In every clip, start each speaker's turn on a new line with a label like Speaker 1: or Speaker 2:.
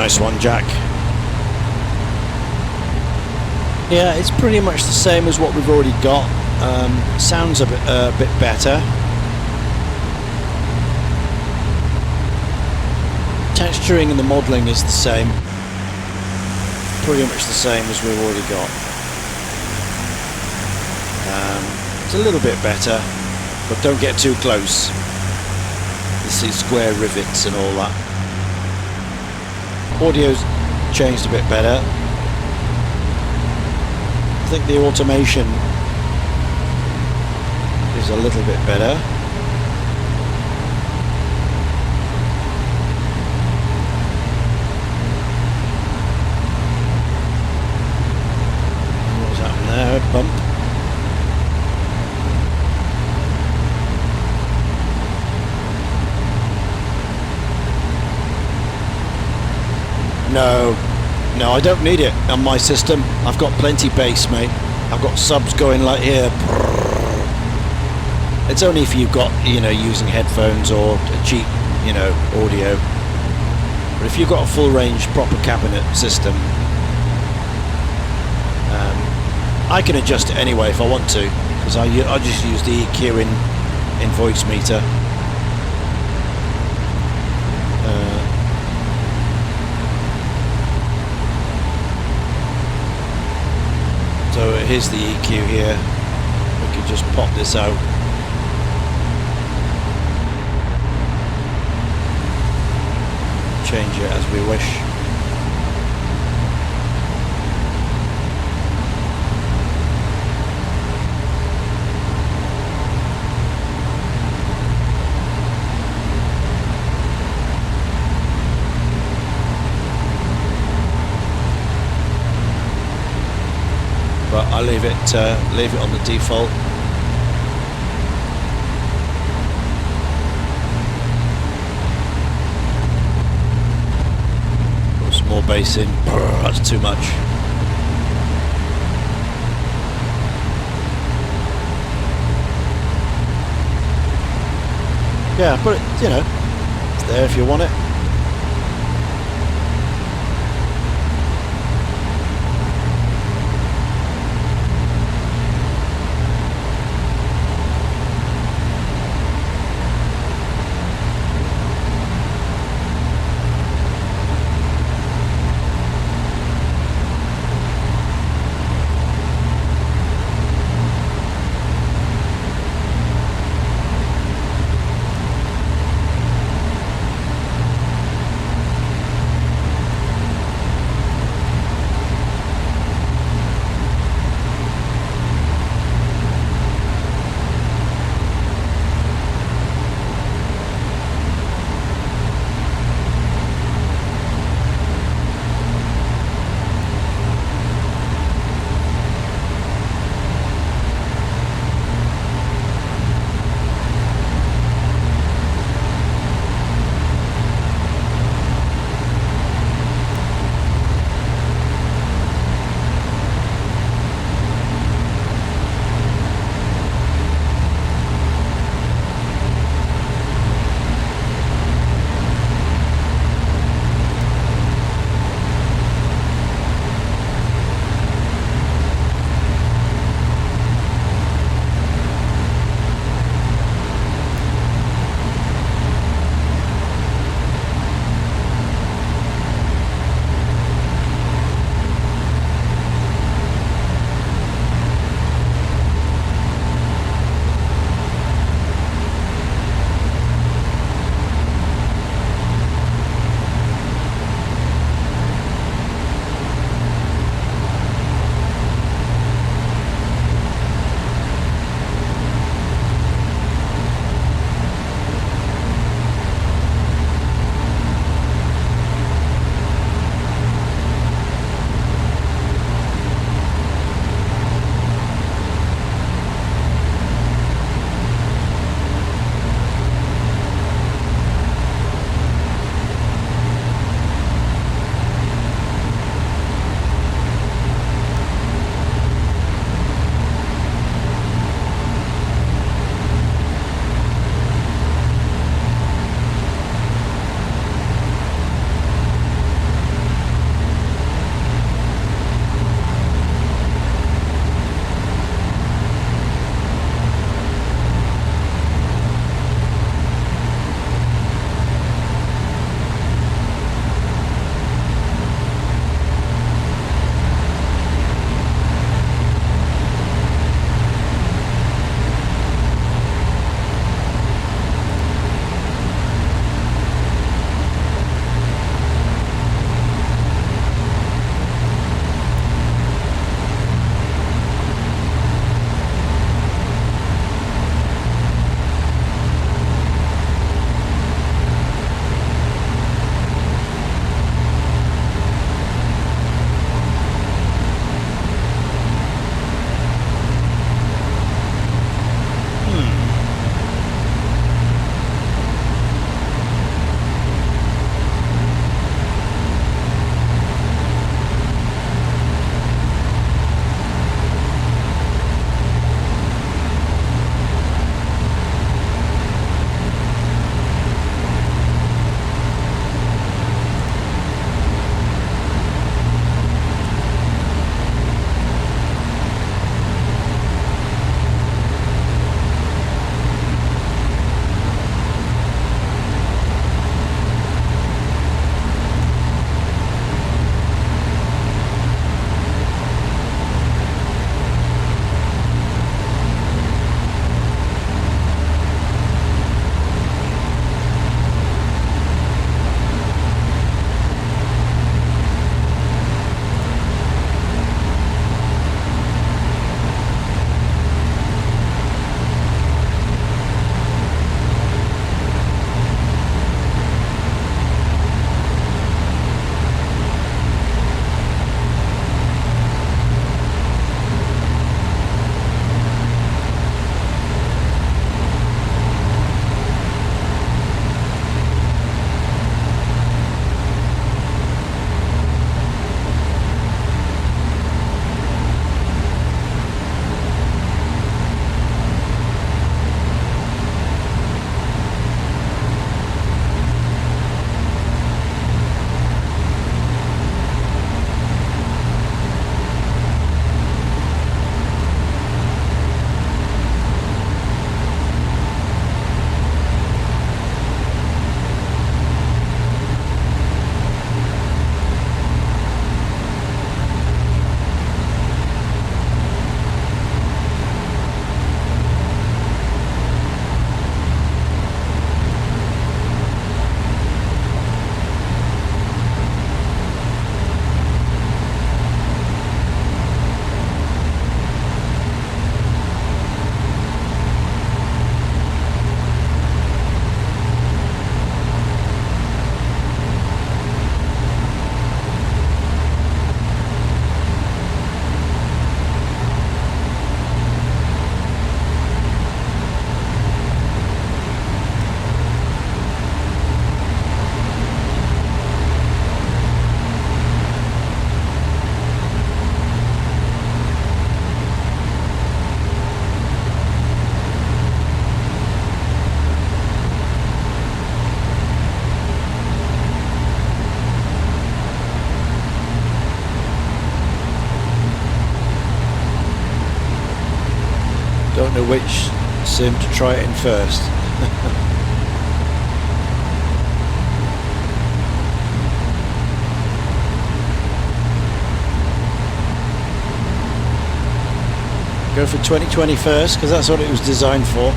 Speaker 1: Nice one, Jack. Yeah, it's pretty much the same as what we've already got. Sounds a bit better. Texturing and the modelling is the same. Pretty much the same as we've already got. It's a little bit better, but don't get too close. You see square rivets and all that. Audio's changed a bit better. I think the automation is a little bit better. What was happening there? A bump. No, I don't need it on my system. I've got plenty bass, mate. I've got subs going like here. It's only if you've got, using headphones or a cheap, audio. But if you've got a full range, proper cabinet system, I can adjust it anyway if I want to, because I just use the EQ in voice meter. So here's the EQ here. We can just pop this out. Change it as we wish. But I leave it on the default. Put some more bass in. That's too much. Yeah, but it's there if you want it. don't know which sim to try it in first. Go for 2020 first, because that's what it was designed for.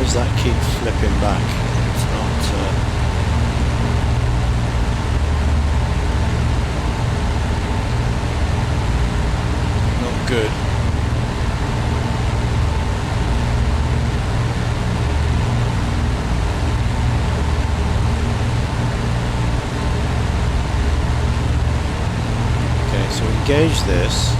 Speaker 1: Does that keep flipping back? It's not good. Okay, so engage this.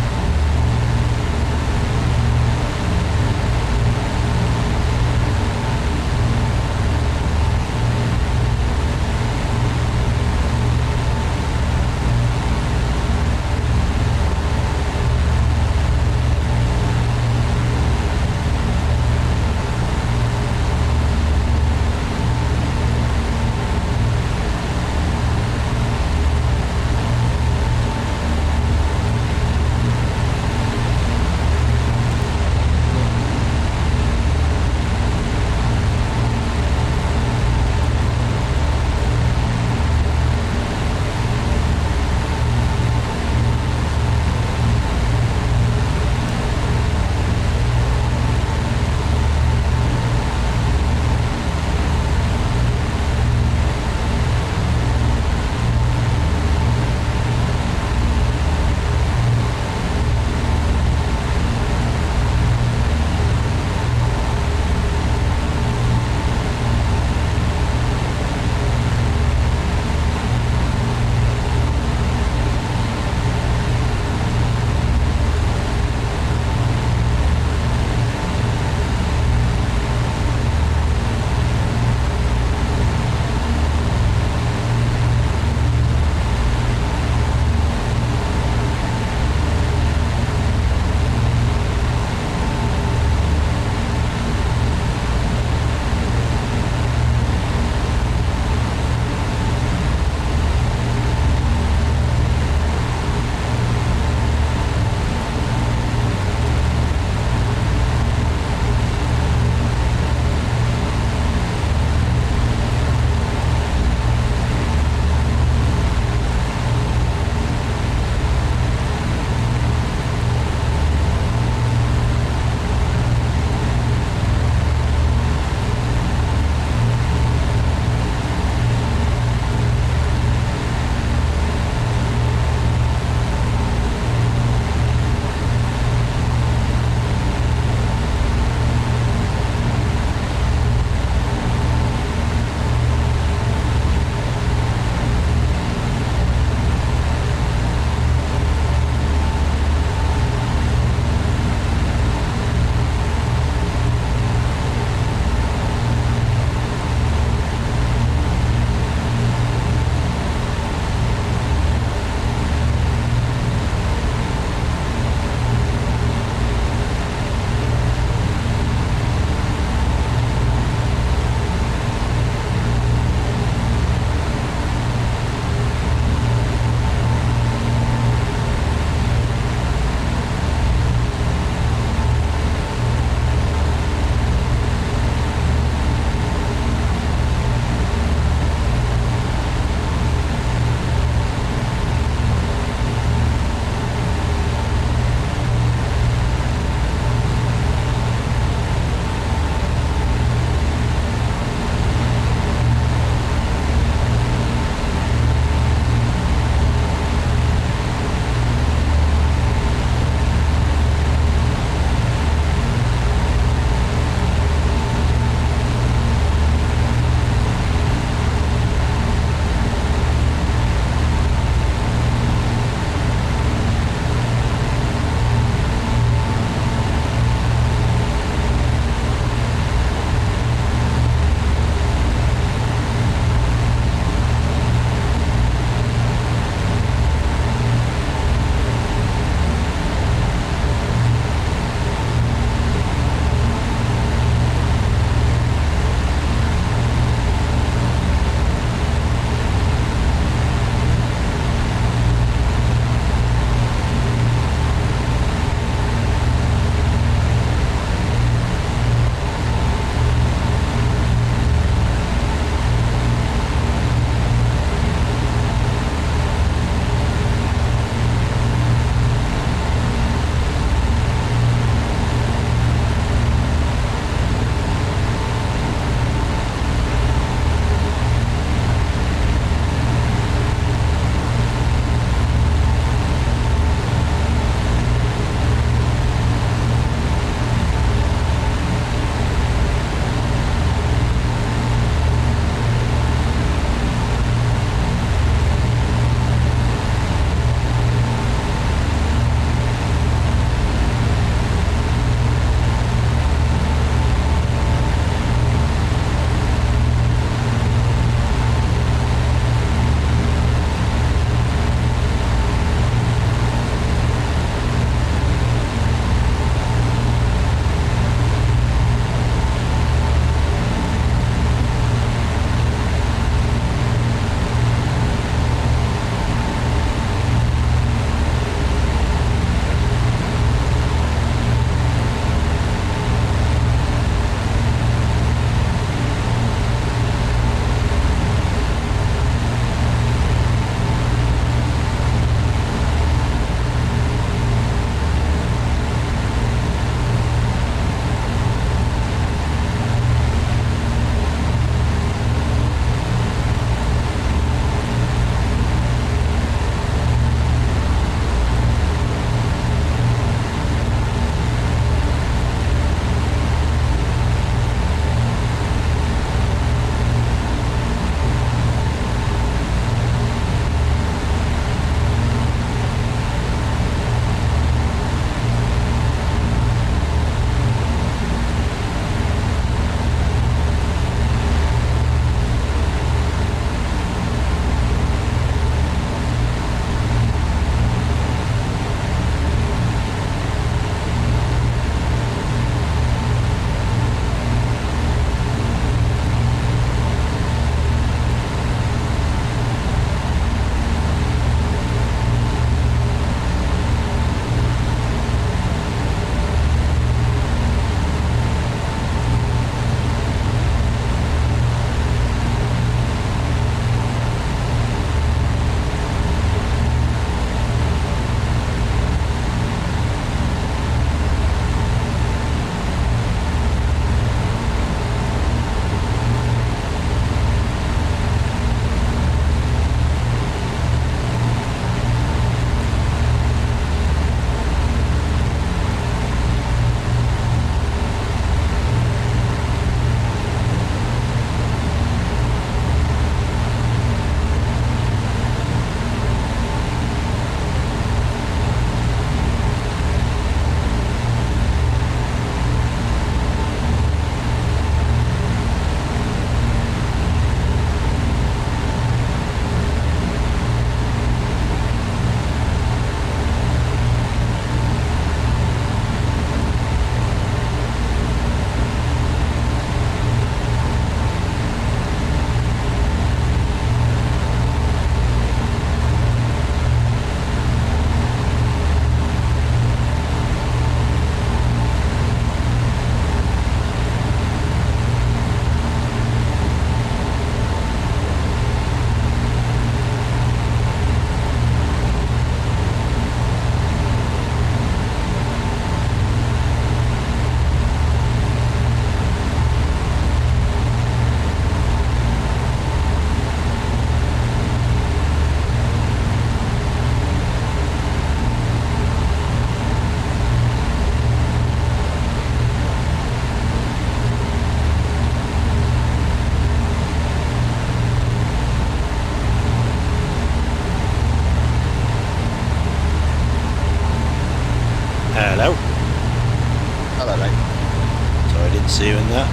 Speaker 1: see you in that.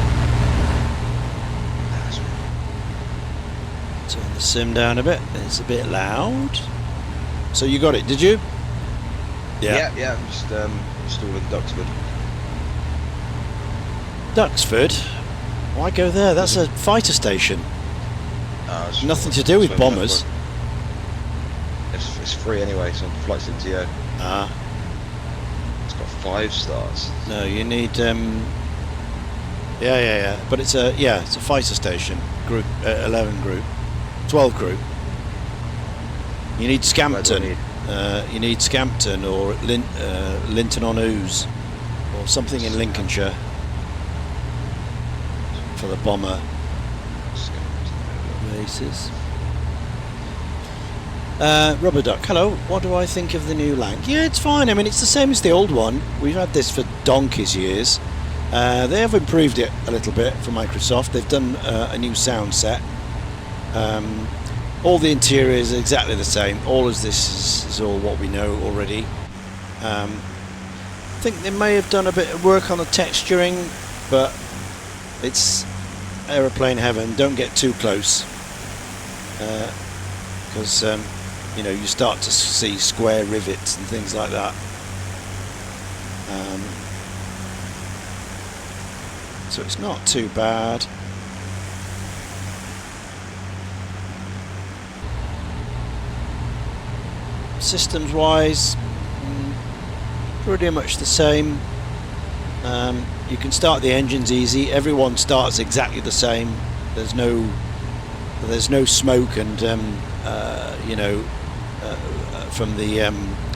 Speaker 1: Turn the sim down a bit. It's a bit loud. So you got it, did you?
Speaker 2: Yeah. I'm just installing Duxford.
Speaker 1: Duxford? Why go there? That's a fighter station. Nothing to do with bombers.
Speaker 2: It's free anyway, so flights into you.
Speaker 1: Ah.
Speaker 2: It's got 5 stars.
Speaker 1: No, you need yeah. But it's a fighter station. Group 11 group. 12 group. You need Scampton. You need Scampton or Linton on Ouse or something in Lincolnshire for the bomber bases. Rubber Duck, hello. What do I think of the new Lanc? Yeah, it's fine. I mean, it's the same as the old one. We've had this for donkey's years. They have improved it a little bit for Microsoft. They've done a new sound set. All the interior is exactly the same. All of this is all what we know already. I think they may have done a bit of work on the texturing, but it's aeroplane heaven. Don't get too close, because you know, you start to see square rivets and things like that. So it's not too bad. Systems wise, pretty much the same. You can start the engines easy. Everyone starts exactly the same. There's no smoke and you know, from the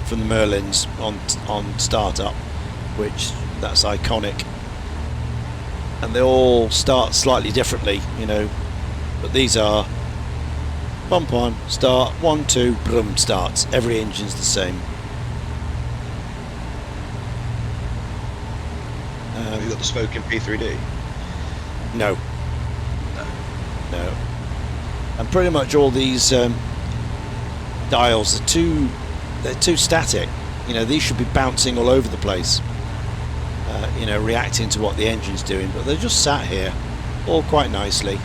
Speaker 1: Merlins on startup, which that's iconic. And they all start slightly differently, you know, but these are bump on, start, 1, 2, boom, starts. Every engine's the same.
Speaker 2: Have you got the smoke in P3D?
Speaker 1: No. And pretty much all these dials are they're too static. You know, these should be bouncing all over the place. You know, reacting to what the engine's doing, but they're just sat here, all quite nicely.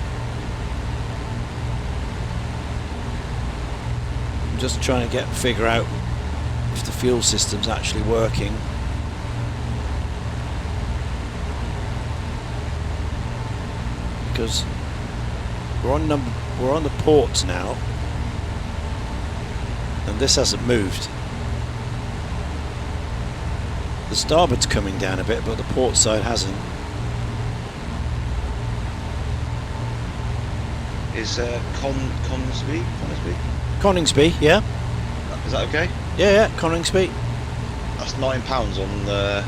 Speaker 1: I'm just trying to figure out if the fuel system's actually working. Because we're on the ports now, and this hasn't moved. The starboard's coming down a bit, but the port side hasn't.
Speaker 2: Is Coningsby?
Speaker 1: Coningsby, yeah.
Speaker 2: Is that okay?
Speaker 1: Yeah, Coningsby.
Speaker 2: That's £9 on the.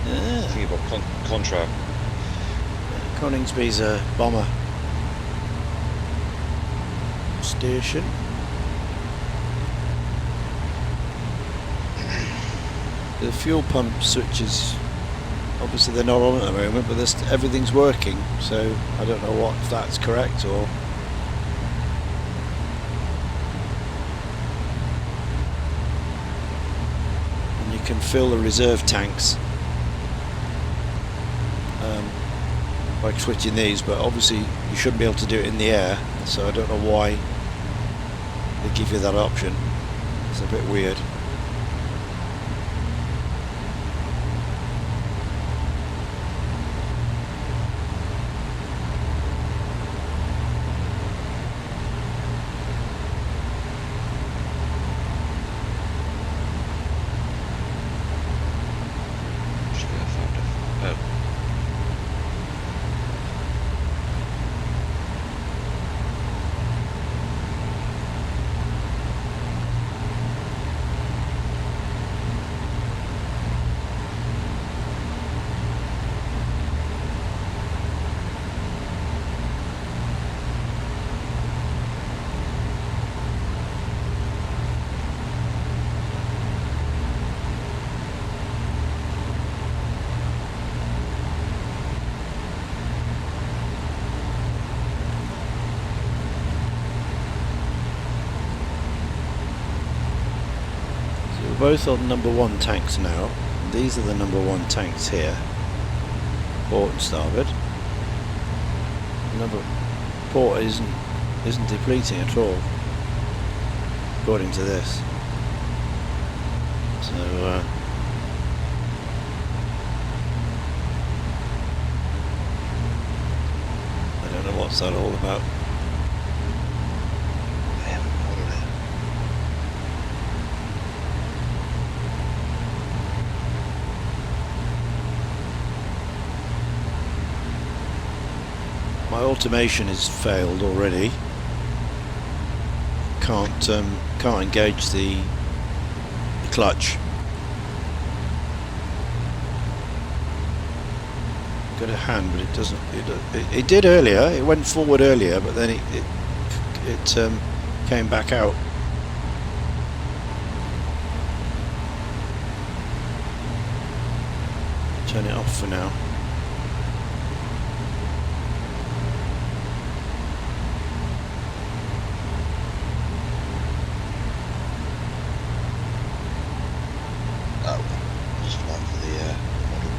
Speaker 1: Yeah.
Speaker 2: I think about Contra.
Speaker 1: Coningsby's a bomber station. The fuel pump switches, obviously they're not on at the moment, but everything's working, so I don't know if that's correct or. And you can fill the reserve tanks by switching these, but obviously you shouldn't be able to do it in the air, so I don't know why they give you that option. It's a bit weird. Both on number 1 tanks now. These are the number 1 tanks here. Port and starboard. Number port isn't depleting at all, according to this. So I don't know what's that all about.
Speaker 2: They haven't ordered it.
Speaker 1: My automation has failed already. Can't engage the clutch. Got a hand, but it doesn't. It did earlier. It went forward earlier, but then it came back out. Turn it off for now.
Speaker 2: Just one for the model.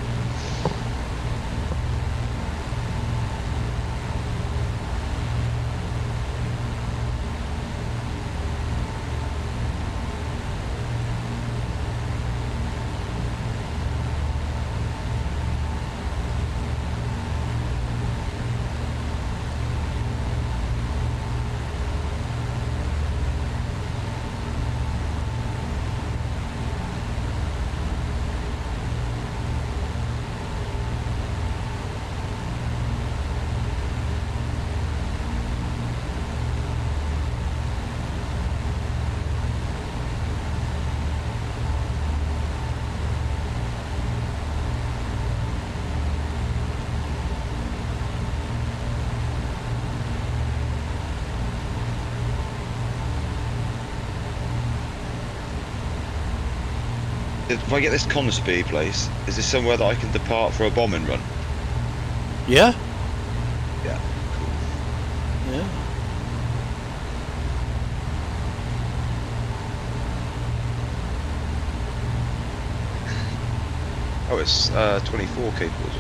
Speaker 2: If I get this Consby place, is this somewhere that I can depart for a bombing run?
Speaker 1: Yeah.
Speaker 2: Yeah. Cool.
Speaker 1: Yeah.
Speaker 2: Oh, it's 24 capable.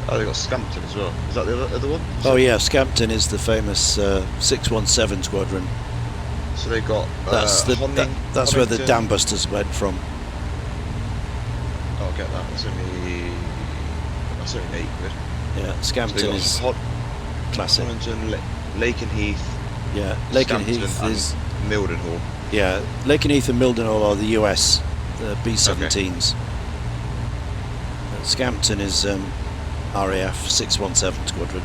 Speaker 2: Oh, they got Scampton as well. Is that the other one?
Speaker 1: Oh yeah, Scampton is the famous 617 squadron.
Speaker 2: So they got.
Speaker 1: That's that's where the dam busters went from.
Speaker 2: Oh, I'll get that. That's only £8.
Speaker 1: Yeah, Scampton
Speaker 2: So
Speaker 1: is classic.
Speaker 2: Honington, Lakenheath.
Speaker 1: Yeah,
Speaker 2: Scampton
Speaker 1: Lakenheath
Speaker 2: and
Speaker 1: is.
Speaker 2: Mildenhall.
Speaker 1: Yeah, Lakenheath and Mildenhall are the US, the B-17s. Scampton is RAF 617 squadron.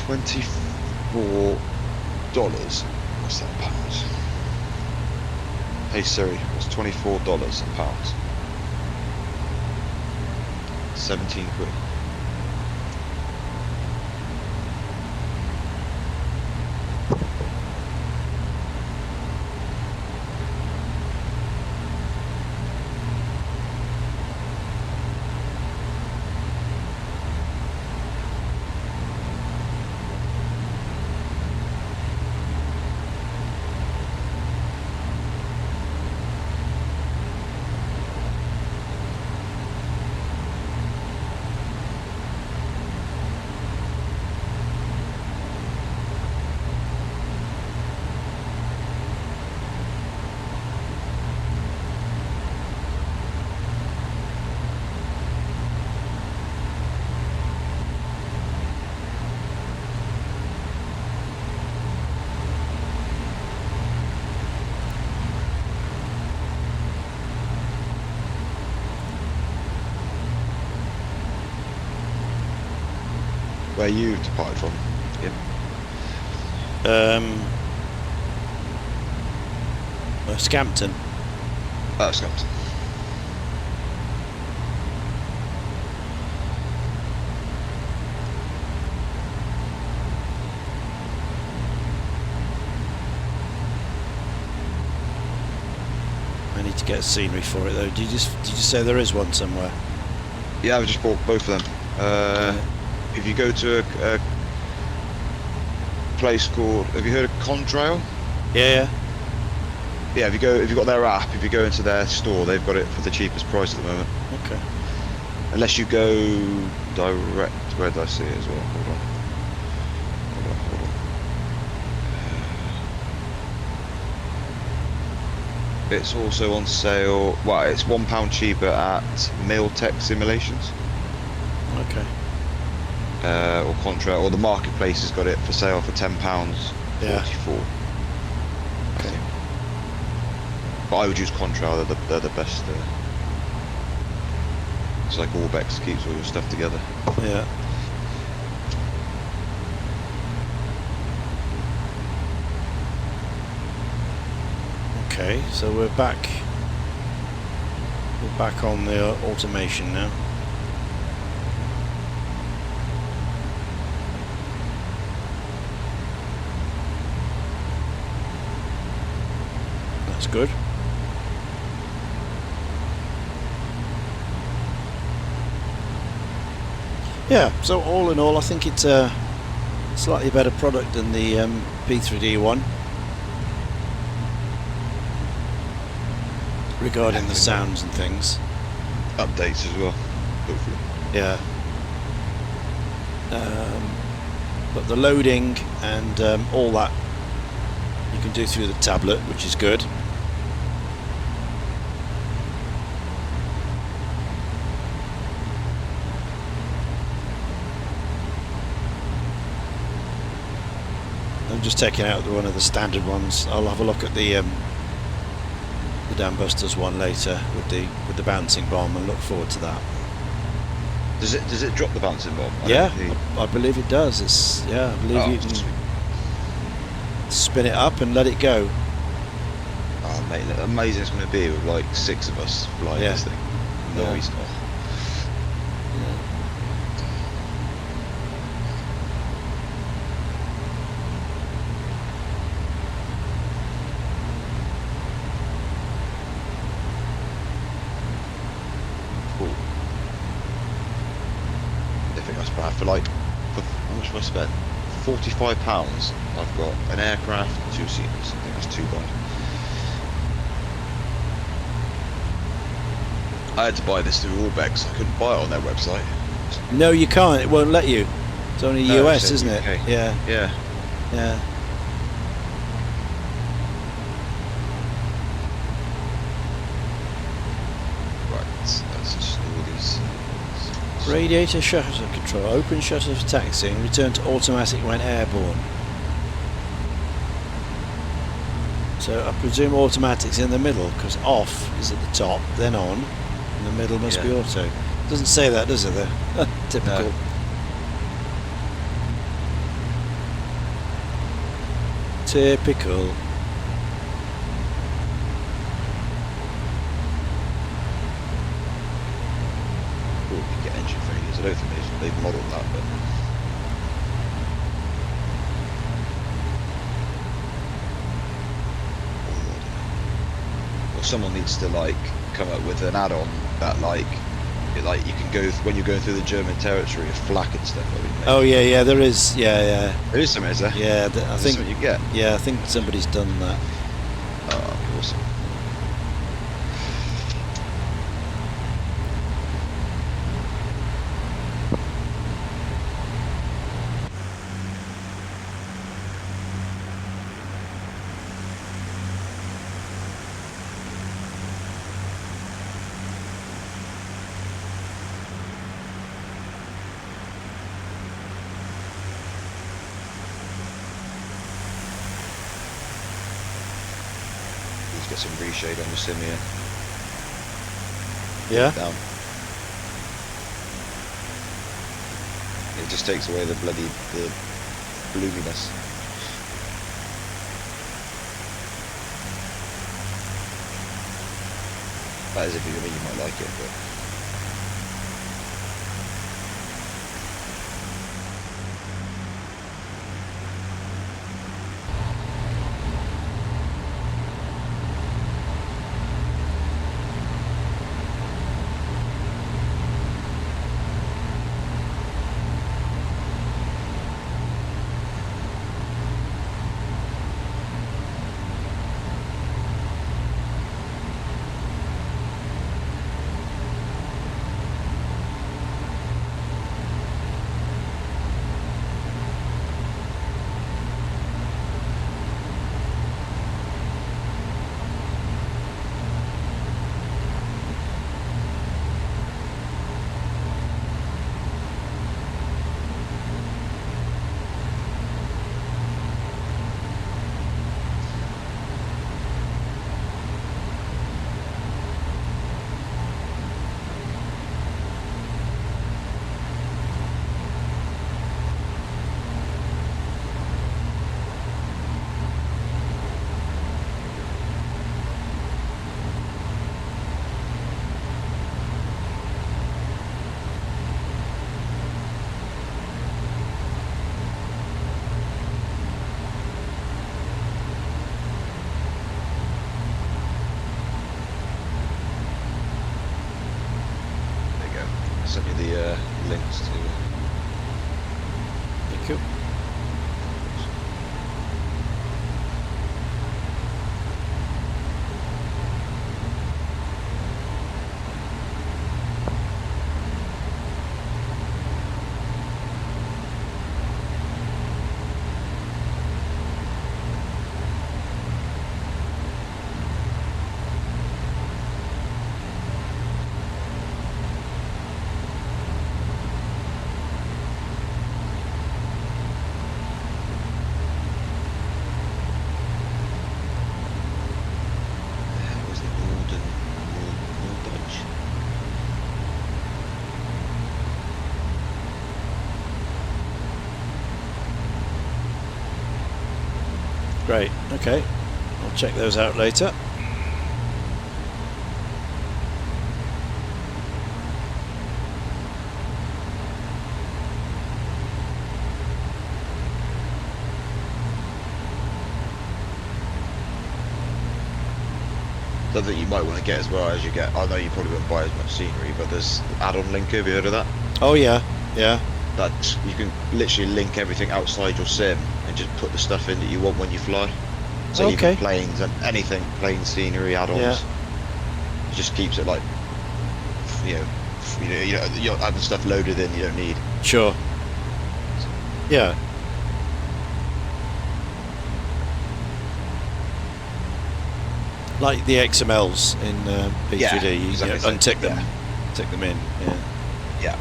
Speaker 2: $24. What's that in pounds? Hey Siri, what's $24 in pounds? 17 quid. Where you departed from? Yeah.
Speaker 1: Scampton.
Speaker 2: Oh, Scott.
Speaker 1: I need to get scenery for it though. Did you say there is one somewhere?
Speaker 2: Yeah, I've just bought both of them. If you go to a place called, have you heard of Contrail?
Speaker 1: Yeah.
Speaker 2: Yeah, if you've got their app, if you go into their store, they've got it for the cheapest price at the moment.
Speaker 1: Okay.
Speaker 2: Unless you go direct, where did I see it as well? Hold on. It's also on sale. Well, it's £1 cheaper at Mailtech Simulations.
Speaker 1: Okay.
Speaker 2: Or Contrail, or the marketplace has got it for sale for £10.44.
Speaker 1: Okay.
Speaker 2: But I would use Contrail. They're the best. It's like Orbex, keeps all your stuff together.
Speaker 1: Yeah. Okay, so we're back. We're back on the automation now. That's good. Yeah, so all in all, I think it's a slightly better product than the P3D one regarding the sounds and things.
Speaker 2: Updates as well, hopefully.
Speaker 1: Yeah. But the loading and all that you can do through the tablet, which is good. I'm just taking out one of the standard ones. I'll have a look at the Dam Busters one later with the bouncing bomb and look forward to that.
Speaker 2: Does it drop the bouncing bomb?
Speaker 1: I believe it does. I believe you can spin it up and let it go.
Speaker 2: Oh mate, look, amazing it's going to be with like 6 of us flying this thing. Noise.
Speaker 1: Yeah.
Speaker 2: Cool. I think that's bad. For how much have I spent? £45. I've got an aircraft, 2 seaters. I think that's too bad. I had to buy this through Orbex. I couldn't buy it on their website.
Speaker 1: No, you can't. It won't let you. It's only US, isn't it?
Speaker 2: UK.
Speaker 1: Yeah.
Speaker 2: Yeah.
Speaker 1: Yeah.
Speaker 2: Right. Let's install these.
Speaker 1: Radiator shutter control. Open shutter for taxiing. Return to automatic when airborne. So I presume automatic's in the middle because off is at the top, then on, and the middle must be auto. Doesn't say that, does it? Though. Typical.
Speaker 2: No.
Speaker 1: Typical.
Speaker 2: Oh, you get engine failures. I don't think they've modelled that, but. Or someone needs to come up with an add-on that you can go when you're going through the German territory of flak and stuff.
Speaker 1: Oh yeah, there is. Yeah.
Speaker 2: There is some, is there?
Speaker 1: Yeah, I think
Speaker 2: what you get.
Speaker 1: Yeah, I think somebody's done that.
Speaker 2: Oh, awesome. Get some reshade on the sim here.
Speaker 1: Yeah.
Speaker 2: Down. It just takes away the bloominess. That is if you mean you might like it, but. Send you the links to.
Speaker 1: Thank you. Great, okay. I'll check those out later.
Speaker 2: Something you might want to get as well as you get. I know you probably won't buy as much scenery, but there's add-on link. Have you heard of that?
Speaker 1: Oh yeah, yeah.
Speaker 2: That you can literally link everything outside your sim and just put the stuff in that you want when you fly. So
Speaker 1: Okay.
Speaker 2: even planes and anything, plane scenery, add-ons.
Speaker 1: Yeah.
Speaker 2: It just keeps it like, you're having stuff loaded in you don't need.
Speaker 1: Sure. Yeah. Like the XMLs in P3D,
Speaker 2: Yeah,
Speaker 1: you
Speaker 2: exactly.
Speaker 1: untick them, tick them in. Yeah.
Speaker 2: Yeah.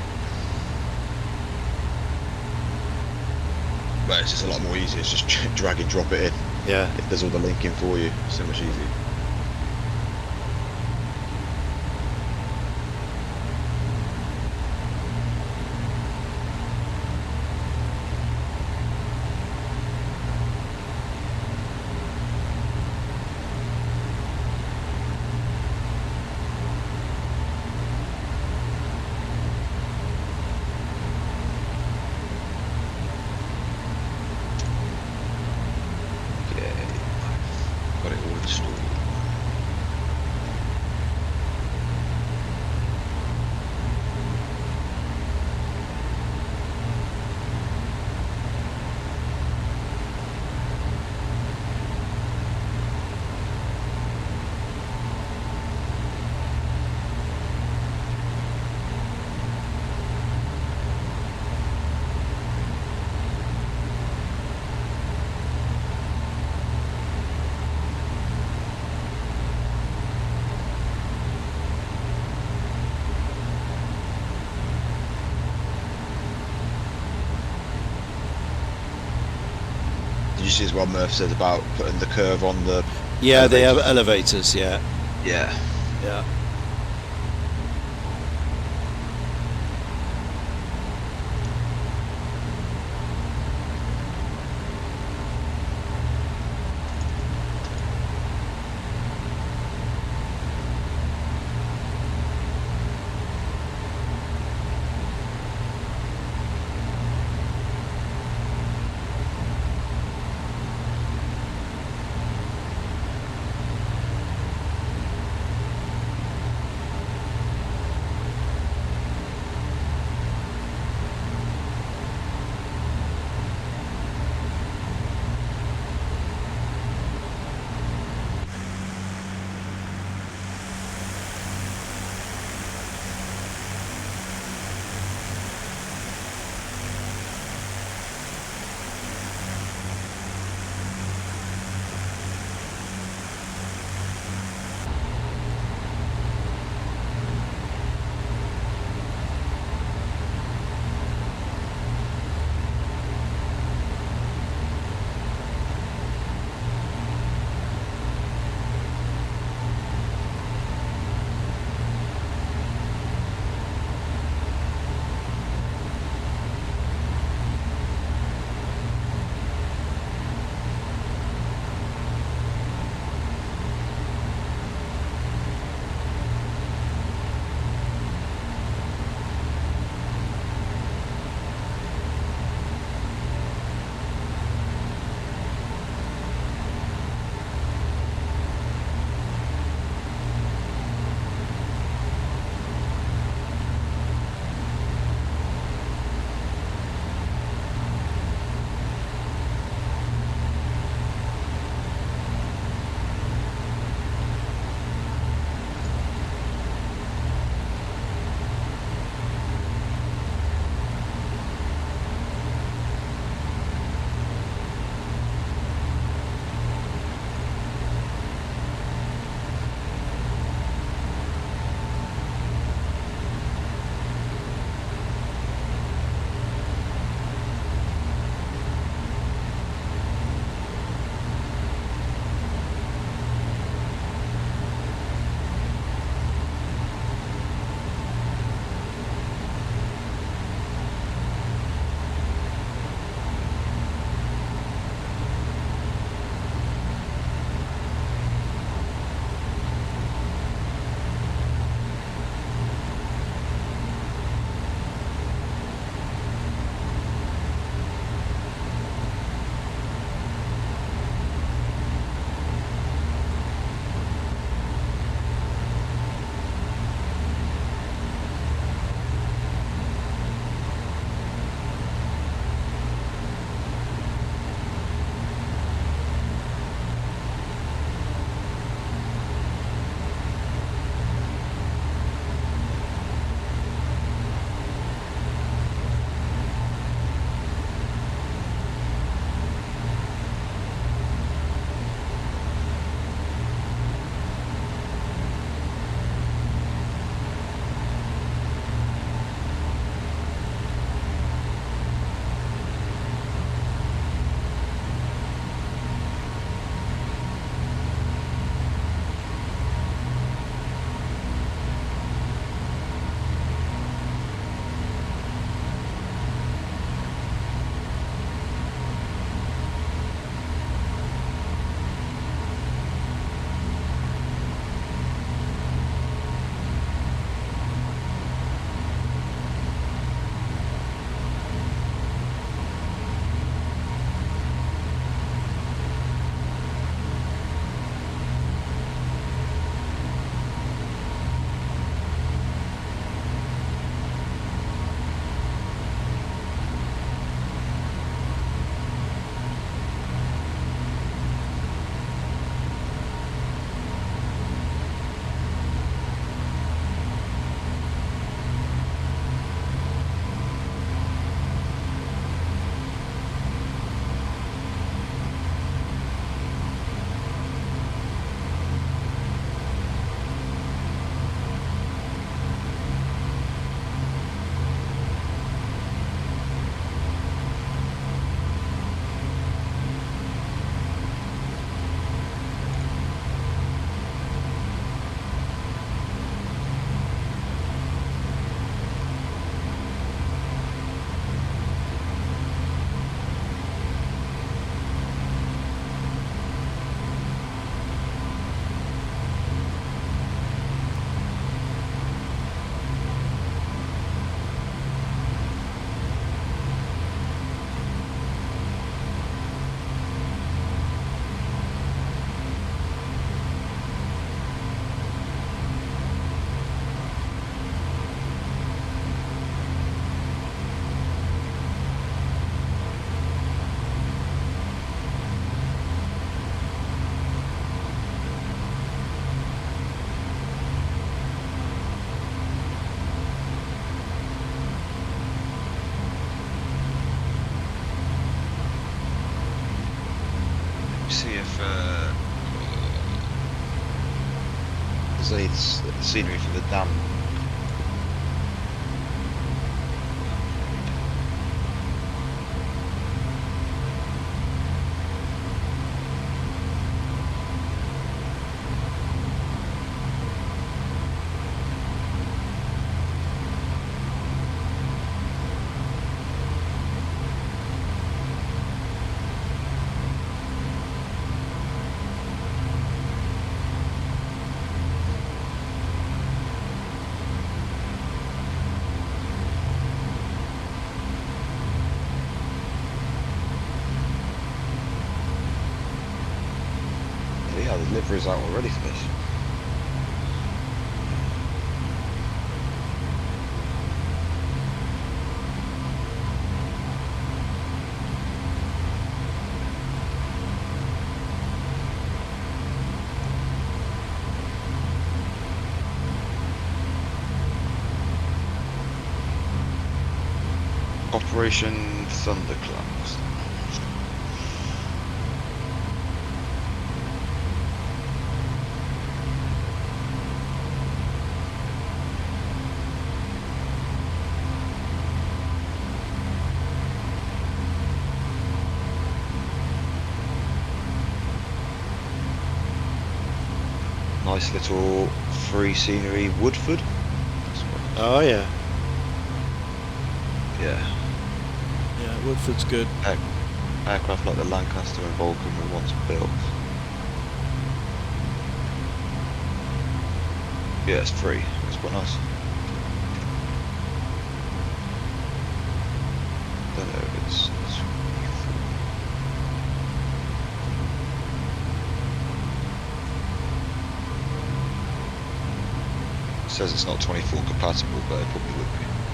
Speaker 2: But it's just a lot more easier. It's just drag and drop it in.
Speaker 1: Yeah.
Speaker 2: It does all the linking for you. So much easier. Got it all installed. Did you see as well Murph said about putting the curve on the
Speaker 1: Yeah, they have
Speaker 2: elevators?
Speaker 1: elevators, yeah.
Speaker 2: Yeah.
Speaker 1: Yeah.
Speaker 2: say the scenery for the dam. Yeah, the livery's out already for this. Operation Thunderclaps. Nice little free scenery, Woodford.
Speaker 1: Oh yeah.
Speaker 2: Yeah.
Speaker 1: Yeah, Woodford's good.
Speaker 2: Aircraft like the Lancaster and Vulcan were once built. Yeah, it's free. It's quite nice. Don't know if it's it says it's not 24 compatible, but it probably would be.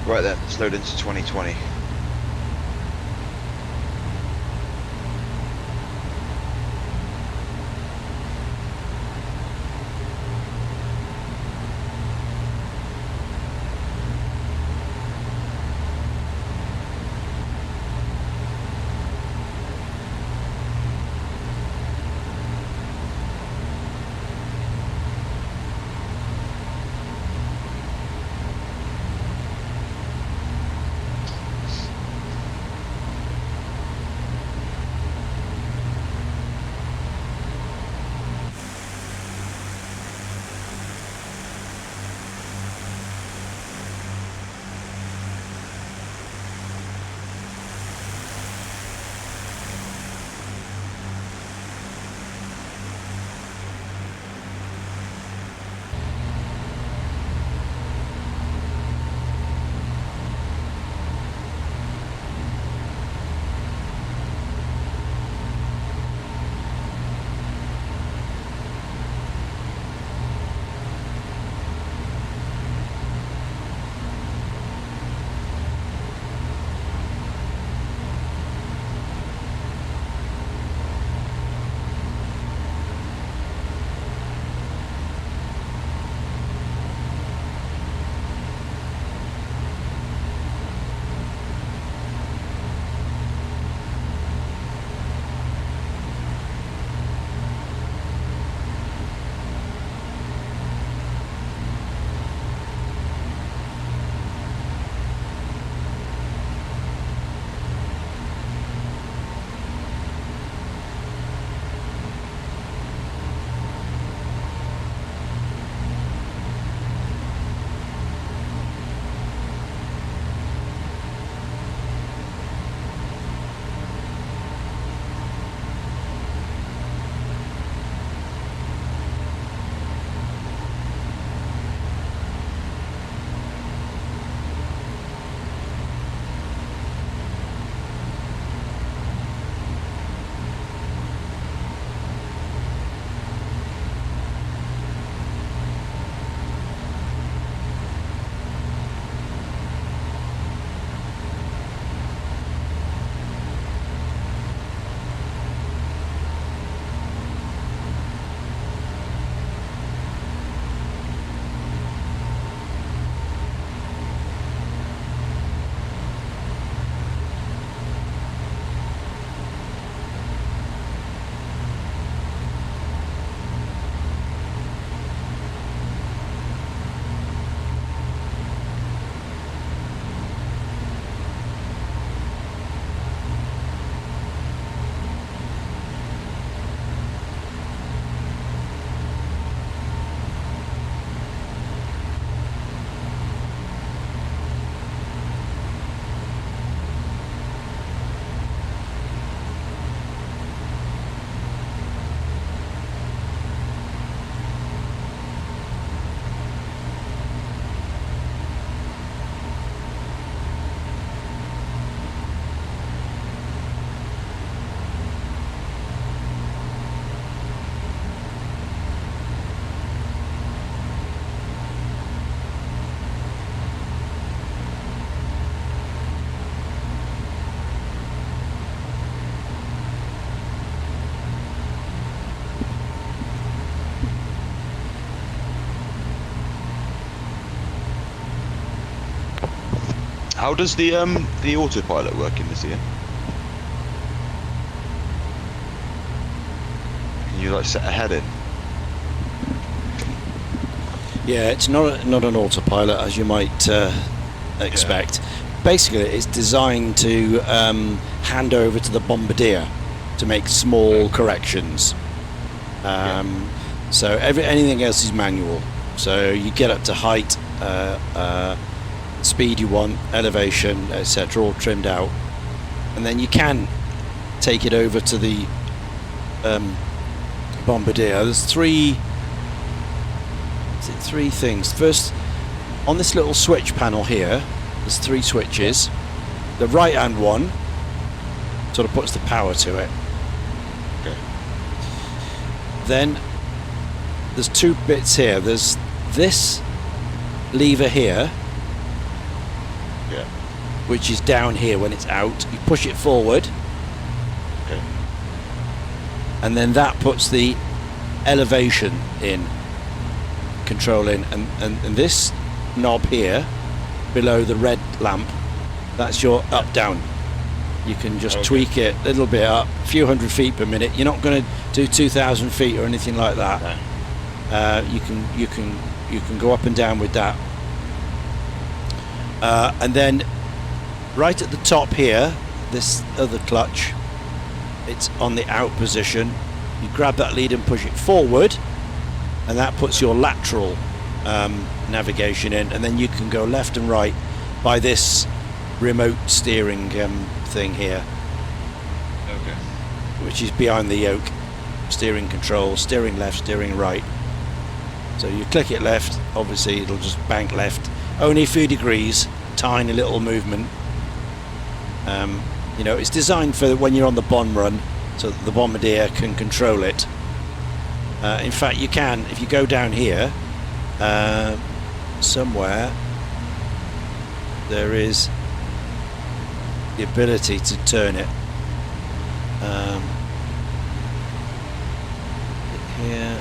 Speaker 2: Right then, let's load into 2020. How does the autopilot work in this here? Can you like set a heading?
Speaker 1: Yeah, it's not an autopilot as you might expect. Basically, it's designed to hand over to the bombardier to make small corrections. So anything else is manual. So you get up to height, speed you want, elevation, etc., all trimmed out, and then you can take it over to the bombardier. There's three things. First, on this little switch panel here, there's 3 switches. The right hand one sort of puts the power to it.
Speaker 2: Okay.
Speaker 1: Then there's 2 bits here. There's this lever here, which is down here when it's out. You push it forward,
Speaker 2: Okay.
Speaker 1: and then that puts the elevation in, control in, and this knob here below the red lamp, that's your up down. You can just tweak it a little bit up, a few hundred feet per minute. You're not going to do 2,000 feet or anything like that.
Speaker 2: No.
Speaker 1: You can go up and down with that, and then right at the top here, this other clutch, it's on the out position. You grab that lead and push it forward, and that puts your lateral navigation in, and then you can go left and right by this remote steering thing here,
Speaker 2: Okay.
Speaker 1: which is behind the yoke. Steering control, steering left, steering right. So you click it left, obviously it'll just bank left, only a few degrees, tiny little movement. You know, it's designed for when you're on the bomb run, so that the bombardier can control it. In fact, you can, if you go down here, somewhere, there is the ability to turn it. Here,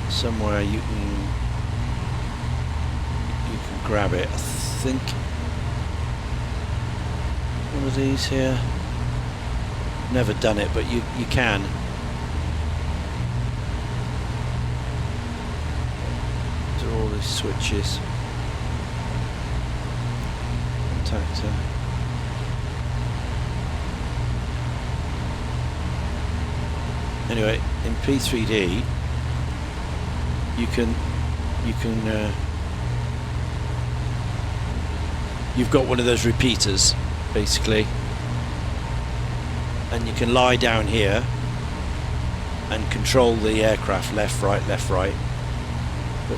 Speaker 1: somewhere you can grab it. I think one of these here. Never done it, but you can. These are all these switches. Contactor. Anyway, in P3D, you've got one of those repeaters, basically, and you can lie down here and control the aircraft left, right, but you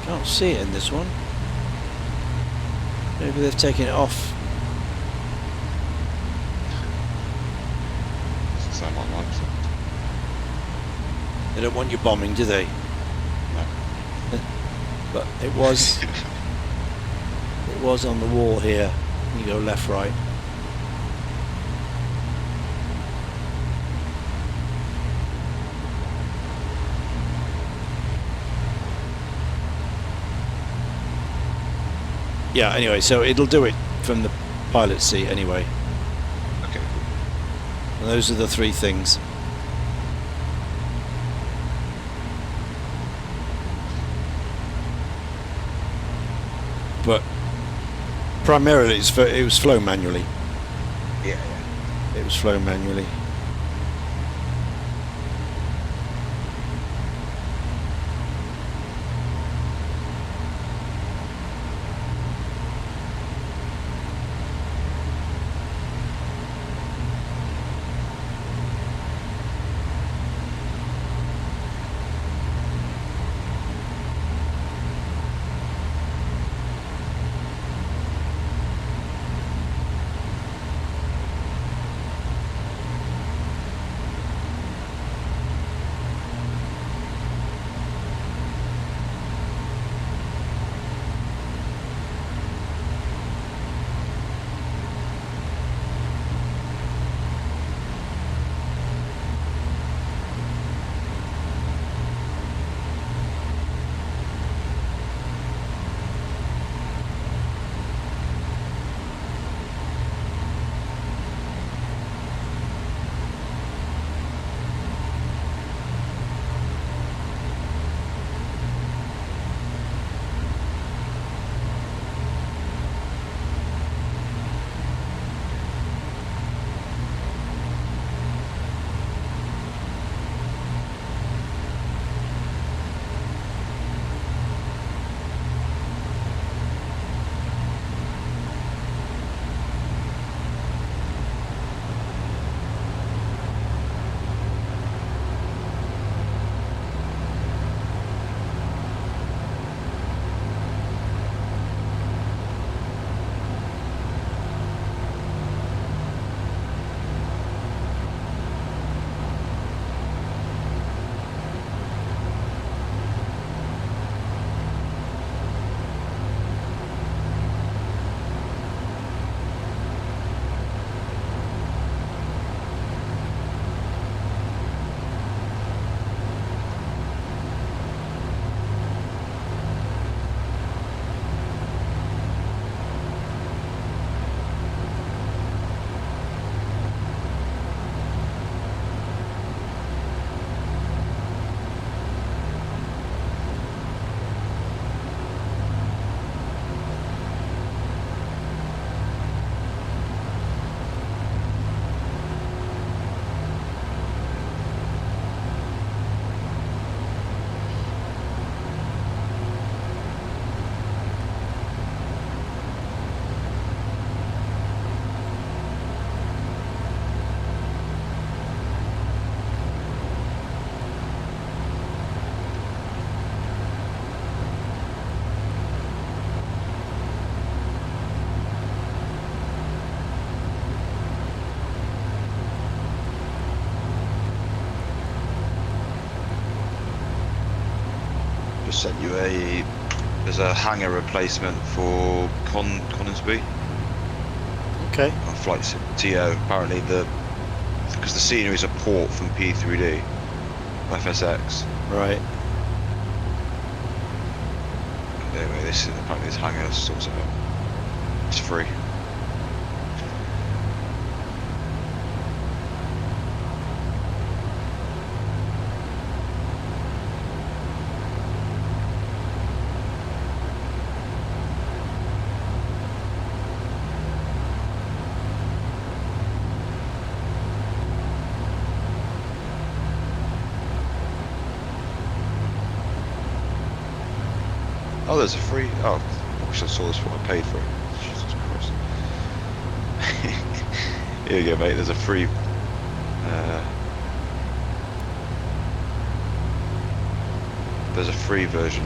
Speaker 1: can't see it in this one. Maybe they've taken it off.
Speaker 2: Doesn't sound like Microsoft.
Speaker 1: They don't want you bombing, do they?
Speaker 2: No.
Speaker 1: But it was on the wall here. You go left, right. Yeah, anyway, so it'll do it from the pilot seat anyway.
Speaker 2: Okay.
Speaker 1: And those are the 3 things. But primarily it was flown manually.
Speaker 2: Yeah.
Speaker 1: It was flown manually.
Speaker 2: sent you there's a hangar replacement for Coningsby
Speaker 1: Okay.
Speaker 2: on flight TO. Apparently because the scenery is a port from P3D, FSX.
Speaker 1: Right.
Speaker 2: Anyway, apparently this hangar sorts it out. It's free. Oh, there's a free. Oh, I wish I saw this what I paid for it. Jesus Christ. Here you go, mate. There's a free. There's a free version.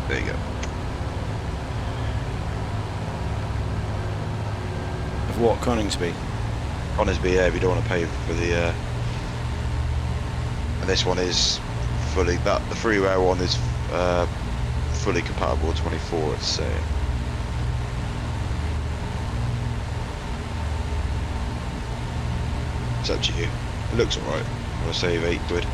Speaker 2: There you go.
Speaker 1: Of what, Coningsby?
Speaker 2: Coningsby, yeah, if you don't want to pay for the. And this one is fully. The freeware one is fully compatible 24, it's saying. It's up to you. It looks alright. I'm going to save £8.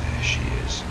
Speaker 2: There she is.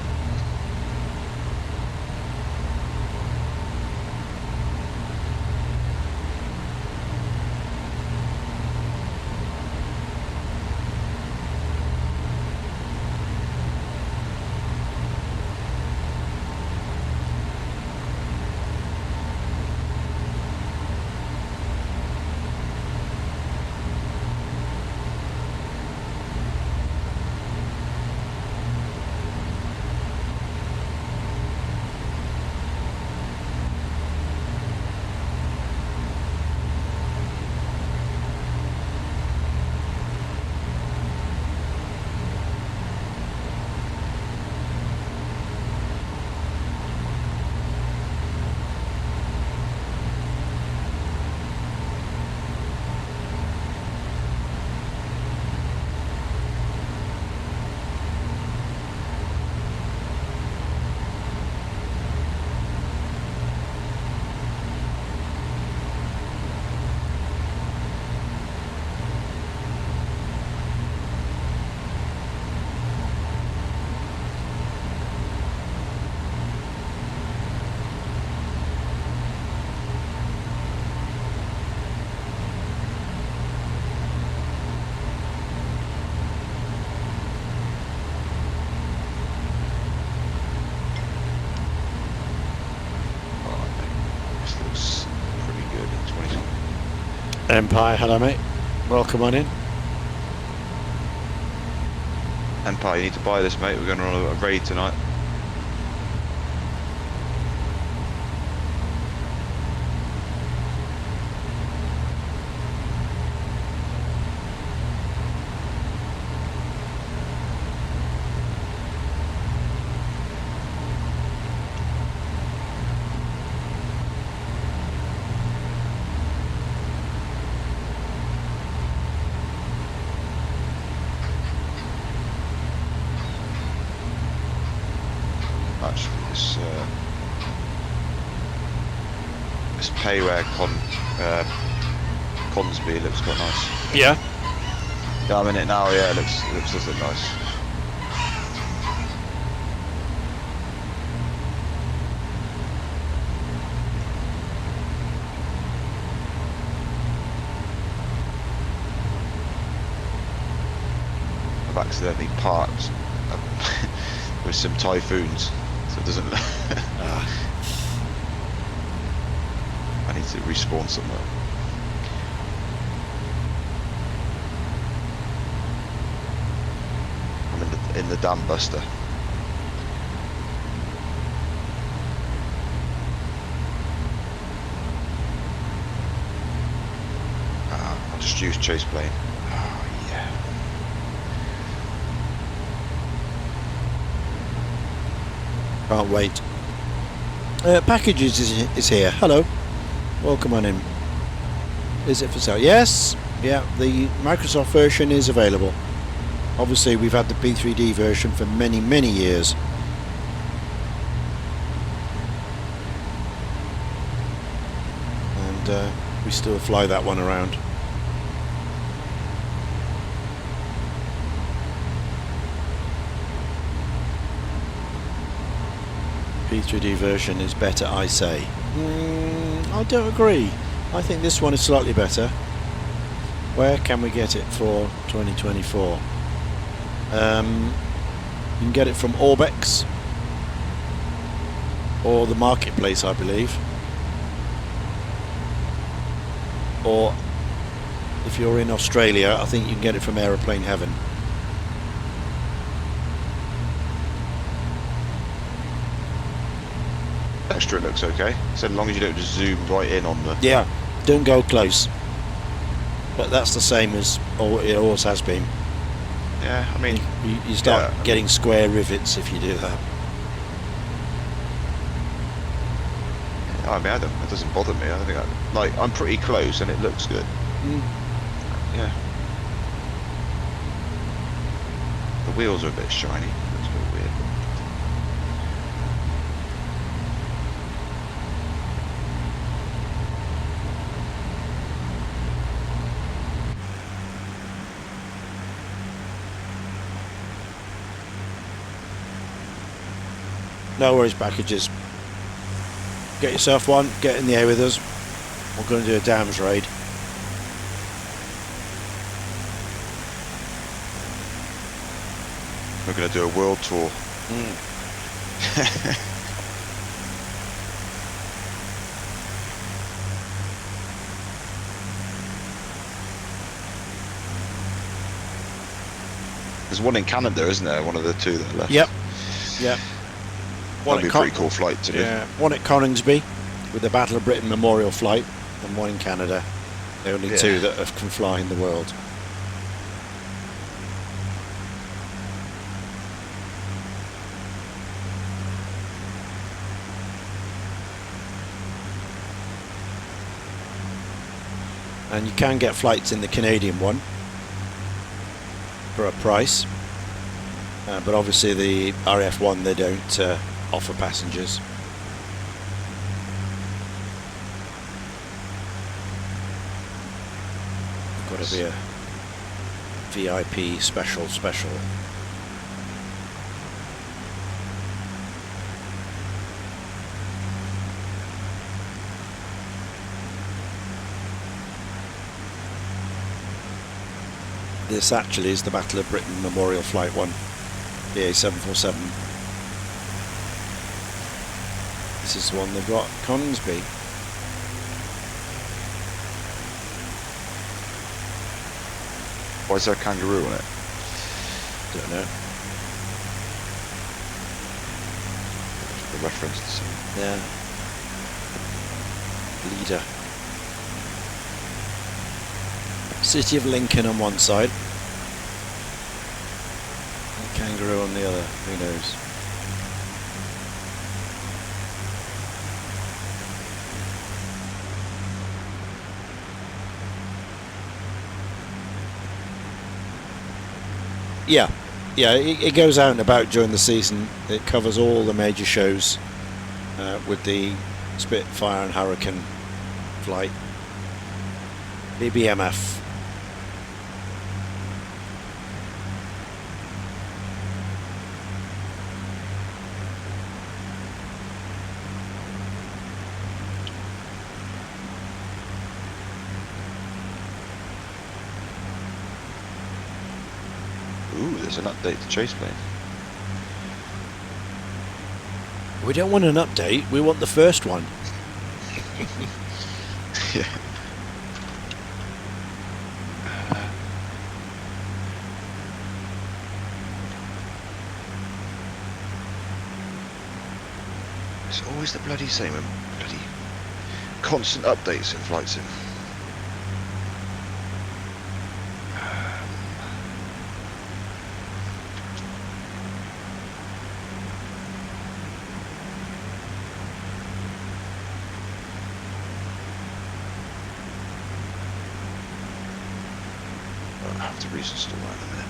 Speaker 1: Empire, hello mate. Welcome on in.
Speaker 2: Empire, you need to buy this, mate. We're going on a raid tonight. Actually, this payware Consby looks quite nice.
Speaker 1: Yeah.
Speaker 2: Yeah, I'm in it now. Yeah, it does look nice. I've accidentally parked with some typhoons, so it doesn't. I need to respawn somewhere. I'm in the dam buster. introduced chase plane. Oh, yeah.
Speaker 1: Can't wait. Packages is here. Hello. Welcome on in. Is it for sale? Yes. Yeah, the Microsoft version is available. Obviously, we've had the P3D version for many, many years. And we still fly that one around. P3D version is better, I say. I don't agree. I think this one is slightly better. Where can we get it for 2024? You can get it from Orbex or the Marketplace, I believe. Or if you're in Australia, I think you can get it from Aeroplane Heaven.
Speaker 2: Extra looks okay, so long as you don't just zoom right in on the...
Speaker 1: Yeah, don't go close. But that's the same as it always has been.
Speaker 2: Yeah, I mean...
Speaker 1: You start getting square rivets if you do that.
Speaker 2: I mean, it doesn't bother me. I think I'm pretty close and it looks good. Yeah. The wheels are a bit shiny. Looks a bit weird.
Speaker 1: No worries, packages. Get yourself one, get in the air with us. We're going to do a dams raid.
Speaker 2: We're going to do a world tour. There's one in Canada, isn't there? One of the two that are left.
Speaker 1: Yep. Yep.
Speaker 2: That'd be a pretty cool flight to do.
Speaker 1: Yeah, one at Coningsby with the Battle of Britain Memorial Flight, and one in Canada. The only two that can fly in the world. And you can get flights in the Canadian one for a price, but obviously the RF1 they don't offer passengers. Got to be a VIP special. This actually is the Battle of Britain Memorial Flight 1, the A747. This is the one they've got at Coningsby.
Speaker 2: Why is there a kangaroo on it?
Speaker 1: Don't know.
Speaker 2: The reference to some...
Speaker 1: Yeah. Leader. City of Lincoln on one side. And kangaroo on the other. Who knows? Yeah, it goes out and about during the season. It covers all the major shows with the Spitfire and Hurricane flight. BBMF.
Speaker 2: Ooh, there's an update to chase plane.
Speaker 1: We don't want an update, we want the first one.
Speaker 2: Yeah. It's always the bloody same, bloody constant updates in Flight Sim. I have to reinstall that in a minute.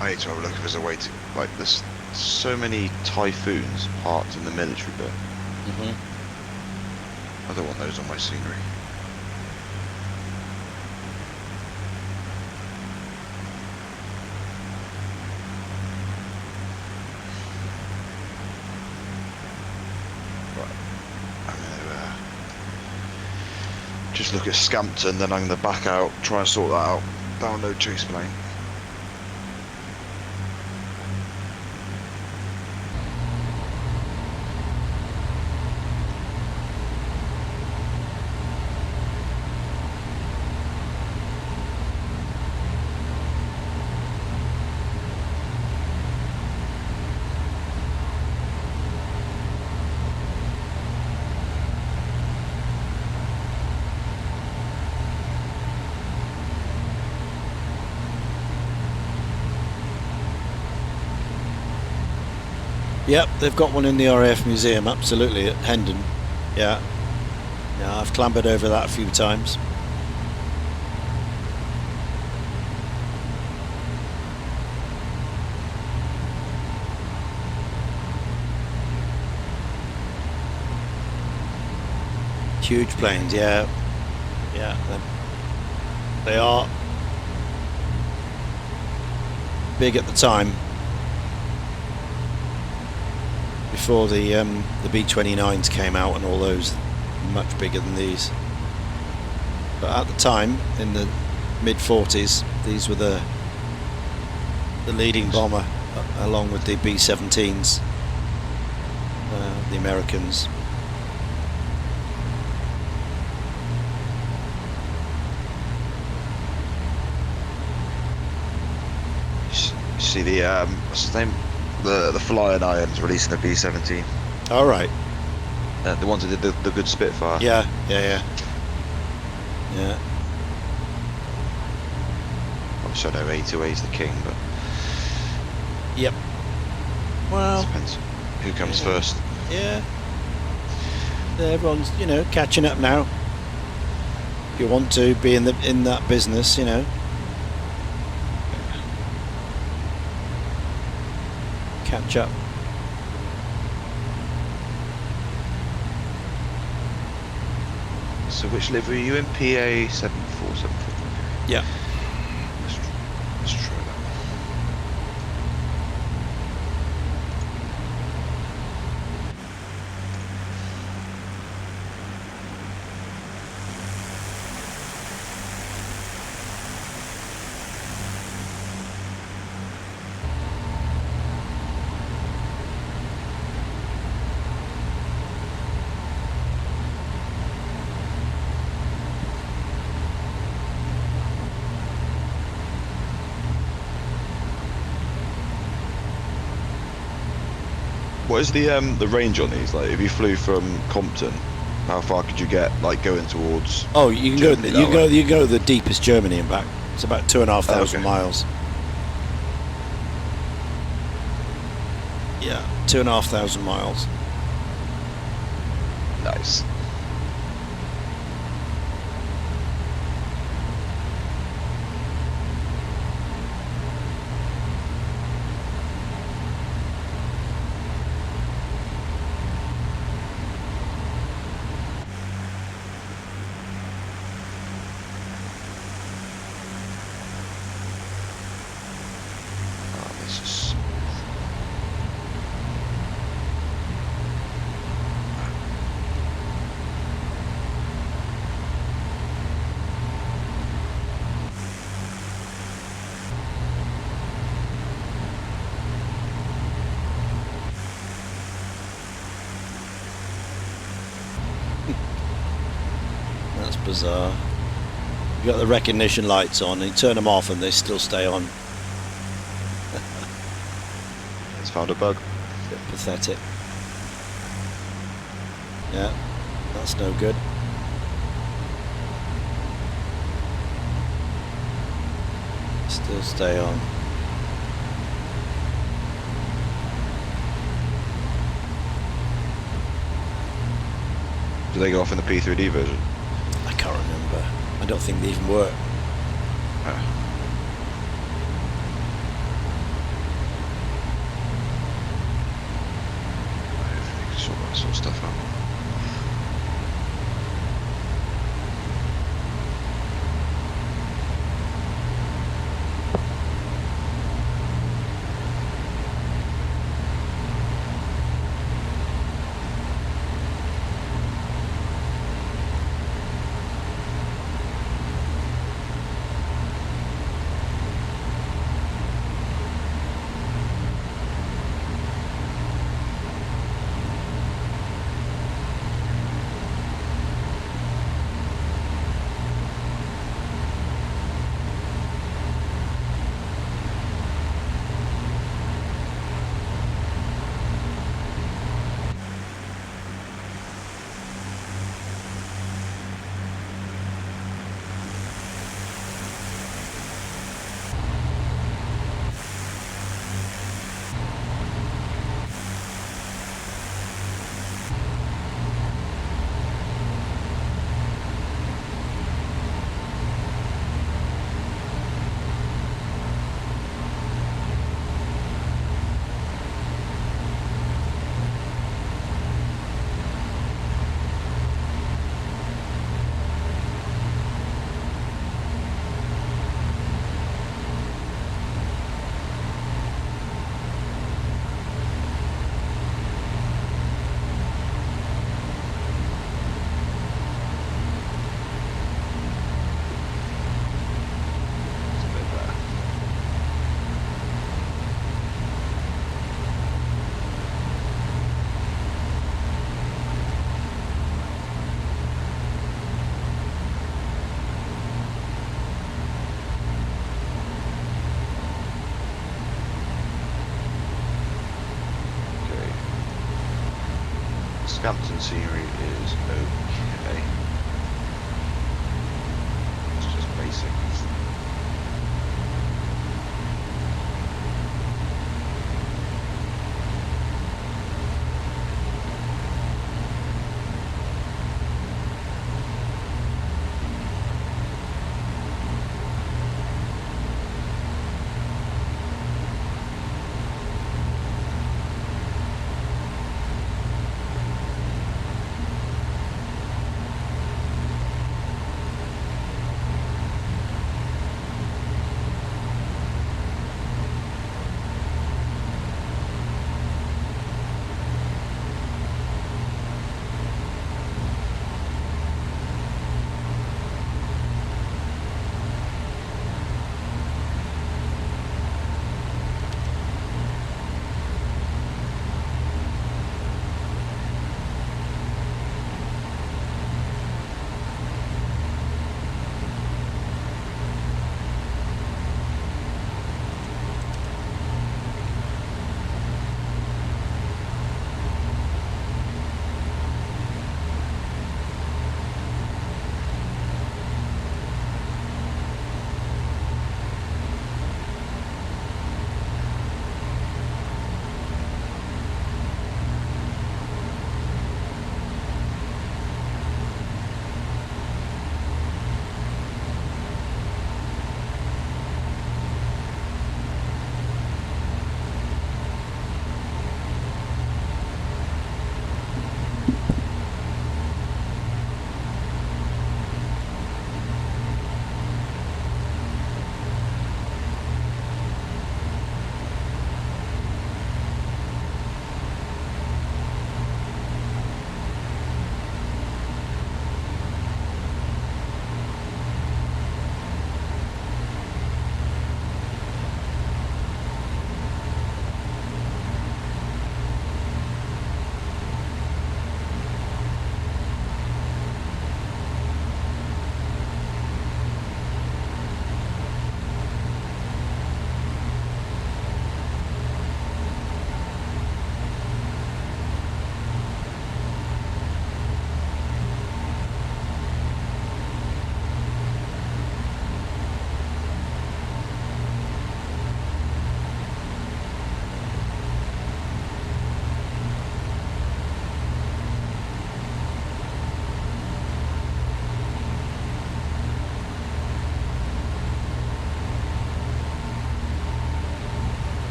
Speaker 2: I need to have a look if there's a way to, like, there's so many typhoons parked in the military bit. I don't want those on my scenery. Right, I'm gonna just look at Scampton, then I'm gonna back out, try and sort that out. Download Chase Plane.
Speaker 1: Yep, they've got one in the RAF museum, absolutely, at Hendon. Yeah, I've clambered over that a few times. Huge planes, yeah, they are big at the time. Before the B-29s came out and all those, much bigger than these. But at the time, in the mid-40s, these were the leading bomber, along with the B-17s, the Americans.
Speaker 2: You see the what's his name? The Flying Irons releasing the B-17.
Speaker 1: All right.
Speaker 2: The ones that did the good Spitfire.
Speaker 1: Yeah.
Speaker 2: Obviously, I know A2A's the king, but
Speaker 1: Yep. Well,
Speaker 2: depends who comes first.
Speaker 1: Yeah. Everyone's, catching up now. If you want to be in that business, catch up.
Speaker 2: So which livery are you in? PA 747.
Speaker 1: Yeah.
Speaker 2: Let's try that. What is the range on these? Like, if you flew from Compton, how far could you get? Like going towards?
Speaker 1: Oh, you can
Speaker 2: Germany
Speaker 1: go.
Speaker 2: that way?
Speaker 1: You go the deepest Germany and back. It's about 2,500
Speaker 2: okay.
Speaker 1: miles. Yeah, 2,500 miles.
Speaker 2: Nice. This is
Speaker 1: That's bizarre. You got the recognition lights on, and you turn them off, and they still stay on.
Speaker 2: it's found a bug.
Speaker 1: Bit pathetic. Yeah, that's no good. Still stay on.
Speaker 2: Do they go off in the P3D version?
Speaker 1: I can't remember. I don't think they even work.
Speaker 2: Ah. I think sort that sort of stuff out. Scampton scenery is okay. It's just basic.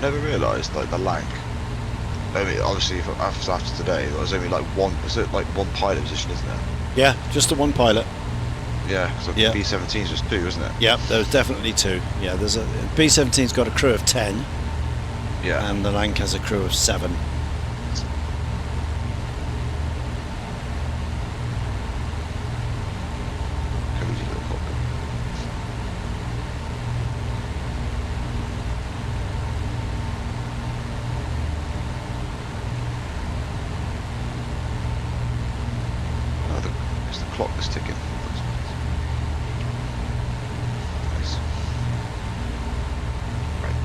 Speaker 2: I never realised like the Lanc. I mean, obviously, after today, there was only like one. Was it like one pilot position, isn't it?
Speaker 1: Yeah, just the one pilot.
Speaker 2: Yeah, so
Speaker 1: Yeah.
Speaker 2: B-17 is just 2, isn't it?
Speaker 1: Yeah, there was definitely 2. Yeah, there's a B-17's got a crew of 10,
Speaker 2: Yeah.
Speaker 1: and the Lanc has a crew of 7.
Speaker 2: Cosy little cockpit. Oh, it's the clock that's ticking. Nice. Right.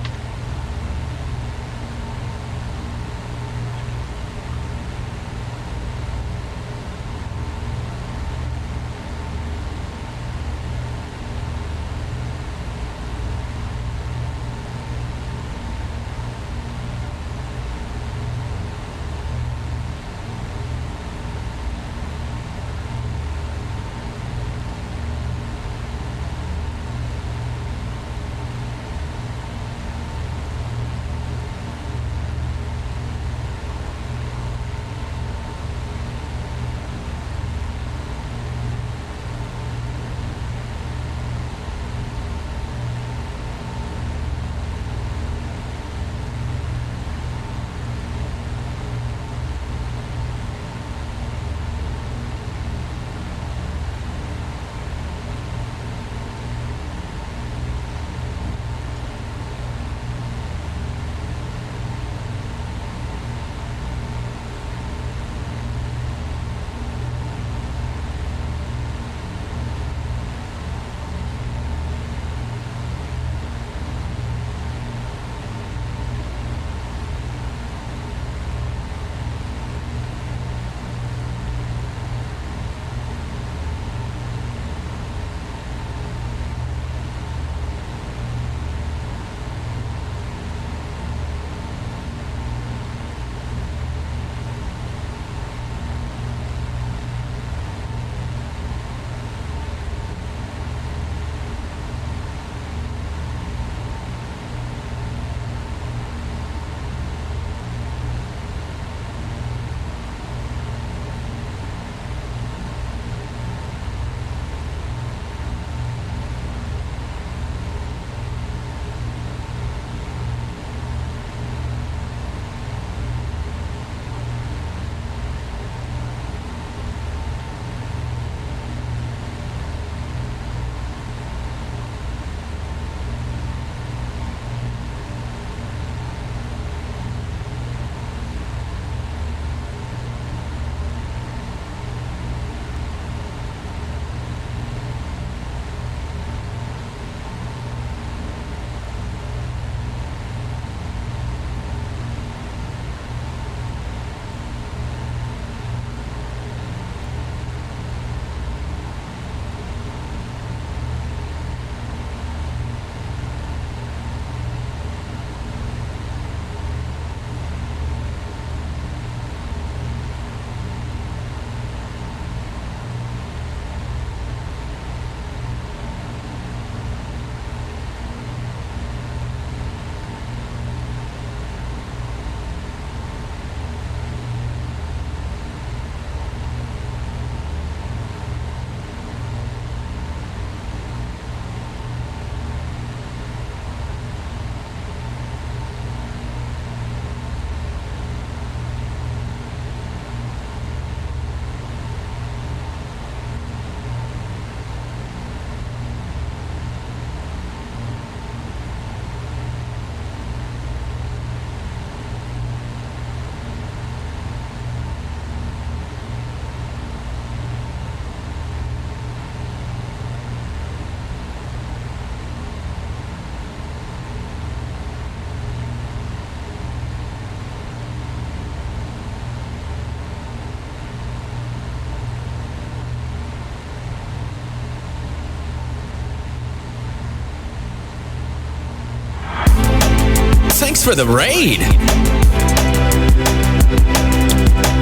Speaker 3: Thanks for the raid.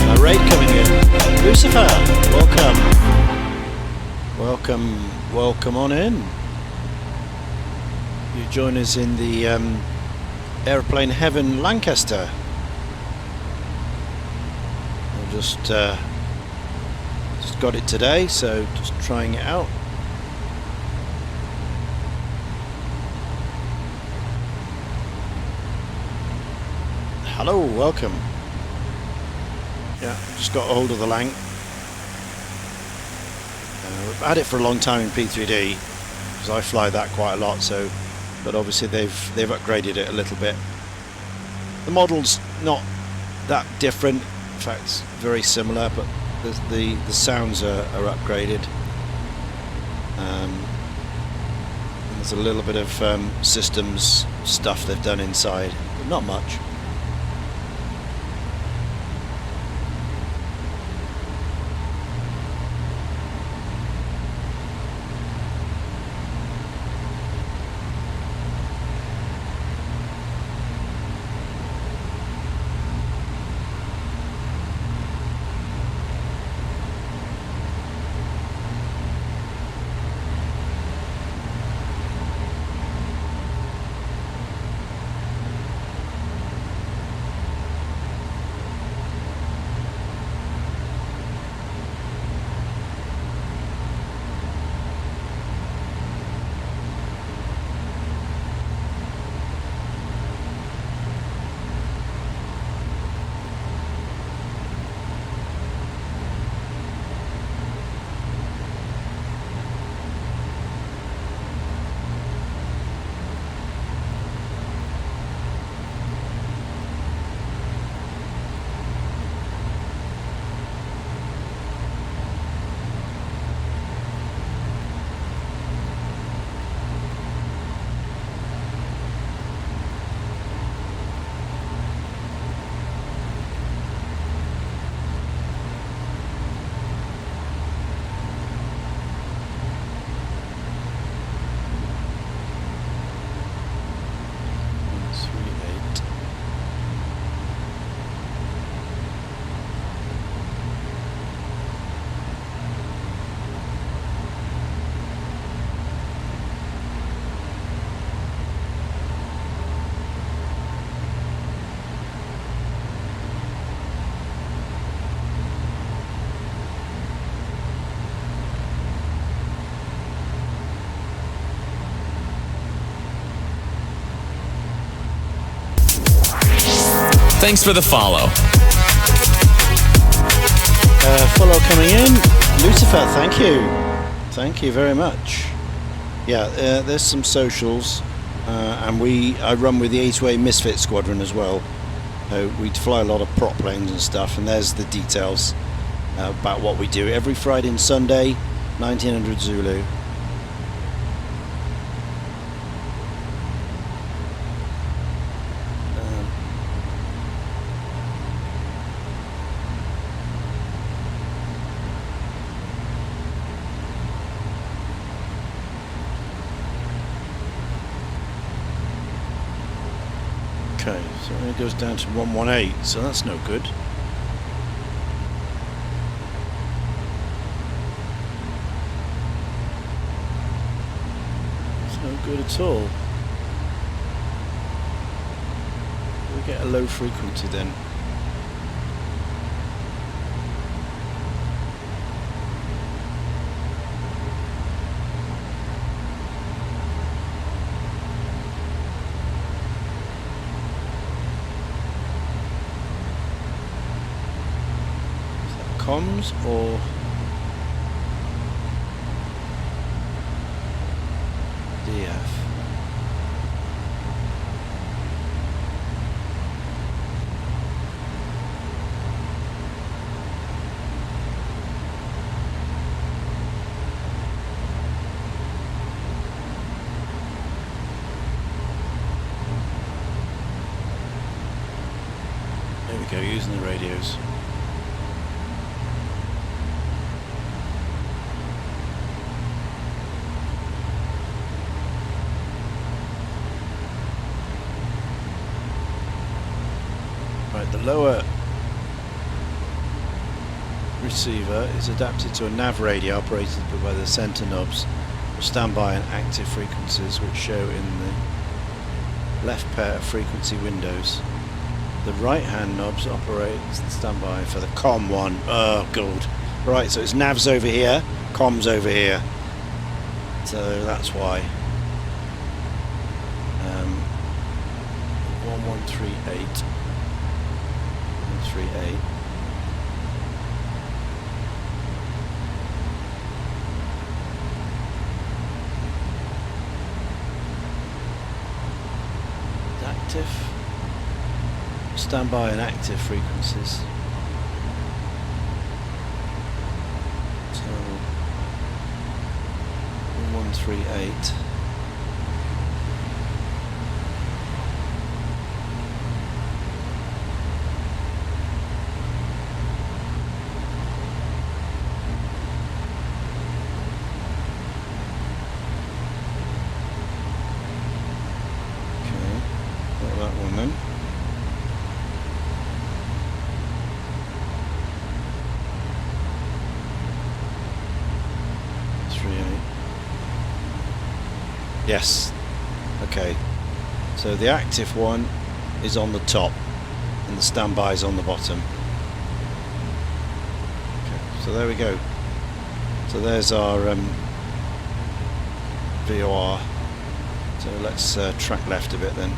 Speaker 1: A raid coming in. Lucifer, welcome on in. You join us in the Airplane Heaven Lancaster. I just got it today, so just trying it out. Hello, welcome. Yeah, just got a hold of the Lang. I've had it for a long time in P3D because I fly that quite a lot. So, but obviously they've upgraded it a little bit. The model's not that different. In fact, it's very similar, but the sounds are upgraded. And there's a little bit of systems stuff they've done inside, but not much.
Speaker 3: Thanks for the follow.
Speaker 1: Follow coming in. Lucifer, thank you. Thank you very much. Yeah, there's some socials. And I run with the A2A Misfit Squadron as well. We fly a lot of prop planes and stuff, and there's the details about what we do every Friday and Sunday, 1900 Zulu. Okay, so it goes down to 118, so that's no good. It's no good at all. We get a low frequency then. Comms or DF? There we go, using the radios. The lower receiver is adapted to a nav radio operated by the centre knobs for standby and active frequencies, which show in the left pair of frequency windows. The right hand knobs operate standby for the COM one. Oh god. Right, so it's navs over here, comms over here. So that's why. 1138. 138. Active. Standby and active frequencies. So 1138. That one then. Yes. Okay. So the active one is on the top and the standby is on the bottom. Okay. So there we go. So there's our VOR. So let's track left a bit then.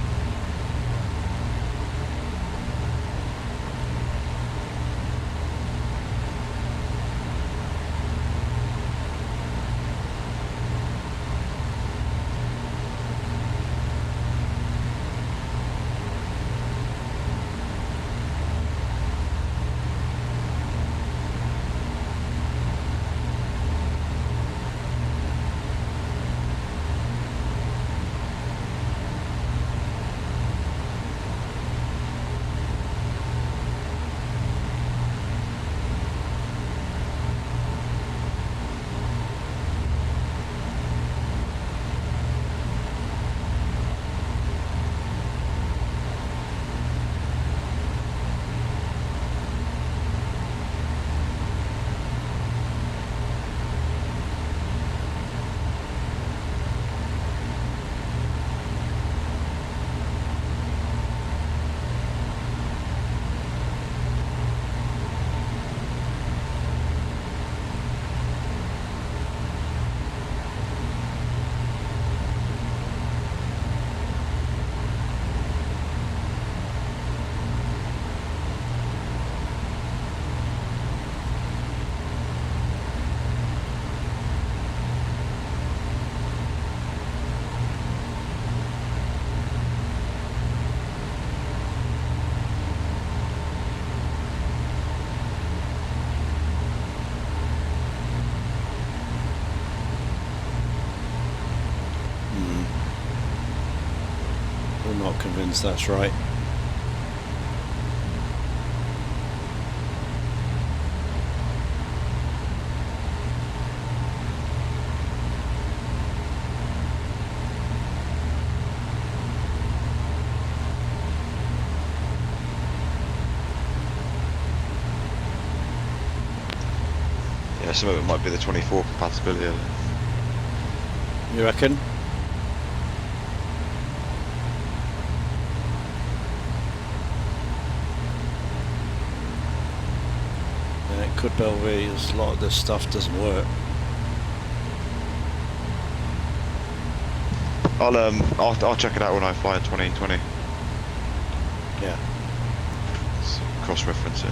Speaker 1: I'm not convinced that's right.
Speaker 2: Yeah, some of it might be the 24 compatibility of it.
Speaker 1: You reckon? And it could well be as a lot of this stuff doesn't work.
Speaker 2: I'll check it out when I fly in 2020.
Speaker 1: Yeah.
Speaker 2: Cross-reference it.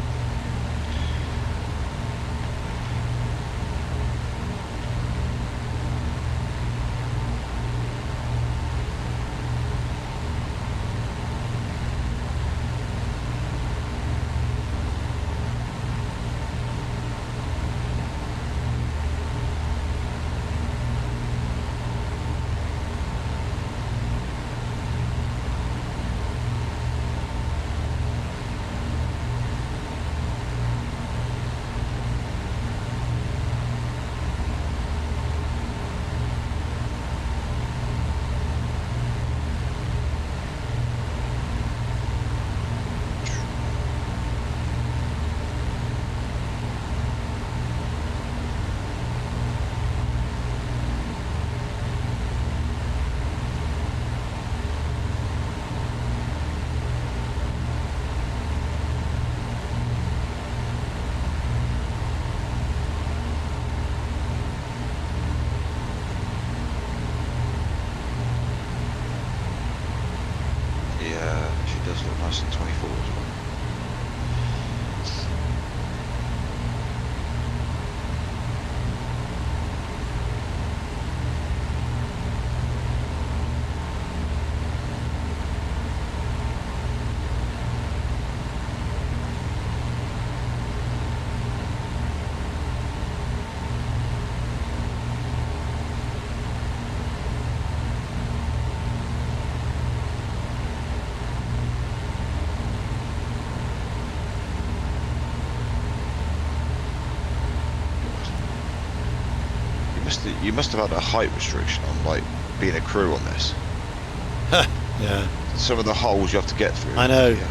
Speaker 2: you must have had a height restriction on like being a crew on this.
Speaker 1: Yeah,
Speaker 2: Some of the holes you have to get through.
Speaker 1: I know.
Speaker 2: Yeah.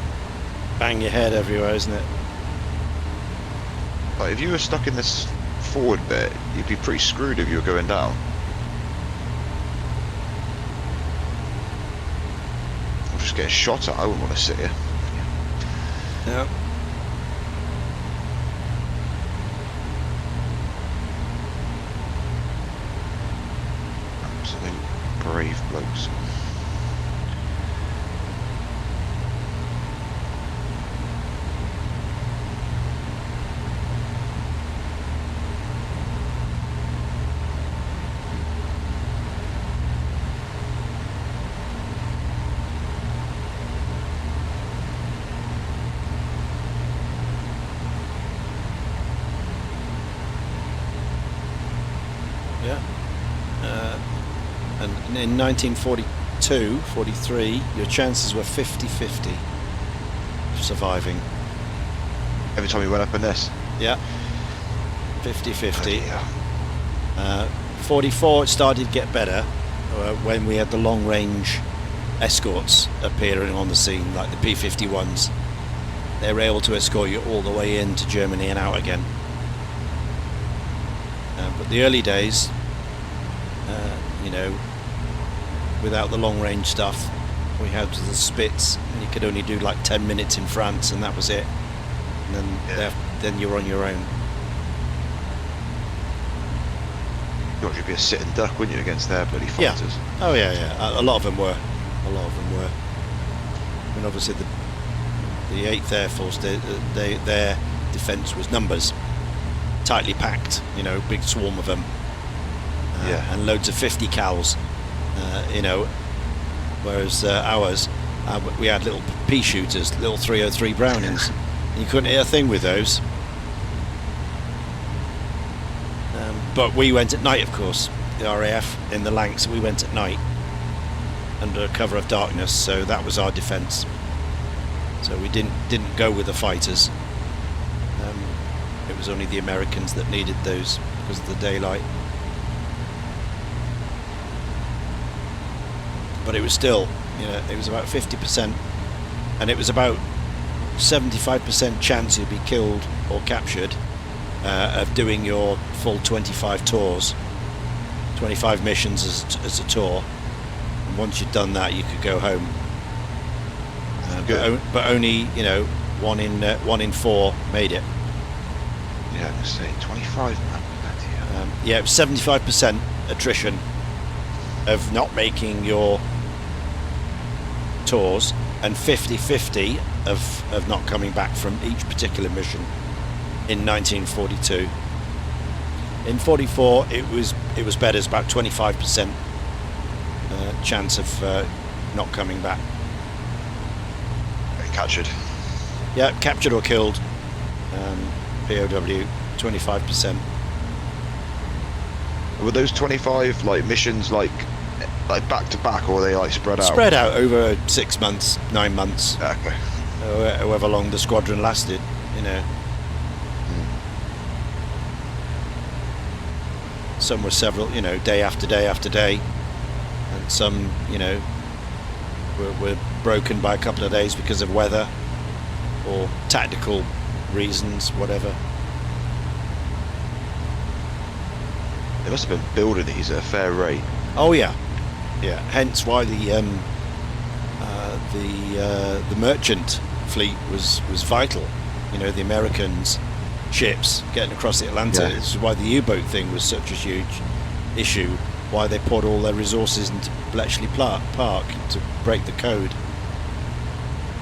Speaker 1: Bang your head everywhere, isn't it?
Speaker 2: Like if you were stuck in this forward bit, you'd be pretty screwed if you were going down. I'm just getting shot at. I wouldn't want to sit here.
Speaker 1: Yeah.
Speaker 2: Absolute brave blokes.
Speaker 1: Yeah. And in 1942, 43, your chances were 50-50 of surviving.
Speaker 2: Every time we went up in this.
Speaker 1: Yeah. 50-50.
Speaker 2: Yeah.
Speaker 1: 44, it started to get better when we had the long-range escorts appearing on the scene, like the P-51s. They were able to escort you all the way into Germany and out again. But the early days, you know, without the long-range stuff, we had the Spitz, and you could only do like 10 minutes in France, and that was it. And then you're on your own.
Speaker 2: You'd be a sitting duck, wouldn't you, against their bloody
Speaker 1: Yeah.
Speaker 2: fighters?
Speaker 1: Oh yeah. A lot of them were. A lot of them were. I mean, obviously the 8th Air Force, their defence was numbers, tightly packed. You know, big swarm of them.
Speaker 2: Yeah.
Speaker 1: And loads of 50 cals. You know, whereas ours, we had little pea shooters, little 303 Brownings. You couldn't hit a thing with those. But we went at night, of course. The RAF in the Lancs, we went at night under cover of darkness, so that was our defence. So we didn't go with the fighters. It was only the Americans that needed those because of the daylight. But it was still, you know, it was about 50%, and it was about 75% chance you'd be killed or captured of doing your full 25 tours, 25 missions as a tour. And once you'd done that, you could go home. But only, you know, one in 4 made it.
Speaker 2: Yeah, I was saying 25, man.
Speaker 1: Yeah, it was 75% attrition of not making your tours, and 50-50 of not coming back from each particular mission in 1942. In 44, it was better. It's about 25% chance of not coming back.
Speaker 2: Captured.
Speaker 1: Yeah, captured or killed. POW, 25%.
Speaker 2: Were those 25 like missions like back to back, or were they like spread out?
Speaker 1: Spread out over 6 months, 9 months,
Speaker 2: Okay.
Speaker 1: however long the squadron lasted, you know. Some were several, you know, day after day after day, and some, you know, were broken by a couple of days because of weather or tactical reasons, whatever.
Speaker 2: They must have been building these at a fair rate.
Speaker 1: Oh yeah, yeah. Hence why the merchant fleet was vital. You know, the Americans' ships getting across the Atlantic.
Speaker 2: Yeah.
Speaker 1: This is why the U-boat thing was such a huge issue. Why they poured all their resources into Bletchley Park to break the code,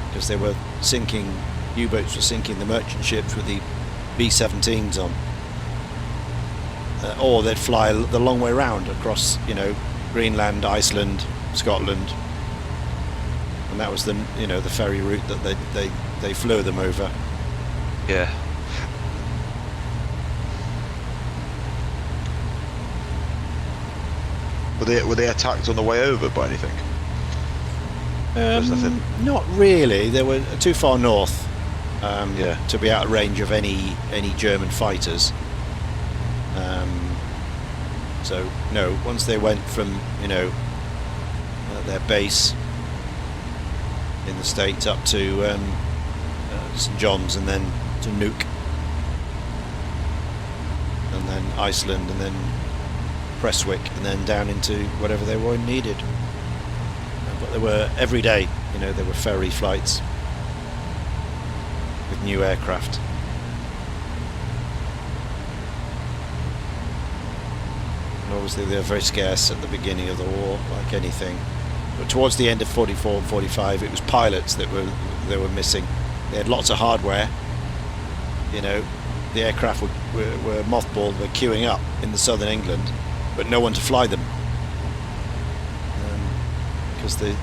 Speaker 1: because they were sinking. U-boats were sinking the merchant ships with the B-17s on. Or they'd fly the long way round across, you know, Greenland, Iceland, Scotland, and that was the, you know, the ferry route that they flew them over.
Speaker 2: Yeah. Were they attacked on the way over by anything? There's nothing.
Speaker 1: Not really. They were too far north
Speaker 2: Yeah.
Speaker 1: to be out of range of any German fighters. So no, once they went from their base in the States up to St John's, and then to Nuuk, and then Iceland, and then Prestwick, and then down into whatever they were needed. But they were every day, there were ferry flights with new aircraft. And obviously they were very scarce at the beginning of the war, like anything. But towards the end of 44 and 45, it was pilots that were missing. They had lots of hardware. The aircraft were mothballed, were queuing up in the southern England, but no one to fly them. Because the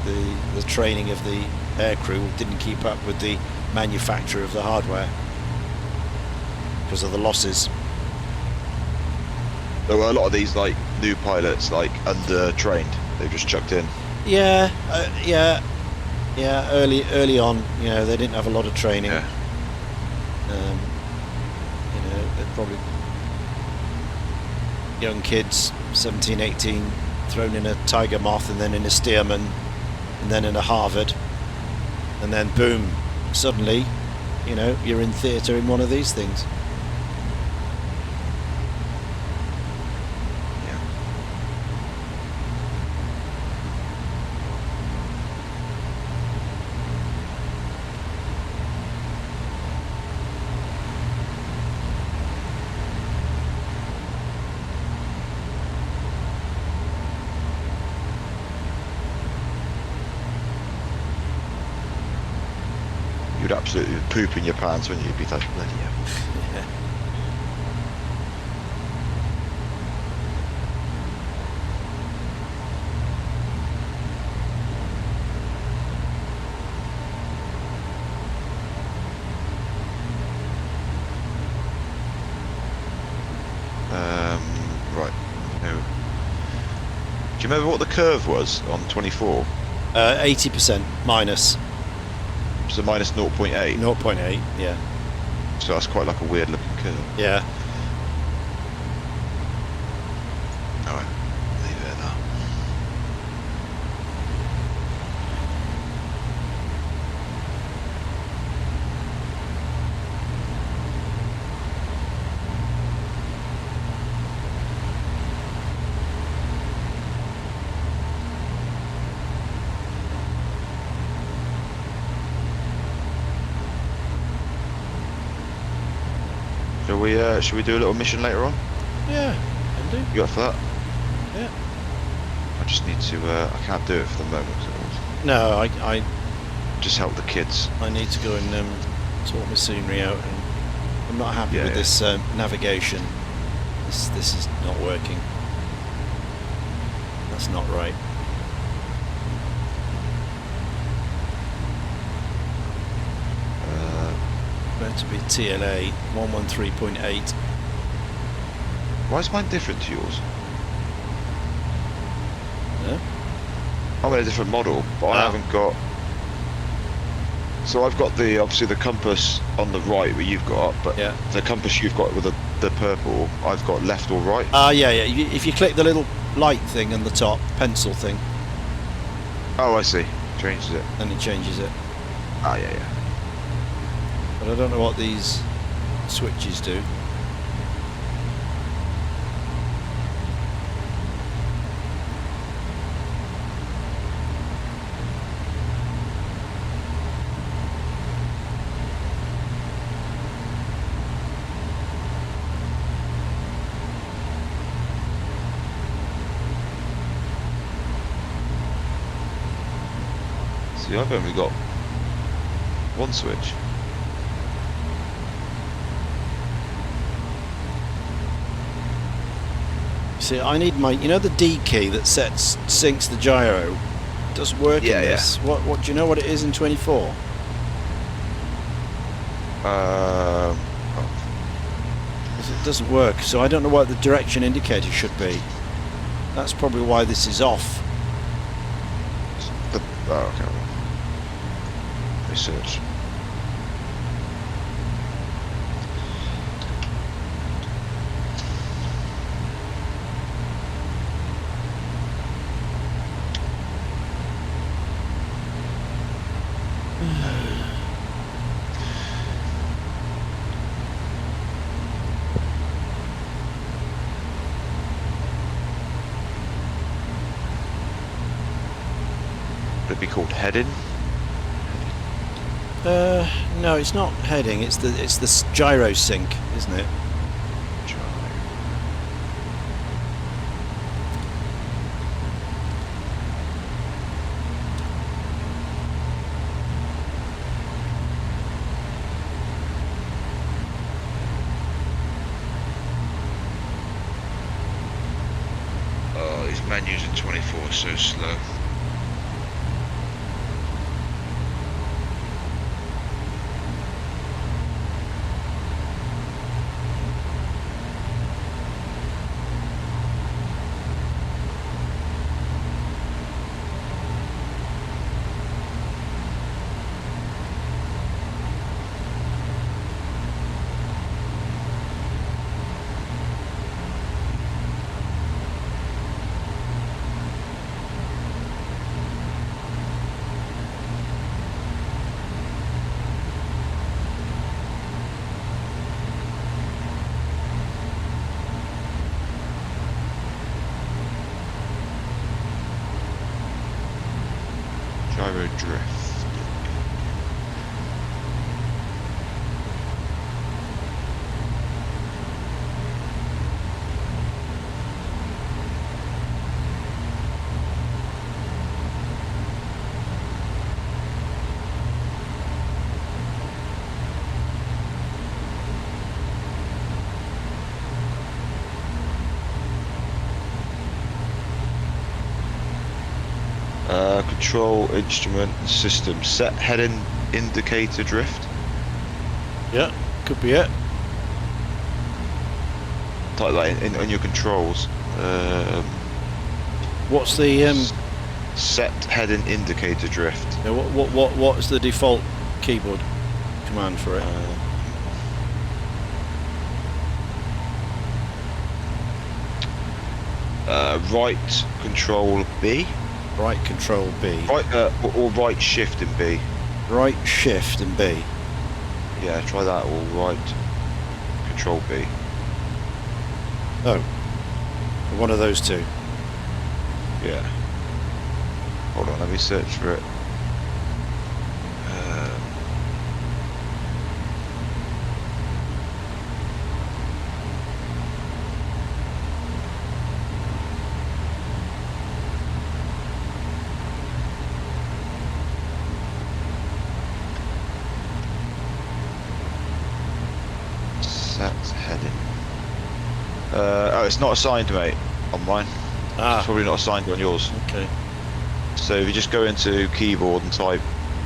Speaker 1: training of the aircrew didn't keep up with the manufacture of the hardware because of the losses.
Speaker 2: There were a lot of these like new pilots like under trained. They just chucked in.
Speaker 1: Yeah. Early on, they didn't have a lot of training.
Speaker 2: Yeah.
Speaker 1: They're probably young kids, 17, 18, thrown in a Tiger Moth, and then in a Stearman, and then in a Harvard, and then boom, suddenly, you're in theatre in one of these things.
Speaker 2: You'd absolutely poop in your pants, wouldn't you? You'd be like, bloody hell.
Speaker 1: Yeah.
Speaker 2: Right. No. Do you remember what the curve was on 24?
Speaker 1: 80% minus.
Speaker 2: So minus 0.8.
Speaker 1: 0.8, yeah.
Speaker 2: So that's quite like a weird looking curve.
Speaker 1: Yeah.
Speaker 2: Alright, leave it at that. Should we do a little mission later on?
Speaker 1: Yeah, can do.
Speaker 2: You up for that?
Speaker 1: Yeah.
Speaker 2: I just need to, I can't do it for the moment.
Speaker 1: No, I
Speaker 2: Just help the kids.
Speaker 1: need to go and sort my scenery out, and I'm not happy with
Speaker 2: Yeah.
Speaker 1: this navigation. This is not working. That's not right. Meant to be TLA 113.8.
Speaker 2: Why is mine different to yours?
Speaker 1: Yeah.
Speaker 2: I'm in a different model, but I
Speaker 1: Ah.
Speaker 2: haven't got. So I've got obviously the compass on the right where you've got, but
Speaker 1: Yeah.
Speaker 2: the compass you've got with the purple, I've got left or right.
Speaker 1: Yeah. If you click the little light thing on the top, pencil thing,
Speaker 2: Oh, I see. Changes it.
Speaker 1: then it changes it.
Speaker 2: Ah, yeah.
Speaker 1: But I don't know what these switches do.
Speaker 2: See, I've only got one switch.
Speaker 1: See, I need my, the D key that syncs the gyro. Doesn't work
Speaker 2: Yeah,
Speaker 1: in this. What do you know what it is in 24?
Speaker 2: Oh,
Speaker 1: 'Cause it doesn't work, so I don't know what the direction indicator should be. That's probably why this is off.
Speaker 2: okay. Research. it be called heading?
Speaker 1: No, it's not heading. It's the gyro sync, isn't it?
Speaker 2: Oh, these menus in 24 are so slow. Gyro drift. Control instrument system set heading indicator drift.
Speaker 1: Yeah, could be it.
Speaker 2: Type that in your controls.
Speaker 1: What's the
Speaker 2: Set heading indicator drift.
Speaker 1: yeah, what's the default keyboard command for it?
Speaker 2: Right control B.
Speaker 1: Right control B.
Speaker 2: Right or right shift and B.
Speaker 1: Right shift and B.
Speaker 2: Yeah, try that. Or right control B.
Speaker 1: Oh, one of those two.
Speaker 2: Yeah. Hold on, let me search for it. Set heading. Oh, it's not assigned, mate, on mine. It's probably not assigned on yours.
Speaker 1: Okay.
Speaker 2: So if you just go into keyboard and type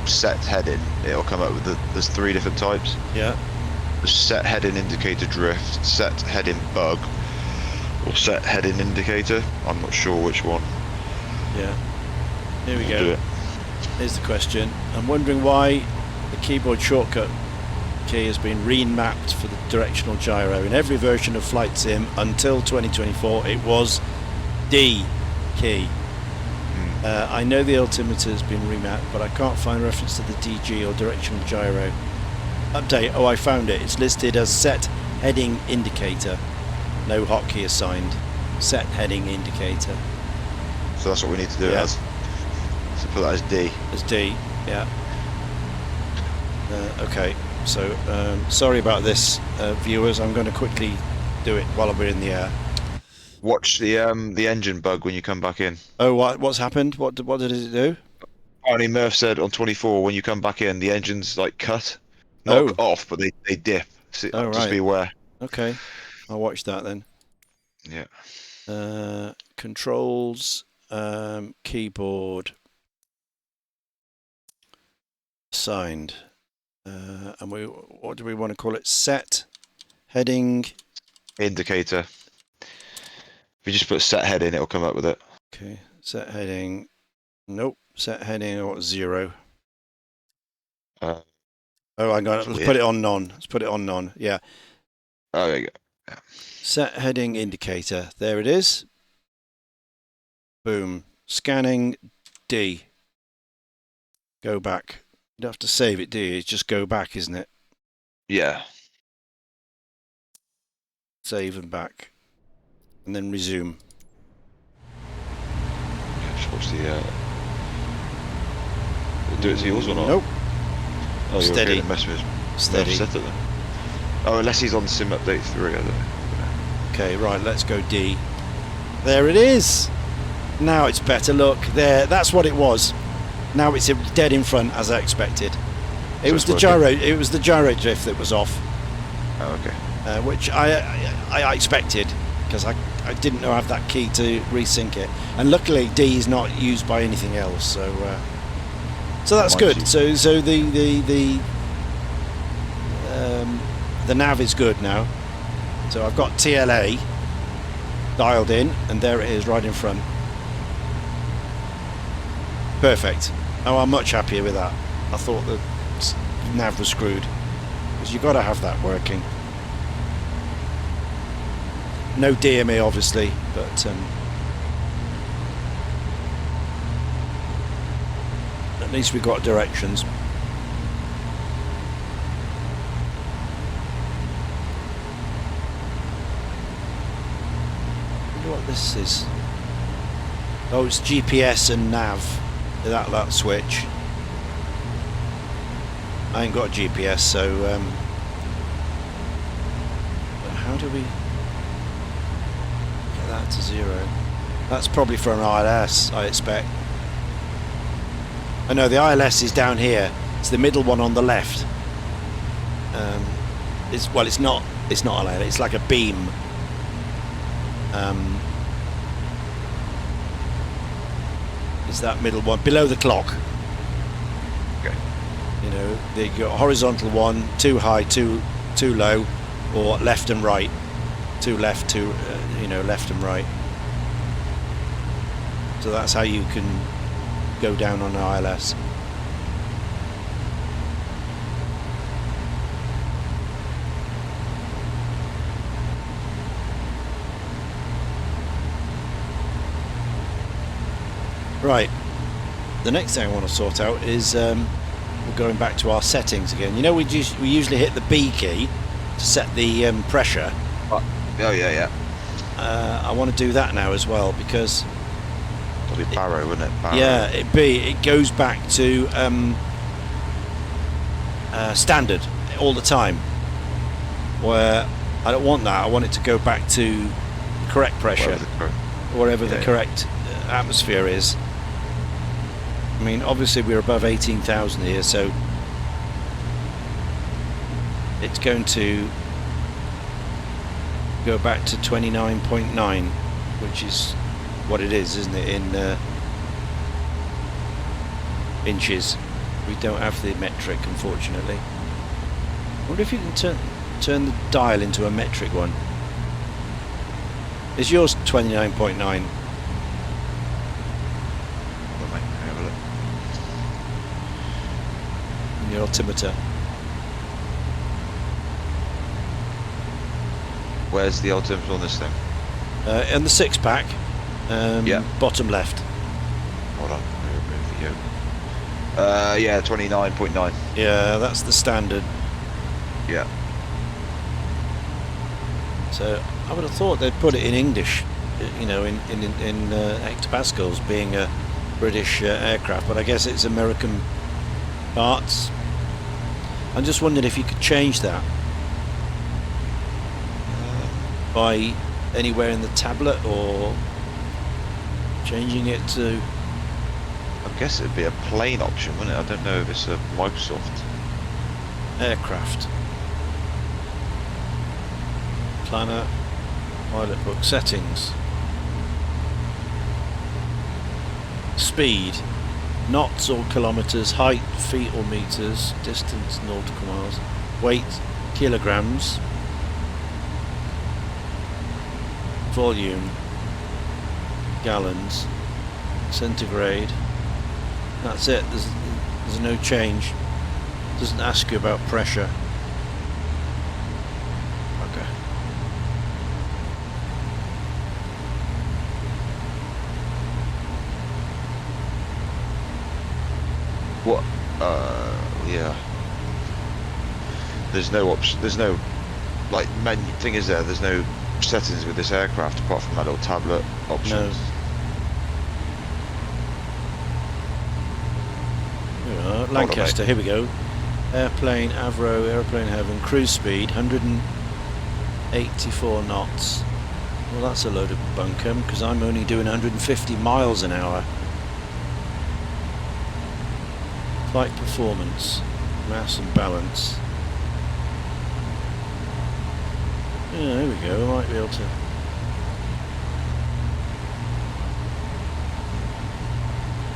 Speaker 2: set heading, it'll come up with there's 3 different types.
Speaker 1: Yeah.
Speaker 2: The set heading indicator drift, set heading bug, or set heading indicator. I'm not sure which one.
Speaker 1: Yeah. Here we
Speaker 2: We'll
Speaker 1: go.
Speaker 2: do it.
Speaker 1: Here's the question. I'm wondering why the keyboard shortcut key has been remapped for the directional gyro. In every version of Flight Sim until 2024, it was D key. I know the altimeter has been remapped, but I can't find reference to the DG or directional gyro. Update. Oh, I found it. It's listed as set heading indicator. No hotkey assigned. Set heading indicator.
Speaker 2: So that's what we need to do
Speaker 1: Yeah.
Speaker 2: as. So put that as D.
Speaker 1: As D. Yeah. Okay. So sorry about this, viewers. I'm going to quickly do it while we're in the air.
Speaker 2: Watch the engine bug when you come back in.
Speaker 1: Oh, what's happened? What did it do?
Speaker 2: Apparently Murph said on 24 when you come back in, the engine's like cut. Not off, but they dip. So
Speaker 1: Oh,
Speaker 2: just
Speaker 1: right.
Speaker 2: be aware.
Speaker 1: Okay, I'll watch that then.
Speaker 2: Yeah.
Speaker 1: Controls, keyboard, assigned, and what do we want to call it? Set heading
Speaker 2: Indicator. If you just put set heading, it'll come up with it.
Speaker 1: Okay, set heading. Nope, set heading or 0.
Speaker 2: Uh,
Speaker 1: Oh, hang on. Let's
Speaker 2: weird.
Speaker 1: put it on none. Let's put it on none. Yeah.
Speaker 2: Oh, there you go. Yeah.
Speaker 1: Set heading indicator. There it is. Boom. Scanning D. Go back. You don't have to save it, do you? It's just go back, isn't it?
Speaker 2: Yeah.
Speaker 1: Save and back. And then resume.
Speaker 2: Just watch the do it to yours or not?
Speaker 1: Nope.
Speaker 2: Oh, you're
Speaker 1: Steady.
Speaker 2: okay, then mess with
Speaker 1: Steady.
Speaker 2: set it then. Oh, unless he's on Sim Update 3, I don't know.
Speaker 1: Okay, right, let's go D. There it is. Now it's better. Look, there. That's what it was. Now it's dead in front, as I expected. It
Speaker 2: So
Speaker 1: was
Speaker 2: it's
Speaker 1: the
Speaker 2: working.
Speaker 1: gyro. It was the gyro drift that was off,
Speaker 2: Oh, okay.
Speaker 1: which I expected because I didn't know I have that key to resync it, and luckily D is not used by anything else, so that's
Speaker 2: Mind
Speaker 1: good.
Speaker 2: you.
Speaker 1: So the nav is good now. So I've got TLA dialed in, and there it is right in front. Perfect. Oh, I'm much happier with that. I thought the nav was screwed, because you've got to have that working. No DME obviously, but at least we've got directions. I wonder what this is. Oh, it's GPS and nav. That switch. I ain't got a GPS, so how do we get that to 0? That's probably for an ILS, I expect. I know the ILS is down here. It's the middle one on the left. It's not an ILS. It's like a beam. It's that middle one below the clock.
Speaker 2: Okay.
Speaker 1: You know, you got horizontal one, too high, too low, or left and right, too left, too left and right. So that's how you can go down on an ILS. Right. The next thing I want to sort out is we're going back to our settings again. You know, we usually hit the B key to set the pressure.
Speaker 2: Oh, yeah.
Speaker 1: I want to do that now as well, because
Speaker 2: That'd be Barrow, wouldn't it? Barrow.
Speaker 1: yeah, it goes back to standard all the time. Where I don't want that. I want it to go back to correct pressure, wherever the correct atmosphere is. I mean, obviously we're above 18,000 here, so it's going to go back to 29.9, which is what it is, isn't it, in inches. We don't have the metric, unfortunately. I wonder if you can turn the dial into a metric one. Is yours 29.9? Your altimeter.
Speaker 2: Where's the altimeter on this thing?
Speaker 1: And the 6-pack,
Speaker 2: Yeah.
Speaker 1: bottom left.
Speaker 2: Hold on, let me remove the yoke. Yeah, 29.9.
Speaker 1: Yeah, that's the standard.
Speaker 2: Yeah.
Speaker 1: So I would have thought they'd put it in English, you know, in hectopascals, being a British aircraft, but I guess it's American parts. I'm just wondering if you could change that by anywhere in the tablet, or changing it to...
Speaker 2: I guess it'd be a plane option, wouldn't it? I don't know if it's a Microsoft.
Speaker 1: Aircraft. Planner. Pilot book. Settings. Speed. Knots or kilometers. Height, feet or meters. Distance, nautical miles. Weight, kilograms. Volume, gallons. Centigrade. That's it. There's no change. Doesn't ask you about pressure. Okay.
Speaker 2: What? Yeah. There's no option. There's no like menu. Thing is, there's no settings with this aircraft apart from that little tablet options.
Speaker 1: No. Lancaster, here we go. Airplane, Avro, airplane heaven, cruise speed, 184 knots. Well, that's a load of bunkum, because I'm only doing 150 miles an hour. Flight performance, mass and balance. Yeah, there we go, I might be able to...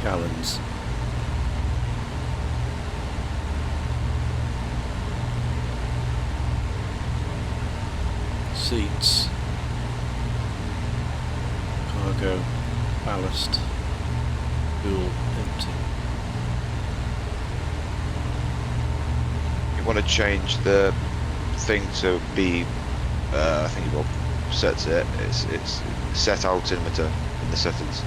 Speaker 1: Gallons. Seats. Cargo. Ballast. Fuel empty.
Speaker 2: You want to change the thing to be, I think Rob sets it. It's set altimeter in the settings.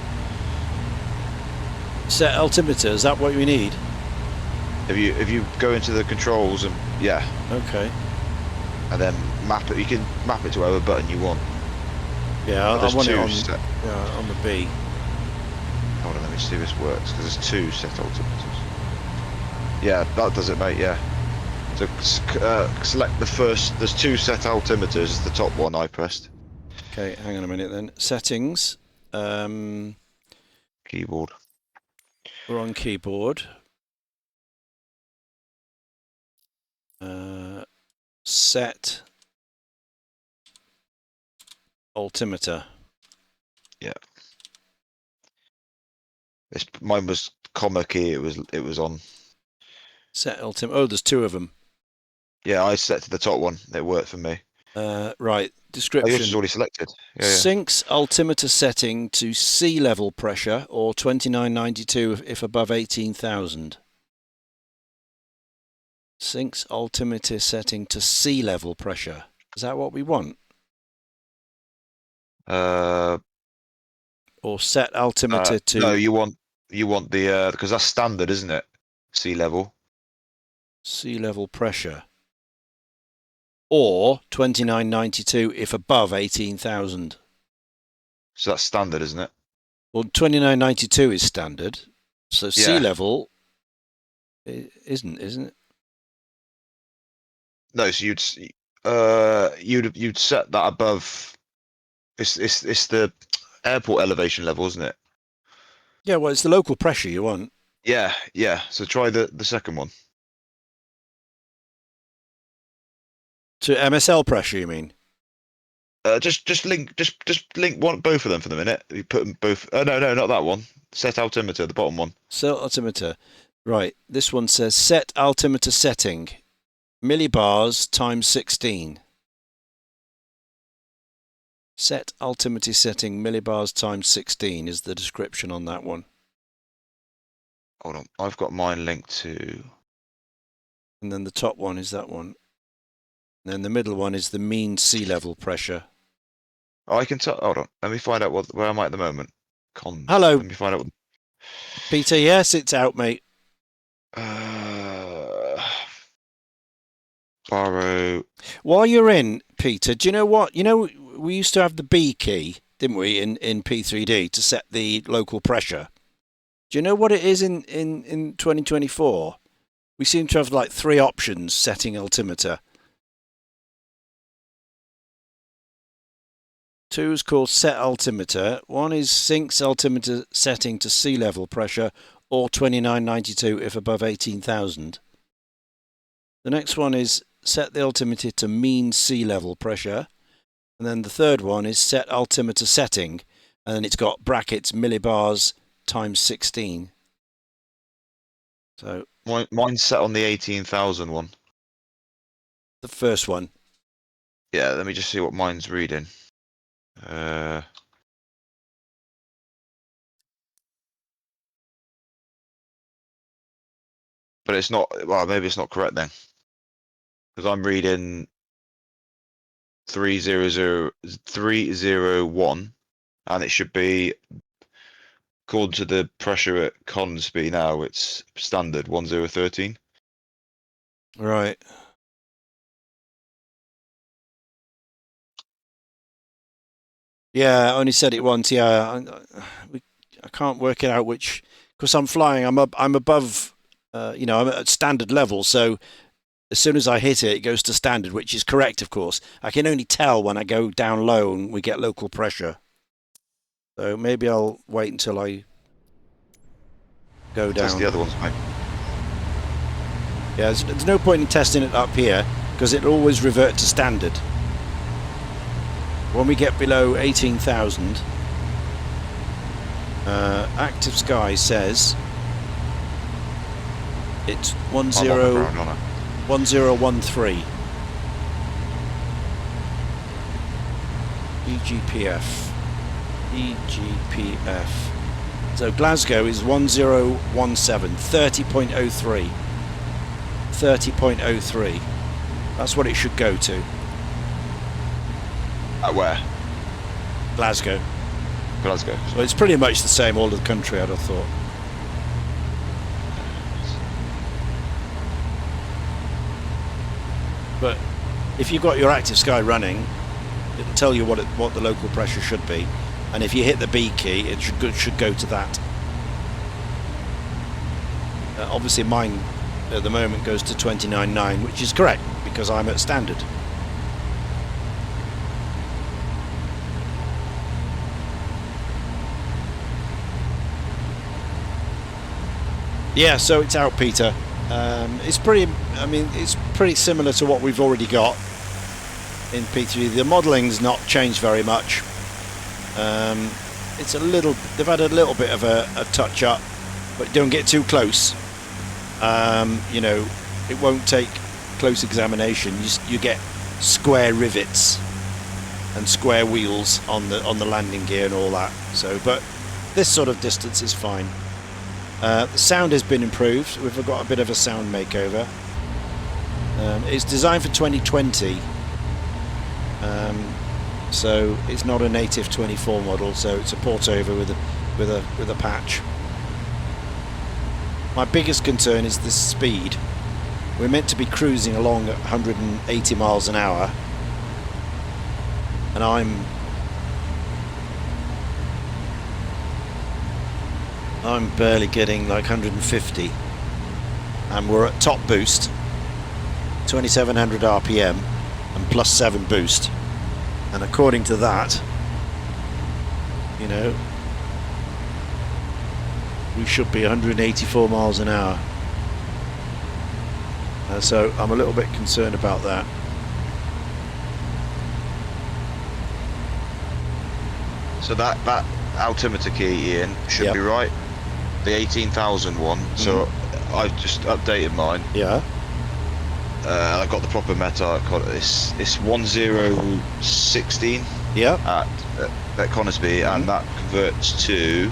Speaker 1: Set altimeter, is that what we need?
Speaker 2: If you go into the controls and yeah,
Speaker 1: Okay.
Speaker 2: and then map it, you can map it to whatever button you want.
Speaker 1: Yeah, I
Speaker 2: There's
Speaker 1: want it
Speaker 2: two
Speaker 1: on,
Speaker 2: set.
Speaker 1: on the B.
Speaker 2: Hold on, let me see if this works because there's two set altimeters. Yeah, that does it, mate. Yeah. So select the first. There's two set altimeters. It's the top one I pressed.
Speaker 1: Okay, hang on a minute then. Settings.
Speaker 2: Keyboard.
Speaker 1: We're on keyboard. Set altimeter.
Speaker 2: Yeah. Mine was comma key. It was on.
Speaker 1: Set altimeter. Oh, there's two of them.
Speaker 2: Yeah, I set to the top one. It worked for me.
Speaker 1: Right.
Speaker 2: Oh,
Speaker 1: Description.
Speaker 2: yours is already selected. Yeah, yeah.
Speaker 1: Sinks altimeter setting to sea level pressure or 2992 if above 18,000. Sinks altimeter setting to sea level pressure. Is that what we want? Or set altimeter to...
Speaker 2: No, you want the because that's standard, isn't it? Sea level.
Speaker 1: sea level pressure. Or 2992 if above 18,000.
Speaker 2: So that's standard, isn't it?
Speaker 1: Well, 2992 is standard. So sea
Speaker 2: Yeah.
Speaker 1: level isn't it?
Speaker 2: No, so you'd set that above. It's the airport elevation level, isn't it?
Speaker 1: Yeah, well, it's the local pressure you want.
Speaker 2: Yeah, yeah. So try the second one.
Speaker 1: To MSL pressure, you mean?
Speaker 2: Just link both of them for the minute. You put them both. Oh no, not that one. Set altimeter, the bottom one.
Speaker 1: Set altimeter. Right, this one says set altimeter setting. Millibars times 16. Set altimeter setting millibars times 16 is the description on that one.
Speaker 2: Hold on, I've got mine linked to.
Speaker 1: And then the top one is that one. And then the middle one is the mean sea level pressure.
Speaker 2: Oh, I can tell. Hold on, let me find out where am I at the moment. Cons.
Speaker 1: Hello.
Speaker 2: Let me find out.
Speaker 1: Peter, yes, it's out, mate.
Speaker 2: Borrow.
Speaker 1: While you're in, Peter, do you know what? You know, we used to have the B key, didn't we, in P3D to set the local pressure. Do you know what it is in 2024? We seem to have like 3 options setting altimeter. 2 is called set altimeter. 1 is sinks altimeter setting to sea level pressure or 2992 if above 18,000. The next one is set the altimeter to mean sea level pressure. And then the third one is set altimeter setting. And then it's got brackets millibars times 16. So
Speaker 2: Mine's set on the 18,000 one.
Speaker 1: the first one.
Speaker 2: Yeah, let me just see what mine's reading. But it's not. Well, maybe it's not correct then, because I'm reading 301, and it should be according to the pressure at Consby now. It's standard 1013.
Speaker 1: Right. Yeah, I only said it once. Yeah, I can't work it out which, because I'm flying. I'm above you know, I'm at standard level, so as soon as I hit it, it goes to standard, which is correct, of course. I can only tell when I go down low and we get local pressure. So maybe I'll wait until I go down.
Speaker 2: Test the other ones, mate.
Speaker 1: Yeah, there's no point in testing it up here because it'll always revert to standard. When we get below 18,000, Active Sky says it's 1013. EGPF. So Glasgow is 1017, 30.03. 30.03. That's what it should go to.
Speaker 2: At where?
Speaker 1: Glasgow.
Speaker 2: Glasgow.
Speaker 1: Well, it's pretty much the same all over the country, I'd have thought. But if you've got your Active Sky running, it'll tell you what the local pressure should be, and if you hit the B key, it should go to that. Obviously, mine at the moment goes to 29.9, which is correct because I'm at standard. Yeah, so it's out, Peter. It's pretty. I mean, it's pretty similar to what we've already got in P3. The modelling's not changed very much. It's a little. They've had a little bit of a touch up, but don't get too close. You know, it won't take close examination. You get square rivets and square wheels on the landing gear and all that. So, but this sort of distance is fine. The sound has been improved. We've got a bit of a sound makeover. It's designed for 2020, so it's not a native 24 model. So it's a port over with a patch. My biggest concern is the speed. We're meant to be cruising along at 180 miles an hour, and I'm barely getting like 150, and we're at top boost, 2700 RPM and +7 boost, and according to that, you know, we should be 184 miles an hour. So I'm a little bit concerned about that.
Speaker 2: So that altimeter key, Ian, should be right. The 18,000 one. So I've just updated mine.
Speaker 1: Yeah.
Speaker 2: I've got the proper meta. It's 1016.
Speaker 1: Yeah.
Speaker 2: At Conisby, and that converts to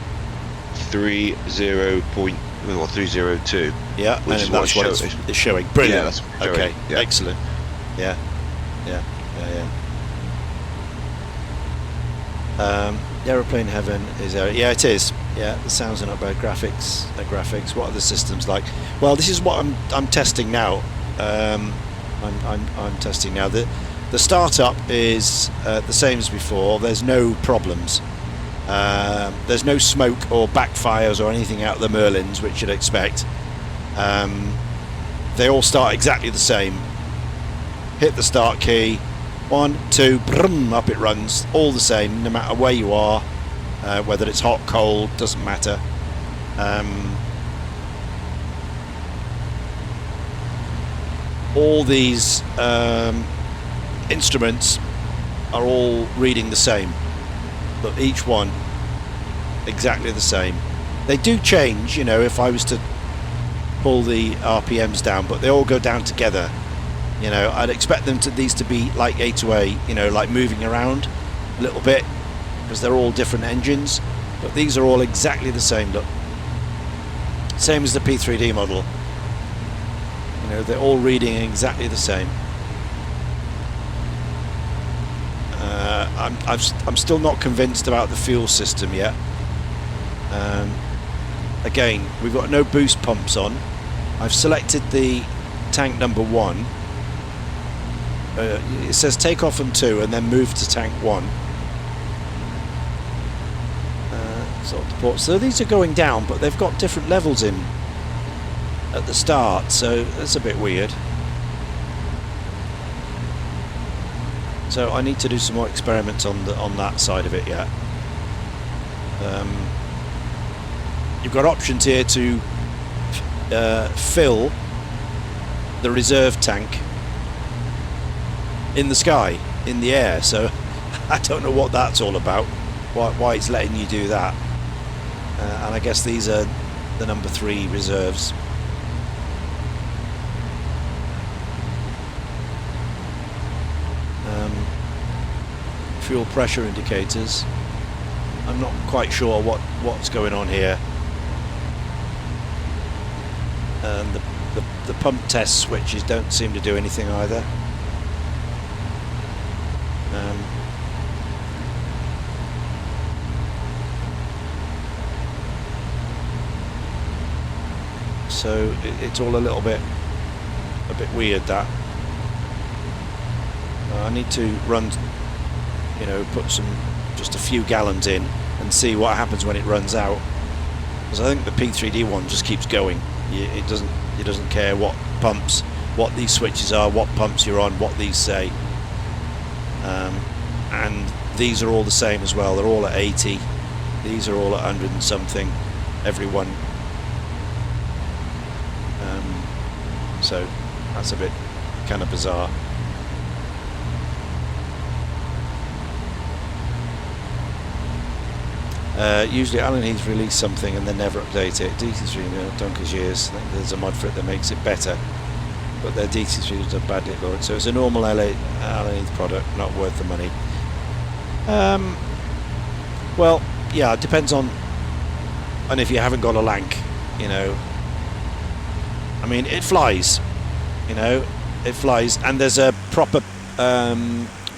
Speaker 2: 302.
Speaker 1: Yeah,
Speaker 2: which is
Speaker 1: that's what it's showing. Brilliant.
Speaker 2: Yeah, that's showing.
Speaker 1: Okay,
Speaker 2: yeah.
Speaker 1: Excellent. Yeah. Aeroplane Heaven is yeah, it is. Yeah, the sounds are not bad. Graphics. What are the systems like? Well, this is what I'm testing now. I'm testing now. The startup is the same as before. There's no problems. There's no smoke or backfires or anything out of the Merlins, which you'd expect. They all start exactly the same. Hit the start key, 1, 2, brum, up it runs, all the same, no matter where you are, whether it's hot, cold, doesn't matter. All these instruments are all reading the same. But each one exactly the same. They do change, you know, if I was to pull the RPMs down, but they all go down together. You know, I'd expect these to be like A2A, you know, like moving around a little bit because they're all different engines, but these are all exactly the same. Look, same as the P3D model. You know, they're all reading exactly the same. I'm still not convinced about the fuel system yet. Again, we've got no boost pumps on. I've selected the tank number 1. It says take off on 2 and then move to tank 1. So these are going down, but they've got different levels in at the start, so that's a bit weird. So I need to do some more experiments on that side of it yet. You've got options here to fill the reserve tank in the sky, in the air, so I don't know what that's all about, why it's letting you do that. And I guess these are the number 3 reserves. Fuel pressure indicators. I'm not quite sure what's going on here. And the pump test switches don't seem to do anything either. So it's all a bit weird, that. I need to run, you know, put just a few gallons in and see what happens when it runs out, because I think the P3D one just keeps going. It doesn't care what pumps, what these switches are, what pumps you're on, what these say. And these are all the same as well. They're all at 80. These are all at 100 and something. Every one. So that's a bit kind of bizarre. Usually Alan Heath release something and then never update it. DT3 Donkey's years. I think there's a mod for it that makes it better, but their DT3s are badly ignored. So it's a normal Alan Heath product, not worth the money. Well, yeah, it depends on, and if you haven't got a Lanc, you know. I mean, it flies, you know, it flies, and there's a proper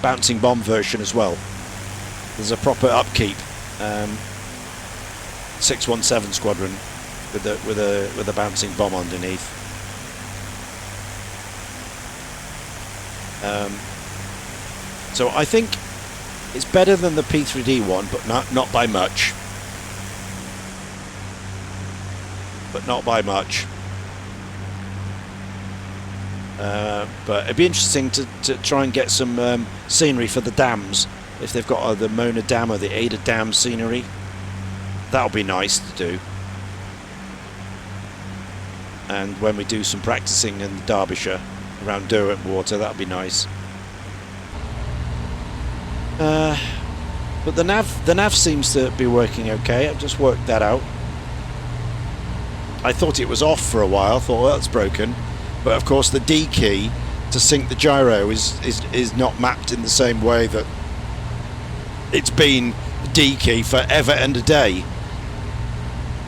Speaker 1: bouncing bomb version as well. There's a proper upkeep 617 squadron with a bouncing bomb underneath. So I think it's better than the P3D one, but not by much. But not by much. But it'd be interesting to try and get some scenery for the dams, if they've got the Mona Dam or the Ada Dam scenery. That'll be nice to do. And when we do some practicing in Derbyshire around Derwent Water, that'll be nice. But the nav seems to be working okay. I've just worked that out. I thought it was off for a while. I thought, well, that's broken. But of course the D key to sync the gyro is not mapped in the same way that it's been the D key forever and a day.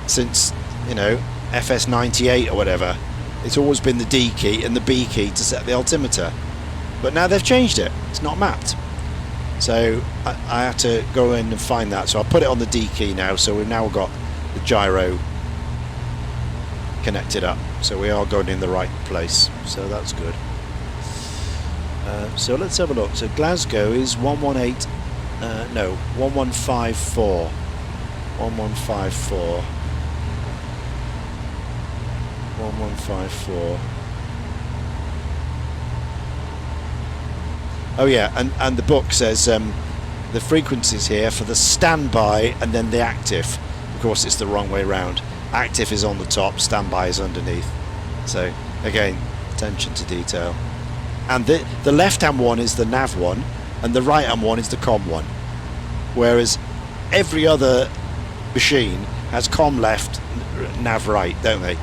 Speaker 1: Since, you know, FS98 or whatever. It's always been the D key and the B key to set the altimeter. But now they've changed it. It's not mapped. So I had to go in and find that. So I put it on the D key now. So we've now got the gyro connected up. So we are going in the right place. So that's good. So let's have a look. So Glasgow is 118. No, 1154. 1154. 1154. Oh yeah, and the book says the frequencies here for the standby and then the active. Of course, it's the wrong way round. Active is on the top, standby is underneath. So again, attention to detail. And the left-hand one is the nav one, and the right-hand one is the com one. Whereas every other machine has com left, nav right, don't they?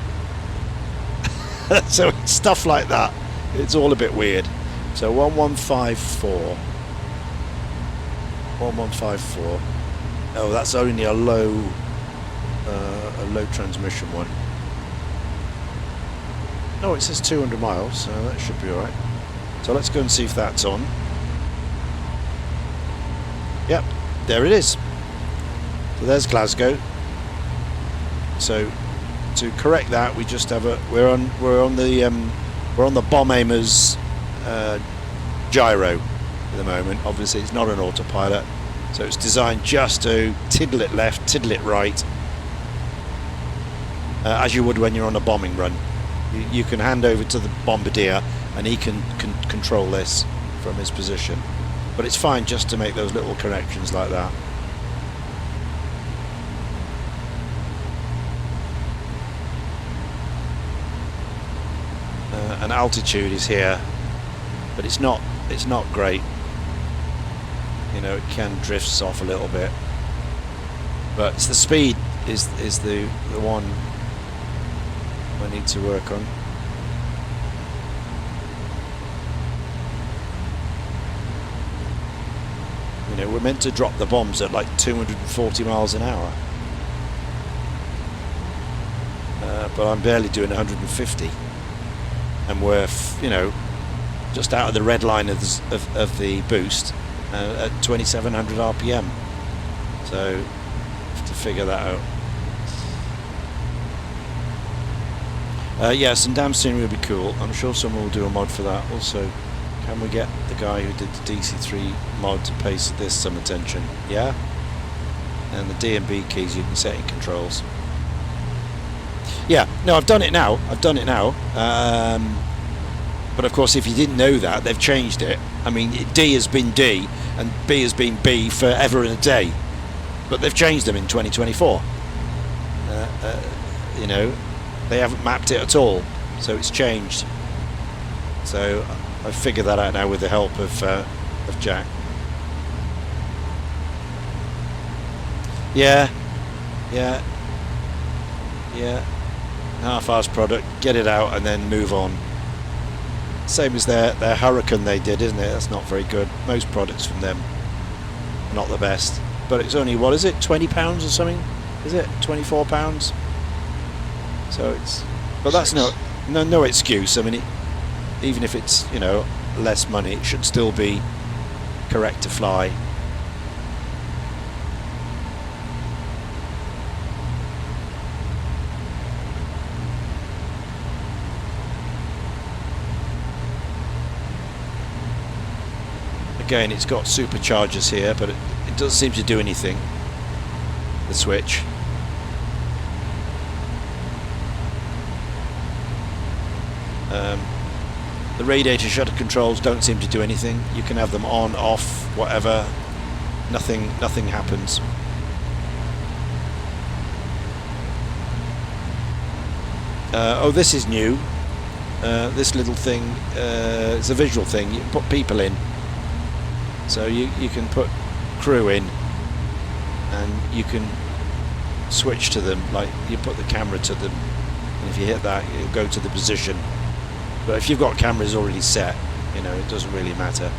Speaker 1: So it's stuff like that. It's all a bit weird. So 1154. 1154. Oh, that's only a low transmission one. Oh, it says 200 miles, so that should be alright. So let's go and see if that's on. Yep, there it is. So there's Glasgow. So to correct that, we just have we're on the bomb aimer's gyro at the moment. Obviously, it's not an autopilot, so it's designed just to tiddle it left, tiddle it right, as you would when you're on a bombing run. You can hand over to the bombardier and he can control this from his position. But it's fine just to make those little corrections like that. And altitude is here, but it's not great. You know, it can drifts off a little bit, but it's the speed is the one I need to work on. You know, we're meant to drop the bombs at like 240 miles an hour, but I'm barely doing 150, and we're you know, just out of the red line of the boost at 2700 RPM. So have to figure that out. Yeah, some damn steering would be cool. I'm sure someone will do a mod for that. Also, can we get the guy who did the DC3 mod to pay this some attention? Yeah? And the D and B keys you can set in controls. Yeah, no, I've done it now. But of course, if you didn't know that, they've changed it. I mean, D has been D and B has been B forever and a day. But they've changed them in 2024. You know, they haven't mapped it at all, so it's changed. So I've figured that out now with the help of Jack. Yeah. Half-assed product, get it out and then move on. Same as their Hurricane they did, isn't it? That's not very good. Most products from them, not the best. But it's only, what is it, £20 or something? Is it £24? So it's, but that's no excuse. I mean, even if it's, you know, less money, it should still be correct to fly. Again, it's got superchargers here, but it doesn't seem to do anything, the switch. The radiator shutter controls don't seem to do anything. You can have them on, off, whatever. Nothing happens. Oh, this is new. This little thing, it's a visual thing. You can put people in. So you can put crew in and you can switch to them, like you put the camera to them, and if you hit that it'll go to the position. But if you've got cameras already set, you know, it doesn't really matter.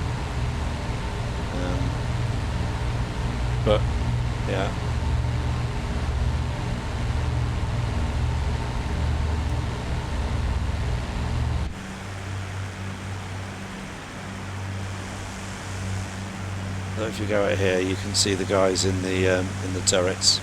Speaker 1: But yeah. So if you go out here, you can see the guys in the turrets.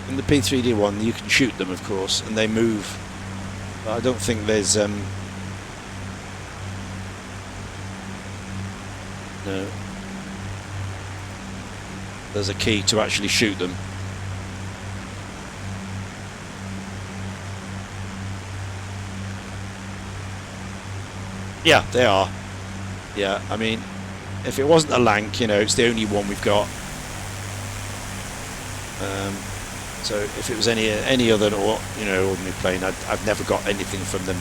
Speaker 1: In the P3D one, you can shoot them, of course, and they move. But I don't think there's no. There's a key to actually shoot them. Yeah, they are. Yeah, I mean, if it wasn't a Lanc, you know, it's the only one we've got. So if it was any other, or you know, ordinary plane, I've never got anything from them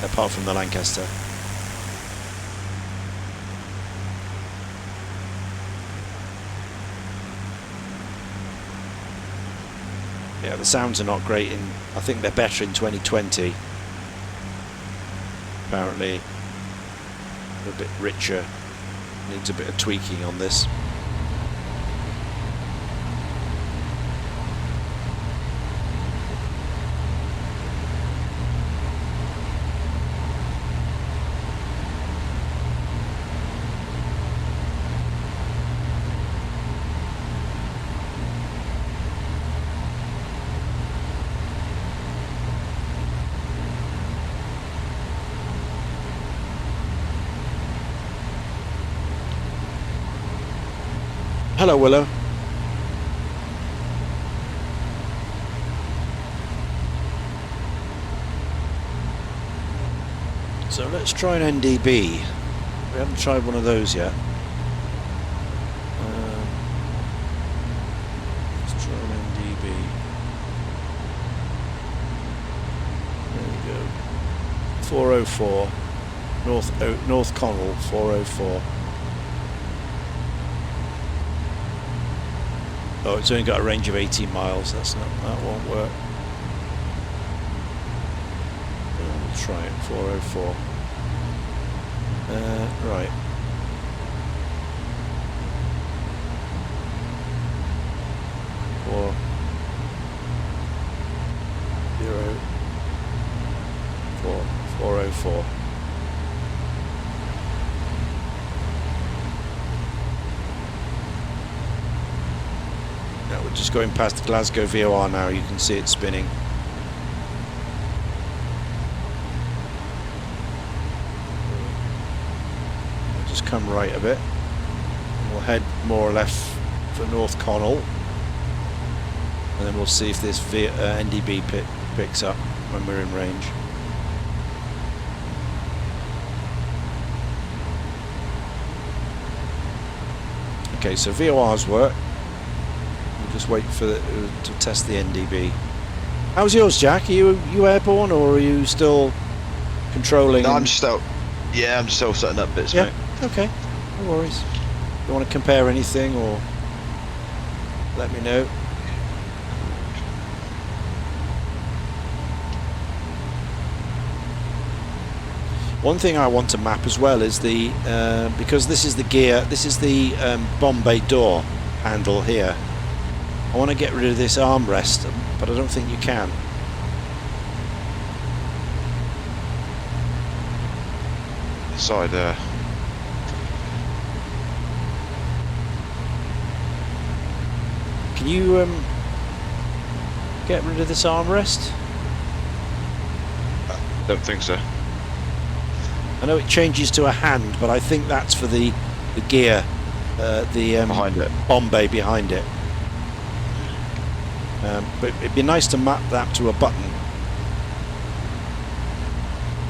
Speaker 1: apart from the Lancaster. Yeah, the sounds are not great in. I think they're better in 2020. Apparently, a bit richer. Needs a bit of tweaking on this. Hello, Willow. So let's try an NDB. We haven't tried one of those yet. Let's try an NDB. There we go. 404. North Connell, 404. Oh, it's only got a range of 18 miles. That won't work. We'll try it. 404. Right. Four. 404. Now we're just going past the Glasgow VOR now. You can see it spinning. We'll just come right a bit. And we'll head more or less for North Connell. And then we'll see if this NDB picks up when we're in range. Okay, so VORs work. We'll just wait for to test the NDB. How's yours, Jack? Are you airborne, or are you still controlling?
Speaker 2: No, I'm still. Yeah, I'm still setting up bits,
Speaker 1: yeah.
Speaker 2: mate.
Speaker 1: Okay, no worries. You want to compare anything, or let me know. One thing I want to map as well is the because this is the gear, this is the bomb bay door handle here. I want to get rid of this armrest, but I don't think you can.
Speaker 2: Side there.
Speaker 1: Can you get rid of this armrest?
Speaker 2: Don't think so.
Speaker 1: I know it changes to a hand, but I think that's for the gear,
Speaker 2: Behind it.
Speaker 1: bomb bay behind it. But it'd be nice to map that to a button.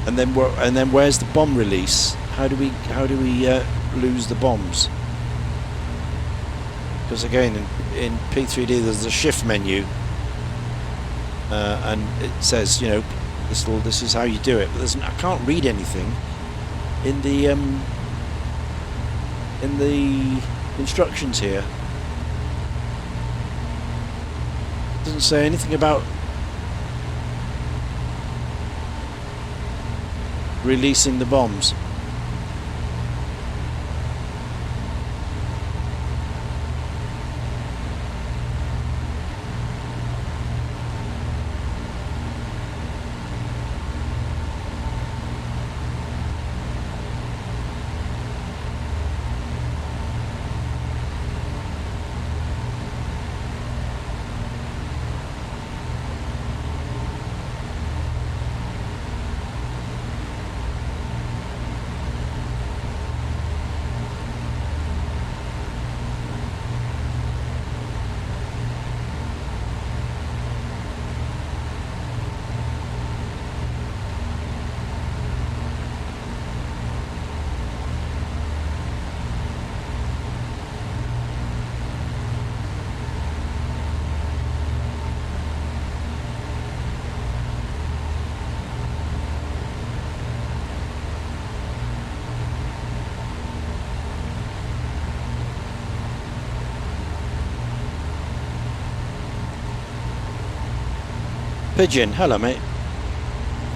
Speaker 1: And then where's the bomb release? How do we lose the bombs? Because again, in P3D there's a shift menu, and it says, you know, this is how you do it. But I can't read anything in the instructions here. It doesn't say anything about releasing the bombs. Pigeon, hello mate.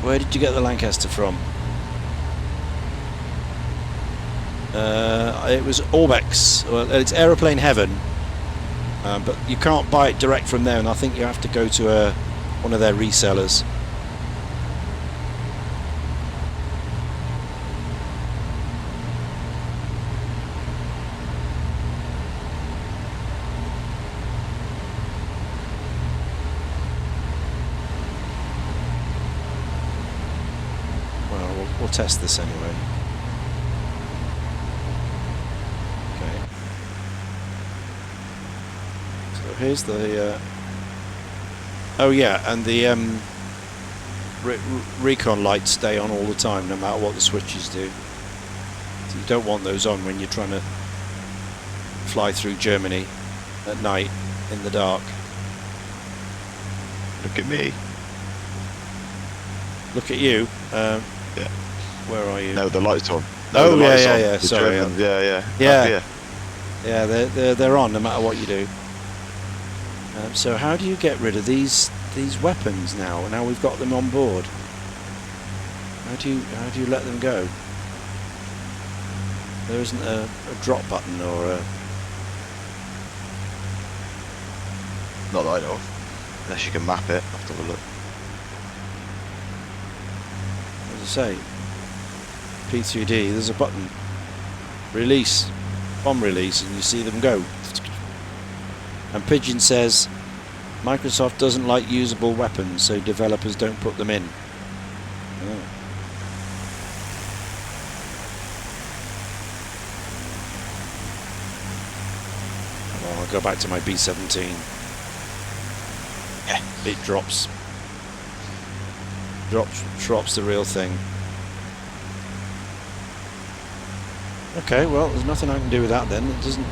Speaker 1: Where did you get the Lancaster from? It was Orbex. Well, it's Aeroplane Heaven, but you can't buy it direct from there, and I think you have to go to one of their resellers. We'll test this anyway. Okay. here's the. Oh yeah, and the recon lights stay on all the time, no matter what the switches do. So you don't want those on when you're trying to fly through Germany at night in the dark.
Speaker 2: Look at me.
Speaker 1: Look at you.
Speaker 2: Yeah.
Speaker 1: Where are you?
Speaker 2: No, the light's on.
Speaker 1: Oh,
Speaker 2: No, the
Speaker 1: yeah,
Speaker 2: light's
Speaker 1: yeah,
Speaker 2: on.
Speaker 1: yeah,
Speaker 2: The
Speaker 1: sorry,
Speaker 2: German, yeah.
Speaker 1: Yeah.
Speaker 2: Up here.
Speaker 1: Yeah, they're on no matter what you do. So how do you get rid of these weapons now? Now we've got them on board. How do you let them go? There isn't a drop button or a.
Speaker 2: Not that I know of. Unless you can map it. I'll have to have a look.
Speaker 1: As I say, P3D. There's a button. Release, bomb release, and you see them go. And Pigeon says, Microsoft doesn't like usable weapons, so developers don't put them in. Oh. Well, I'll go back to my B-17.
Speaker 2: Yeah.
Speaker 1: It drops the real thing. Okay, well, there's nothing I can do with that then. It doesn't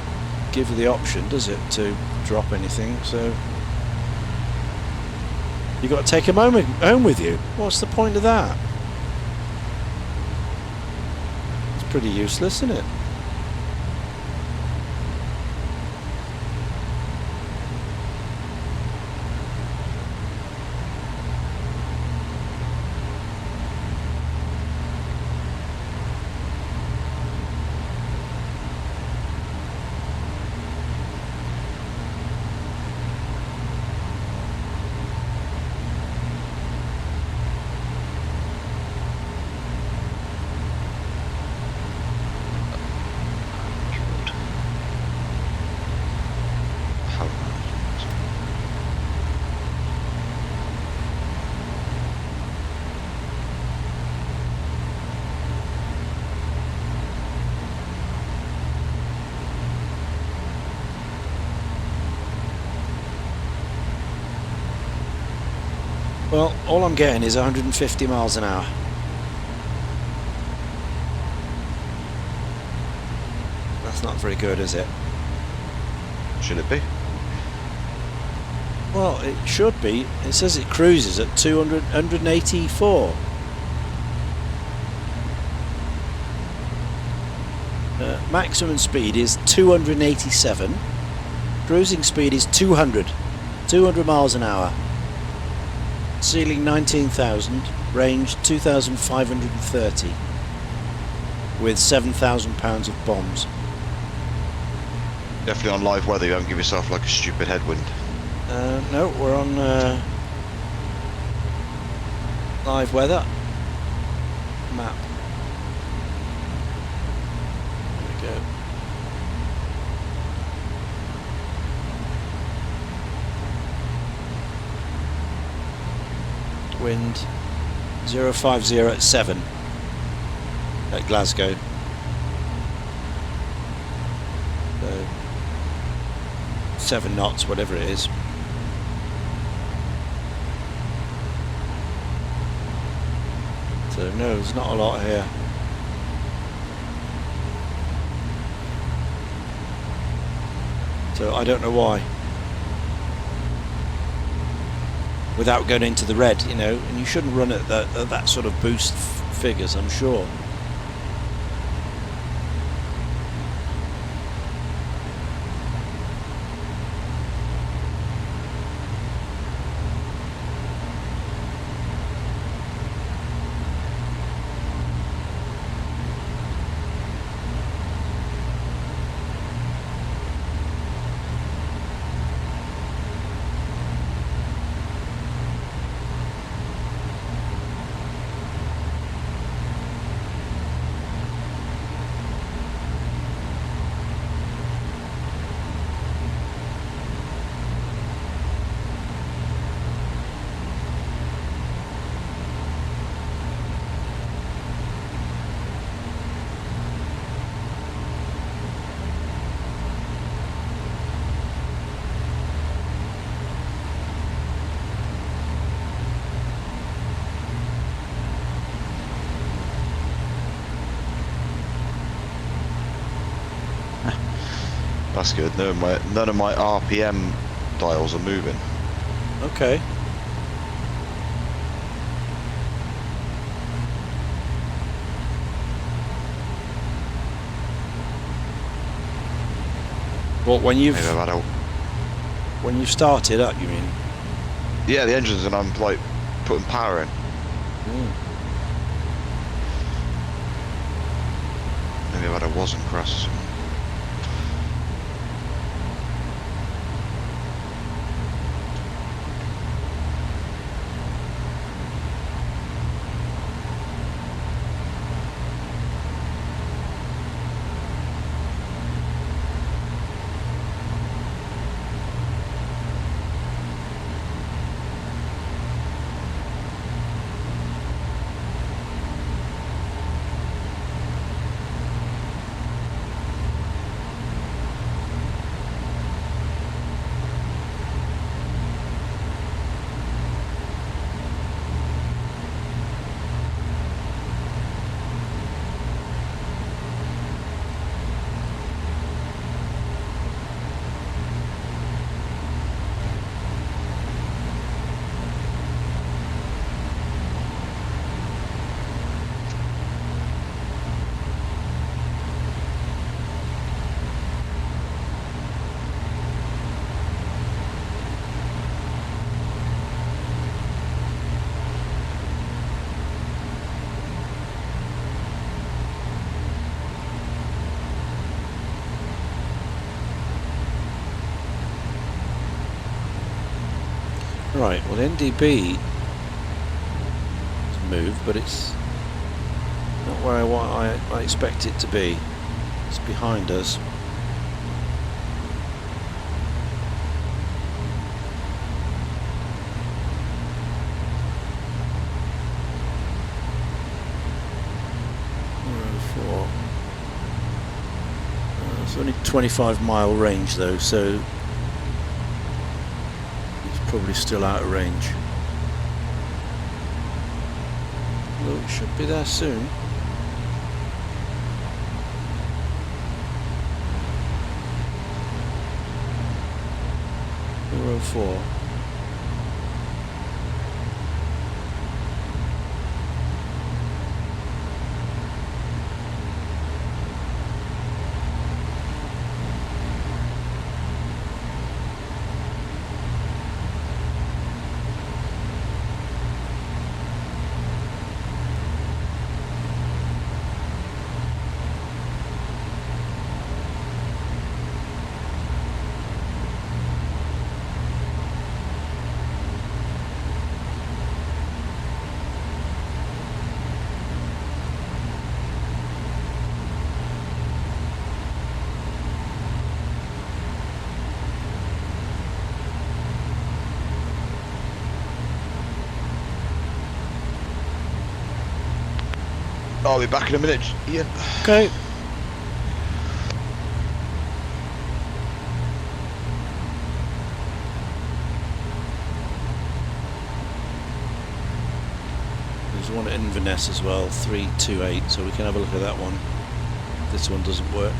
Speaker 1: give you the option, does it, to drop anything, so you've got to take them home with you. What's the point of that? It's pretty useless, isn't it? Well, all I'm getting is 150 miles an hour. That's not very good, is it?
Speaker 2: Should it be?
Speaker 1: Well, it should be. It says it cruises at 184. Maximum speed is 287. Cruising speed is 200 miles an hour. Ceiling 19,000, range 2,530, with 7,000 pounds of bombs.
Speaker 2: Definitely on live weather, you don't give yourself like a stupid headwind.
Speaker 1: No, we're on live weather map. There we go. Wind 050 at 7 at Glasgow. So 7 knots, whatever it is. So no, there's not a lot here. So I don't know why. Without going into the red, you know, and you shouldn't run at that sort of boost figures, I'm sure.
Speaker 2: That's good. None of my RPM dials are moving.
Speaker 1: Okay. What, when you've
Speaker 2: Maybe I've had a...
Speaker 1: when you've started up, you mean?
Speaker 2: Yeah, the engines, and I'm like putting power in. Maybe I've had a wasn't crash.
Speaker 1: Right, well NDB has moved, but it's not where I expect it to be. It's behind us. It's only 25-mile range though, so probably still out of range. Although it should be there soon. Euro 4.
Speaker 2: I'll be back in a minute, Ian.
Speaker 1: Okay. There's one at Inverness as well, 328, so we can have a look at that one. This one doesn't work.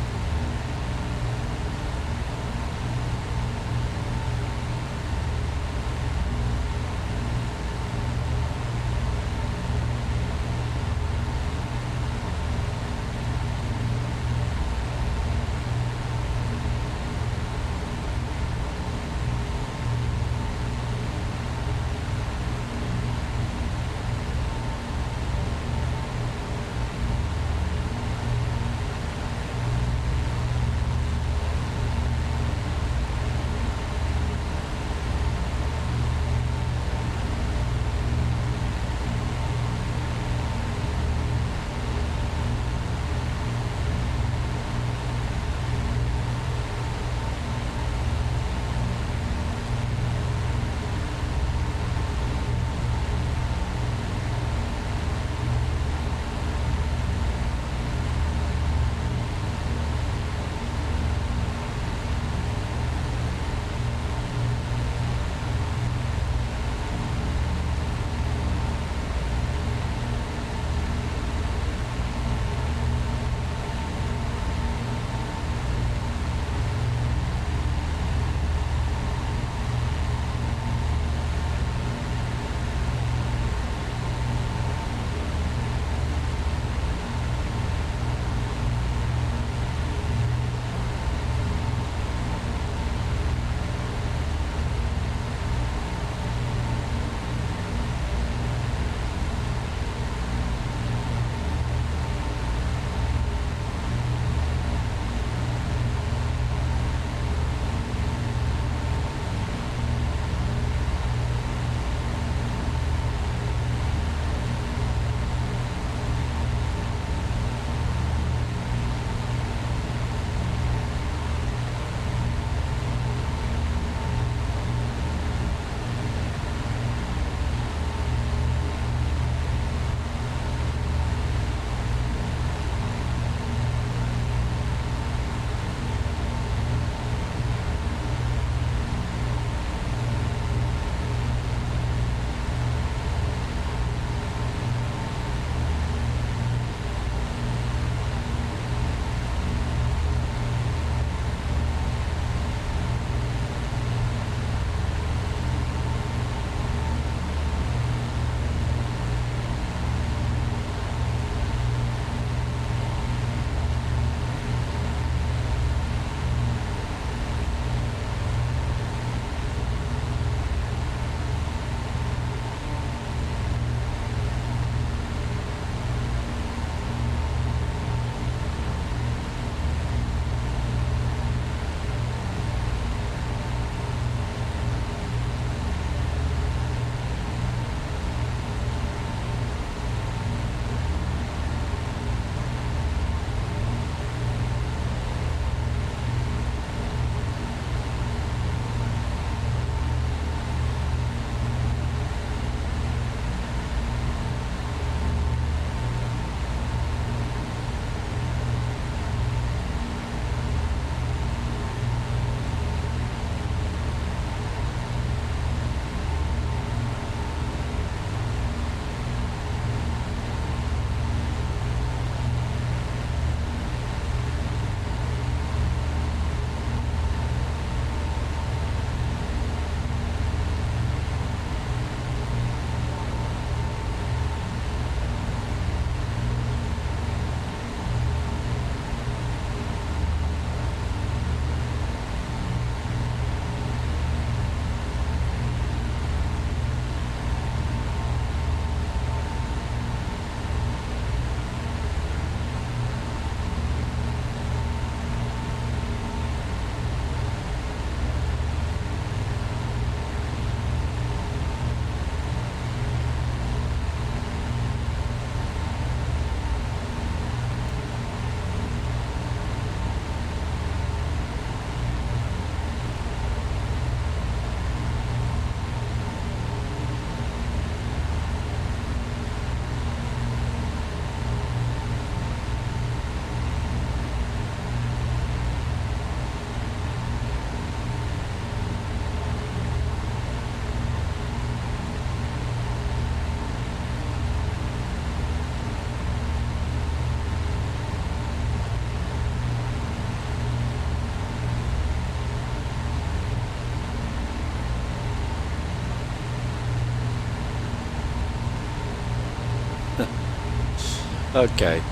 Speaker 1: Okay.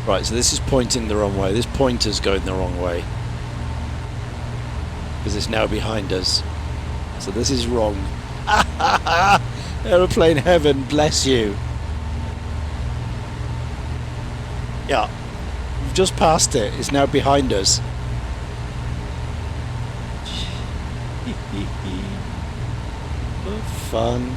Speaker 1: Right, so this is pointing the wrong way. This pointer's going the wrong way. Because it's now behind us. So this is wrong. Aeroplane heaven, bless you. Yeah. We've just passed it. It's now behind us. What fun.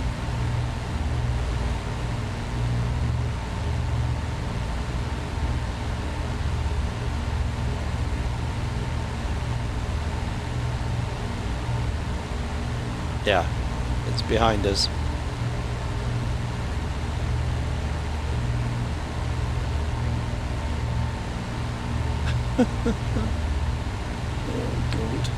Speaker 1: Yeah, it's behind us. Oh, God.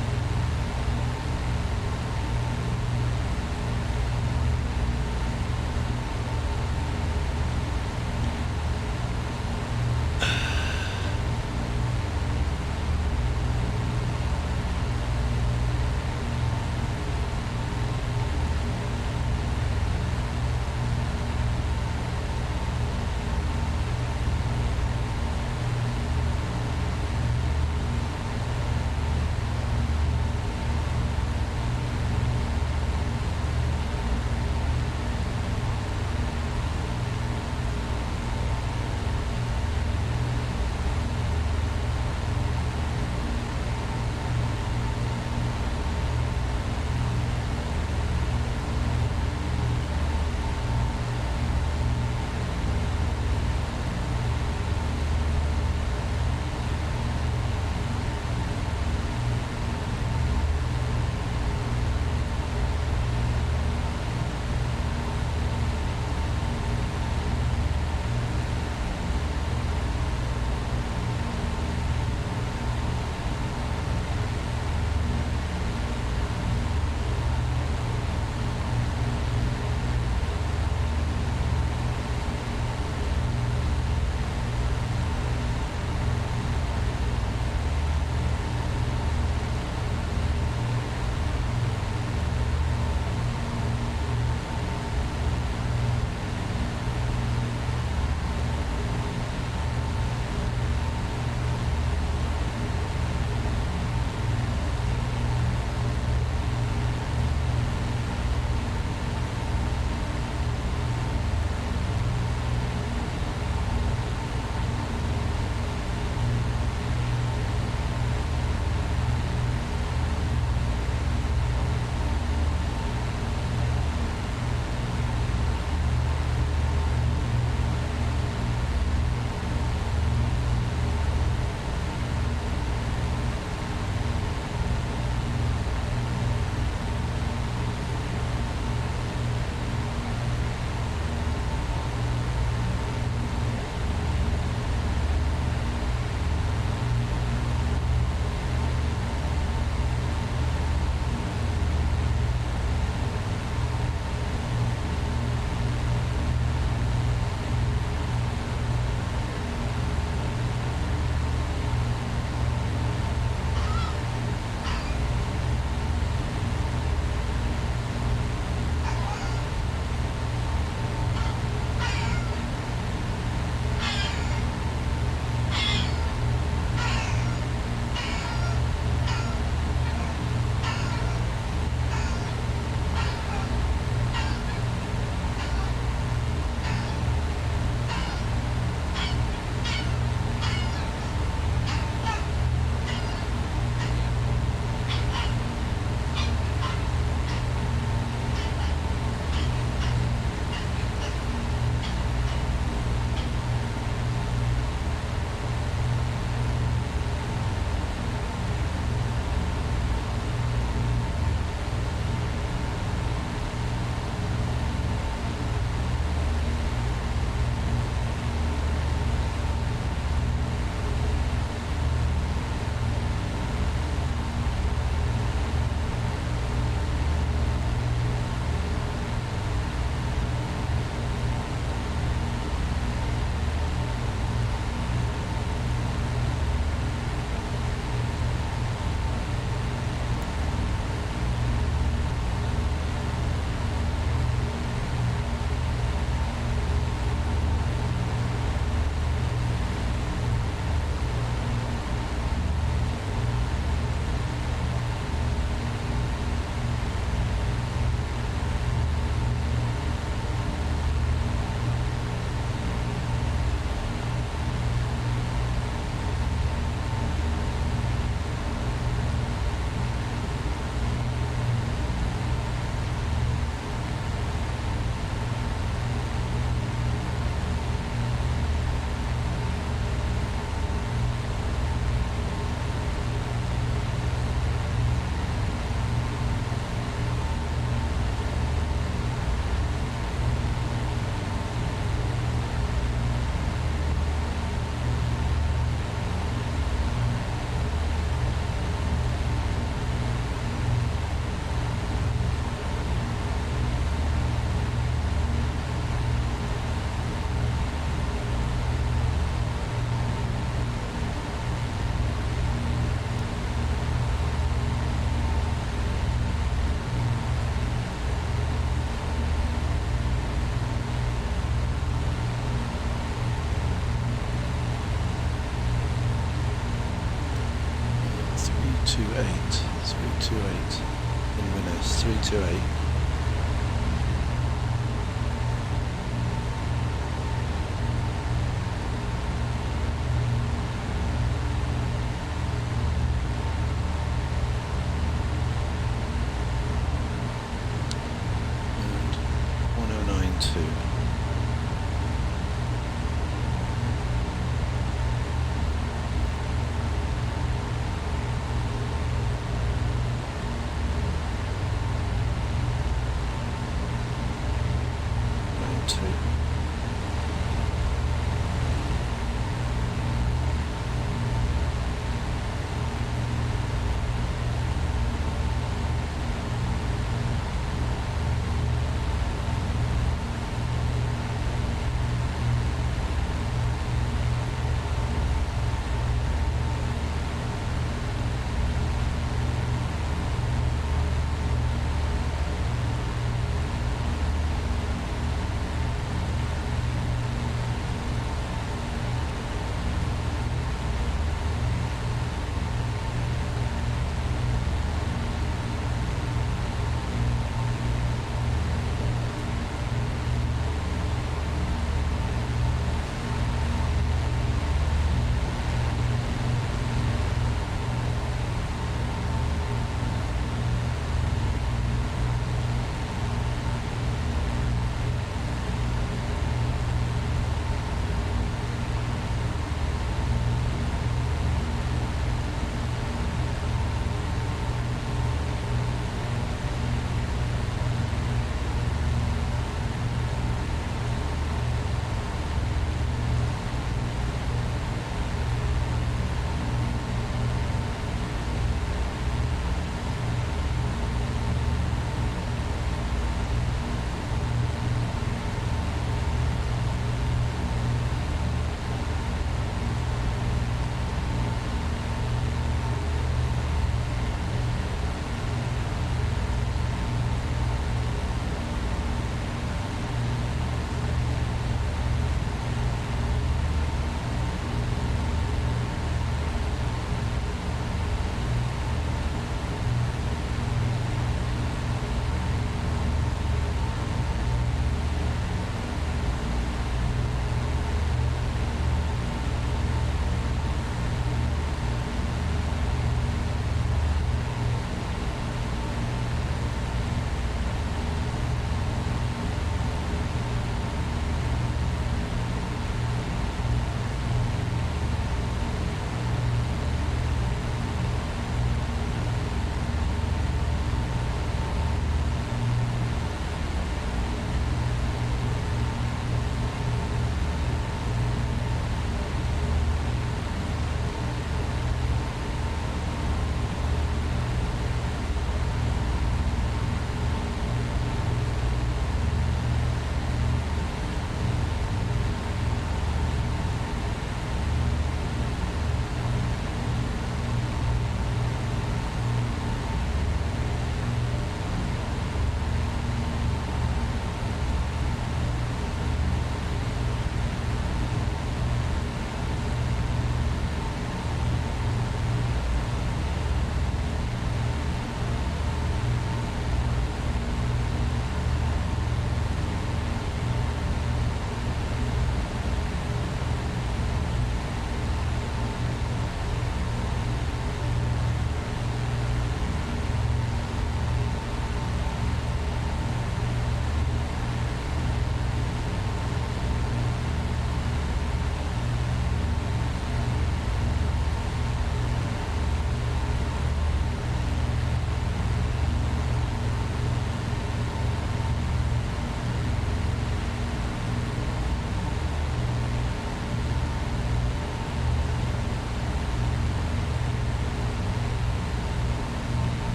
Speaker 1: 328. Inverness 328. And 1092.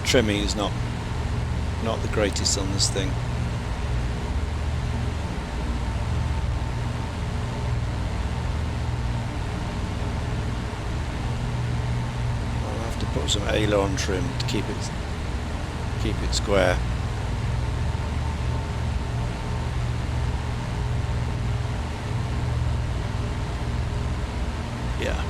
Speaker 1: Trimming is not the greatest on this thing. I'll have to put some aileron trim to keep it square. Yeah.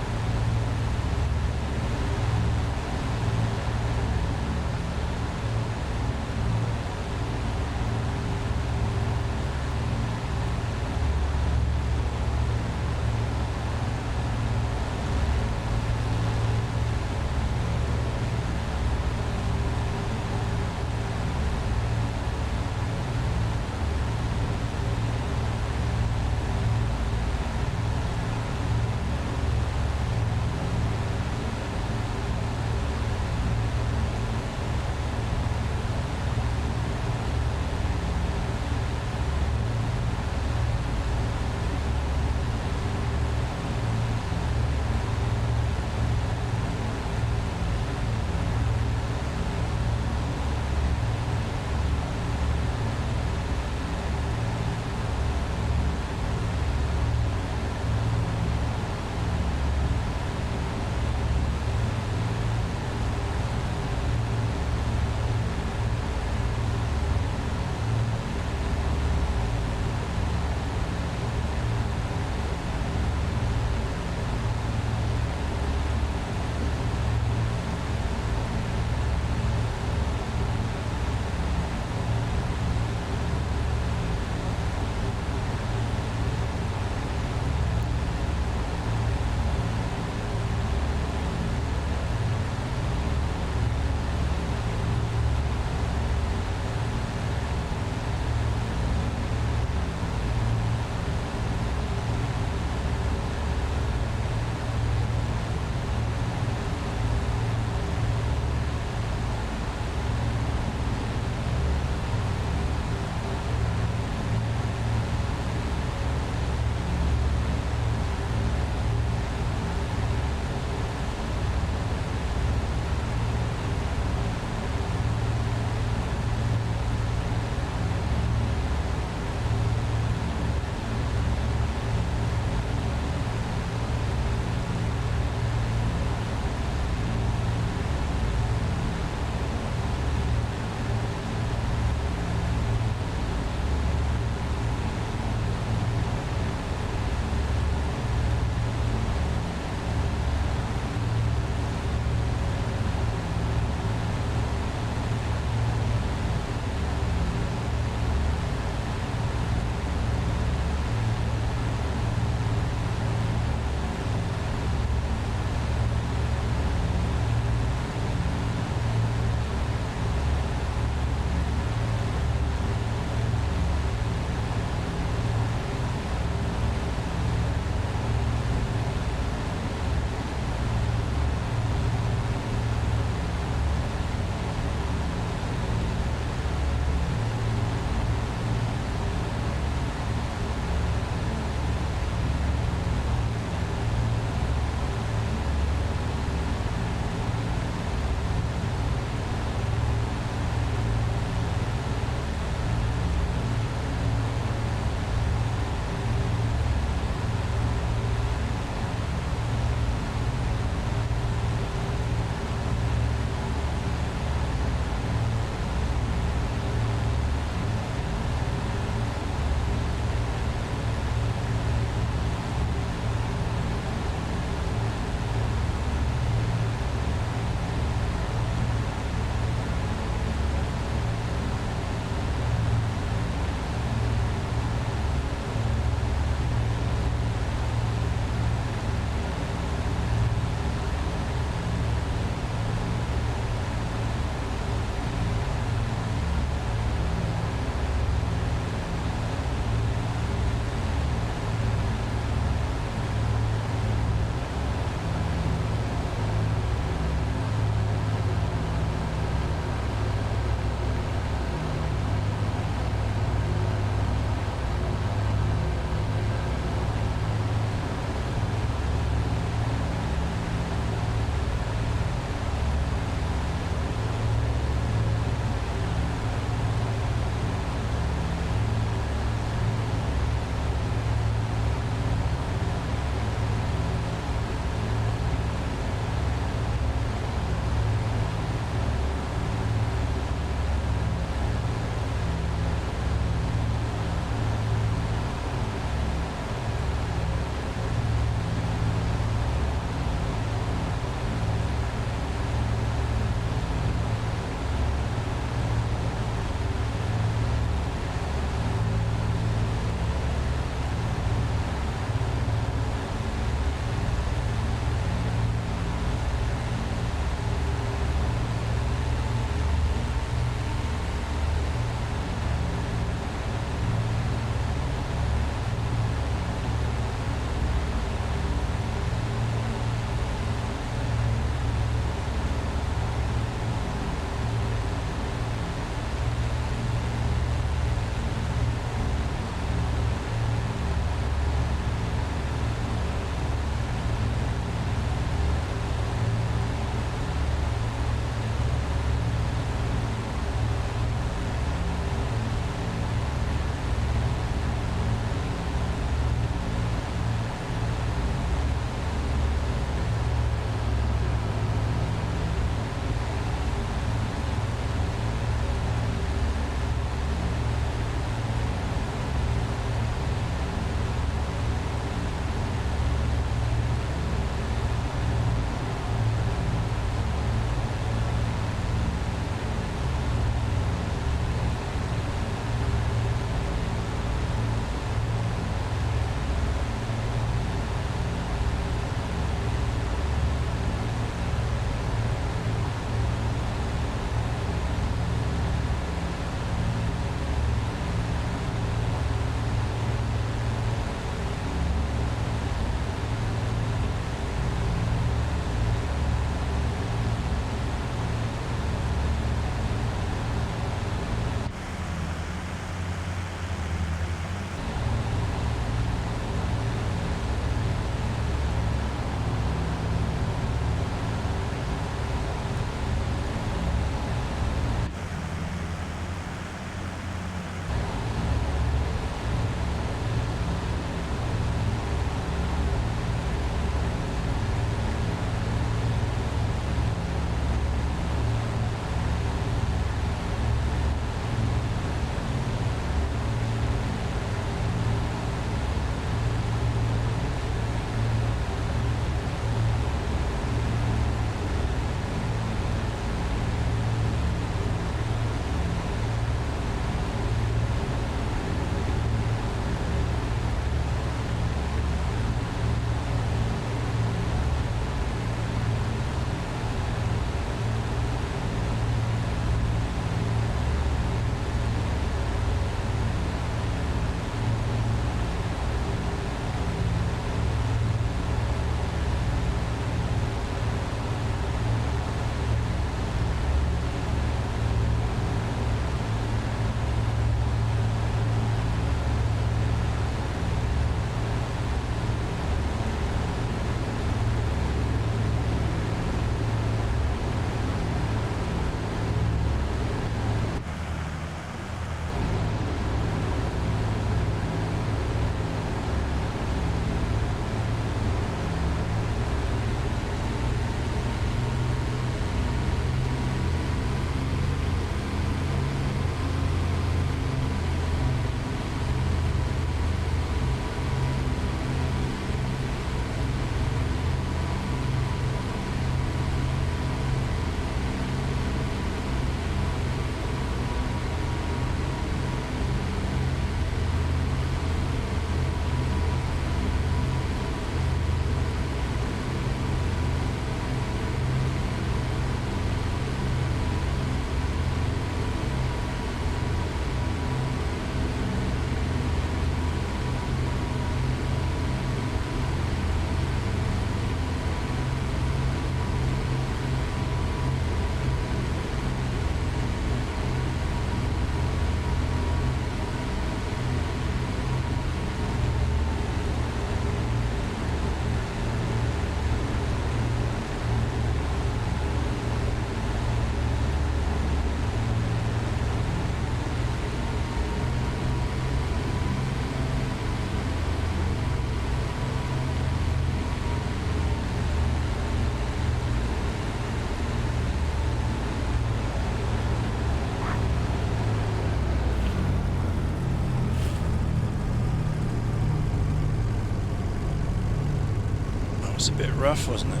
Speaker 1: was a bit rough, wasn't it?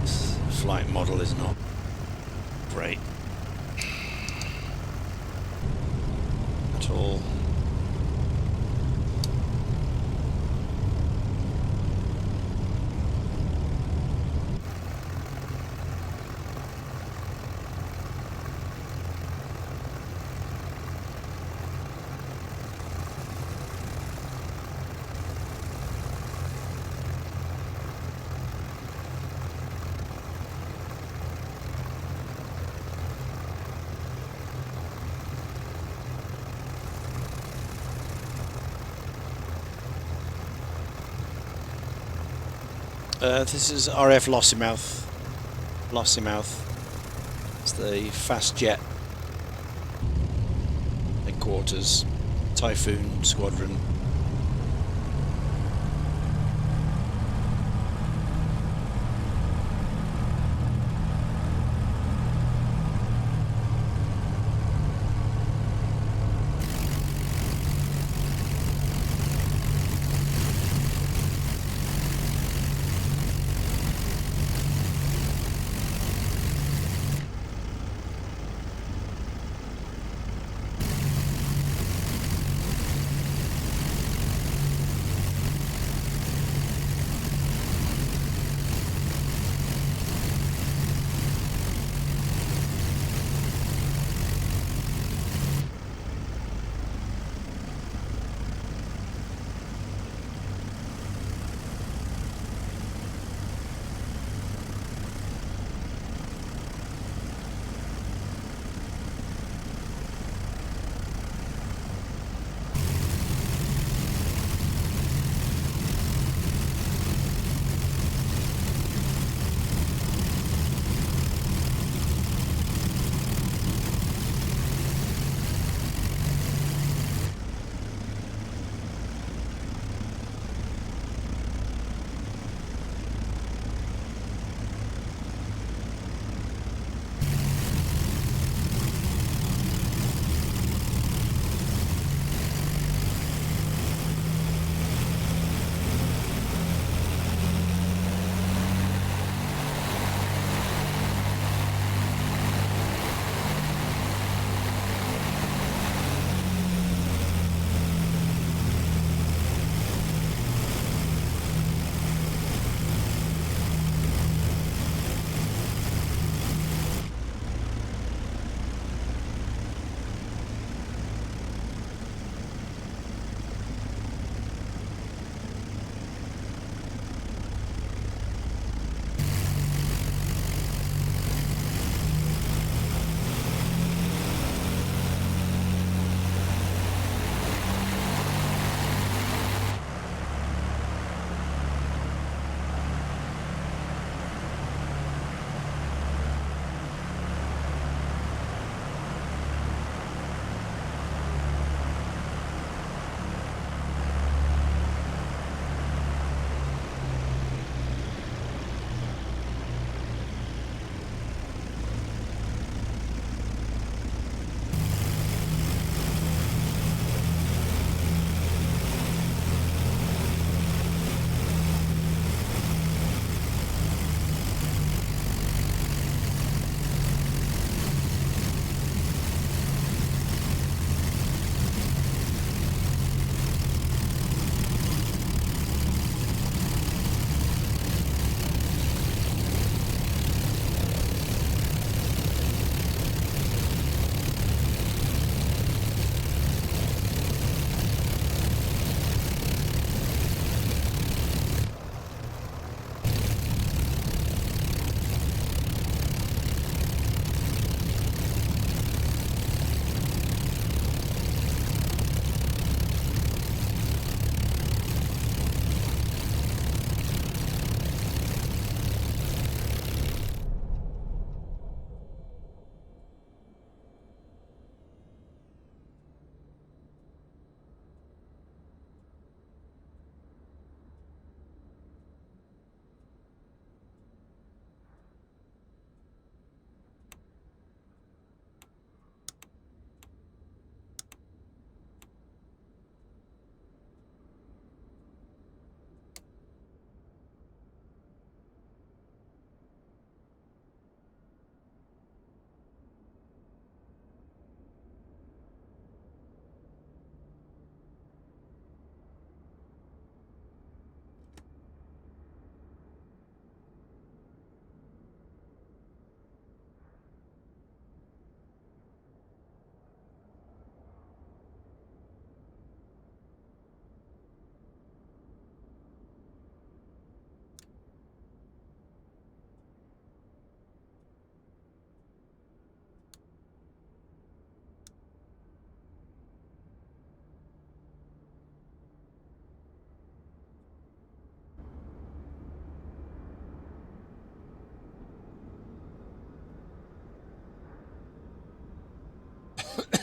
Speaker 1: This flight model is not great at all. This is RF Lossymouth. It's the fast jet headquarters, Typhoon Squadron.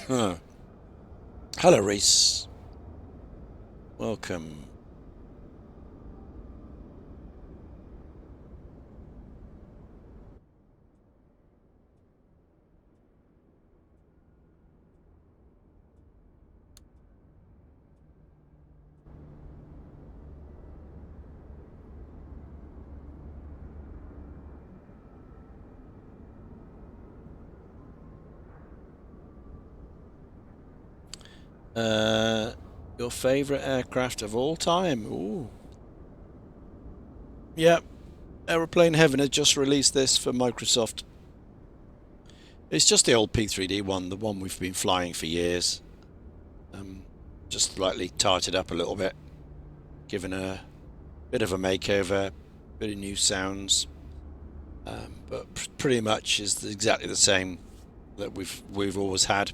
Speaker 1: Huh. Hello, Reese. Welcome. Your favorite aircraft of all time? Ooh. Yep. Aeroplane Heaven has just released this for Microsoft. It's just the old P3D one, the one we've been flying for years. Just slightly tarted up a little bit, given a bit of a makeover, bit of new sounds, but pretty much is exactly the same that we've always had.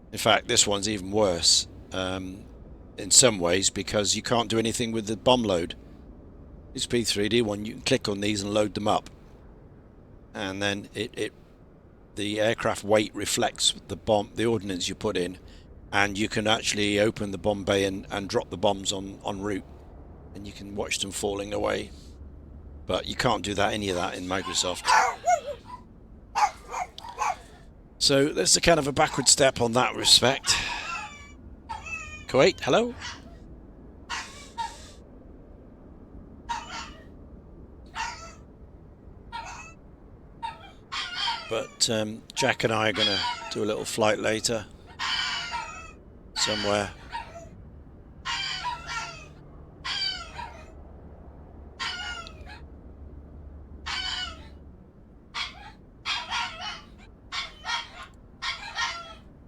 Speaker 1: In fact, this one's even worse in some ways because you can't do anything with the bomb load. This P3D one, you can click on these and load them up, and then the aircraft weight reflects the ordnance you put in, and you can actually open the bomb bay and drop the bombs en route, and you can watch them falling away. But you can't do any of that in Microsoft. So there's a kind of a backward step on that respect. Kuwait, hello. But Jack and I are going to do a little flight later somewhere.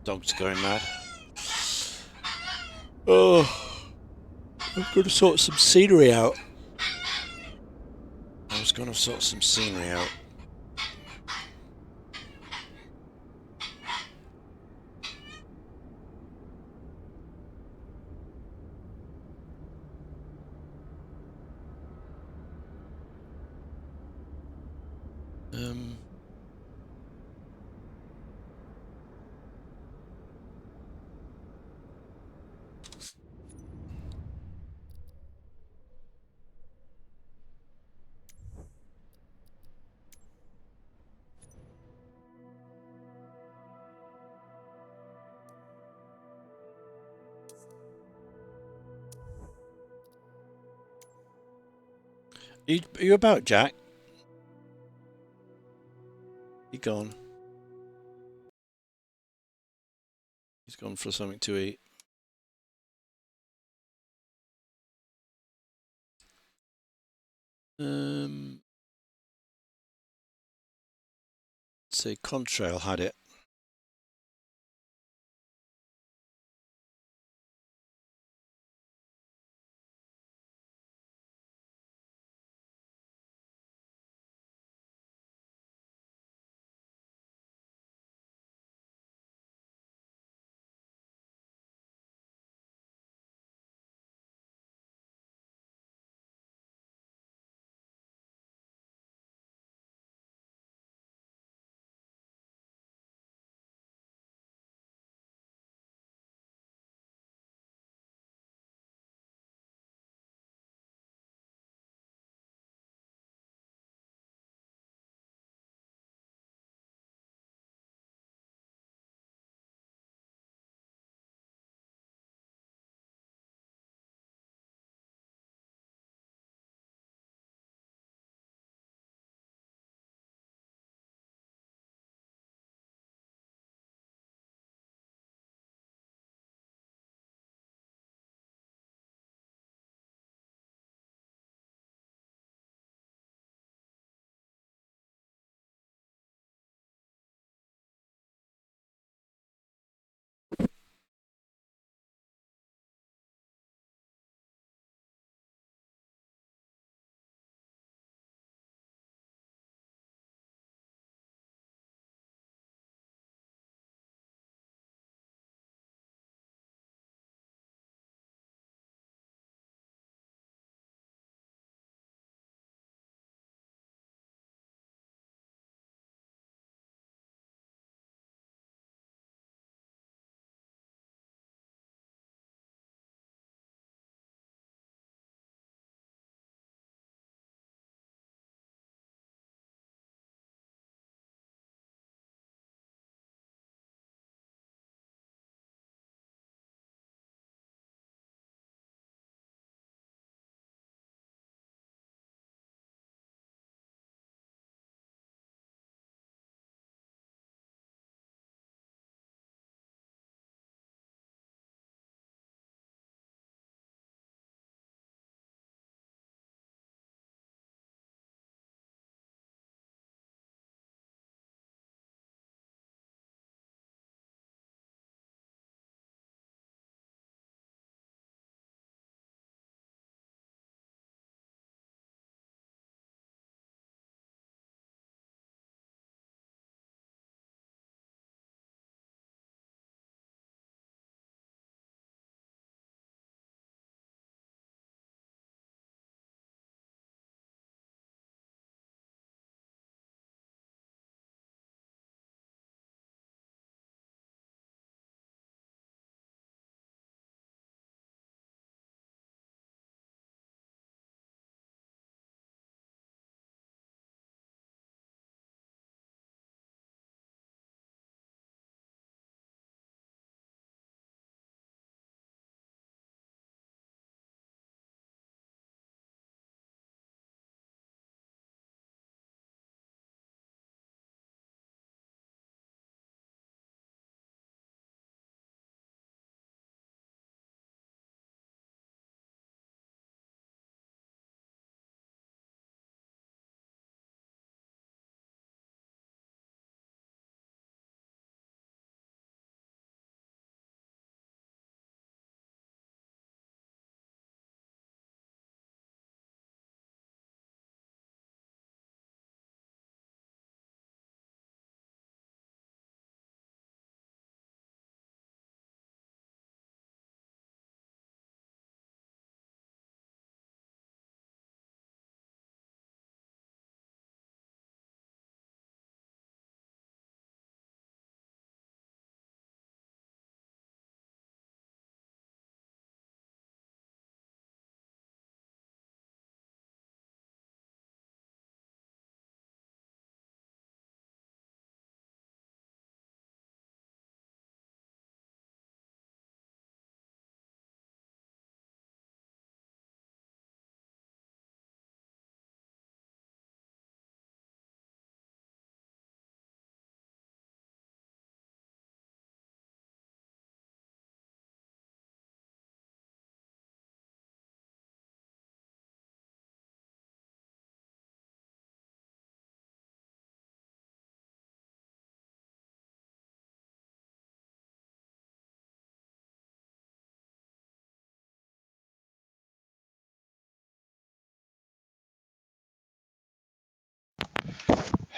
Speaker 1: Dog's going mad. Oh, I've got to sort some scenery out. I was going to sort some scenery out. Are you about, Jack? You gone? He's gone for something to eat. Let's see, Contrail had it.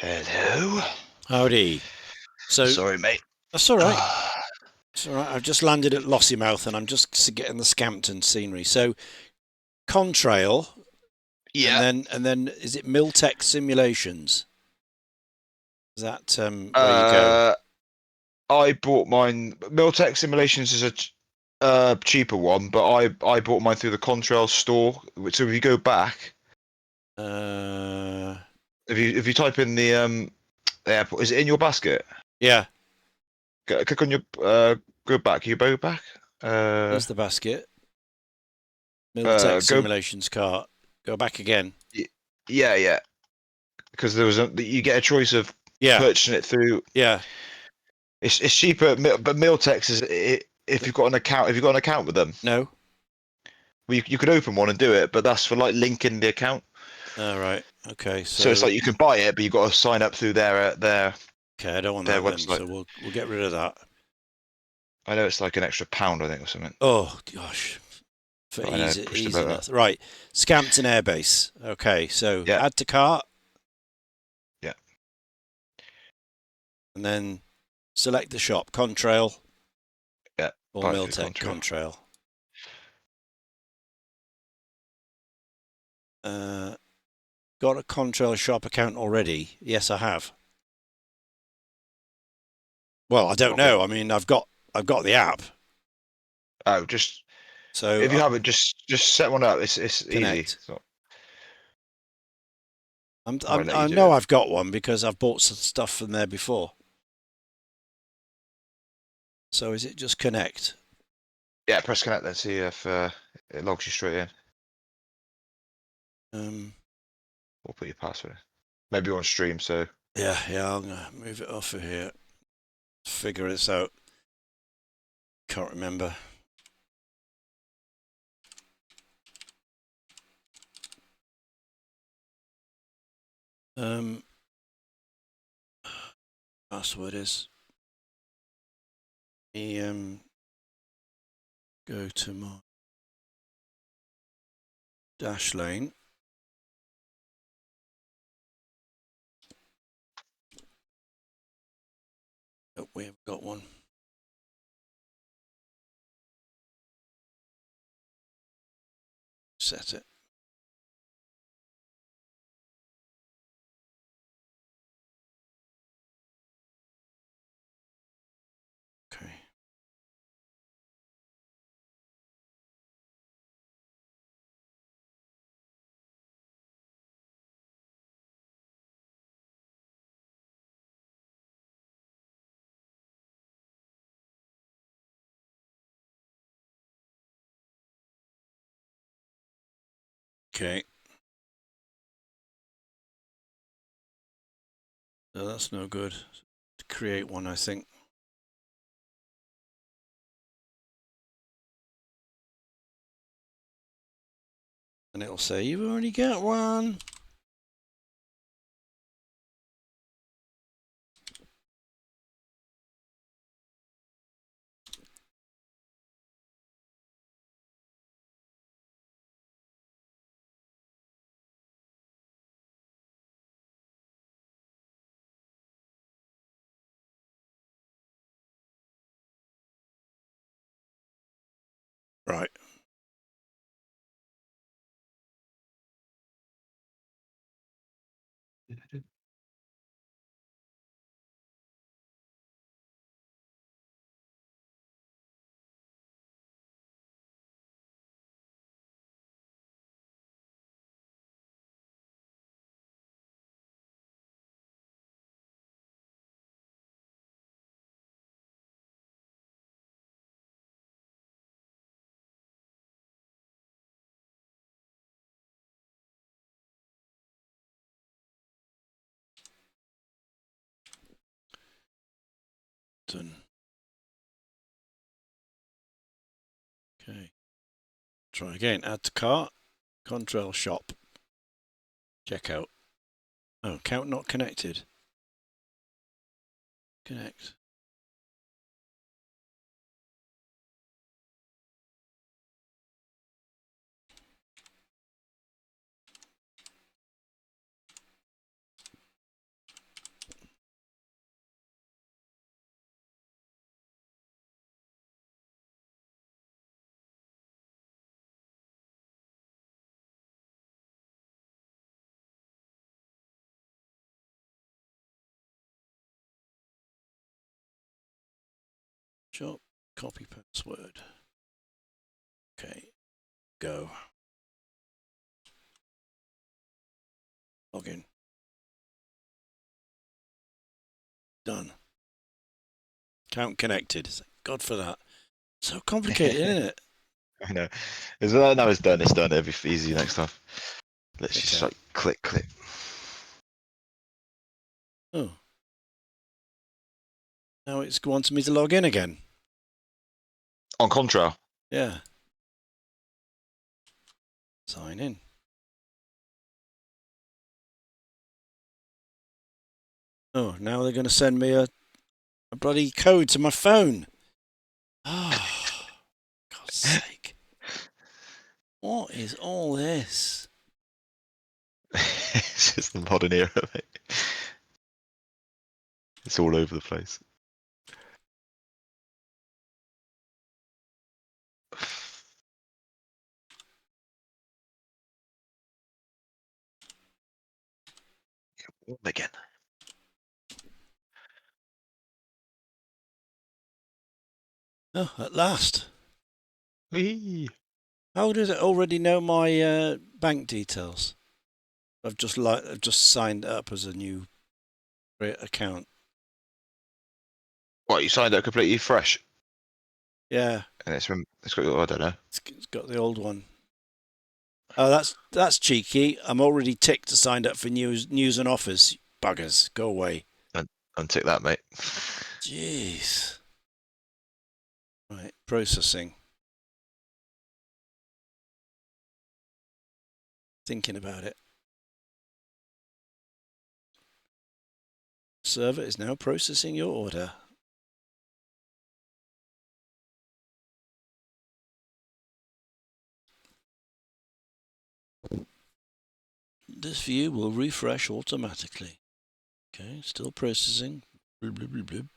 Speaker 2: Hello.
Speaker 1: Howdy. So
Speaker 2: Sorry, mate.
Speaker 1: that's all right. It's all right. I've just landed at Lossiemouth and I'm just getting the Scampton scenery. So Contrail, and
Speaker 2: Yeah.
Speaker 1: then is it Miltech Simulations? Is that where you go?
Speaker 2: I bought mine. Miltech Simulations is a cheaper one, but I bought mine through the Contrail store. So if you go back,
Speaker 1: Uh,
Speaker 2: if you type in the airport, is it in your basket?
Speaker 1: yeah.
Speaker 2: Click on your go back. You go back.
Speaker 1: There's the basket. Miltech
Speaker 2: Go.
Speaker 1: Simulations cart. Go back again.
Speaker 2: Yeah, yeah. Because there was you get a choice of
Speaker 1: Yeah.
Speaker 2: purchasing it through.
Speaker 1: Yeah.
Speaker 2: It's cheaper, but Miltex is if you've got an account. If you've got an account with them,
Speaker 1: No.
Speaker 2: well, you could open one and do it, but that's for like linking the account.
Speaker 1: All right. Okay.
Speaker 2: So it's
Speaker 1: So
Speaker 2: like you can buy it, but you've got to sign up through their
Speaker 1: okay, I don't want
Speaker 2: their
Speaker 1: that then.
Speaker 2: website.
Speaker 1: So we'll get rid of that.
Speaker 2: I know it's like an extra £1, I think, or something.
Speaker 1: Oh gosh. For
Speaker 2: But I know,
Speaker 1: easy
Speaker 2: pushed about that.
Speaker 1: easiness. Right. Scampton Air Base. Okay. So
Speaker 2: Yeah,
Speaker 1: add to cart
Speaker 2: yeah.
Speaker 1: and then select the shop. Contrail
Speaker 2: Yeah,
Speaker 1: or
Speaker 2: buy it through
Speaker 1: Miltech
Speaker 2: Contrail.
Speaker 1: Contrail. Got a Contrail shop account already? Yes, I have. Well, I don't
Speaker 2: Log in.
Speaker 1: know. I mean, I've got the app.
Speaker 2: Oh, just
Speaker 1: So
Speaker 2: if you have it, just set one up. It's easy.
Speaker 1: connect.
Speaker 2: It's not, I might let you
Speaker 1: I
Speaker 2: do
Speaker 1: know
Speaker 2: it.
Speaker 1: I've got one because I've bought some stuff from there before. So is it just connect?
Speaker 2: Yeah, press connect then. See if it logs you straight in. Or put your password in. Maybe you're on stream, so
Speaker 1: Yeah, I'm gonna move it off of here. Figure this out. Can't remember. Password is. Go to my dash lane. Oh, we have got one. Set it. Okay. Okay. No, that's no good. Create one, I think. And it'll say, you've already got one. Right. Done. Okay. Try again. Add to cart. Contrail shop. Checkout. Oh, count not connected. Connect. Shop, copy password. Okay, go. Login. Done. Account connected. God for that. So complicated, isn't it?
Speaker 2: I know. Now it's done. It's done. It'll be easy next time. Let's
Speaker 1: Get
Speaker 2: just
Speaker 1: out.
Speaker 2: like click.
Speaker 1: Oh. Now it's wanting me to log in again.
Speaker 2: On Contrail.
Speaker 1: Yeah. Sign in. Oh, now they're going to send me a bloody code to my phone. Oh, God's sake. What is all this?
Speaker 2: It's just the modern era, mate. It's all over the place. Again.
Speaker 1: Oh, at last.
Speaker 2: Whee!
Speaker 1: How does it already know my bank details? I've just signed up as a new account.
Speaker 2: What, you signed up completely fresh?
Speaker 1: Yeah,
Speaker 2: And it's got I don't know.
Speaker 1: it's got the old one. Oh, that's cheeky. I'm already ticked to signed up for news and offers. Buggers, go away.
Speaker 2: Untick that, mate.
Speaker 1: Jeez. Right, processing. Thinking about it. Server is now processing your order. This view will refresh automatically. Okay, still processing. Blub, blub, blub, blub.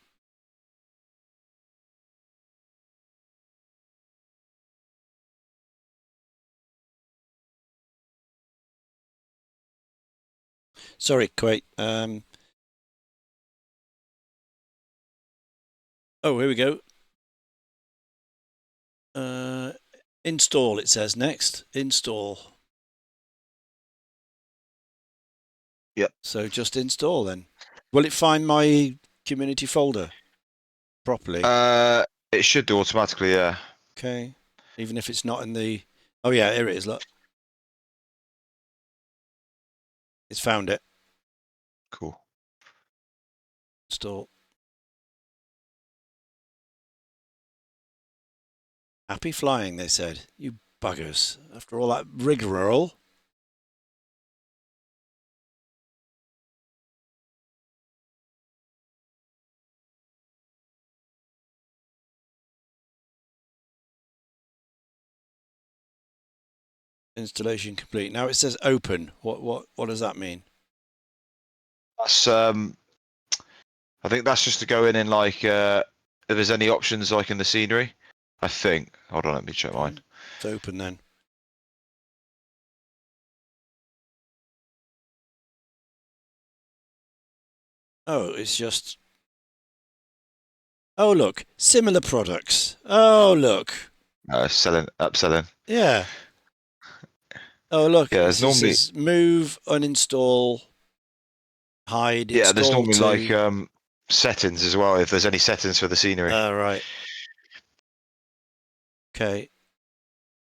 Speaker 1: Sorry, Kuwait. Oh, here we go. Install, it says next. Install.
Speaker 2: Yep.
Speaker 1: So just install then. Will it find my community folder properly?
Speaker 2: It should do automatically, yeah.
Speaker 1: Okay. Even if it's not in the... Oh, yeah, here it is, look. It's found it.
Speaker 2: Cool.
Speaker 1: Install. Happy flying, they said. You buggers. After all that rigmarole. Installation complete. Now it says open. What does that mean?
Speaker 2: That's I think that's just to go in and like if there's any options like in the scenery. I think. Hold on, let me check mine.
Speaker 1: It's open then. Oh, it's just... Oh, look. Similar products. Oh, look.
Speaker 2: Upselling.
Speaker 1: Yeah. Oh, look.
Speaker 2: Yeah,
Speaker 1: It
Speaker 2: there's normally
Speaker 1: says move, uninstall, hide,
Speaker 2: there's
Speaker 1: install
Speaker 2: normally
Speaker 1: to...
Speaker 2: like settings as well if there's any settings for the scenery.
Speaker 1: Right. Okay.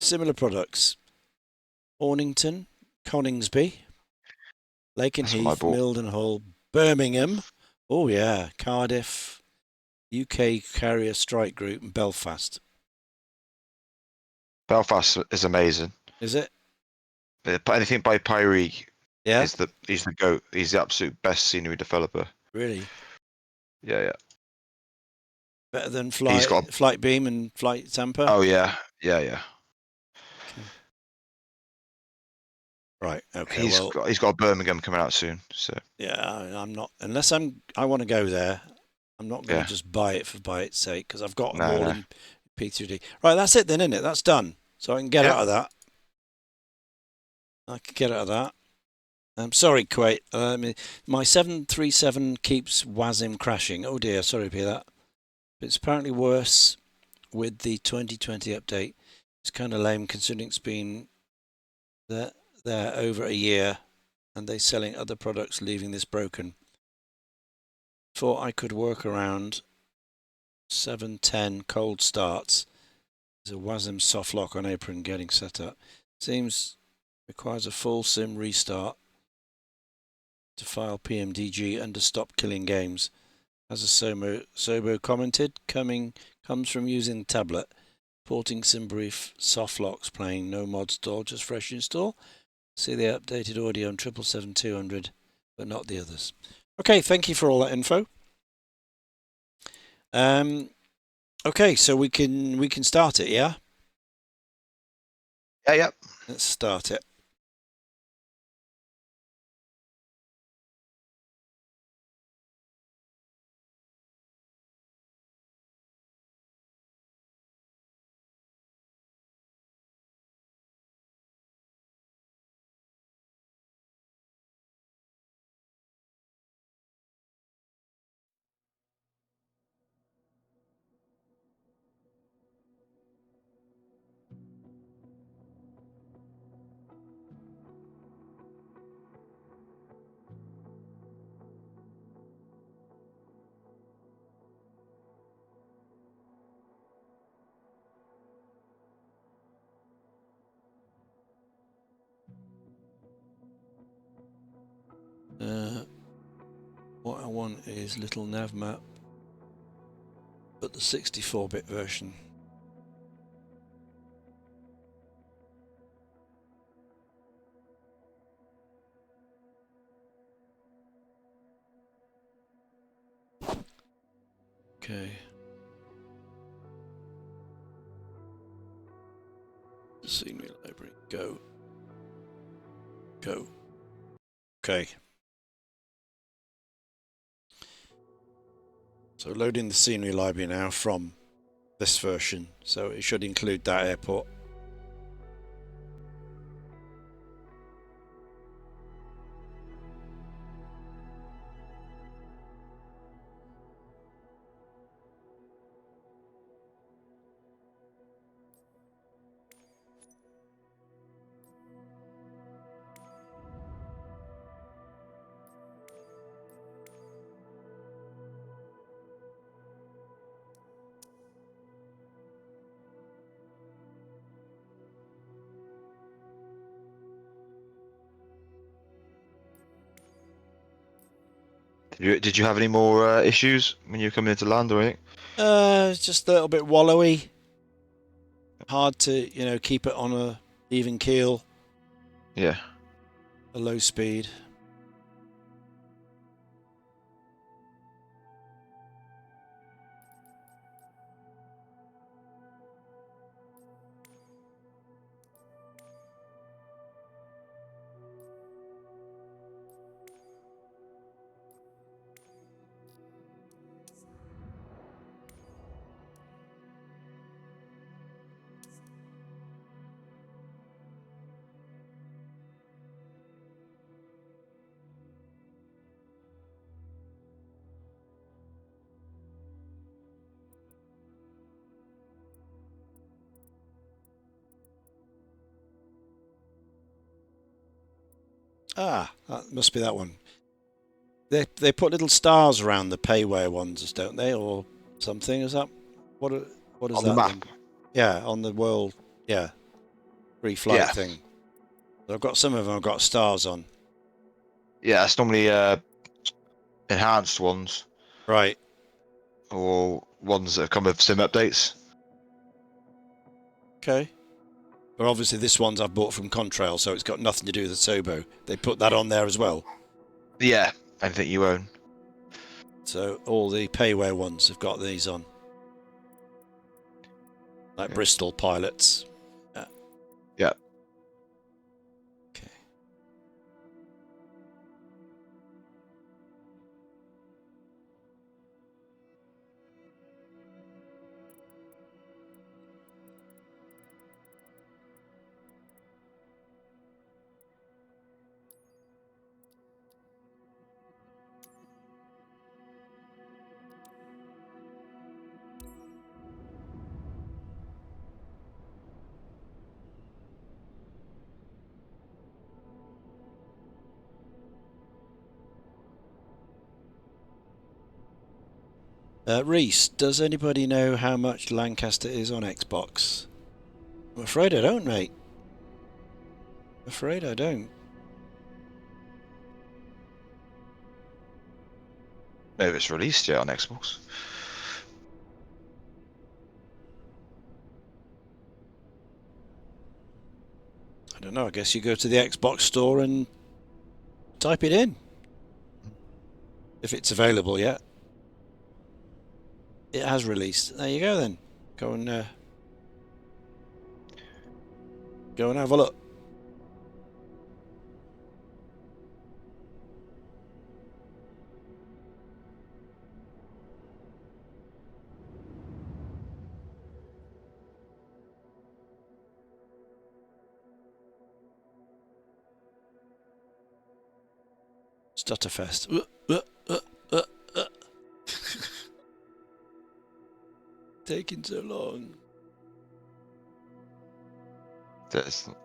Speaker 1: Similar products. Ornington, Coningsby,
Speaker 2: That's what I
Speaker 1: Lakenheath,
Speaker 2: bought.
Speaker 1: Mildenhall, Birmingham. Oh, yeah. Cardiff, UK Carrier Strike Group, and Belfast.
Speaker 2: Belfast is amazing.
Speaker 1: Is it?
Speaker 2: Anything by Pyrie
Speaker 1: Yeah.
Speaker 2: he's the goat. He's the absolute best scenery developer.
Speaker 1: Really?
Speaker 2: Yeah.
Speaker 1: Better than
Speaker 2: He's got.
Speaker 1: Flight Beam and Flight Tamper?
Speaker 2: Oh yeah.
Speaker 1: Okay. Right. Okay.
Speaker 2: He's
Speaker 1: Well,
Speaker 2: got Birmingham coming out soon. So
Speaker 1: yeah, I'm not, unless I want to go there, I'm not going to
Speaker 2: yeah.
Speaker 1: just buy it for buy its sake because I've got them
Speaker 2: No,
Speaker 1: all
Speaker 2: no.
Speaker 1: in P3D. Right. That's it then, isn't it? That's done. So I can get
Speaker 2: Yeah.
Speaker 1: out of that. I can get out of that. I'm sorry, Kuwait. My 737 keeps WASM crashing. Oh dear. Sorry to hear that. It's apparently worse with the 2020 update. It's kind of lame considering it's been there over a year and they're selling other products leaving this broken. Thought I could work around 710 cold starts. There's a WASM soft lock on apron getting set up. Seems requires a full sim restart to file PMDG under stop killing games. As a Sobo commented, comes from using the tablet, porting SimBrief soft locks, playing no mod store, just fresh install. See the updated audio on 777-200, but not the others. Okay, thank you for all that info. Okay, so we can start it, yeah?
Speaker 2: Yeah.
Speaker 1: Let's start it. What I want is little nav map, but the 64-bit version. Okay. Scenery library. Go. Okay. So loading the scenery library now from this version. So it should include that airport.
Speaker 2: Did you have any more issues when you were coming into land or anything?
Speaker 1: It's just a little bit wallowy. Hard to, keep it on a even keel,
Speaker 2: Yeah.
Speaker 1: a low speed. Ah, that must be that one. They put little stars around the payware ones, don't they, or something? Is that what is
Speaker 2: On the
Speaker 1: that
Speaker 2: map.
Speaker 1: then? Yeah, on the world. Yeah, free flight
Speaker 2: Yeah.
Speaker 1: thing. I've got some of them. I've got stars on.
Speaker 2: Yeah, it's normally enhanced ones
Speaker 1: Right.
Speaker 2: or ones that come with sim updates.
Speaker 1: Okay. But obviously this one's I've bought from Contrail, so it's got nothing to do with the Sobo. They put that on there as well.
Speaker 2: Yeah, anything you own.
Speaker 1: So all the payware ones have got these on. Like
Speaker 2: Yeah.
Speaker 1: Bristol pilots.
Speaker 2: Yeah.
Speaker 1: Okay. Reese, does anybody know how much Lancaster is on Xbox? I'm afraid I don't, mate. I'm afraid I don't.
Speaker 2: No, it's released yet on Xbox.
Speaker 1: I don't know. I guess you go to the Xbox store and type it in. If it's available yet. It has released. There you go then. Go and have a look. Stutterfest. Taking so long.
Speaker 2: That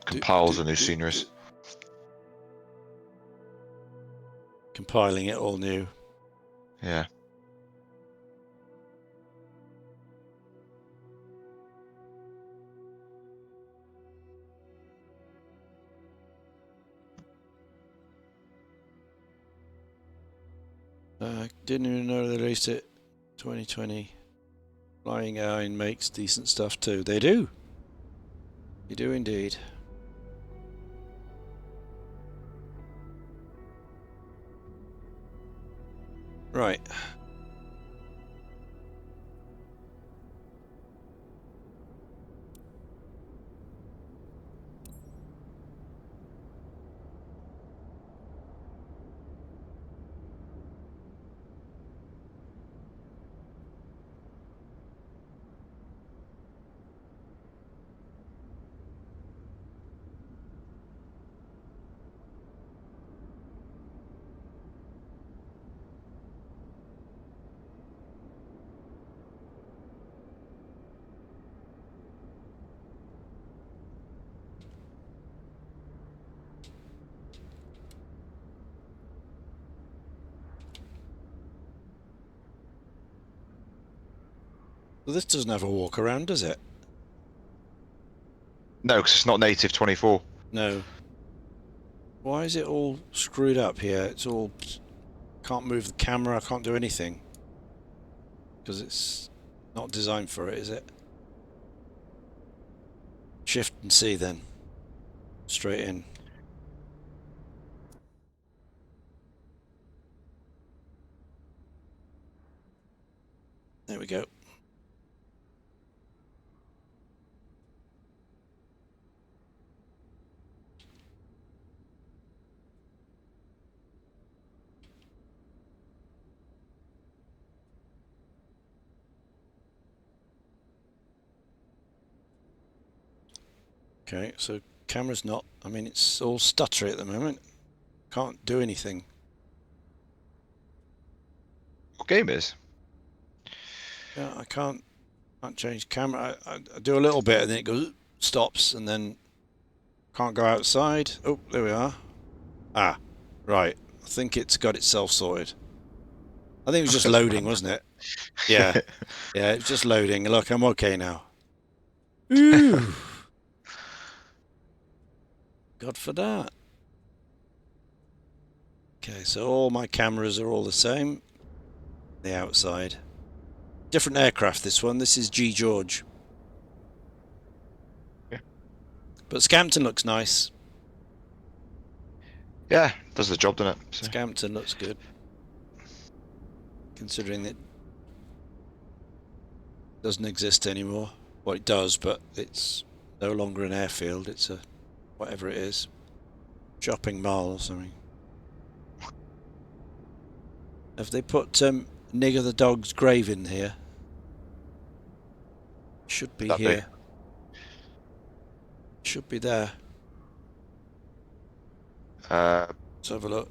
Speaker 2: compiles the new sceneries.
Speaker 1: Compiling it all new.
Speaker 2: Yeah.
Speaker 1: Didn't even know they released it. 2020. Flying Iron makes decent stuff too. They do. They do indeed. Right. Well, this doesn't have a walk around, does it?
Speaker 2: No, because it's not native 24.
Speaker 1: No. Why is it all screwed up here? It's all... Can't move the camera, I can't do anything. Because it's not designed for it, is it? Shift and C then. Straight in. There we go. Okay, so camera's not... I mean, it's all stuttery at the moment. Can't do anything.
Speaker 2: What game is?
Speaker 1: Yeah, I can't change camera. I do a little bit and then it goes... Stops and then... Can't go outside. Oh, there we are. Ah, right. I think it's got itself sorted. I think it was just loading, wasn't it? Yeah. Yeah, it's just loading. Look, I'm okay now. Ooh. God for that. Okay, so all my cameras are all the same. The outside. Different aircraft, this one. This is G. George.
Speaker 2: Yeah.
Speaker 1: But Scampton looks nice.
Speaker 2: Yeah, does the job, doesn't it? So.
Speaker 1: Scampton looks good. Considering that it doesn't exist anymore. Well, it does, but it's no longer an airfield. It's a... whatever it is. Shopping mall or something. Have they put Nigger the dog's grave in here? Should be here. Should be there. Let's have a look.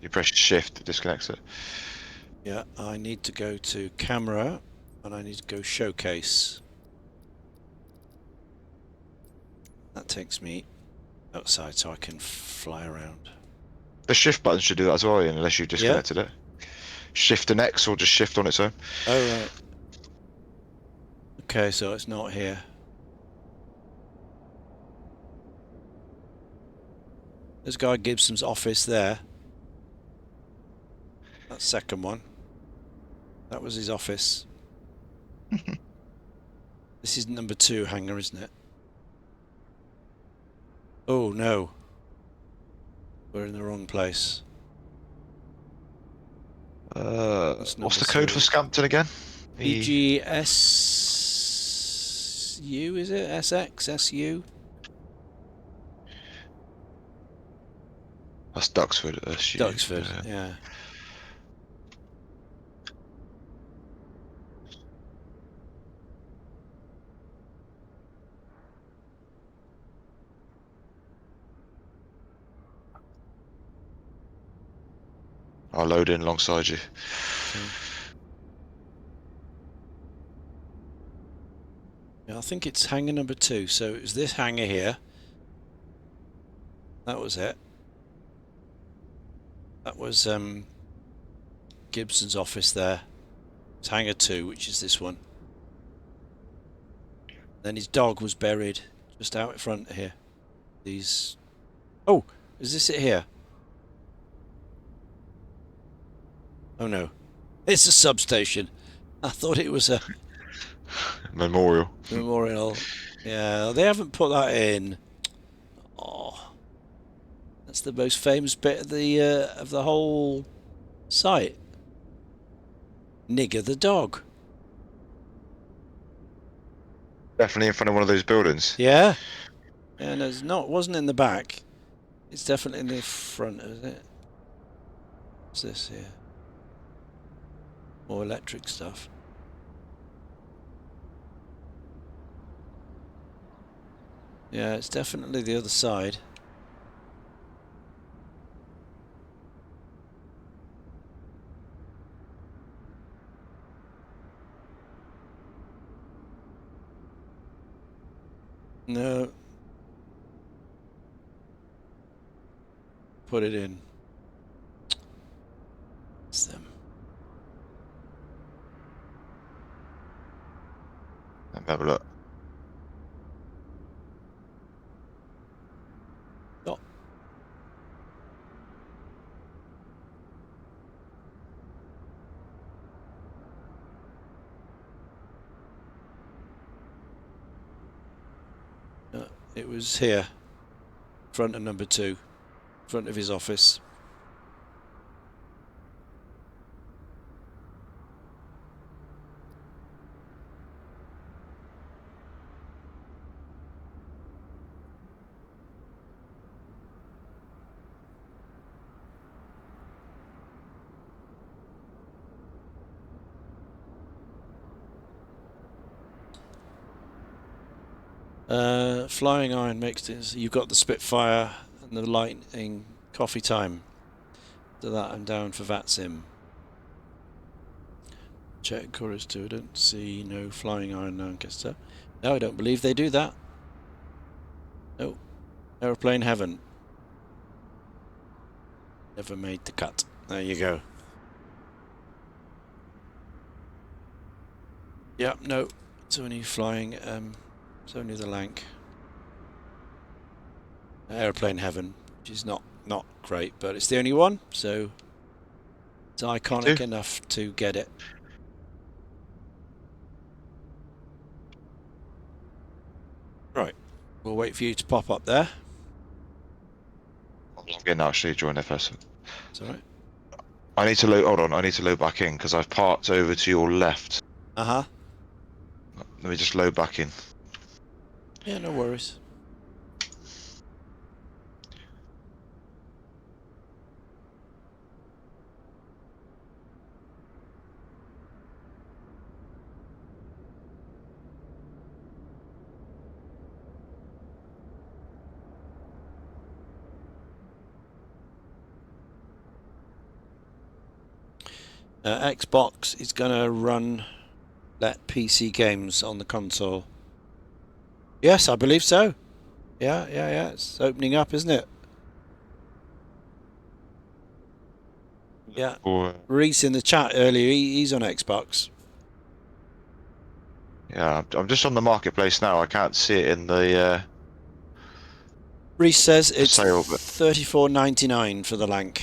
Speaker 2: You press shift to disconnect it.
Speaker 1: Yeah, I need to go to camera and I need to go showcase. That takes me outside so I can fly around.
Speaker 2: The shift button should do that as well, Ian, unless you disconnected it. Shift and X, or just shift on its own.
Speaker 1: Oh, right. Okay, so it's not here. There's Guy Gibson's office there. That second one. That was his office. This is number 2 hangar, isn't it? Oh, no. We're in the wrong place.
Speaker 2: What's
Speaker 1: number
Speaker 2: the code
Speaker 1: 3.
Speaker 2: for Scampton again?
Speaker 1: BGSU, is it? SXSU?
Speaker 2: That's Duxford. SU.
Speaker 1: Duxford, yeah.
Speaker 2: I'll load in alongside you.
Speaker 1: Okay. Yeah, I think it's hangar number 2. So it was this hangar here. That was it. That was Gibson's office there. It's hangar 2, which is this one. Then his dog was buried just out in front here. These. Oh, is this it here? Oh no, it's a substation. I thought it was a
Speaker 2: Memorial.
Speaker 1: memorial. Yeah, they haven't put that in. Oh, that's the most famous bit of the whole site. Nigger the dog.
Speaker 2: Definitely in front of one of those buildings.
Speaker 1: Yeah, and it's not. Wasn't in the back. It's definitely in the front, isn't it? What's this here? More electric stuff. Yeah, it's definitely the other side. No. Put it in. It's them.
Speaker 2: Let me have a look.
Speaker 1: Oh. It was here. Front of number 2. Front of his office. Flying Iron makes this. You've got the Spitfire and the Lightning coffee time. To that, I'm down for VATSIM. Check Chorus 2. I don't see no Flying Iron Lancaster. No, I don't believe they do that. No. Aeroplane Heaven. Never made the cut. There you go. Yep, no. It's only flying. It's only the Lanc. Aeroplane Heaven, which is not great, but it's the only one, so it's iconic enough to get it. Right, we'll wait for you to pop up there.
Speaker 2: I'm getting actually join FS.
Speaker 1: It's alright.
Speaker 2: I need to load. Hold on, I need to load back in because I've parked over to your left.
Speaker 1: Uh-huh.
Speaker 2: Let me just load back in.
Speaker 1: Yeah, no worries. Xbox is going to let PC games on the console. Yes, I believe so. Yeah. It's opening up, isn't it? Yeah.
Speaker 2: Or,
Speaker 1: Reese in the chat earlier, he's on Xbox.
Speaker 2: yeah, I'm just on the marketplace now. I can't see it in the
Speaker 1: Reese says
Speaker 2: for
Speaker 1: it's
Speaker 2: sale, but
Speaker 1: $34.99 for the Lanc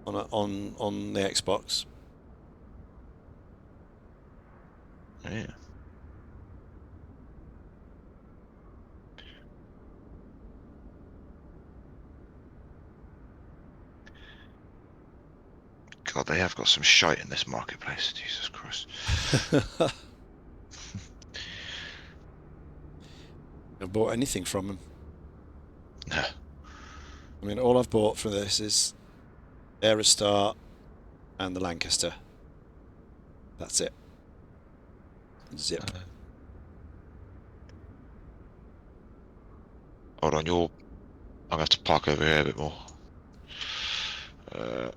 Speaker 1: on the Xbox.
Speaker 2: yeah. God, they have got some shite in this marketplace. Jesus Christ.
Speaker 1: I've bought anything from him.
Speaker 2: Yeah.
Speaker 1: I mean, all I've bought for this is Aerostar and the Lancaster. That's it. Zip.
Speaker 2: Hold on, I'm gonna have to park over here a bit more. Uh,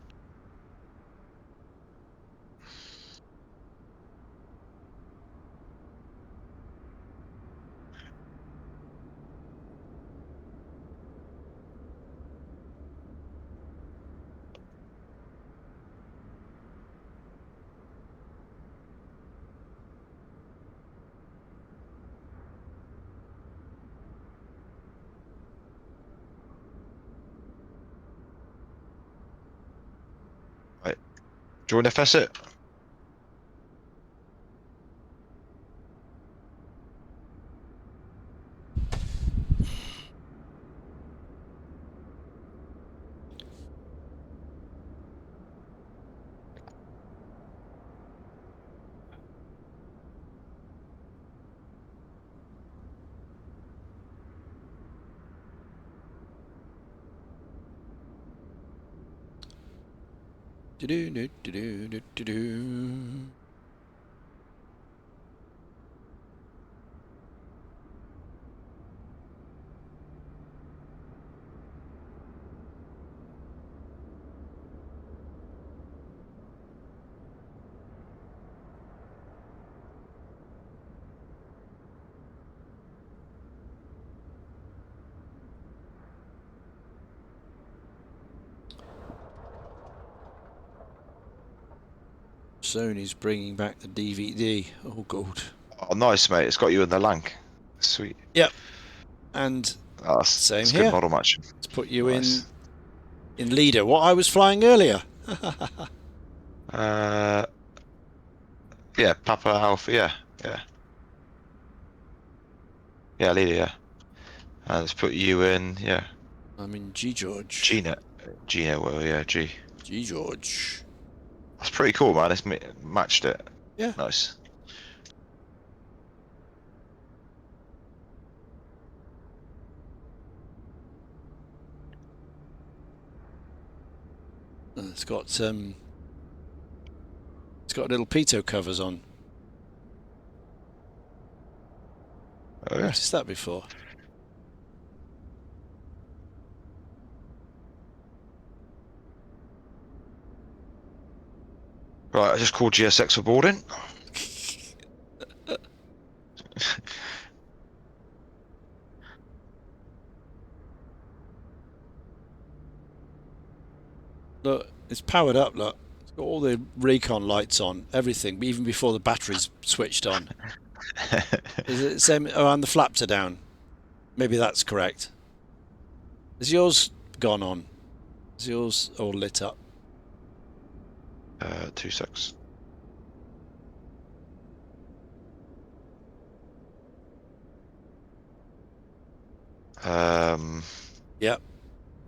Speaker 2: right. Do you want to fess it?
Speaker 1: Do-do-do-do-do-do-do. Sony's bringing back the DVD. Oh, God.
Speaker 2: Oh, nice, mate. It's got you in the Lanc. Sweet.
Speaker 1: Yep. And
Speaker 2: Oh,
Speaker 1: same
Speaker 2: that's good
Speaker 1: here.
Speaker 2: model matching.
Speaker 1: Let's put you
Speaker 2: Nice.
Speaker 1: in leader. What I was flying earlier.
Speaker 2: Uh, yeah, Papa Alpha. Yeah, yeah, yeah, leader. Yeah, and let's put you in. Yeah,
Speaker 1: I'm in G George.
Speaker 2: Gina. Gina. Well, yeah, G.
Speaker 1: G George.
Speaker 2: That's pretty cool, man. It's matched it.
Speaker 1: Yeah.
Speaker 2: Nice.
Speaker 1: It's got little pitot covers on.
Speaker 2: Oh, yeah.
Speaker 1: Noticed that before.
Speaker 2: Right, I just called GSX for boarding.
Speaker 1: Look, it's powered up. Look, it's got all the recon lights on, everything, even before the battery's switched on. Is it the same? Oh, and the flaps are down. Maybe that's correct. Is yours gone on? Is yours all lit up?
Speaker 2: 2 secs.
Speaker 1: Yep.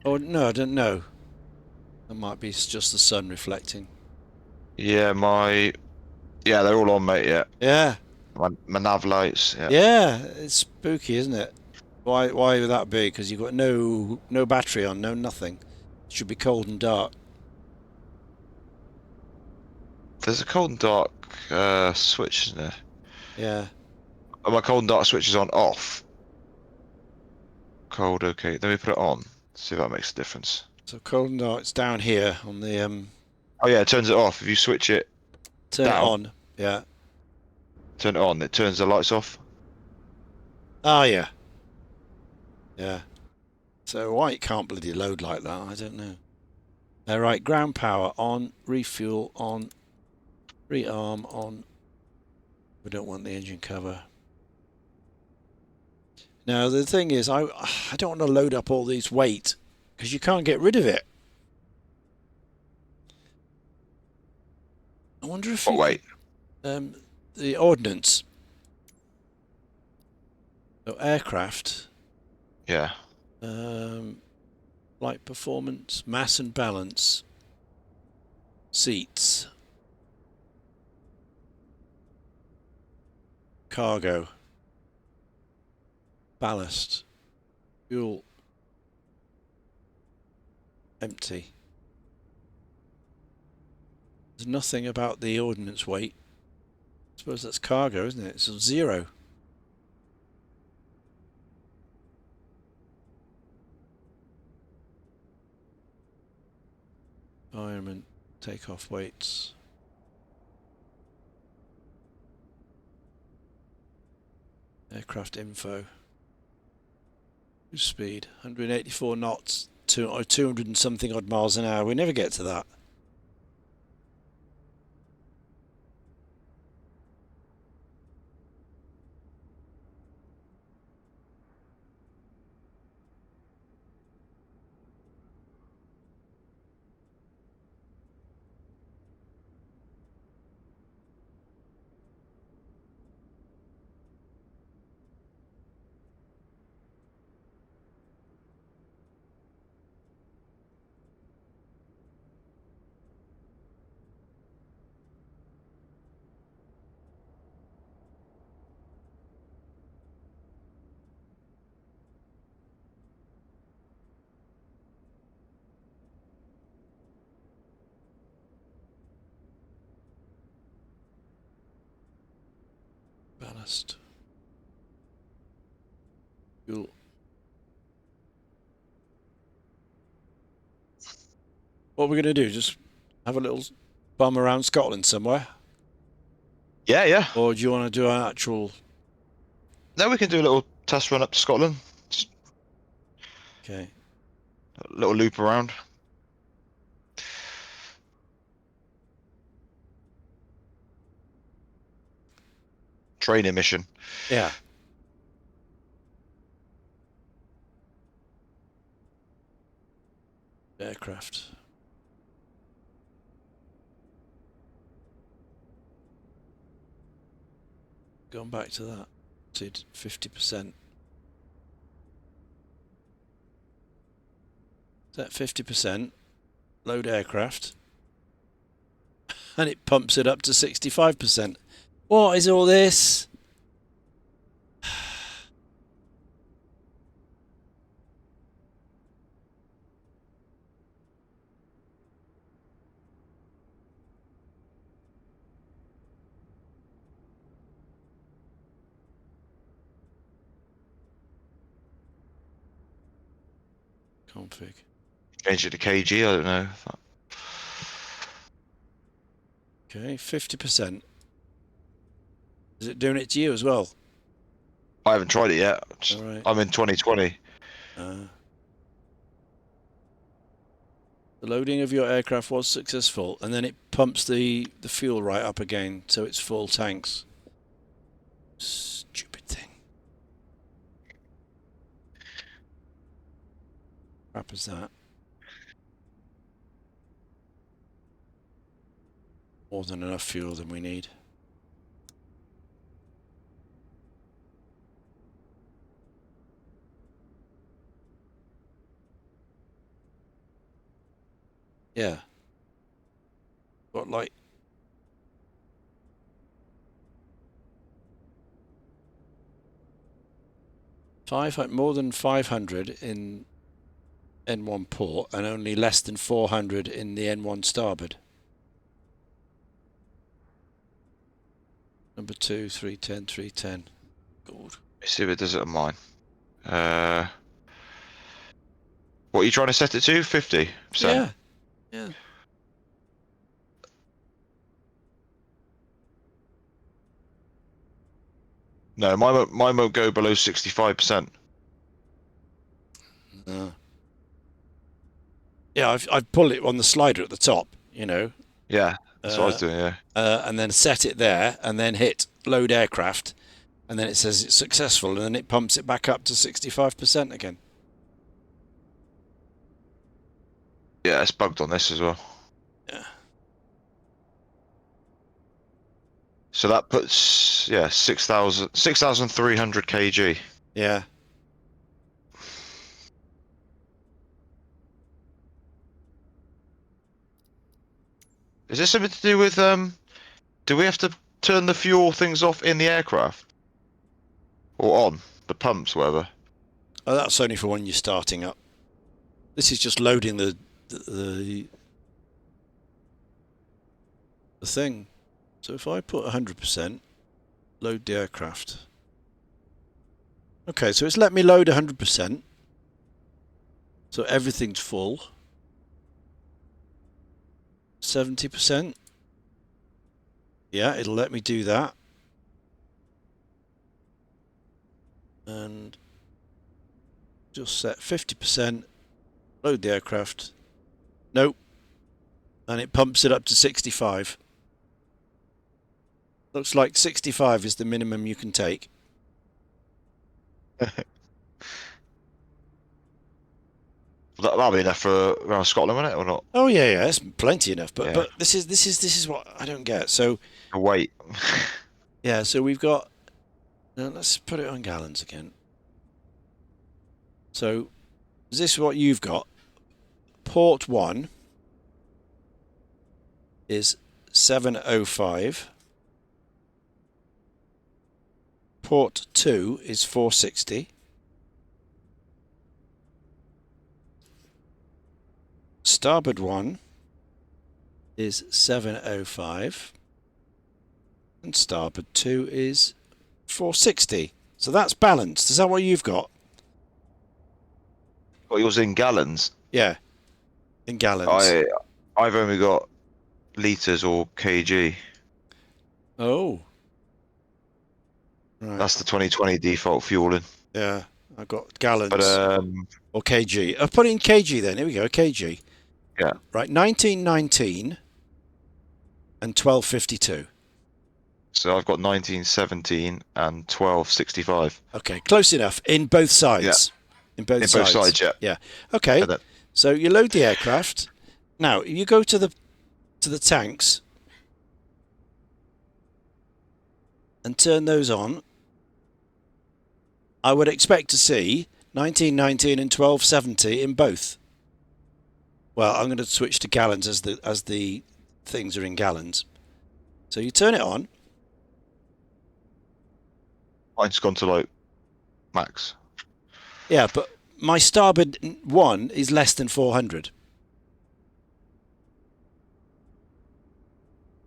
Speaker 1: Oh no, I don't know. That might be just the sun reflecting.
Speaker 2: Yeah, yeah, they're all on, mate. Yeah,
Speaker 1: Yeah.
Speaker 2: my nav lights. Yeah.
Speaker 1: Yeah. It's spooky, isn't it? Why would that be? Because you've got no battery on, no nothing. It should be cold and dark.
Speaker 2: There's a cold and dark switch, isn't there?
Speaker 1: Yeah.
Speaker 2: Oh, my cold and dark switch is on off. Cold, okay. Let me put it on. See if that makes a difference.
Speaker 1: So cold and dark's down here on the
Speaker 2: Oh yeah, it turns it off. If you switch it
Speaker 1: turn
Speaker 2: down,
Speaker 1: it on. Yeah.
Speaker 2: turn it on, it turns the lights off.
Speaker 1: Ah, yeah. Yeah. So why it can't bloody load like that, I don't know. Right, ground power on, refuel on, rearm on. We don't want the engine cover. Now the thing is, I don't want to load up all these weight because you can't get rid of it. I wonder if
Speaker 2: What
Speaker 1: you
Speaker 2: weight?
Speaker 1: could, the ordnance. So aircraft,
Speaker 2: Yeah.
Speaker 1: light performance, mass and balance, seats, cargo, ballast, fuel, empty. There's nothing about the ordnance weight. I suppose that's cargo, isn't it? It's 0. Environment, takeoff weights. Aircraft info. Cruise speed, 184 knots, 200 and something odd miles an hour. We never get to that. Ballast. Fuel. What are we going to do? Just have a little bum around Scotland somewhere?
Speaker 2: Yeah, yeah.
Speaker 1: Or do you want to do an actual...
Speaker 2: No, we can do a little test run up to Scotland. Just
Speaker 1: Okay.
Speaker 2: a little loop around. Training mission.
Speaker 1: Yeah. Aircraft. Going back to that. Did 50%. Set 50%. Load aircraft. And it pumps it up to 65%. What is all this? Config.
Speaker 2: Change it to kg. I don't know.
Speaker 1: Okay, 50%. Is it doing it to you as well?
Speaker 2: I haven't tried it yet.
Speaker 1: All right.
Speaker 2: I'm in 2020.
Speaker 1: The loading of your aircraft was successful, and then it pumps the fuel right up again, so it's full tanks. Stupid thing. Crap is that? More than enough fuel than we need. Yeah. What, like... more than 500 in N1 port, and only less than 400 in the N1 starboard. Number 2, 310, 310. Good.
Speaker 2: Let's see if it does it on mine. What are you trying to set it to? 50%?
Speaker 1: Yeah. Yeah.
Speaker 2: No, mine won't go below 65%.
Speaker 1: Yeah, Yeah, I've pulled it on the slider at the top, you know,
Speaker 2: Yeah, that's what I was doing. Yeah.
Speaker 1: and then set it there, and then hit load aircraft, and then it says it's successful, and then it pumps it back up to 65% again.
Speaker 2: Yeah, it's bugged on this as well.
Speaker 1: Yeah.
Speaker 2: So that puts 6,300 kg.
Speaker 1: Yeah.
Speaker 2: Is this something to do with do we have to turn the fuel things off in the aircraft? Or on? The pumps, whatever.
Speaker 1: Oh, that's only for when you're starting up. This is just loading the thing. So if I put 100%, load the aircraft. Okay, so it's let me load 100%. So everything's full. 70%. Yeah, it'll let me do that. And just set 50%. Load the aircraft. Nope. And it pumps it up to 65. Looks like 65 is the minimum you can take.
Speaker 2: That'll be enough for around Scotland, won't it, or not?
Speaker 1: Oh yeah, it's plenty enough. But
Speaker 2: Yeah.
Speaker 1: but this is what I don't get. So
Speaker 2: Wait.
Speaker 1: yeah, so we've got. Now let's put it on gallons again. So is this what you've got? Port 1 is 705. Port 2 is 460. Starboard 1 is 705. And starboard 2 is 460. So that's balanced. Is that what you've got?
Speaker 2: Well, yours in gallons.
Speaker 1: Yeah. In gallons.
Speaker 2: I've only got litres or kg.
Speaker 1: Oh. Right.
Speaker 2: That's the 2020 default fueling.
Speaker 1: Yeah. I've got gallons.
Speaker 2: But
Speaker 1: or kg. I'll put it in kg then. Here we go. Kg.
Speaker 2: yeah.
Speaker 1: Right. 1919 and 1252.
Speaker 2: So I've got 1917 and 1265.
Speaker 1: Okay. Close enough. In both sides.
Speaker 2: Yeah.
Speaker 1: In both
Speaker 2: In
Speaker 1: sides.
Speaker 2: both sides, yeah.
Speaker 1: Yeah. Okay.
Speaker 2: And then,
Speaker 1: So you load the aircraft. Now you go to the tanks and turn those on. I would expect to see 1919 and 1270 in both. Well, I'm going to switch to gallons as the things are in gallons. So you turn it on.
Speaker 2: mine's gone to like max.
Speaker 1: Yeah, but my starboard 1 is less than 400.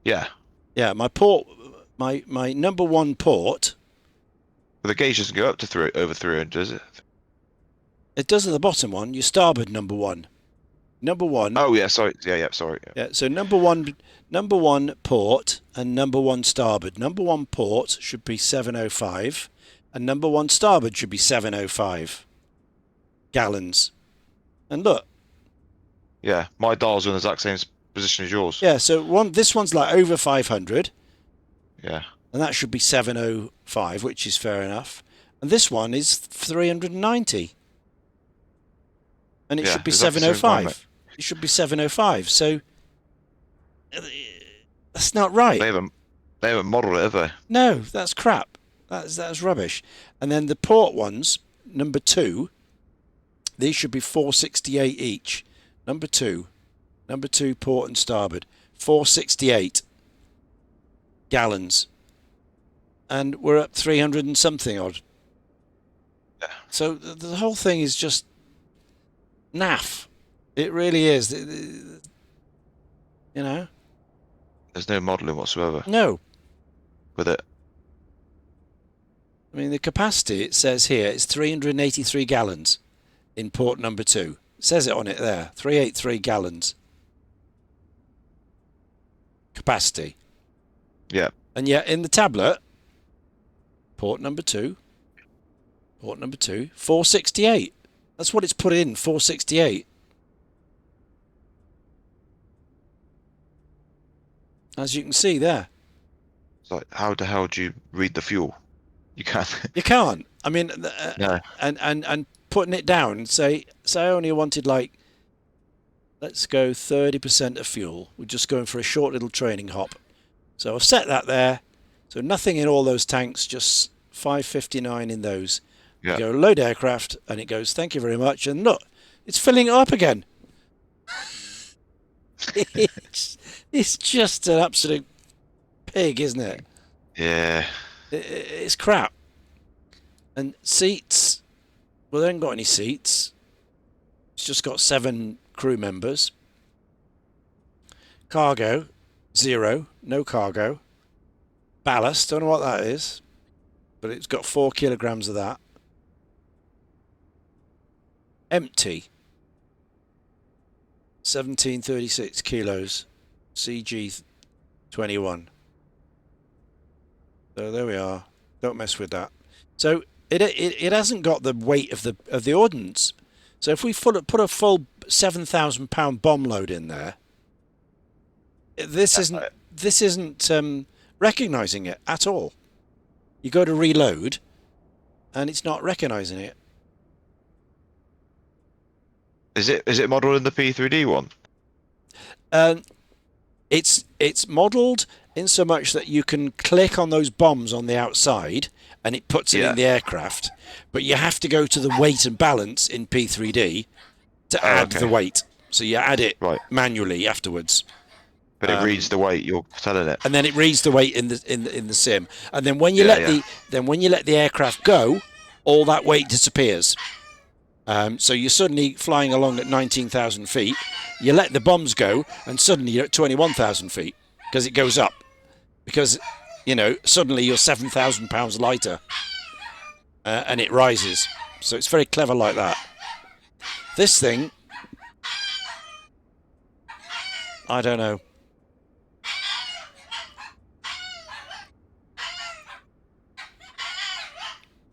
Speaker 2: Yeah.
Speaker 1: Yeah, my port, my number 1 port.
Speaker 2: But the gauge doesn't go up to over 300, does it?
Speaker 1: It does at the bottom one. Your starboard number 1. Number 1.
Speaker 2: Oh yeah, sorry. Yeah, sorry. Yeah.
Speaker 1: Yeah, so number one port and number 1 starboard. Number 1 port should be 705, and number 1 starboard should be 705 gallons. And look.
Speaker 2: Yeah, my dial's in the exact same position as yours.
Speaker 1: Yeah, so this one's like over 500.
Speaker 2: Yeah.
Speaker 1: And that should be 705, which is fair enough. And this one is 390. And it should be
Speaker 2: exactly the same
Speaker 1: 705. It should be 705. So that's not right.
Speaker 2: They haven't modelled it, have they?
Speaker 1: No, that's crap. That's rubbish. And then the port ones, number 2, these should be 468 each. Number 2 port and starboard, 468 gallons. And we're at 300 and something odd.
Speaker 2: Yeah.
Speaker 1: So the whole thing is just naff. It really is. You know?
Speaker 2: There's no modelling whatsoever
Speaker 1: No.
Speaker 2: with it.
Speaker 1: I mean, the capacity, it says here, is 383 gallons in port number 2. It says it on it there, 383 gallons. Capacity.
Speaker 2: Yeah.
Speaker 1: And yet in the tablet, port number 2, 468. That's what it's put in, 468. as you can see there.
Speaker 2: It's like, how the hell do you read the fuel? You can't.
Speaker 1: You can't. I mean,
Speaker 2: No.
Speaker 1: and putting it down, say I only wanted like, let's go 30% of fuel. We're just going for a short little training hop. So I've set that there. So nothing in all those tanks, just 559 in those.
Speaker 2: Yeah.
Speaker 1: You go load aircraft, and it goes, thank you very much. And look, it's filling it up again. It's just an absolute pig, isn't it?
Speaker 2: Yeah.
Speaker 1: It's crap. And seats, well, they haven't got any seats. It's just got 7 crew members. Cargo, 0, no cargo. Ballast, don't know what that is, but it's got 4 kilograms of that. Empty, 1736 kilos, CG 21. So there we are. Don't mess with that. So it hasn't got the weight of the ordnance. So if we put a full 7,000 pound bomb load in there, this isn't recognizing it at all. You go to reload, and it's not recognizing it.
Speaker 2: Is it modelled in the P3D one?
Speaker 1: It's modelled in so much that you can click on those bombs on the outside, and it puts it in the aircraft. But you have to go to the weight and balance in P3D to add the weight. So you add it manually afterwards.
Speaker 2: But it reads the weight you're telling it,
Speaker 1: and then it reads the weight in the sim. And then when you let the aircraft go, all that weight disappears. So you're suddenly flying along at 19,000 feet. You let the bombs go, and suddenly you're at 21,000 feet because it goes up. Because, suddenly you're 7,000 pounds lighter, and it rises. So it's very clever like that. This thing, I don't know.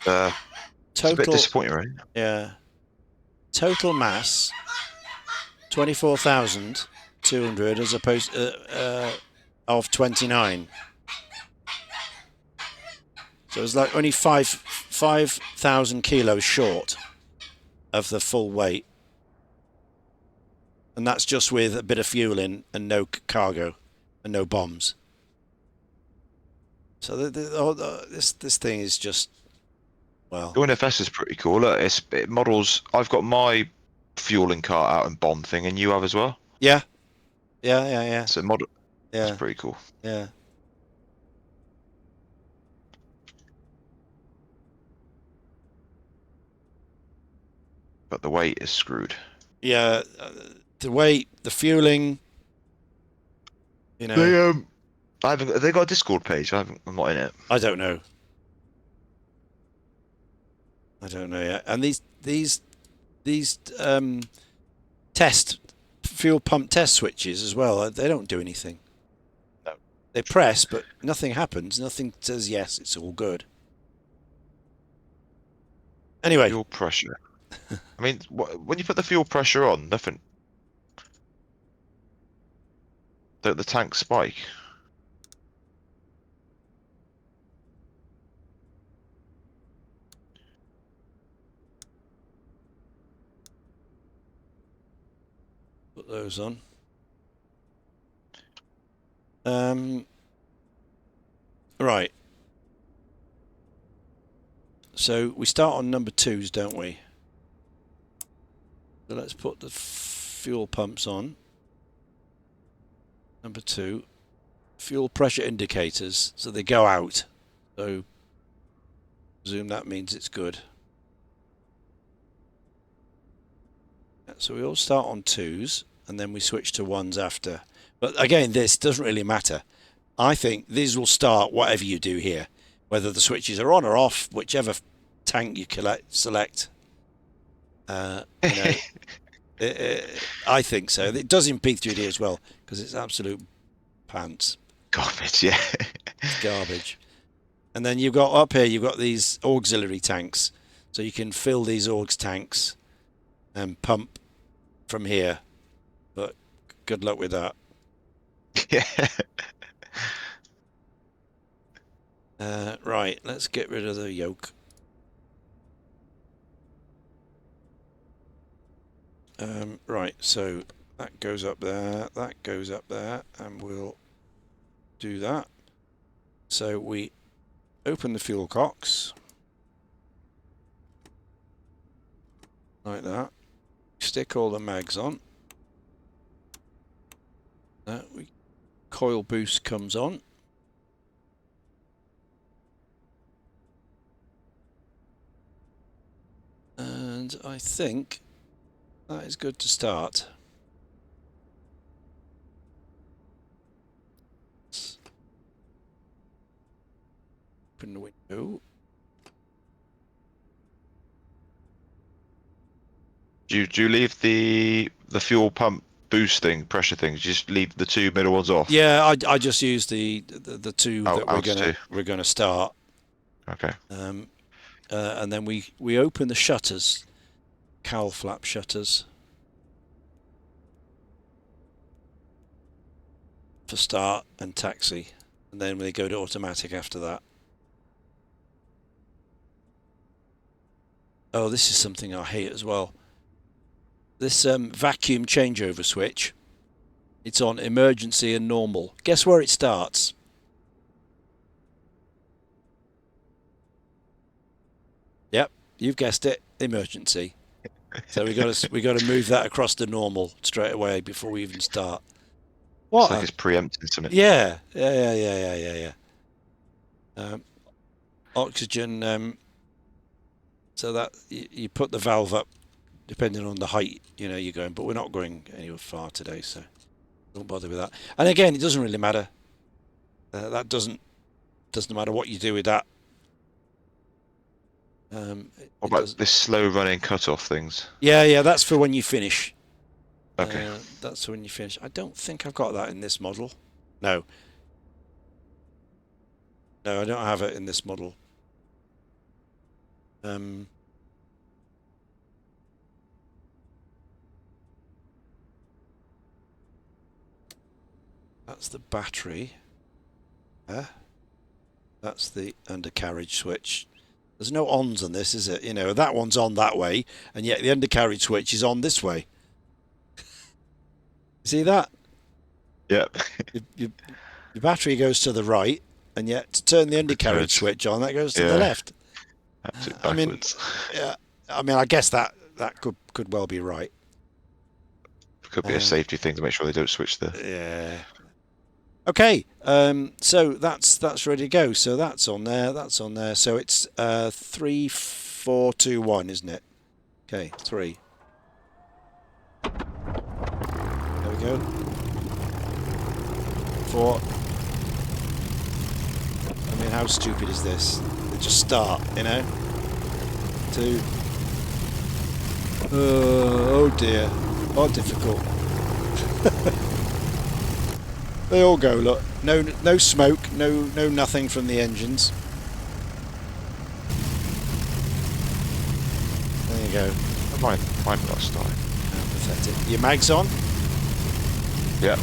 Speaker 2: It's a bit disappointing, right?
Speaker 1: Yeah. Total mass 24,200 as opposed of 29. So it's like only 5,000 kilos short of the full weight, and that's just with a bit of fuel in and no cargo and no bombs. So this thing is just, well,
Speaker 2: The NFS is pretty cool. Look, it models. I've got my fueling cart out and bomb thing, and you have as well.
Speaker 1: Yeah.
Speaker 2: So model.
Speaker 1: Yeah.
Speaker 2: That's pretty cool.
Speaker 1: Yeah.
Speaker 2: But the weight is screwed.
Speaker 1: Yeah, the weight, the fueling.
Speaker 2: They I haven't. Have they got a Discord page? I'm not in it.
Speaker 1: I don't know. Yet. And these test fuel pump test switches as well. They don't do anything.
Speaker 2: No.
Speaker 1: They press, but nothing happens. Nothing says yes. It's all good. Anyway,
Speaker 2: Fuel pressure. I mean, when you put the fuel pressure on, nothing. The tank spike.
Speaker 1: put those on. Right. So we start on number 2s, don't we? So let's put the fuel pumps on. Number 2, fuel pressure indicators, so they go out. So presume that means it's good. So we all start on 2s, and then we switch to 1s after. But again, this doesn't really matter. I think these will start whatever you do here, whether the switches are on or off, whichever tank you select. I think so. It does in P3D as well, because it's absolute pants.
Speaker 2: Garbage, yeah.
Speaker 1: It's garbage. And then you've got up here, you've got these auxiliary tanks. So you can fill these aux tanks and pump from here. But good luck with that.
Speaker 2: Yeah.
Speaker 1: Right, let's get rid of the yoke. Right, so that goes up there, that goes up there, and we'll do that. So we open the fuel cocks, like that. Stick all the mags on. Coil boost comes on. And I think that is good to start. Open the window.
Speaker 2: Do you leave the fuel pump boosting pressure things? You just leave the two middle ones off?
Speaker 1: Yeah, I just use the two
Speaker 2: Oh,
Speaker 1: that
Speaker 2: out two.
Speaker 1: we're gonna start.
Speaker 2: Okay.
Speaker 1: And then we open the shutters, cowl flap shutters, for start and taxi, and then we go to automatic after that. Oh, this is something I hate as well. This vacuum changeover switch, it's on emergency and normal. Guess where it starts? Yep, you've guessed it, emergency. So we got to move that across to normal straight away before we even start. What?
Speaker 2: It's like it's preempting something.
Speaker 1: Yeah. Oxygen. So that you put the valve up, depending on the height you're going. But we're not going anywhere far today, so don't bother with that. And again, it doesn't really matter. That doesn't matter what you do with that.
Speaker 2: What about this slow running cut-off things?
Speaker 1: Yeah, that's for when you finish.
Speaker 2: Okay.
Speaker 1: That's when you finish. I don't think I've got that in this model. No, I don't have it in this model. That's the battery. That's the undercarriage switch. There's no ons on this, is it? That one's on that way, and yet the undercarriage switch is on this way. See that?
Speaker 2: Yep.
Speaker 1: Your battery goes to the right, and yet to turn the undercarriage switch on, that goes to the left.
Speaker 2: Absolutely backwards.
Speaker 1: I mean, I guess that could well be right.
Speaker 2: Could be a safety thing to make sure they don't switch the.
Speaker 1: Yeah. Okay. So that's ready to go. So that's on there. That's on there. So it's 3, 4, 2, 1, isn't it? Okay, 3. There we go. 4. I mean, how stupid is this? They just start, 2. Oh dear. Oh, difficult. They all go, look. No smoke, no nothing from the engines. There you go.
Speaker 2: Mine got started.
Speaker 1: How pathetic. Your mag's on?
Speaker 2: Yeah.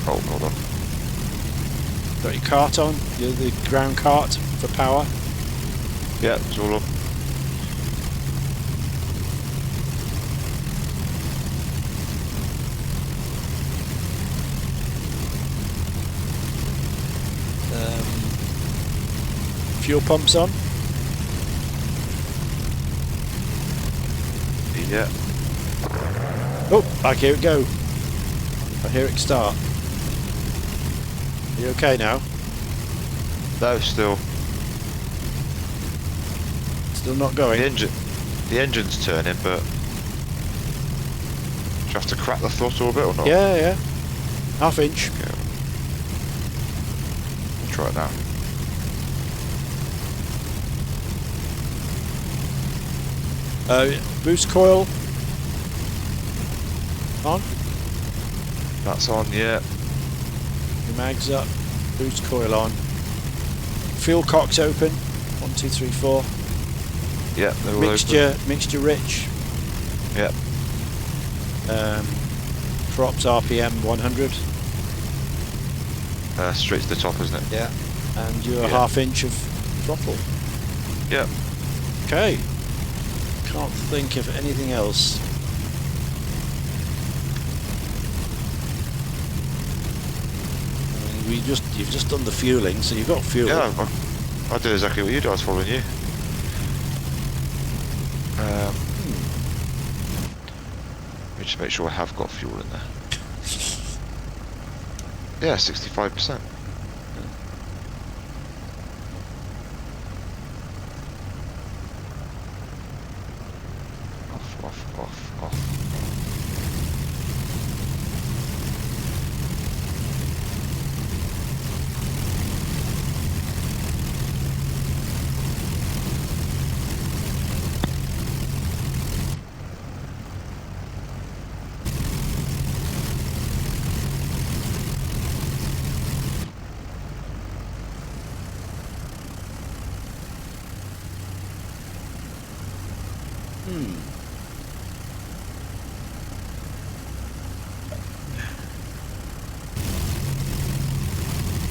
Speaker 2: Oh, hold on.
Speaker 1: Got your cart on? The ground cart for power?
Speaker 2: Yeah, it's all up.
Speaker 1: Fuel pumps on?
Speaker 2: Yeah.
Speaker 1: Oh, I hear it go. I hear it start. Are you okay now?
Speaker 2: No, still.
Speaker 1: Still not going?
Speaker 2: The engine's turning, but do you have to crack the throttle a bit or not?
Speaker 1: Yeah. Half inch.
Speaker 2: Okay. Try it now.
Speaker 1: Boost coil on.
Speaker 2: That's on, yeah.
Speaker 1: Your mag's up. Boost coil on. Fuel cock's open. 1, 2, 3, 4.
Speaker 2: Yeah, they're all
Speaker 1: Mixture rich.
Speaker 2: open. Yeah.
Speaker 1: Props RPM 100.
Speaker 2: Straight to the top, isn't it?
Speaker 1: Yeah. And you're a
Speaker 2: Yeah.
Speaker 1: ½ inch of throttle.
Speaker 2: Yeah.
Speaker 1: Okay. Can't think of anything else. I mean, you've just done the fueling, so you've got fuel.
Speaker 2: Yeah, I did exactly what you did. I was following you. Let me just make sure I have got fuel in there. Yeah, 65%. Off.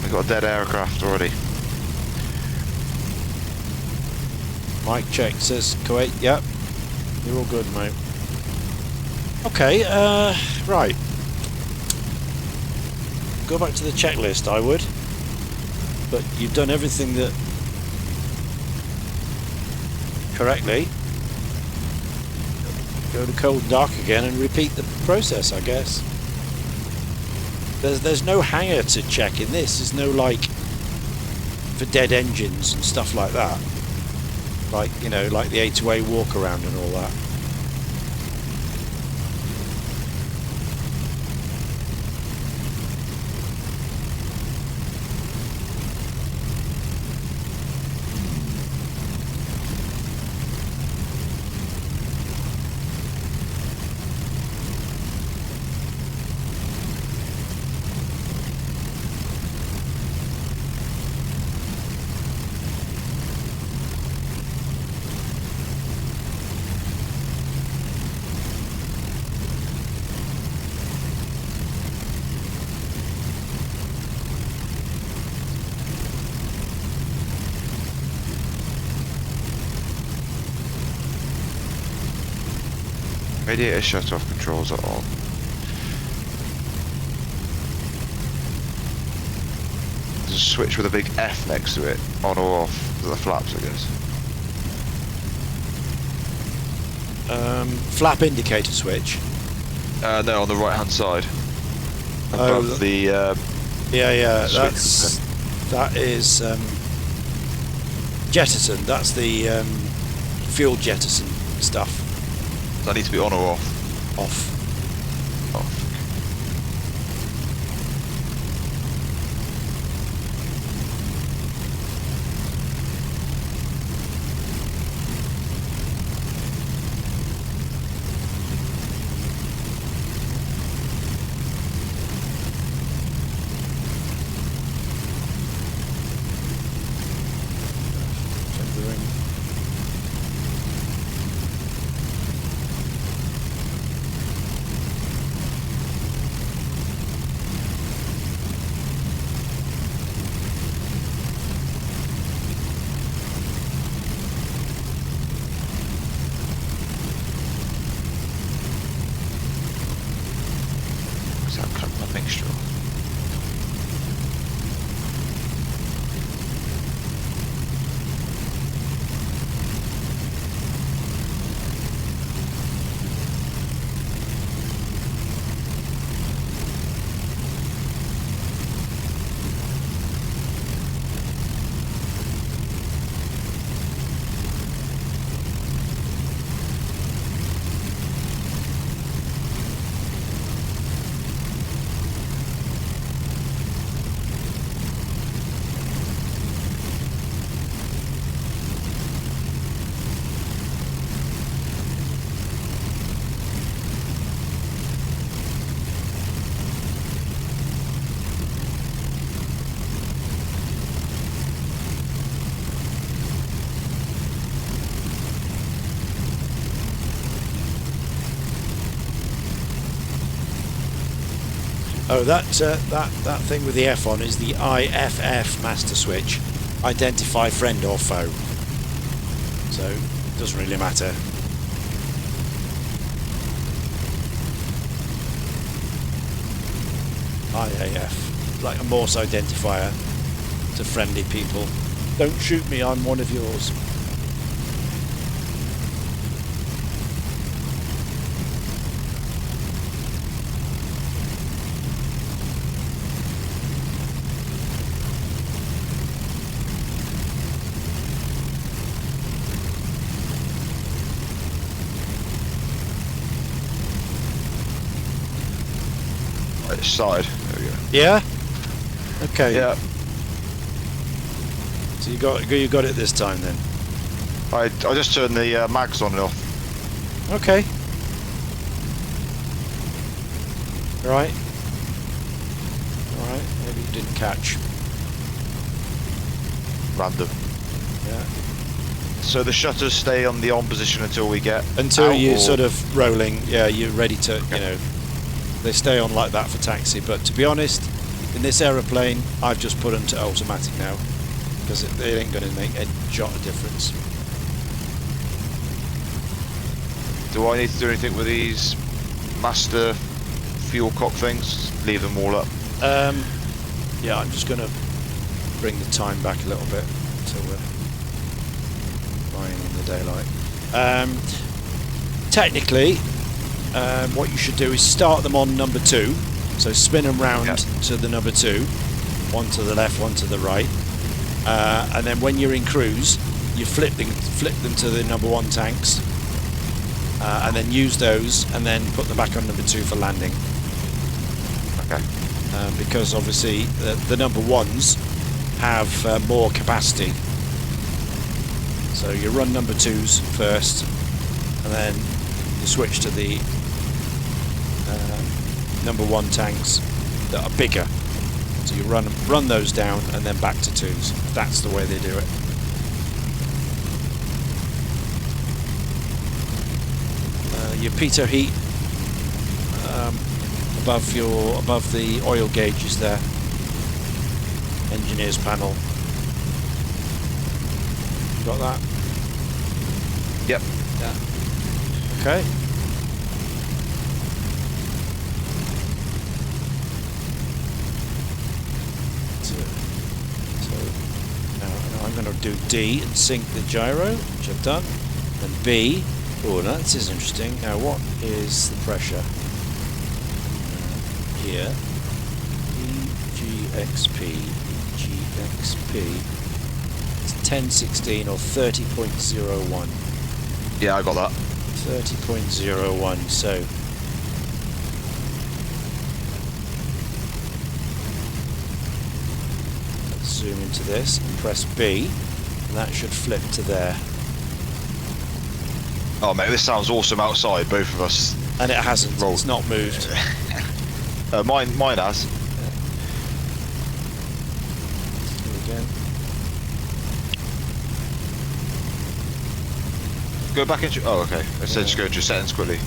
Speaker 2: We've got a dead aircraft already.
Speaker 1: Mic check says Kuwait. Yep. You're all good, mate. Okay, right. Go back to the checklist, I would. But you've done everything that correctly. Go to cold and dark again and repeat the process, I guess. There's no hanger to check in this. There's no, like, for dead engines and stuff like that. Like, you know, like the A2A walk around and all that.
Speaker 2: Radiator shut-off controls are on. There's a switch with a big F next to it, on or off the flaps, I guess.
Speaker 1: Flap indicator switch.
Speaker 2: No, on the right-hand side. Above
Speaker 1: Oh,
Speaker 2: the
Speaker 1: yeah,
Speaker 2: switch.
Speaker 1: that is jettison. That's the fuel jettison stuff.
Speaker 2: Does that need to be on or off?
Speaker 1: Off.
Speaker 2: Off.
Speaker 1: Oh, that thing with the F on is the IFF master switch. Identify friend or foe. So it doesn't really matter. IAF, like a Morse identifier to friendly people. Don't shoot me, I'm one of yours.
Speaker 2: Right side. There we go.
Speaker 1: Yeah? Okay.
Speaker 2: Yeah.
Speaker 1: So you got it this time then.
Speaker 2: I just turned the mags on and off.
Speaker 1: Okay. Right. Alright, maybe you didn't catch.
Speaker 2: Random.
Speaker 1: Yeah.
Speaker 2: So the shutters stay on the on position until we get
Speaker 1: Until
Speaker 2: out,
Speaker 1: you're
Speaker 2: or-
Speaker 1: sort of rolling, yeah, you're ready to, you know, they stay on like that for taxi. But to be honest, in this aeroplane, I've just put them to automatic now because it ain't going to make a jot of difference.
Speaker 2: Do I need to do anything with these master fuel cock things? Leave them all up.
Speaker 1: Yeah, I'm just going to bring the time back a little bit until we're flying in the daylight. Technically, what you should do is start them on number 2, so spin them round to the number 2, one to the left, one to the right, and then when you're in cruise, you flip them to the number 1 tanks, and then use those, and then put them back on number 2 for landing.
Speaker 2: Okay.
Speaker 1: Because obviously the number 1s have more capacity. So you run number 2s first, and then you switch to the number 1 tanks that are bigger. So you run those down and then back to 2s. That's the way they do it. Your pitot heat above the oil gauges there. Engineer's panel. Got that?
Speaker 2: Yep.
Speaker 1: Yeah. Okay. So now I'm going to do D and sync the gyro, which I've done, and B. Oh, this is interesting. Now, what is the pressure here? EGXP. It's 1016 or 30.01.
Speaker 2: Yeah, I got that.
Speaker 1: 30.01. So let's zoom into this and press B, and that should flip to there.
Speaker 2: Oh mate, this sounds awesome outside, both of us.
Speaker 1: And it hasn't.
Speaker 2: Roll.
Speaker 1: It's not moved.
Speaker 2: Mine has.
Speaker 1: Again.
Speaker 2: Go back into. Oh, okay. I said just go into your settings quickly.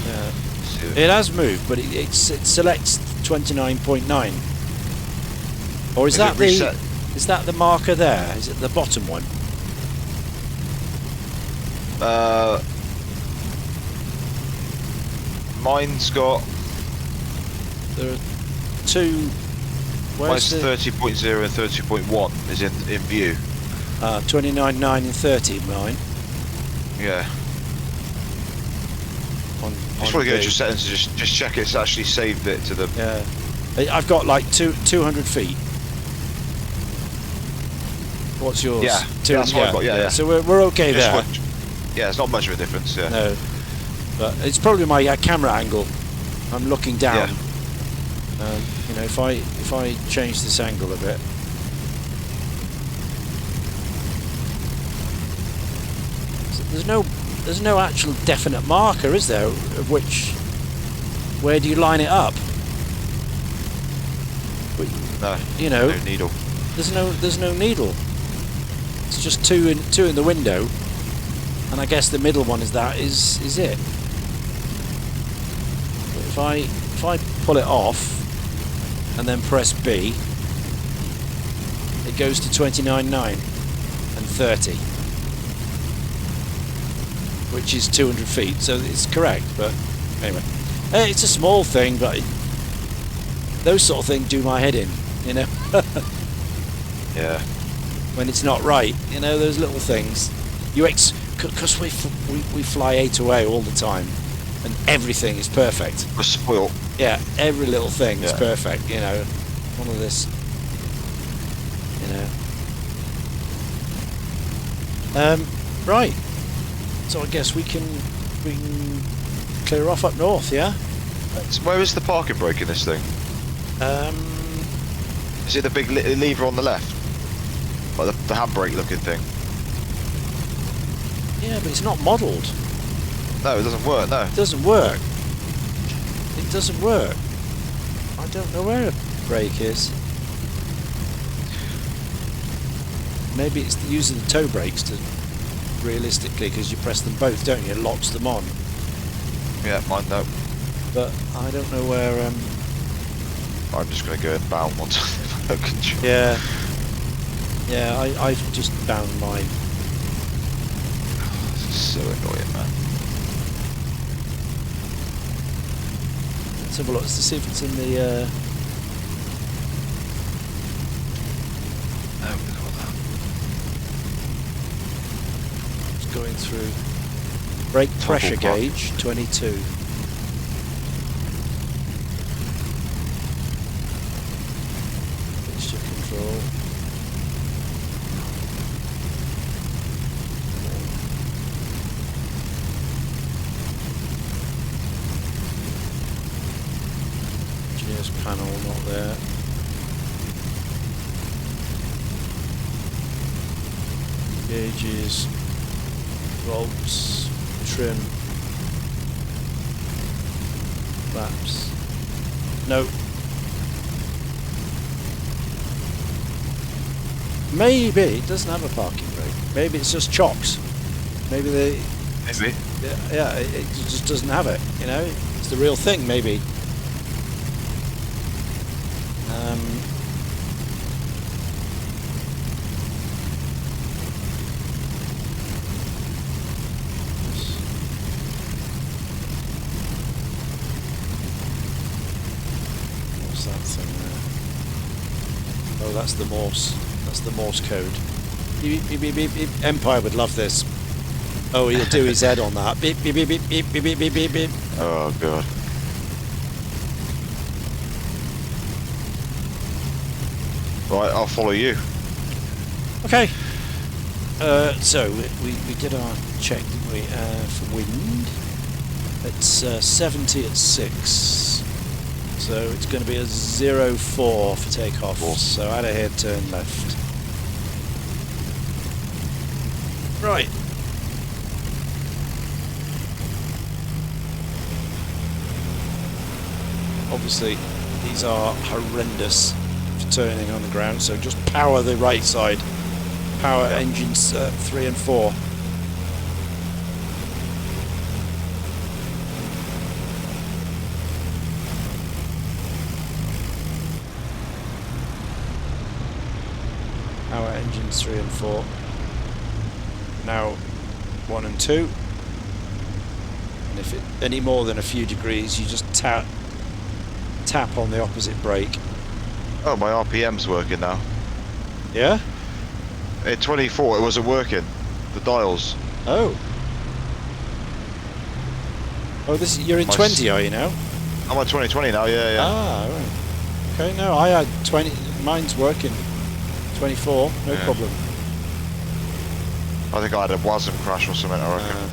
Speaker 1: Yeah.
Speaker 2: See it.
Speaker 1: It has moved, but it selects 29.9. Or is that
Speaker 2: reset?
Speaker 1: is that the marker there? Is it the bottom one?
Speaker 2: Mine's got.
Speaker 1: There are two. Where's
Speaker 2: Mine's
Speaker 1: the
Speaker 2: 30.0 and 30.1 is in view.
Speaker 1: 29.9 and 30? Mine.
Speaker 2: Yeah.
Speaker 1: On
Speaker 2: Just want to go into your settings and just check it's actually saved it to the.
Speaker 1: Yeah. I've got like 200 feet. What's yours?
Speaker 2: Yeah, that's what I've got, yeah.
Speaker 1: So we're okay
Speaker 2: Just
Speaker 1: there.
Speaker 2: watch- Yeah, it's not much of a difference. Yeah.
Speaker 1: No, but it's probably my camera angle. I'm looking down.
Speaker 2: Yeah.
Speaker 1: You know, if I change this angle a bit. So there's no actual definite marker, is there? Of where do you line it up?
Speaker 2: No.
Speaker 1: You know,
Speaker 2: No needle.
Speaker 1: there's no needle. It's just two in the window, and I guess the middle one is it. But if I pull it off, and then press B, it goes to 29.9 and 30, which is 200 feet, so it's correct. But anyway, it's a small thing, but those sort of things do my head in, you know.
Speaker 2: Yeah.
Speaker 1: When it's not right, you know, those little things. Because we fly A to A all the time, and everything is perfect.
Speaker 2: We're spoiled.
Speaker 1: Yeah, every little thing is
Speaker 2: Yeah.
Speaker 1: perfect, you know. All of this, you know. Right. So I guess we can clear off up north, yeah.
Speaker 2: So where is the parking brake in this thing? Is it the big lever on the left? Like the handbrake looking thing?
Speaker 1: Yeah, but it's not modelled.
Speaker 2: No, it doesn't work, no.
Speaker 1: It doesn't work. It doesn't work. I don't know where a brake is. Maybe it's using the toe brakes to realistically, because you press them both, don't you? It locks them on.
Speaker 2: Yeah, mine no.
Speaker 1: But I don't know where.
Speaker 2: I'm just going to go and bound once I control.
Speaker 1: Yeah. Yeah, I've just bound mine.
Speaker 2: This is so annoying, man.
Speaker 1: Let's have a look to see if it's in the.
Speaker 2: No, we don't want that.
Speaker 1: It's going through. Brake pressure
Speaker 2: plug.
Speaker 1: gauge 22. Fixture control. Engineer's panel not there. Gauges, volts, trim, flaps. No. Maybe it doesn't have a parking brake. Maybe it's just chocks. Maybe they.
Speaker 2: Maybe.
Speaker 1: Yeah, it just doesn't have it. You know, it's the real thing. Maybe. What's that thing there? Oh, that's the Morse. That's the Morse code. Beep, beep, beep, beep, beep. Empire would love this. Oh, he'll do his head on that. Beep, beep, beep, beep, beep, beep, beep, beep, beep, beep.
Speaker 2: Oh, God. Right, I'll follow you.
Speaker 1: Okay. So we did our check, didn't we, for wind. It's 70 at 6. So it's going to be a 04 for takeoff. So out of here, turn left. Right. Obviously, these are horrendous for turning on the ground, so just power the right side. Power engines 3 and 4. Power engines 3 and 4. Now 1 and 2. And if it any more than a few degrees, you just tap on the opposite brake.
Speaker 2: Oh, my RPM's working now.
Speaker 1: Yeah?
Speaker 2: At 24, it wasn't working. The dials.
Speaker 1: Oh. Oh, you're in 20, are you now?
Speaker 2: I'm on 2020 now, yeah.
Speaker 1: Ah, right. Okay, no, I had 20. Mine's working. 24, no problem.
Speaker 2: I think I had a WASM crash or something, I reckon.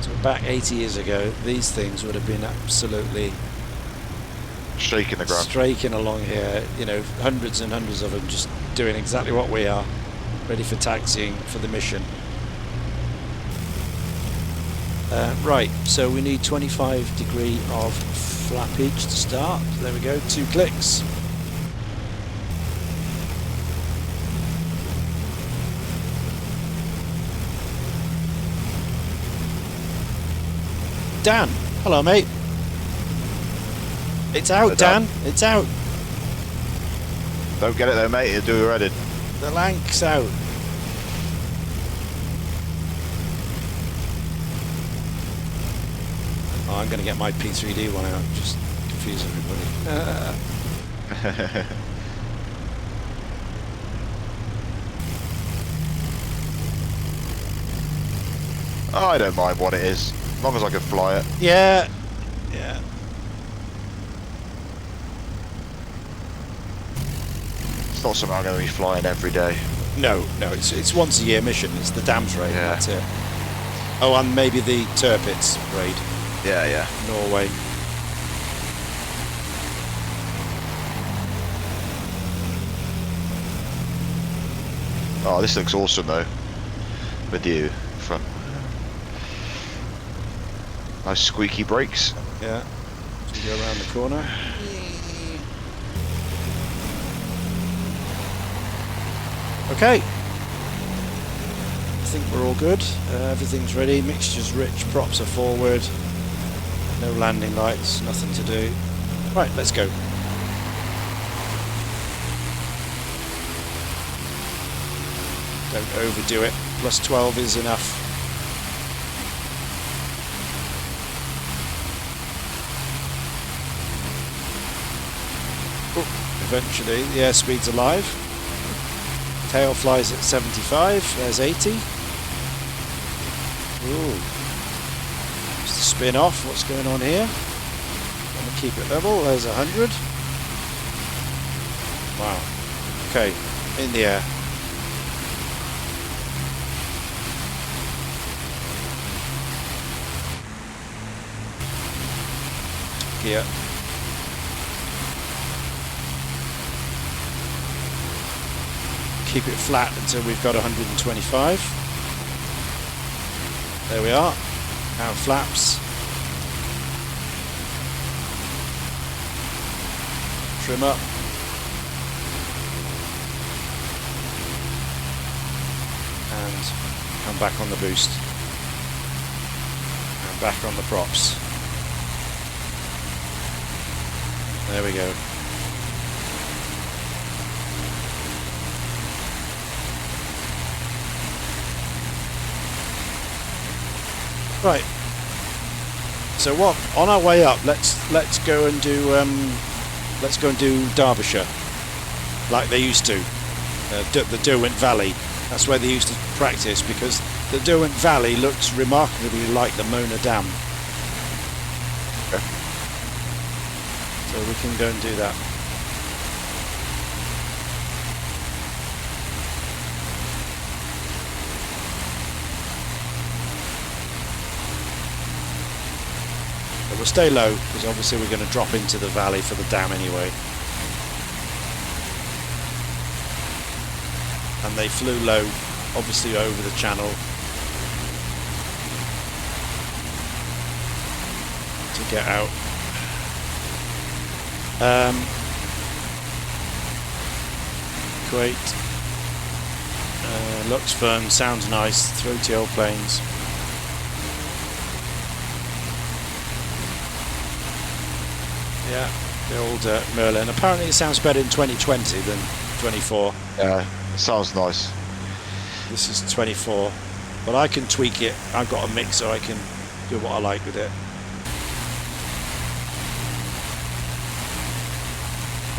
Speaker 1: So back 80 years ago, these things would have been absolutely
Speaker 2: Shaking the ground.
Speaker 1: straking along here, you know, hundreds and hundreds of them just doing exactly what we are, ready for taxiing for the mission. Right, so we need 25 degree of flappage to start. There we go, 2 clicks. Dan. Hello, mate. It's out,
Speaker 2: Hello, Dan.
Speaker 1: Dan. It's out.
Speaker 2: Don't get it though, mate. You'll do your headed.
Speaker 1: The Lank's out. Oh, I'm going to get my P3D one out. Just confuse everybody.
Speaker 2: I don't mind what it is, as long as I can fly it.
Speaker 1: Yeah. Yeah.
Speaker 2: It's not something I'm going to be flying every day.
Speaker 1: No, it's once a year mission. It's the Dams raid.
Speaker 2: Yeah.
Speaker 1: That's it. Oh, and maybe the Tirpitz raid,
Speaker 2: Yeah, yeah.
Speaker 1: Norway.
Speaker 2: Oh, this looks awesome though. With you front. Nice squeaky brakes.
Speaker 1: Yeah. So we go around the corner. Okay. I think we're all good. Everything's ready. Mixture's rich. Props are forward. No landing lights. Nothing to do. Right, let's go. Don't overdo it. Plus 12 is enough. Eventually, the airspeed's alive. Tail flies at 75. There's 80. Ooh. Just a spin off. What's going on here? Gonna keep it level. There's 100. Wow. Okay, in the air. Gear. Keep it flat until we've got 125. There we are. Now flaps. Trim up. And come back on the boost. And back on the props. There we go. Right. So what? On our way up, let's go and do Derbyshire, like they used to. The Derwent Valley. That's where they used to practice, because the Derwent Valley looks remarkably like the Mona Dam.
Speaker 2: Okay.
Speaker 1: So we can go and do that. But we'll stay low, because obviously we're going to drop into the valley for the dam anyway. And they flew low, obviously over the channel, to get out. Great. Looks firm, sounds nice, throaty old planes. Yeah, the old Merlin. Apparently it sounds better in 2020 than 24.
Speaker 2: Yeah, it sounds nice.
Speaker 1: This is 24, but I can tweak it. I've got a mixer, I can do what I like with it.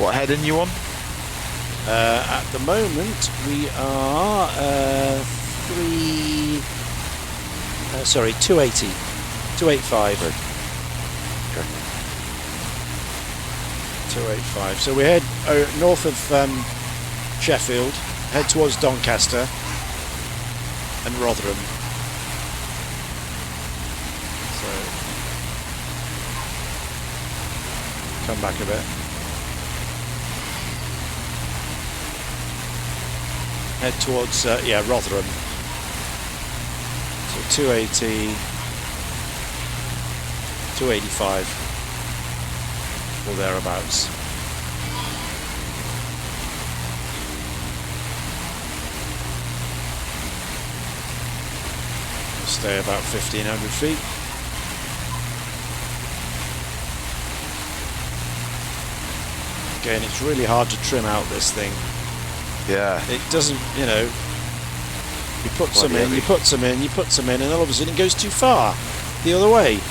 Speaker 2: What heading you on?
Speaker 1: At the moment we are 280, 285.
Speaker 2: Okay.
Speaker 1: 285. So we head north of Sheffield, head towards Doncaster and Rotherham. So come back a bit. Head towards Rotherham. So 280, 285 or thereabouts. We'll stay about 1,500 feet. Again, it's really hard to trim out this thing.
Speaker 2: Yeah.
Speaker 1: It doesn't, you know, you put
Speaker 2: Quite
Speaker 1: some in,
Speaker 2: heavy.
Speaker 1: you put some in, you put some in, and all of a sudden it goes too far the other way. You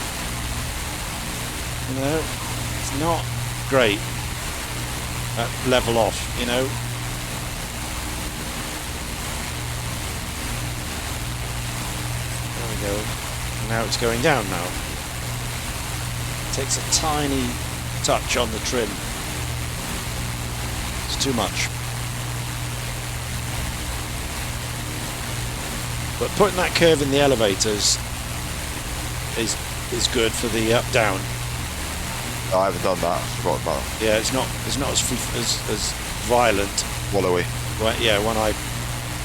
Speaker 1: know, it's not great at level off, you know. There we go. And now it's going down now. Takes a tiny touch on the trim. It's too much. But putting that curve in the elevators is good for the up down.
Speaker 2: Oh, I haven't done that. I forgot about it.
Speaker 1: Yeah, it's not as violent.
Speaker 2: Wallowy.
Speaker 1: Well, yeah, when I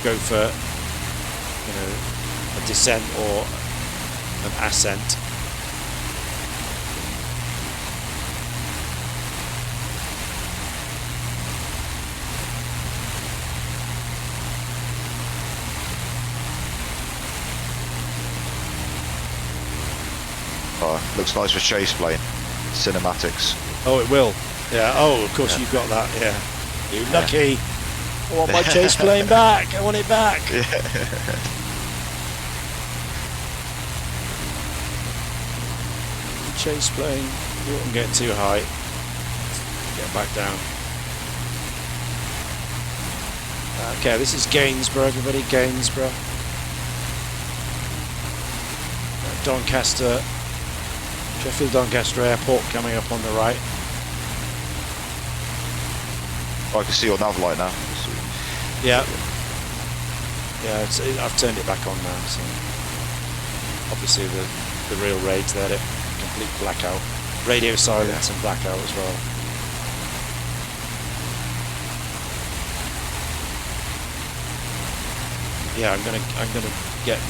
Speaker 1: go for, you know, a descent or an ascent.
Speaker 2: Oh, looks nice for chase plane. Cinematics.
Speaker 1: Oh, it will. Yeah. Oh, of course you've got that. Yeah. You lucky. I want my chase plane back. I want it back.
Speaker 2: Yeah.
Speaker 1: Chase plane. You won't get too high. Get back down. Okay, this is Gainsborough, everybody. Gainsborough. Doncaster. Sheffield Doncaster Airport coming up on the right.
Speaker 2: Oh, I can see your nav light now.
Speaker 1: Yeah. Yeah, I've turned it back on now, so obviously the real raid's there, it complete blackout. Radio silence and blackout as well. Yeah, I'm gonna get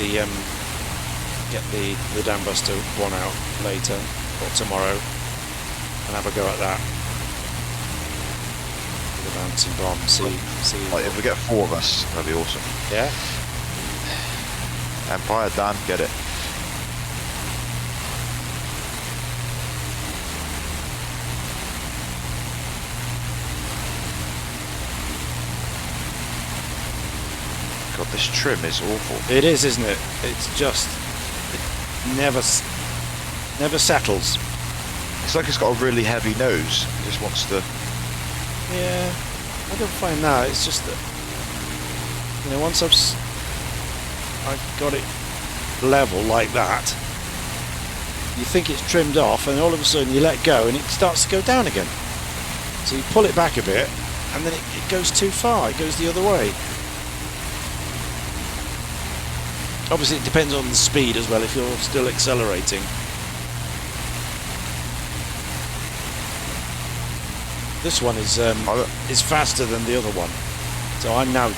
Speaker 1: the dam buster one out later or tomorrow and have a go at that. With a bouncing bomb, see.
Speaker 2: Like, if we get 4 of us, that'd be awesome.
Speaker 1: Yeah.
Speaker 2: Empire, Dan, get it. God, this trim is awful.
Speaker 1: It is, isn't it? It's just it never settles.
Speaker 2: It's like it's got a really heavy nose. It just wants to.
Speaker 1: Yeah, I don't find that. It's just that, you know, once I've got it level like that, you think it's trimmed off, and all of a sudden you let go, and it starts to go down again. So you pull it back a bit, and then it goes too far. It goes the other way. Obviously, it depends on the speed as well. If you're still accelerating. This one is faster than the other one, so I'm now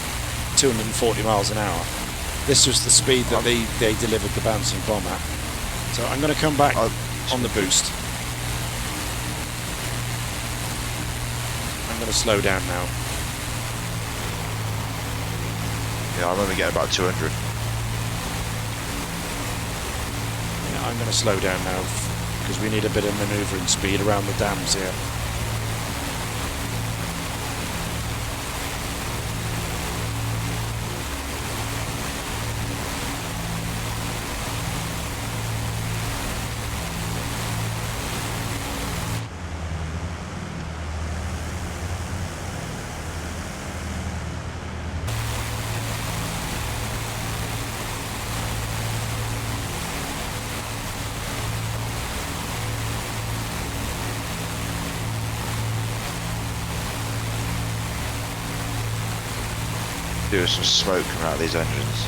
Speaker 1: 240 miles an hour. This was the speed that they delivered the bouncing bomb at. So I'm going to come back on the boost. I'm going to slow down now.
Speaker 2: Yeah, I remember getting about 200.
Speaker 1: Yeah, I'm going to slow down now because we need a bit of manoeuvring speed around the dams here.
Speaker 2: There was some smoke coming out of these engines.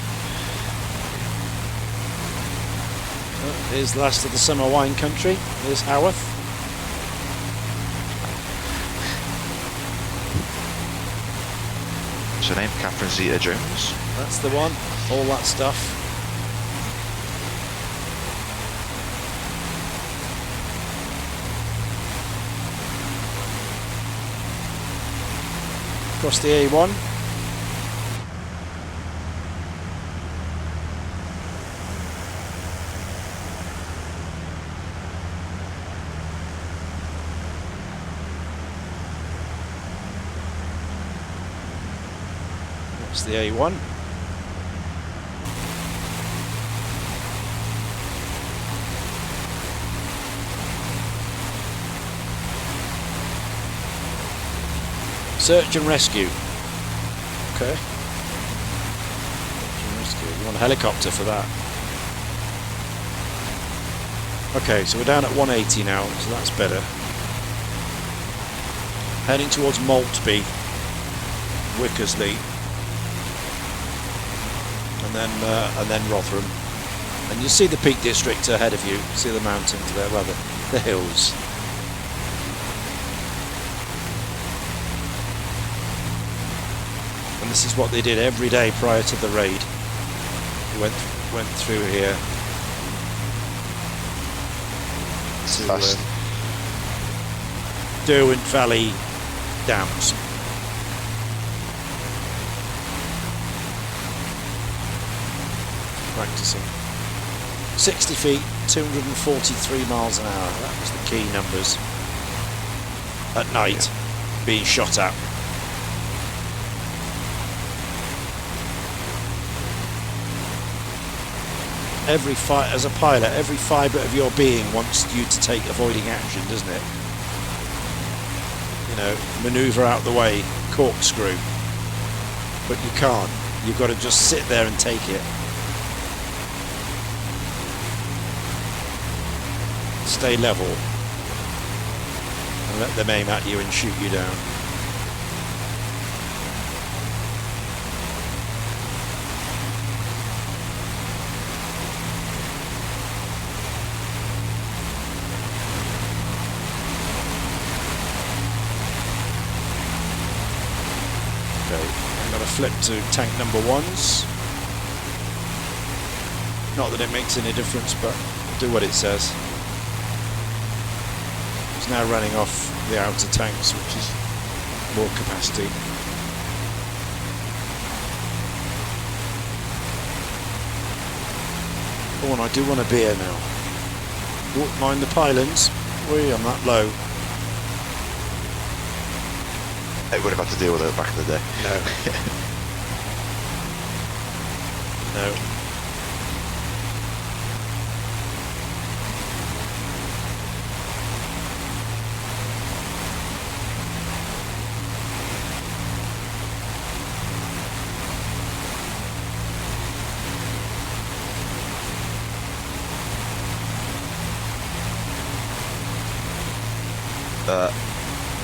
Speaker 1: Here's the last of the summer wine country. Here's Haworth.
Speaker 2: What's her name? Catherine Zeta-Jones.
Speaker 1: That's the one. All that stuff. Across the A1. It's the A1. Search and rescue. Okay. Search and rescue. You want a helicopter for that. Okay, so we're down at 180 now, so that's better. Heading towards Maltby, Wickersley, and then Rotherham. And you'll see the Peak District ahead of you. See the mountains there, rather the hills. And this is what they did every day prior to the raid. We went through here to Derwent Valley Dams. Practicing. 60 feet, 243 miles an hour. That was the key numbers. At night, being shot at. As a pilot, every fibre of your being wants you to take avoiding action, doesn't it? You know, manoeuvre out the way, corkscrew. But you can't. You've got to just sit there and take it. Stay level. And let them aim at you and shoot you down. Flip to tank number 1s. Not that it makes any difference, but do what it says. It's now running off the outer tanks, which is more capacity. Oh, and I do want a beer now. Don't mind the pylons. I'm that low.
Speaker 2: I would have had to deal with it back in the day.
Speaker 1: No. No.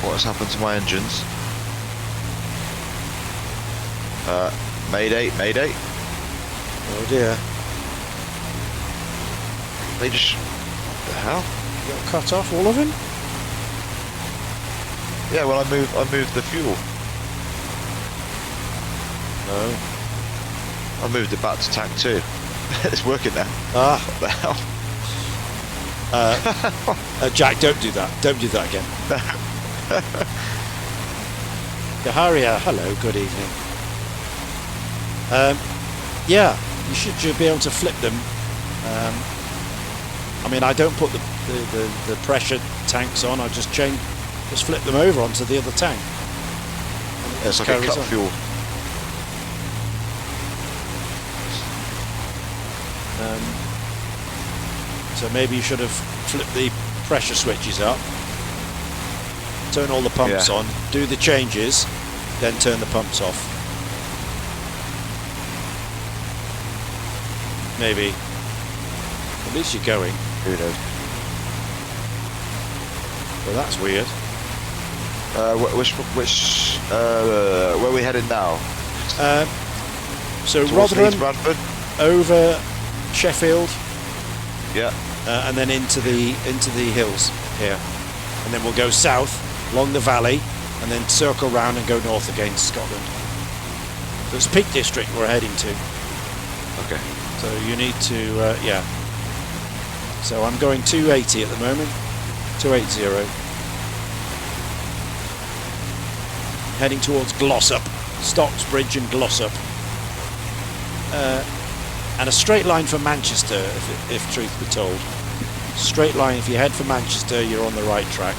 Speaker 2: What has happened to my engines? Mayday, mayday.
Speaker 1: Oh dear.
Speaker 2: They just... What the hell?
Speaker 1: You got cut off, all of them?
Speaker 2: Yeah, well I moved the fuel.
Speaker 1: No.
Speaker 2: I moved it back to tank 2. It's working now.
Speaker 1: Ah.
Speaker 2: What the hell?
Speaker 1: Jack, don't do that. Don't do that again. Gaharia, hello, good evening. Yeah, you should be able to flip them. I mean, I don't put the pressure tanks on. I just flip them over onto the other tank.
Speaker 2: Yeah, it's like a cut fuel.
Speaker 1: So maybe you should have flipped the pressure switches up, turn all the pumps on, do the changes, then turn the pumps off. Maybe. At least you're going.
Speaker 2: Who knows?
Speaker 1: Well, that's weird.
Speaker 2: Where are we headed now?
Speaker 1: So
Speaker 2: Towards
Speaker 1: Rotherham,
Speaker 2: Leeds, Bradford?
Speaker 1: over Sheffield,
Speaker 2: Yeah.
Speaker 1: and then into the hills here, and then we'll go south along the valley, and then circle round and go north again to Scotland. So it's Peak District we're heading to.
Speaker 2: Okay.
Speaker 1: So you need to, yeah. So I'm going 280 at the moment, 280. Heading towards Glossop, Stocksbridge and Glossop. And a straight line for Manchester, if truth be told. Straight line, if you head for Manchester, you're on the right track.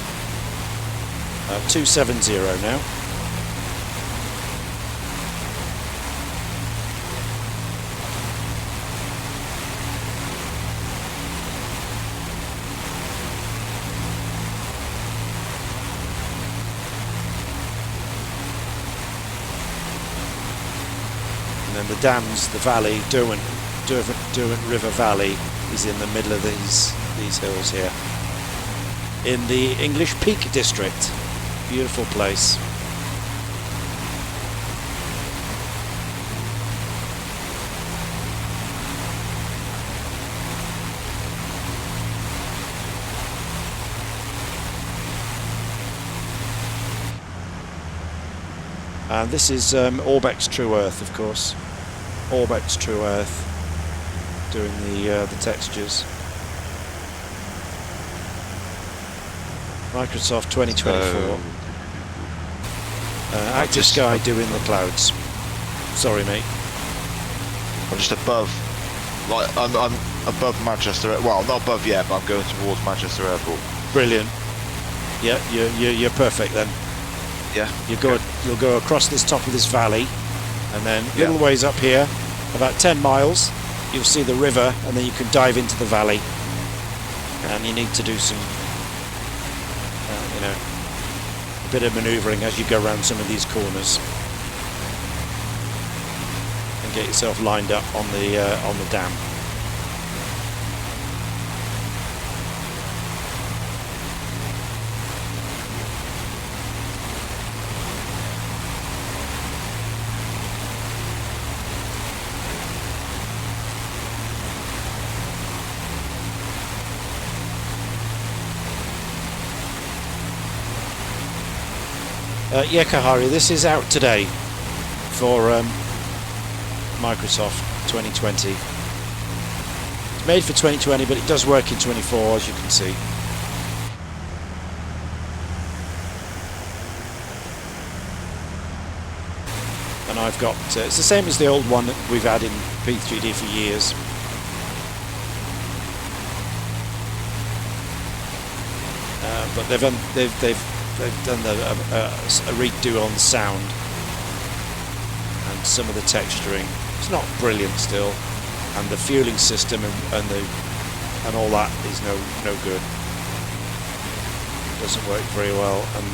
Speaker 1: 270 now. And the dams, the valley, Derwent River Valley, is in the middle of these hills here. In the English Peak District. Beautiful place. And this is Orbeck's True Earth, of course. Orbeck's True Earth doing the textures. Microsoft 2024. Active Sky doing the clouds. Sorry, mate.
Speaker 2: I'm just above, like I'm above Manchester. Well, not above yet, but I'm going towards Manchester Airport.
Speaker 1: Brilliant. Yeah, you're perfect then.
Speaker 2: Yeah.
Speaker 1: You'll go across this top of this valley, and then little ways up here, about 10 miles, you'll see the river, and then you can dive into the valley. And you need to do some, a bit of manoeuvring as you go around some of these corners, and get yourself lined up on the dam. Yeah, Kahari, this is out today for Microsoft 2020. It's made for 2020, but it does work in 24, as you can see. And I've got, it's the same as the old one that we've had in P3D for years. But they've done a redo on the sound and some of the texturing. It's not brilliant still, and the fueling system and all that is no good. It doesn't work very well, and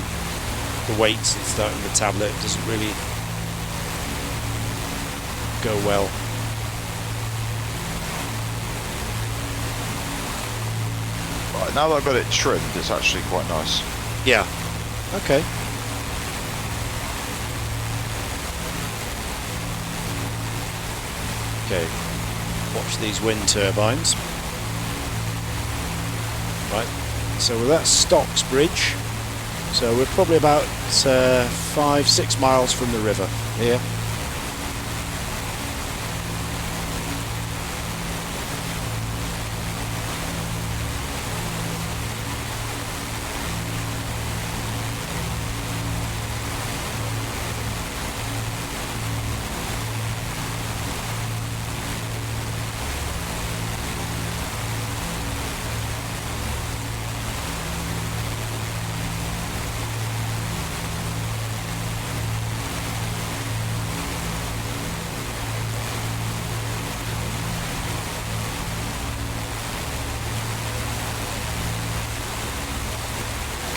Speaker 1: the weights and stuff in the tablet doesn't really go well.
Speaker 2: Right, now that I've got it trimmed, it's actually quite nice.
Speaker 1: Yeah. Okay. Okay. Watch these wind turbines. Right. So we're at Stocks Bridge. So we're probably about 5-6 miles from the river here.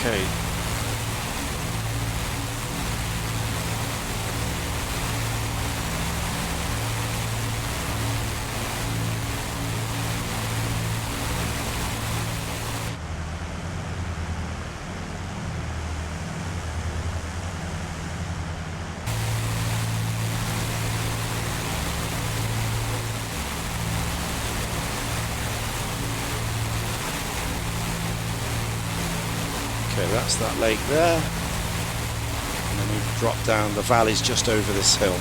Speaker 1: Okay. Okay, that's that lake there, and then we drop down. The valley's just over this hill.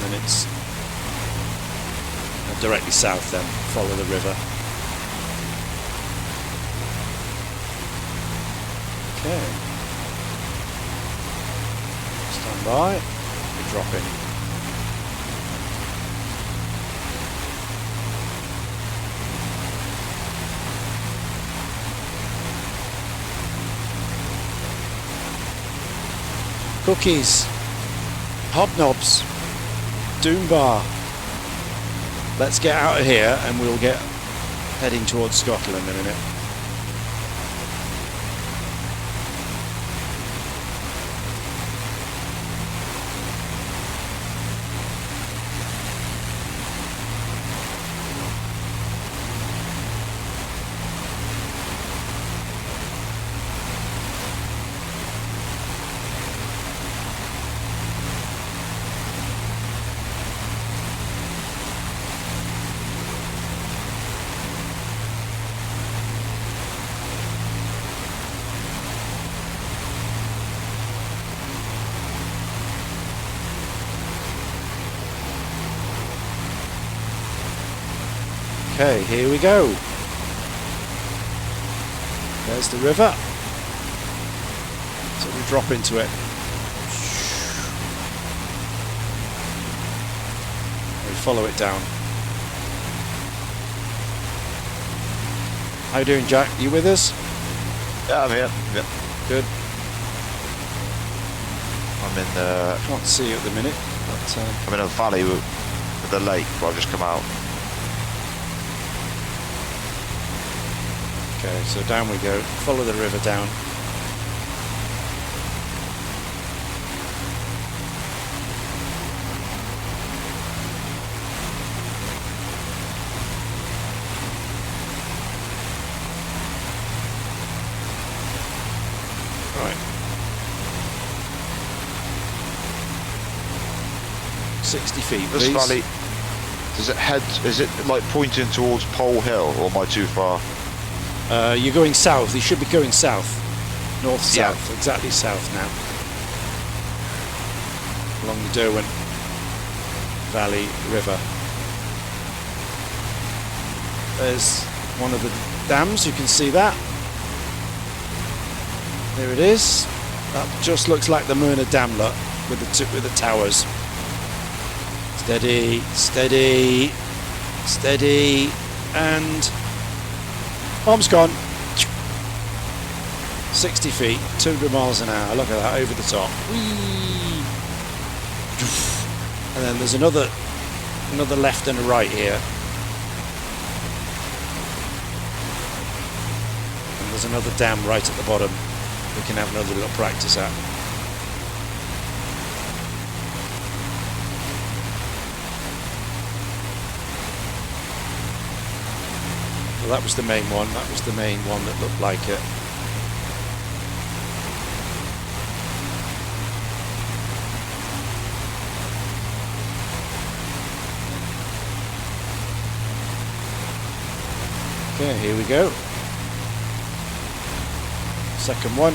Speaker 1: And it's directly south then, follow the river. Okay. Stand by, we're dropping. Cookies. Hobnobs. Doom bar. Let's get out of here and we'll get heading towards Scotland in a minute. Okay, here we go. There's the river. So we drop into it. We follow it down. How you doing, Jack? You with us?
Speaker 2: Yeah, I'm here. Yeah.
Speaker 1: Good.
Speaker 2: I'm in the.
Speaker 1: Can't see you at the minute, but
Speaker 2: I'm in a valley with the lake where I've just come out.
Speaker 1: okay, so down we go. Follow the river down. Right. 60 feet,
Speaker 2: This
Speaker 1: please.
Speaker 2: valley, does it head? Is it like pointing towards Pole Hill, or am I too far?
Speaker 1: You're going south. You should be going south. North-south.
Speaker 2: Yeah.
Speaker 1: Exactly south now. Along the Derwent Valley River. There's one of the dams. You can see that. There it is. That just looks like the Myrna Damlet with the towers. Steady, steady, steady, and bomb's gone. 60 feet, 200 miles an hour. Look at that, over the top. Whee! And then there's another left and a right here. And there's another dam right at the bottom. We can have another little practice at. Well, that was the main one. That was the main one that looked like it. Okay, here we go. Second one.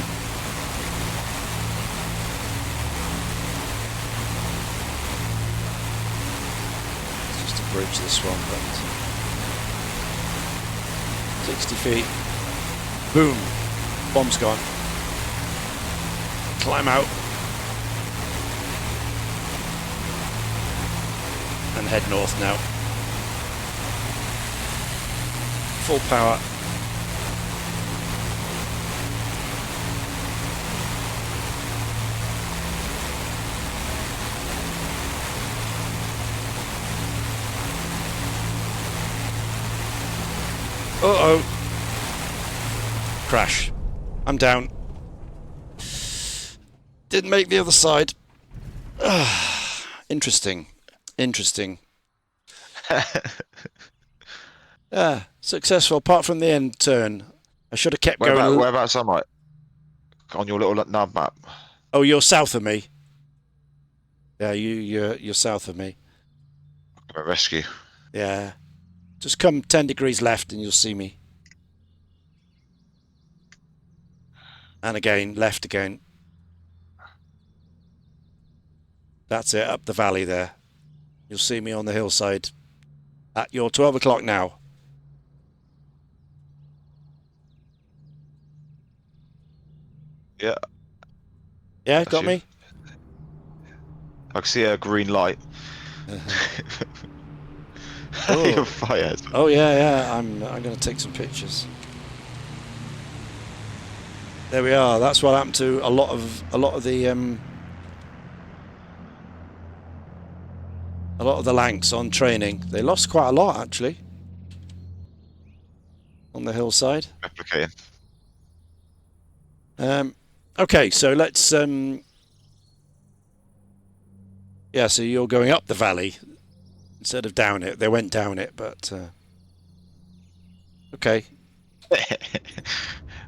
Speaker 1: It's just a bridge, this one, but 60 feet. Boom. Bomb's gone. Climb out. And head north now. Full power. Uh-oh. Crash. I'm down. Didn't make the other side. Interesting. Interesting. Yeah, successful apart from the end turn. I should have kept going.
Speaker 2: Whereabouts am I? On your little nav map.
Speaker 1: Oh, you're south of me. Yeah, you're south of me.
Speaker 2: I'm gonna rescue.
Speaker 1: Yeah. Just come 10 degrees left and you'll see me. And again, left again. That's it, up the valley there. You'll see me on the hillside at your 12 o'clock now.
Speaker 2: Yeah.
Speaker 1: Yeah,
Speaker 2: That's
Speaker 1: got
Speaker 2: you.
Speaker 1: me?
Speaker 2: I can see a green light.
Speaker 1: Oh.
Speaker 2: You're fired.
Speaker 1: Oh yeah, I'm going to take some pictures. There we are. That's what happened to a lot of the lot of the Lancs on training. They lost quite a lot, actually, on the hillside.
Speaker 2: Replicating.
Speaker 1: Okay, so let's... yeah, so you're going up the valley instead of down it. They went down it, but... okay.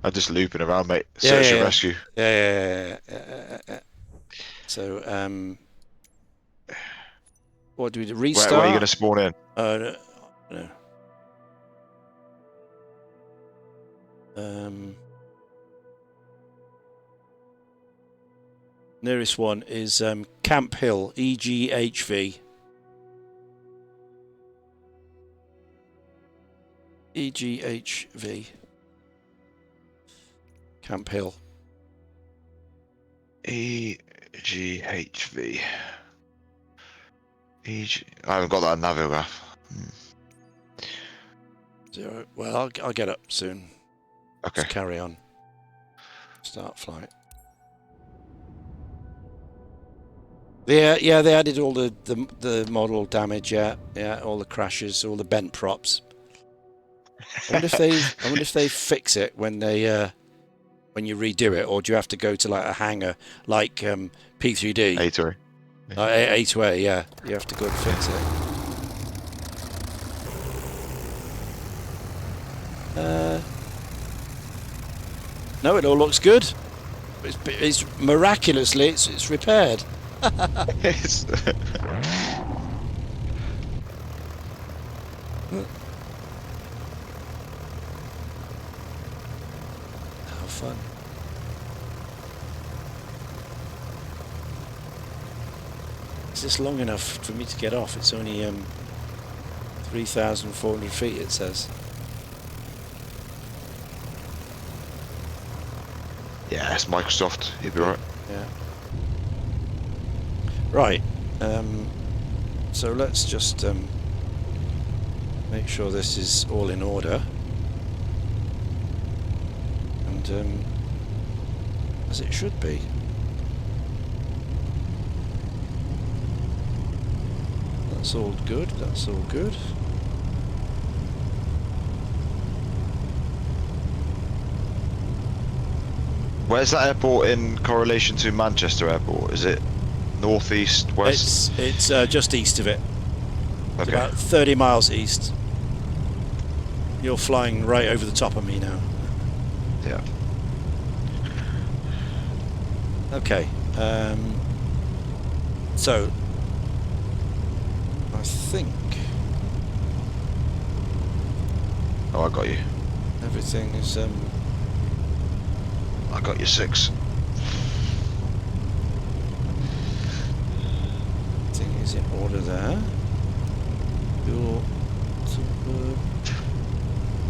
Speaker 2: I'm just looping around, mate. Search and rescue.
Speaker 1: Yeah. So, what do we do? Restart?
Speaker 2: Where are you going to spawn in?
Speaker 1: No. Nearest one is Camp Hill, EGHV. EGHV. Camp Hill.
Speaker 2: EGHV. I haven't got that navigograph.
Speaker 1: Zero. Well, I'll get up soon.
Speaker 2: Okay.
Speaker 1: Let's carry on. Start flight. Yeah, they added all the model damage. Yeah, all the crashes, all the bent props. I wonder if they fix it when you redo it, or do you have to go to like a hangar like P3D?
Speaker 2: A2A.
Speaker 1: A2A, yeah. You have to go and fix it. No, it all looks good. It's miraculously it's repaired.
Speaker 2: It's
Speaker 1: How fun. Is this long enough for me to get off? It's only 3,400 feet, it says.
Speaker 2: yeah, it's Microsoft. You'll be right.
Speaker 1: Yeah. Right. So let's just make sure this is all in order. And as it should be. That's all good. That's all good.
Speaker 2: Where's that airport in correlation to Manchester Airport? Is it north, east, west?
Speaker 1: It's just east of it. It's
Speaker 2: Okay.
Speaker 1: about 30 miles east. You're flying right over the top of me now.
Speaker 2: Yeah.
Speaker 1: Okay. So I think
Speaker 2: Oh, I got you.
Speaker 1: everything is
Speaker 2: I got you 6.
Speaker 1: everything is in order there. Fuel, that's all good.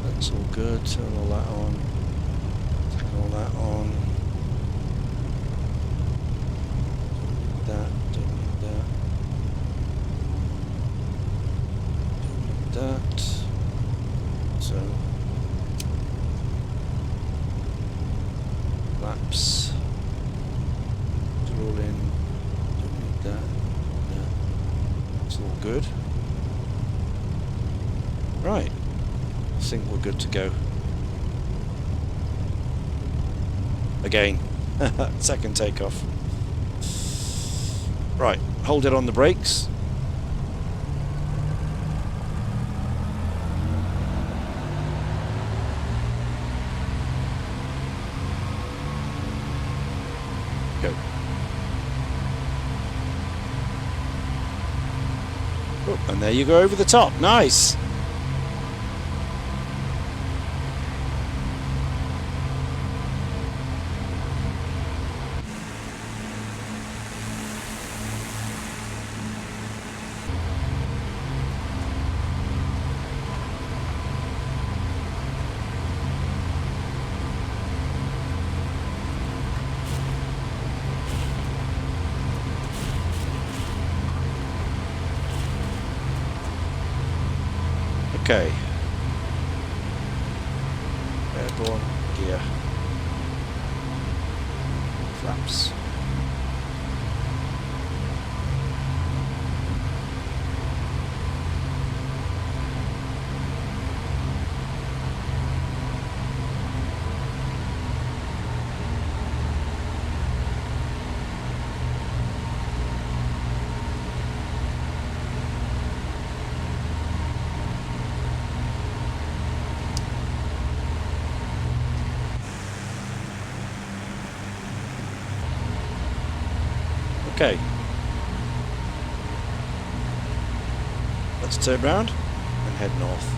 Speaker 1: That's all good. Turn all that on. Turn all that on. Don't need that. Don't need that. So laps. Put it all in. Don't need that. No. It's all good. Right. I think we're good to go. Again. Second takeoff. Right. Hold it on the brakes. Go. Oh, and there you go over the top. Nice. Okay. Airborne gear. Flaps. Okay. Let's turn round and head north.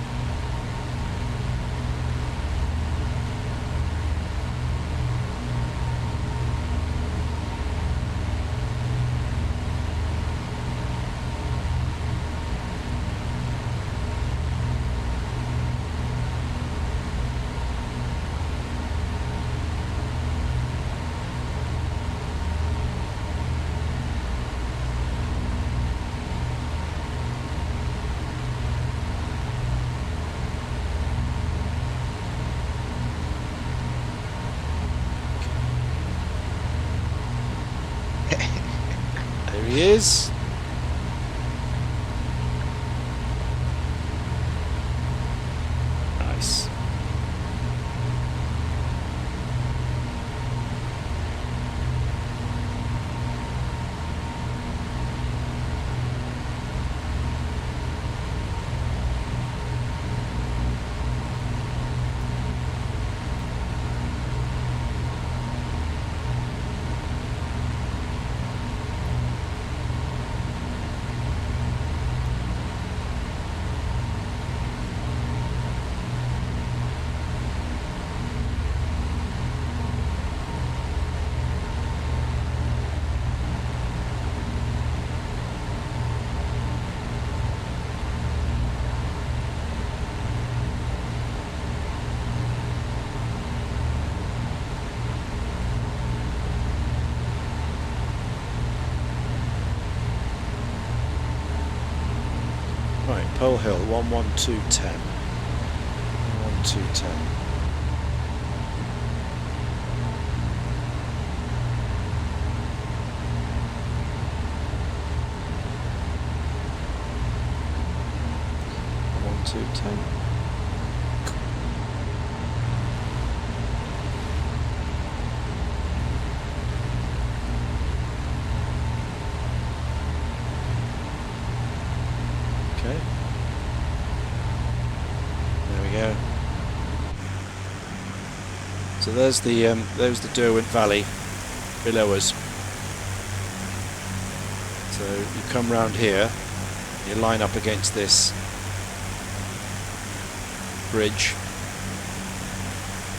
Speaker 1: There he is. Nice. Right, Pole Hill, 11210. 11210. One, two, 10. Okay. There we go. So there's the Derwent Valley below us. So you come round here, you line up against this bridge.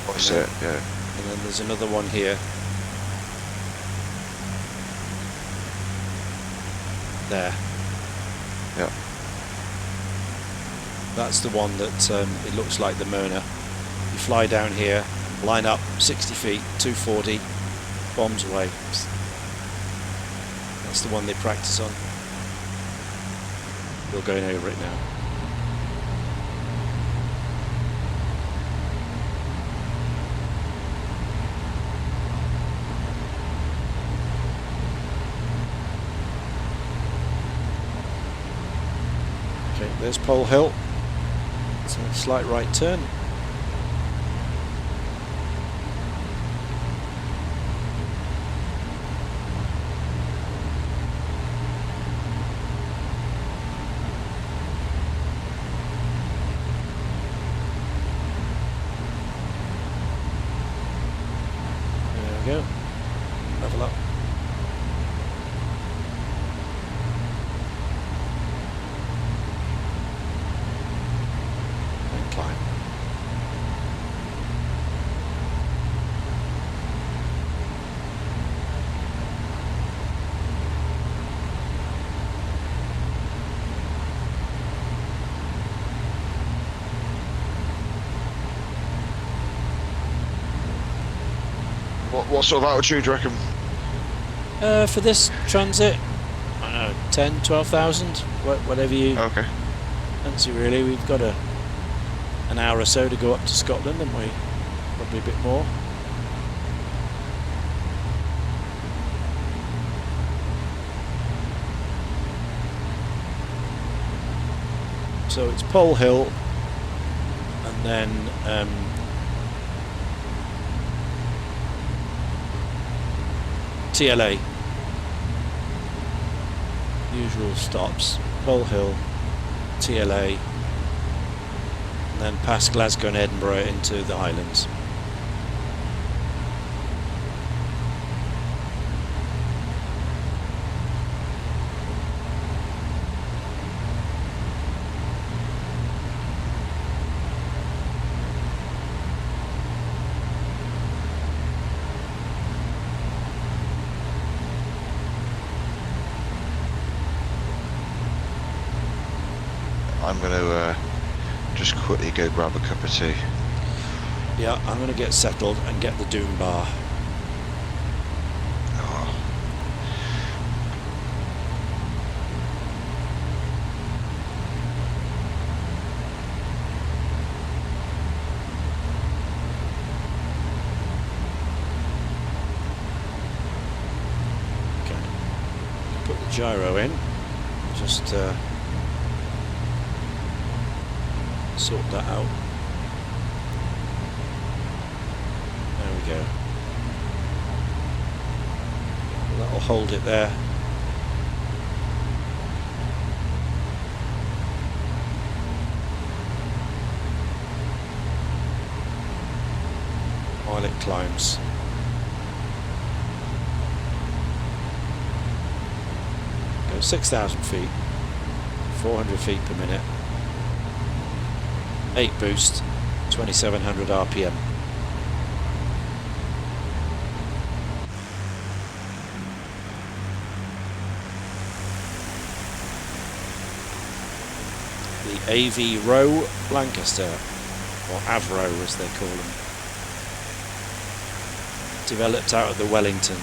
Speaker 2: That's it, yeah.
Speaker 1: And then there's another one here. There.
Speaker 2: Yeah.
Speaker 1: That's the one that it looks like the Myrna. You fly down here, line up 60 feet, 240, bombs away. That's the one they practice on. You're going over it now. Okay, there's Pole Hill. So a slight right turn. There we go. Level up. And climb.
Speaker 2: What sort of altitude do you reckon?
Speaker 1: For this transit, I don't know, 10, 12,000, whatever you
Speaker 2: Okay.
Speaker 1: fancy really. We've got an hour or so to go up to Scotland, haven't we? Probably a bit more. So it's Pole Hill, and then TLA. Usual stops: Pole Hill, TLA, and then past Glasgow and Edinburgh into the Highlands.
Speaker 2: I'm going to just quickly go grab a cup of tea.
Speaker 1: Yeah, I'm going to get settled and get the Doom bar.
Speaker 2: Oh.
Speaker 1: Okay. Put the gyro in. Just sort that out. There we go. That'll hold it there. While it climbs. Go 6,000 feet, 400 feet per minute. 8 boost, 2,700 RPM. The AV Row Lancaster, or Avro as they call them. Developed out of the Wellington.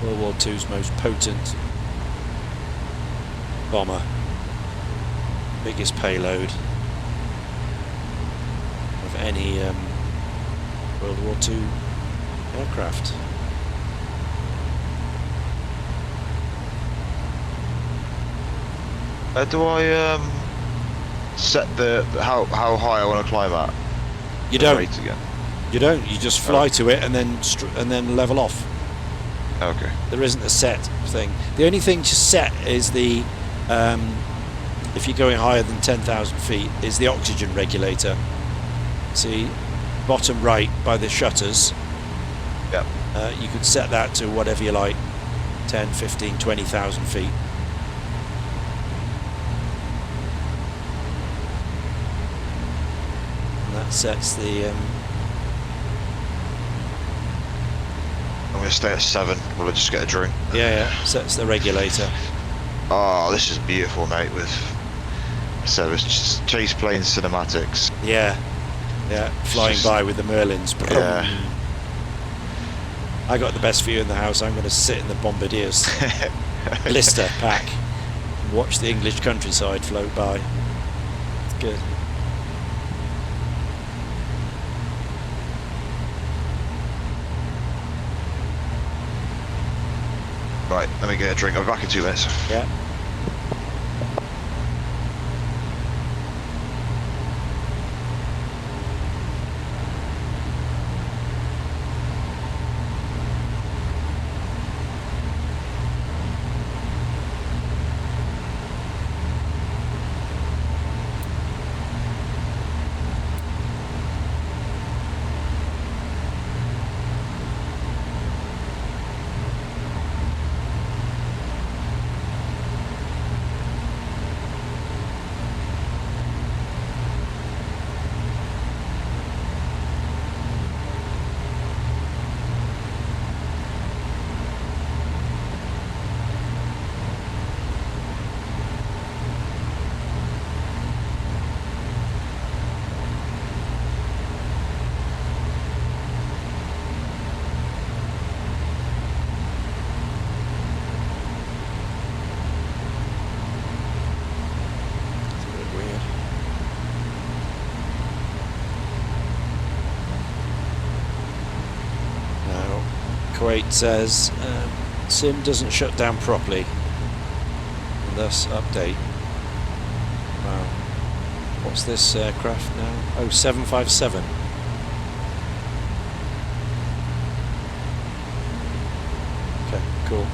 Speaker 1: World War II's most potent bomber, biggest payload of any World War II aircraft.
Speaker 2: Do I set the how high I want to climb at?
Speaker 1: You
Speaker 2: The
Speaker 1: don't.
Speaker 2: rate again.
Speaker 1: You don't. You just fly to it and then level off.
Speaker 2: Okay.
Speaker 1: There isn't a set thing. The only thing to set is the if you're going higher than 10,000 feet is the oxygen regulator. See, bottom right by the shutters.
Speaker 2: Yep.
Speaker 1: You can set that to whatever you like, 10, 15, 20,000 feet. And that sets the
Speaker 2: I'm going to stay at 7. Will I just get a drink?
Speaker 1: yeah, sets the regulator.
Speaker 2: Oh, this is beautiful, mate. With so it's just chase plane cinematics.
Speaker 1: Yeah, flying
Speaker 2: Just-
Speaker 1: by with the Merlins.
Speaker 2: Yeah.
Speaker 1: I got the best view in the house. I'm going to sit in the Bombardier's blister pack and watch the English countryside float by. It's good.
Speaker 2: Right, let me get a drink. I'll be back in 2 minutes.
Speaker 1: Yeah. It's a bit weird. Now, Kuwait says SIM doesn't shut down properly, and thus update. Wow. What's this aircraft now? Oh, 757. Okay, cool.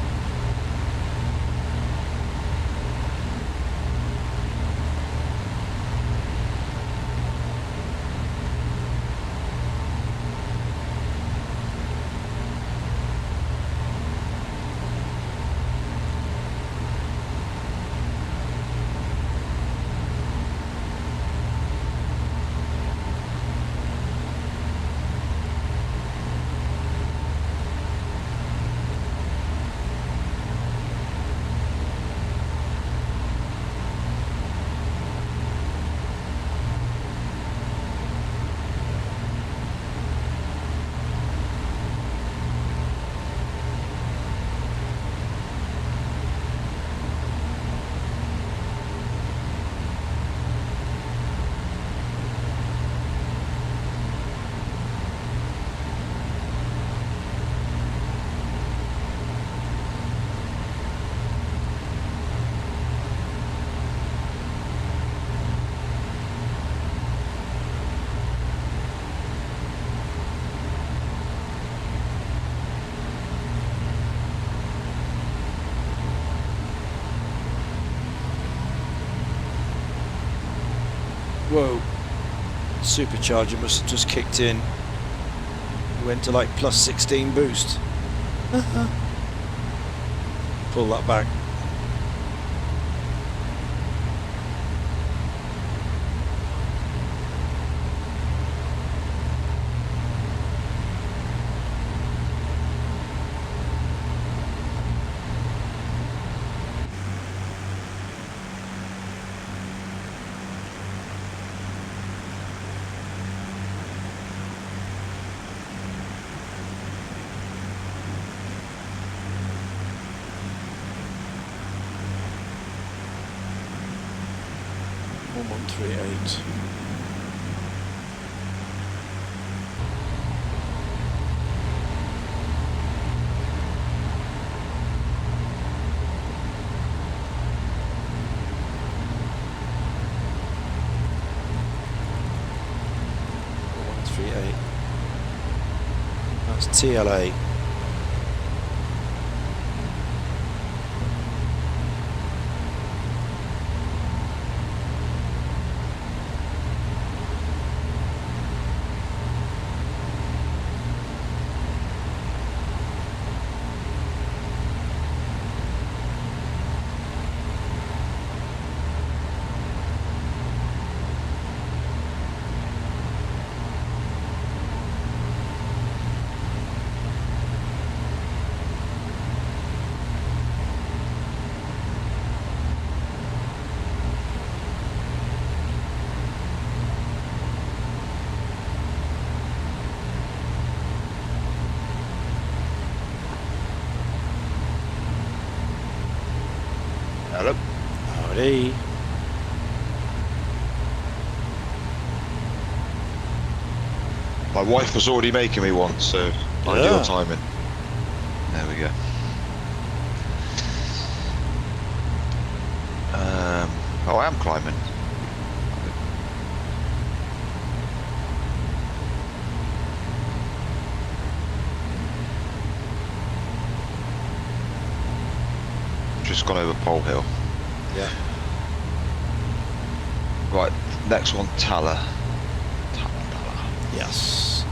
Speaker 1: Whoa. Supercharger must have just kicked in. Went to like plus 16 boost. Pull that back. One 138. That's TLA.
Speaker 2: Hello.
Speaker 1: Howdy.
Speaker 2: My wife was already making me one, so ideal timing. There we go. Oh, I am climbing. Just gone over Pole Hill.
Speaker 1: Yeah.
Speaker 2: Right, next one, Tala.
Speaker 1: Yes.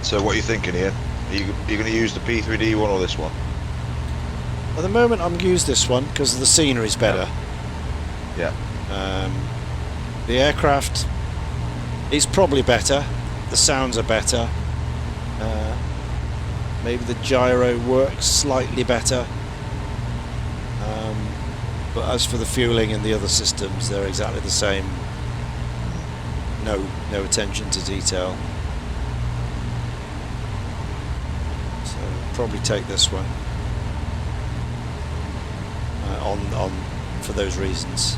Speaker 2: So what are you thinking, Ian? Are you going to use the P3D one or this one?
Speaker 1: At the moment, I'm used this one because the scenery's better.
Speaker 2: Yeah.
Speaker 1: The aircraft is probably better. The sounds are better. Maybe the gyro works slightly better. But as for the fueling and the other systems, they're exactly the same. No attention to detail. So probably take this one on for those reasons.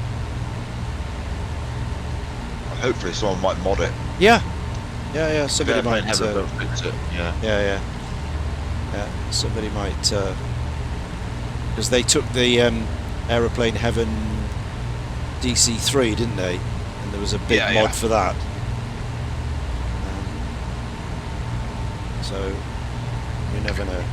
Speaker 2: Hopefully someone might mod it.
Speaker 1: Yeah. Somebody might.
Speaker 2: Fix it.
Speaker 1: Yeah. Somebody might, because they took the Aeroplane Heaven DC3, didn't they? And there was a big mod for that. So you never know.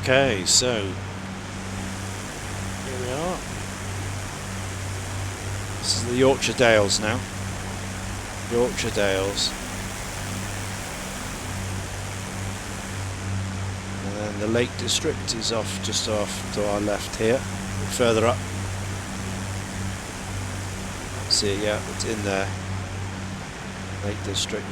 Speaker 1: Okay, so here we are. This is the Yorkshire Dales now. Yorkshire Dales. And then the Lake District is off, just off to our left here, further up. See, yeah, it's in there. Lake District.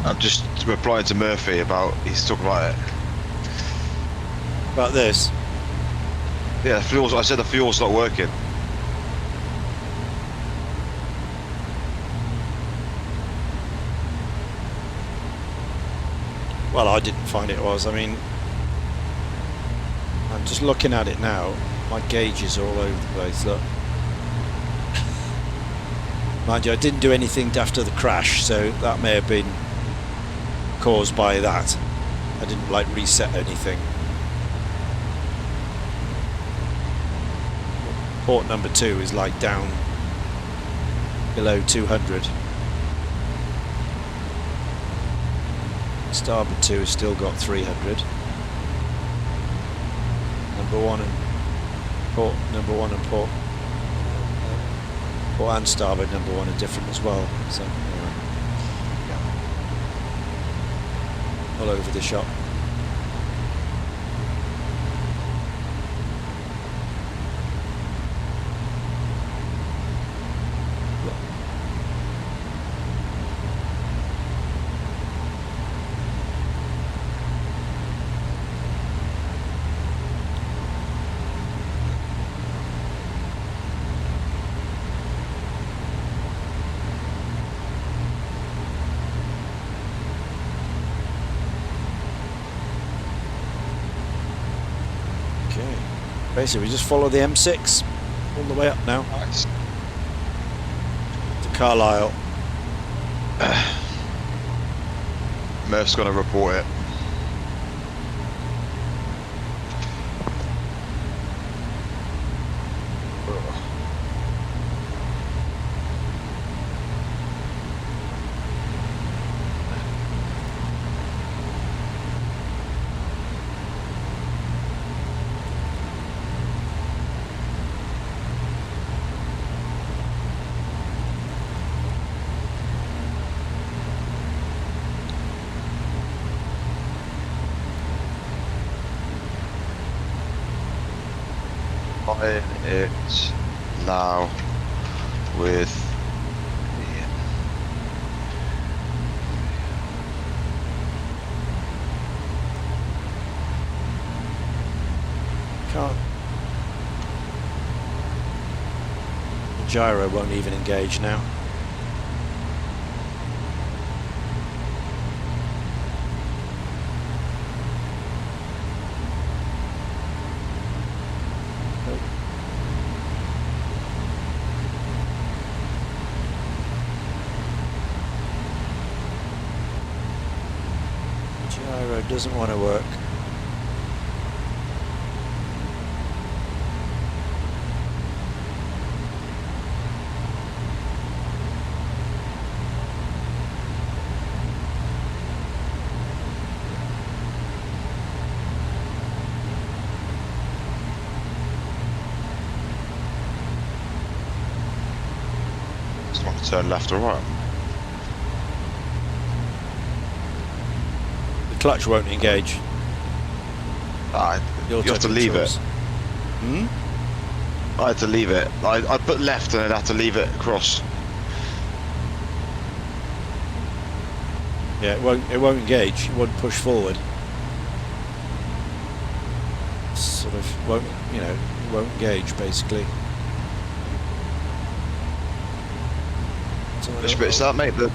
Speaker 2: I'm just replying to Murphy about, he's talking about it.
Speaker 1: About this.
Speaker 2: Yeah, the fuel's, I said the fuel's not working.
Speaker 1: Well, I didn't find it was. I mean, I'm just looking at it now. My gauges are all over the place, look. Mind you, I didn't do anything after the crash, so that may have been caused by that. I didn't like reset anything. Port number 2 is like down below 200. Starboard 2 has still got 300. Number 1 and port, number 1 and port and starboard number 1 are different as well. So anyway, yeah. All over the shop. Basically, we just follow the M6 all the way up now.
Speaker 2: Nice.
Speaker 1: To Carlisle.
Speaker 2: Murph's gonna report it. It's now with
Speaker 1: Can't. The gyro won't even engage now. Gyro doesn't want to work.
Speaker 2: just want to turn left or right.
Speaker 1: The clutch won't engage.
Speaker 2: You have to leave it.
Speaker 1: Hmm?
Speaker 2: I had to leave it. I put left and then had to leave it across.
Speaker 1: Yeah, it won't engage. It won't push forward. Sort of won't, you know, it won't engage basically. So
Speaker 2: Which bit's that, mate? The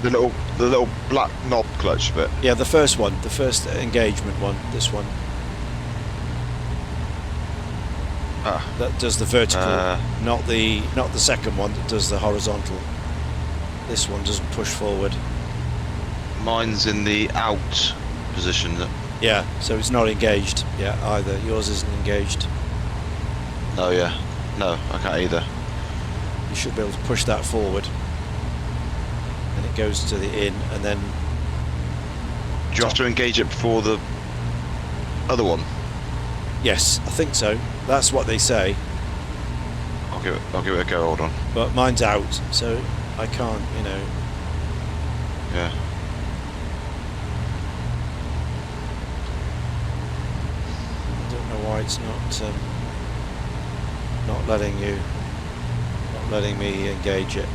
Speaker 2: little black knob clutch bit.
Speaker 1: yeah, the first one, the first engagement one. This one that does the vertical, not the second one that does the horizontal. This one doesn't push forward.
Speaker 2: Mine's in the out position.
Speaker 1: Yeah, so it's not engaged. Yeah, either. Yours isn't engaged.
Speaker 2: No, yeah. No, I can't either.
Speaker 1: You should be able to push that forward. And it goes to the in, and then...
Speaker 2: Do you have to engage it before the other one?
Speaker 1: Yes, I think so. That's what they say.
Speaker 2: I'll give it a go, hold on.
Speaker 1: But mine's out, so I can't, you know...
Speaker 2: Yeah.
Speaker 1: I don't know why it's not letting me engage it.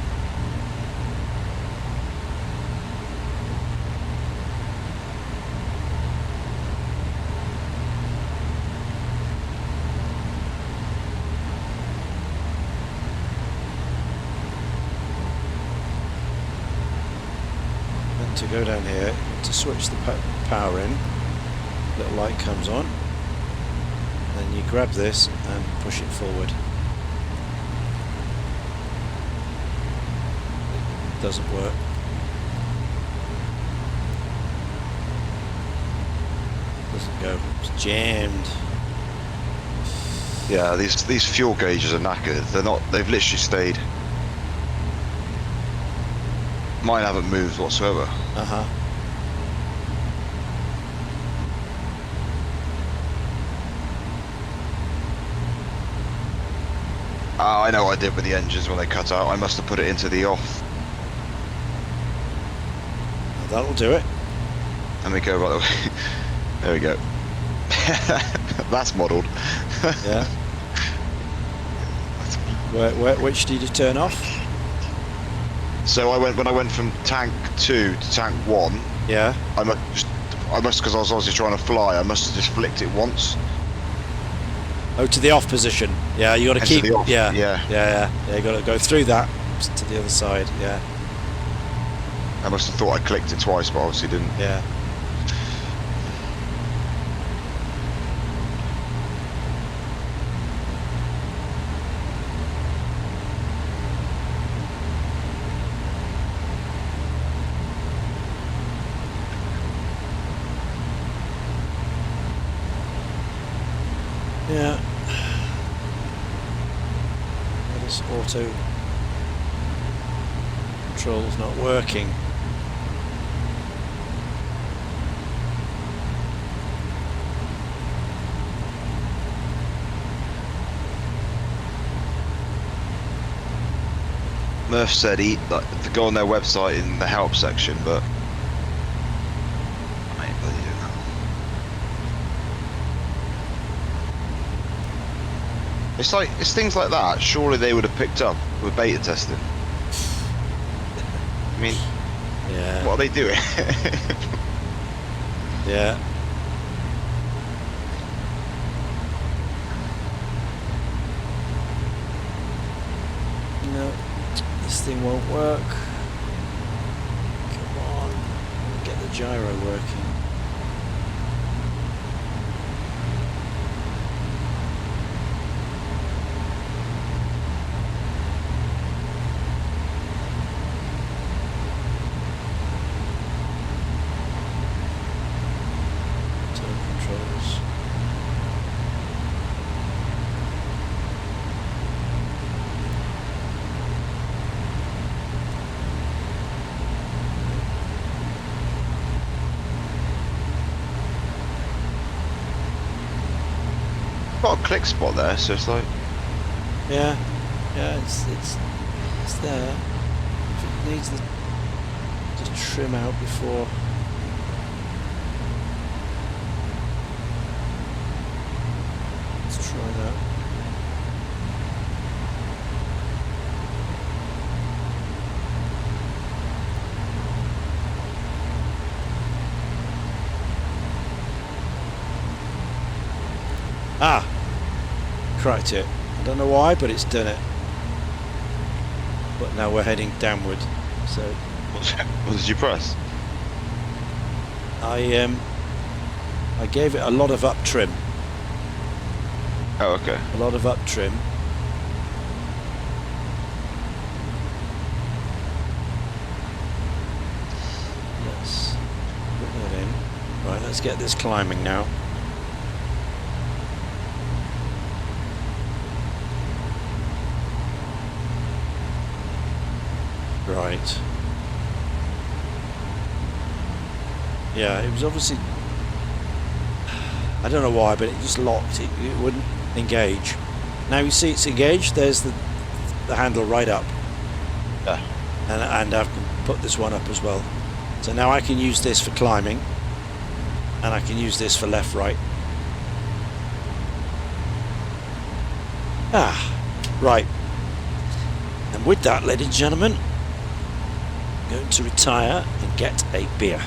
Speaker 1: Then to go down here, to switch the power in, little light comes on. Then you grab this and push it forward. It doesn't work. Doesn't go. It's jammed.
Speaker 2: Yeah, these fuel gauges are knackered. They've literally stayed. Mine haven't moved whatsoever.
Speaker 1: Uh-huh.
Speaker 2: I know what I did with the engines when they cut out. I must have put it into the off.
Speaker 1: That'll do it.
Speaker 2: Let me go by the way. There we go. That's modelled.
Speaker 1: Yeah. Which did you turn off?
Speaker 2: So when I went from tank 2 to tank 1,
Speaker 1: Yeah.
Speaker 2: I must because I was obviously trying to fly. I must have just flicked it once.
Speaker 1: Oh, to the off position. Yeah, you got to
Speaker 2: And
Speaker 1: keep.
Speaker 2: to the off,
Speaker 1: Yeah.
Speaker 2: yeah.
Speaker 1: Yeah. You got to go through that to the other side. Yeah.
Speaker 2: I must have thought I clicked it twice, but obviously didn't.
Speaker 1: Yeah. Yeah. This auto control's not working.
Speaker 2: Murph said to go on their website in the help section, but I ain't bloody doing that. It's things like that. Surely they would have picked up with beta testing. I mean,
Speaker 1: Yeah.
Speaker 2: what are they doing?
Speaker 1: Yeah. No, this thing won't work. Come on, get the gyro working. Turn controls.
Speaker 2: Got a click spot there, so it's like
Speaker 1: Yeah, it's there. If it needs to trim out before. Let's try that. Ah, cracked it. I don't know why, but it's done it. But now we're heading downward. So
Speaker 2: What did you press?
Speaker 1: I gave it a lot of up trim.
Speaker 2: Oh, okay.
Speaker 1: A lot of up trim. Let's put that in. Right, let's get this climbing now. Right. Yeah, it was obviously... I don't know why, but it just locked. It wouldn't engage. Now you see it's engaged. There's the handle right up.
Speaker 2: Yeah.
Speaker 1: And I can put this one up as well. So now I can use this for climbing. And I can use this for left, right. Ah, right. And with that, ladies and gentlemen, I'm going to retire and get a beer.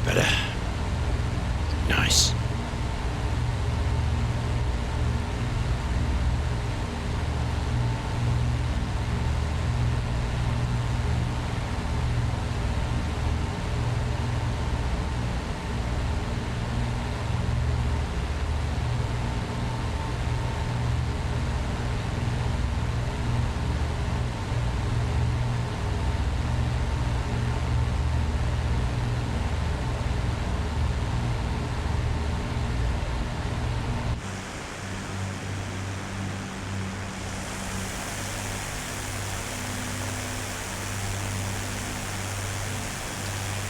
Speaker 1: Better. Nice.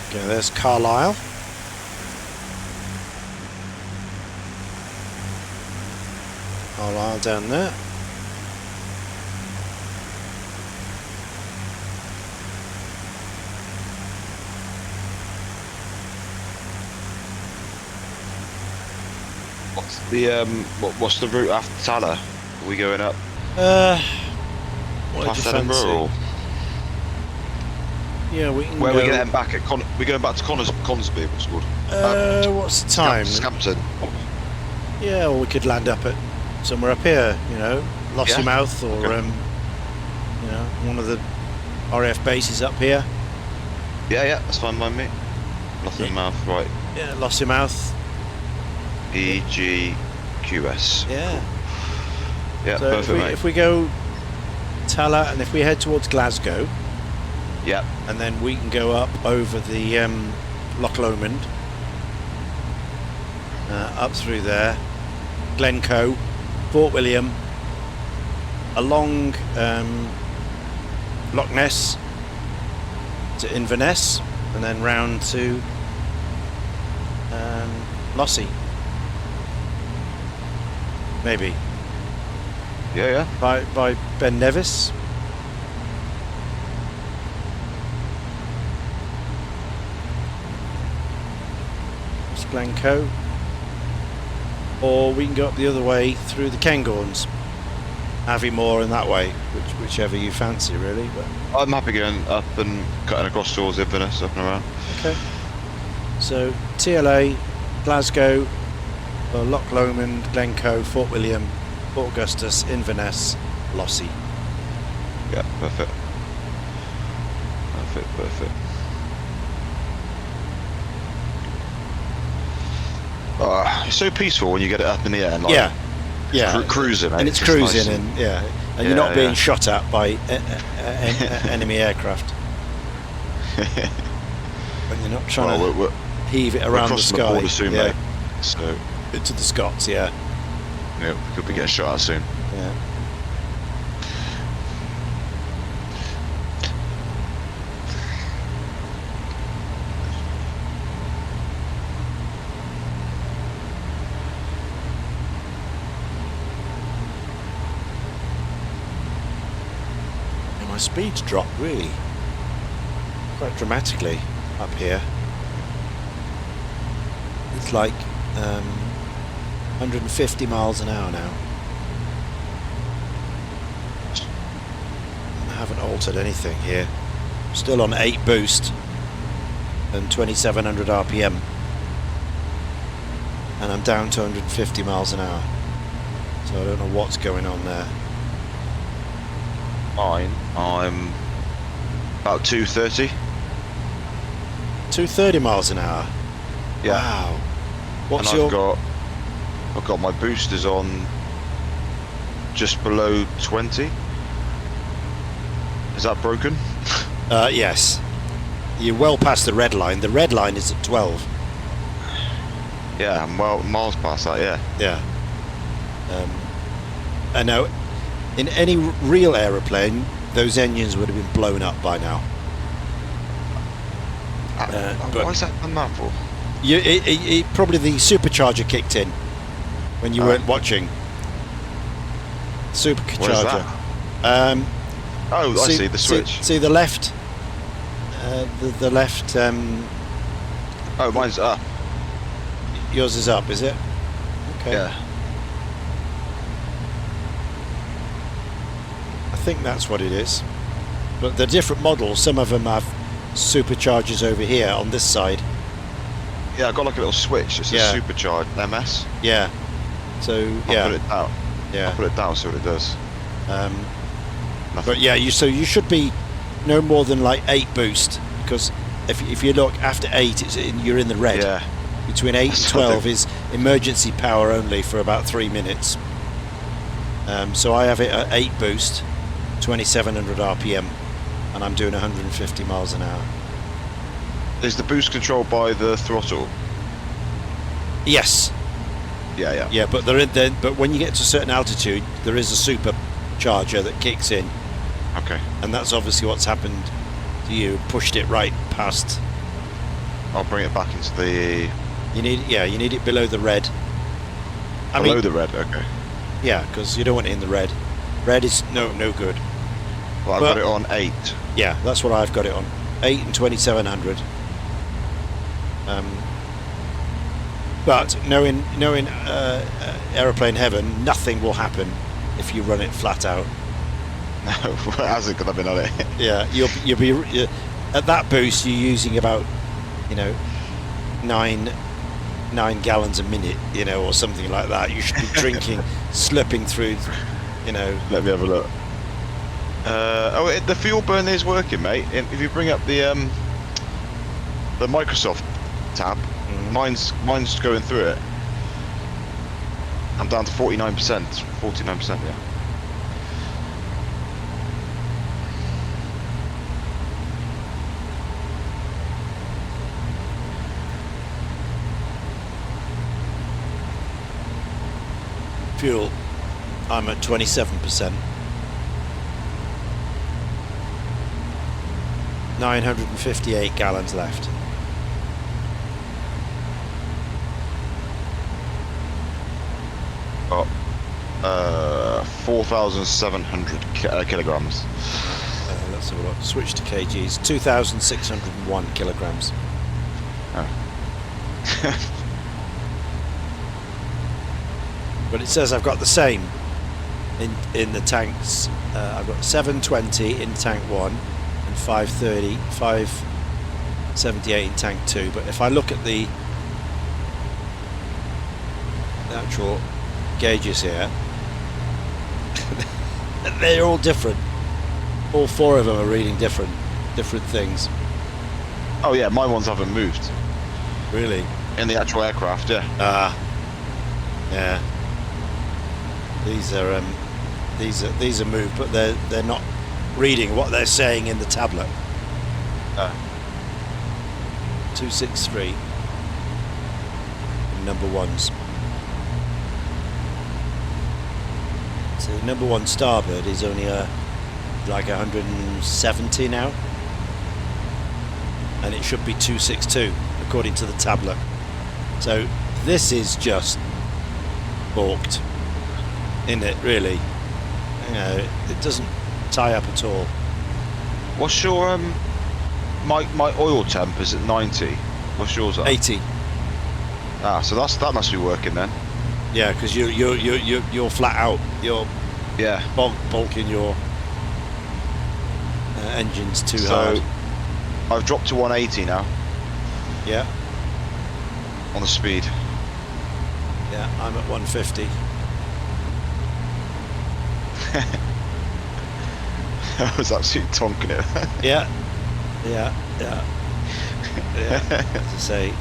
Speaker 1: Okay, there's Carlisle. Carlisle down there.
Speaker 2: What's the route after Taller? Are we going up
Speaker 1: What did
Speaker 2: past
Speaker 1: you
Speaker 2: Edinburgh
Speaker 1: fancy?
Speaker 2: or
Speaker 1: Yeah, we can
Speaker 2: where
Speaker 1: go.
Speaker 2: are we getting back at? We're going back to Conisby. What's it called?
Speaker 1: What's the time?
Speaker 2: Scampton.
Speaker 1: Yeah, or we could land up at somewhere up here, you know, Lossiemouth or
Speaker 2: Okay.
Speaker 1: you know, one of the RAF bases up here.
Speaker 2: Yeah, that's fine by me. Nothing mouth, right.
Speaker 1: Yeah, Lossiemouth.
Speaker 2: EGQS.
Speaker 1: Yeah.
Speaker 2: Yeah,
Speaker 1: So
Speaker 2: perfect, mate.
Speaker 1: if we go Taller and if we head towards Glasgow,
Speaker 2: Yeah,
Speaker 1: and then we can go up over the Loch Lomond, up through there, Glencoe, Fort William, along Loch Ness to Inverness, and then round to Lossie. Maybe
Speaker 2: yeah.
Speaker 1: by Ben Nevis. It's Glencoe. or we can go up the other way through the Cairngorms, Aviemore and that way, whichever you fancy, really. But
Speaker 2: I'm happy going up and cutting across towards Inverness, up and around.
Speaker 1: okay. So TLA, Glasgow, Loch Lomond, Glencoe, Fort William, Port Augustus, Inverness, Lossy.
Speaker 2: Yeah, perfect. Perfect. It's so peaceful when you get it up in the air and like cruising, mate.
Speaker 1: And it's
Speaker 2: just
Speaker 1: cruising,
Speaker 2: nice
Speaker 1: and and you're not being shot at by enemy aircraft. And you're not trying to heave it around the sky.
Speaker 2: The border soon, mate. So
Speaker 1: to the Scots, yeah,
Speaker 2: we could be getting shot at soon.
Speaker 1: yeah. My speed's dropped really quite dramatically up here. It's like 150 miles an hour now. I haven't altered anything here. Still on 8 boost and 2700 RPM, and I'm down to 150 miles an hour, so I don't know what's going on there.
Speaker 2: Mine, I'm about 230.
Speaker 1: 230 miles an hour.
Speaker 2: Yeah.
Speaker 1: Wow. What's
Speaker 2: and
Speaker 1: your?
Speaker 2: I've got my boosters on just below 20. Is that broken?
Speaker 1: Yes. You're well past the red line. The red line is at 12.
Speaker 2: Yeah, I'm well miles past that. Yeah.
Speaker 1: Yeah. I know. In any real aeroplane, those engines would have been blown up by now.
Speaker 2: What is that done that for?
Speaker 1: Probably the supercharger kicked in when you weren't watching. Supercharger.
Speaker 2: What is that? I see the switch.
Speaker 1: See the left. The left.
Speaker 2: Oh, mine's up.
Speaker 1: Yours is up, is it? Okay.
Speaker 2: Yeah.
Speaker 1: I think that's what it is. But the different models, some of them have superchargers over here on this side.
Speaker 2: Yeah, I've got like a little switch. It's a supercharged MS.
Speaker 1: Yeah. So
Speaker 2: I'll put it down.
Speaker 1: Yeah.
Speaker 2: I'll put it down, see what it does.
Speaker 1: But yeah, so you should be no more than like 8 boost, because if you look after 8, you're in the red.
Speaker 2: Yeah.
Speaker 1: Between 8 and 12 is emergency power only for about 3 minutes. So I have it at 8 boost, 2700 RPM, and I'm doing 150 miles an hour.
Speaker 2: Is the boost controlled by the throttle?
Speaker 1: Yes.
Speaker 2: Yeah.
Speaker 1: Yeah, but but when you get to a certain altitude, there is a supercharger that kicks in.
Speaker 2: Okay.
Speaker 1: And that's obviously what's happened to you. Pushed it right past.
Speaker 2: I'll bring it back into the.
Speaker 1: You need it below the red.
Speaker 2: Below the red, okay.
Speaker 1: Yeah, because you don't want it in the red. Red is no good.
Speaker 2: Well, I've got it on 8.
Speaker 1: Yeah, that's what I've got it on. 8 and 2700. But knowing aeroplane heaven, nothing will happen if you run it flat out.
Speaker 2: No, it hasn't, because I've been on it.
Speaker 1: Yeah, you'll be at that boost. You're using about 9 gallons a minute, or something like that. You should be drinking, slipping through,
Speaker 2: Let me have a look. The fuel burn is working, mate. If you bring up the Microsoft tab, mine's going through it. I'm down to 49%, 49%, yeah.
Speaker 1: Fuel, I'm at 27%. 958 gallons left.
Speaker 2: Got 4,700 kilograms.
Speaker 1: Let's have a look. Switch to kgs. 2,601 kilograms.
Speaker 2: Oh.
Speaker 1: but it says I've got the same in the tanks. I've got 720 in tank 1 and 530, 578 in tank 2. But if I look at the actual gauges here, they're all different. All 4 of them are reading different things.
Speaker 2: Oh yeah, my ones haven't moved
Speaker 1: Really?
Speaker 2: in the actual aircraft. Yeah.
Speaker 1: Yeah. These are moved, but they're not reading what they're saying in the tablet. 263 number ones. So the number 1 starboard is only like 170 now, and it should be 262 according to the tablet. So this is just balked, isn't it? Really, you know, it doesn't tie up at all.
Speaker 2: What's your my oil temp is at 90. What's yours at?
Speaker 1: 80.
Speaker 2: So that must be working then.
Speaker 1: Yeah, because you're flat out. You're bulking your engines too hard.
Speaker 2: I've dropped to 180 now.
Speaker 1: Yeah.
Speaker 2: On the speed.
Speaker 1: Yeah, I'm at 150.
Speaker 2: I was absolutely tonking it.
Speaker 1: Yeah. Yeah. As I say.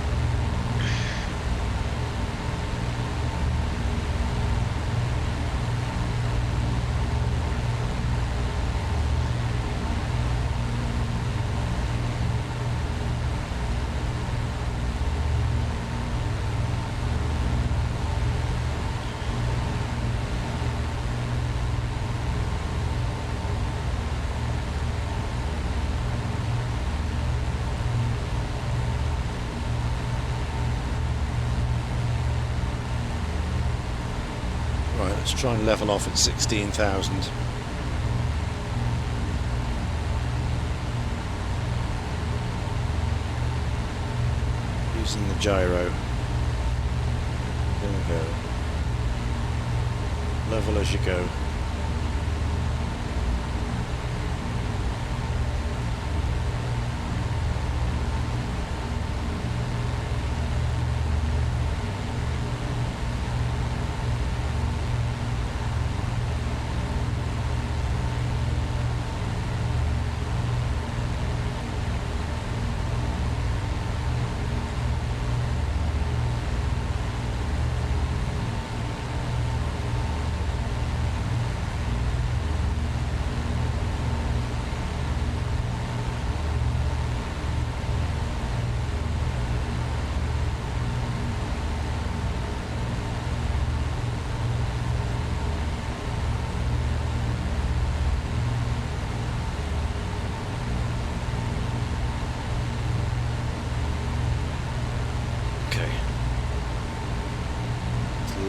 Speaker 1: Right, let's try and level off at 16,000. Using the gyro. There we go. Level as you go.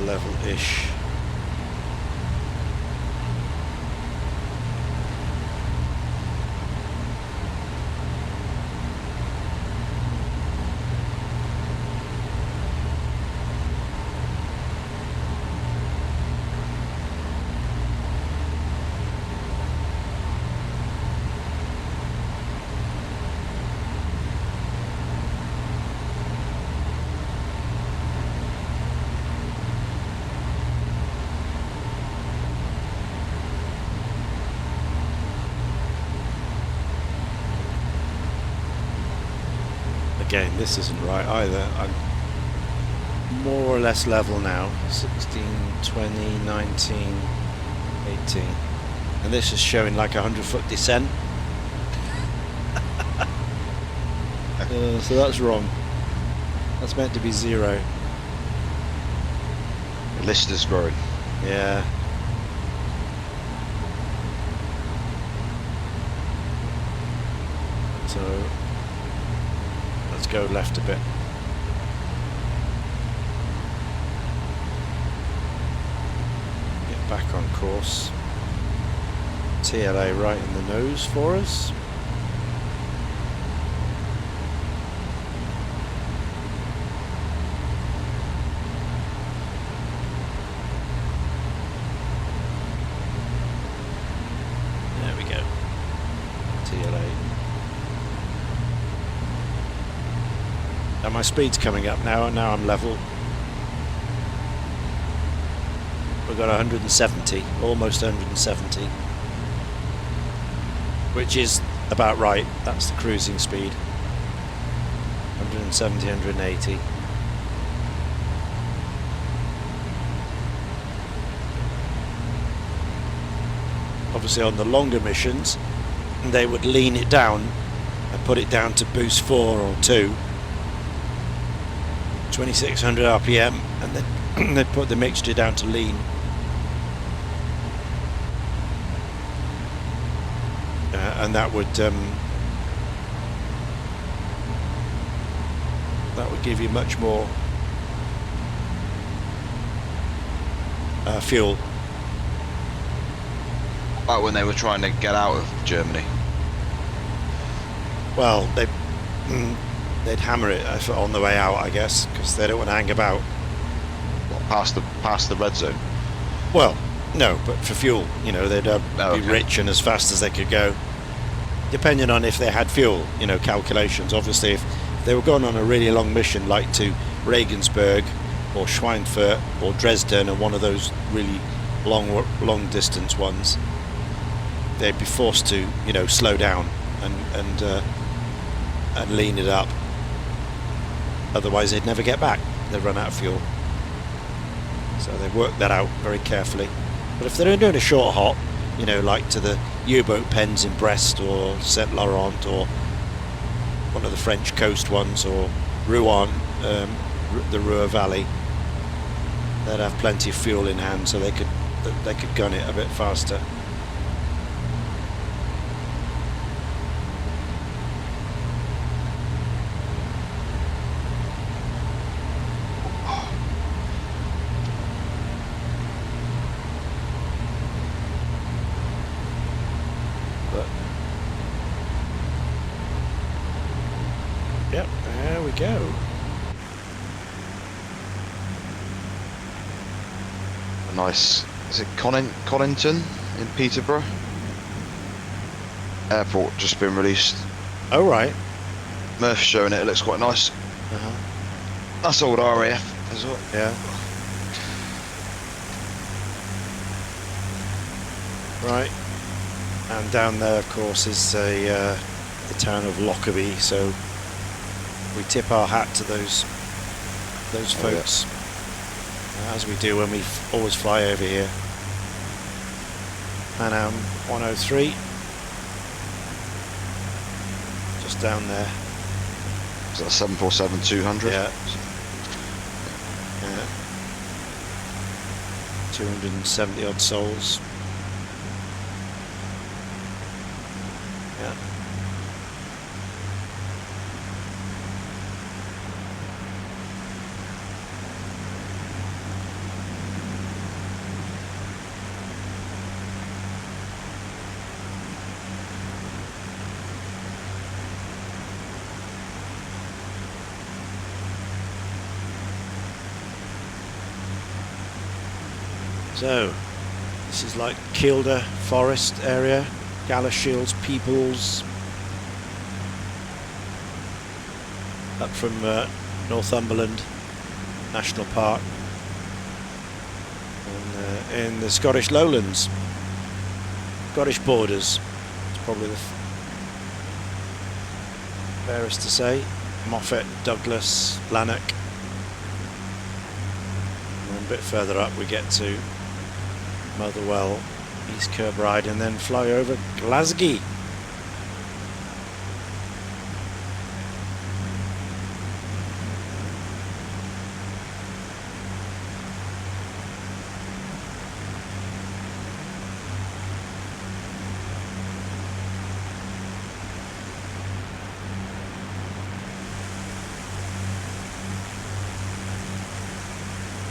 Speaker 1: Level-ish. Again, this isn't right either. I'm more or less level now. 16, 20, 19, 18. And this is showing like a 100-foot descent. So that's wrong. That's meant to be 0.
Speaker 2: The list is growing.
Speaker 1: Yeah. So let's go left a bit. Get back on course. TLA right in the nose for us. my speed's coming up now, and now I'm level. We've got 170, almost 170, which is about right. That's the cruising speed. 170, 180. Obviously on the longer missions, they would lean it down and put it down to boost 4 or 2, 2600 RPM, and then they'd put the mixture down to lean. And that would give you much more fuel.
Speaker 2: Like when they were trying to get out of Germany.
Speaker 1: Well, they'd hammer it on the way out, I guess, because they don't want to hang about.
Speaker 2: What, past the red zone?
Speaker 1: Well, no, but for fuel, you know, they'd be
Speaker 2: okay.
Speaker 1: rich and as fast as they could go. Depending on if they had fuel, you know, calculations. Obviously, if they were going on a really long mission, like to Regensburg or Schweinfurt or Dresden, or one of those really long distance ones, they'd be forced to, you know, slow down and lean it up. Otherwise, they'd never get back. They'd run out of fuel. So they worked that out very carefully. But if they're doing a short hop, you know, like to the U-boat pens in Brest or Saint Laurent or one of the French coast ones, or Rouen, the Ruhr Valley, they'd have plenty of fuel in hand, so they could gun it a bit faster. Yep, there we go.
Speaker 2: A nice, is it Connington in Peterborough? Airport just been released.
Speaker 1: Oh, right.
Speaker 2: Murph's showing it, it looks quite nice. That's old RAF as well.
Speaker 1: Yeah. Right. And down there, of course, is the town of Lockerbie, so we tip our hat to those folks, as we do when we always fly over here. Pan Am 103, just down there.
Speaker 2: Is that 747-200?
Speaker 1: Yeah. 270 odd souls. Yeah. So, this is like Kielder Forest area, Galashiels, Peebles, up from Northumberland National Park, and in the Scottish Lowlands, Scottish borders. It's probably the fairest to say. Moffat, Douglas, Lanark, and then a bit further up we get to Motherwell, East Kilbride, and then fly over Glasgow.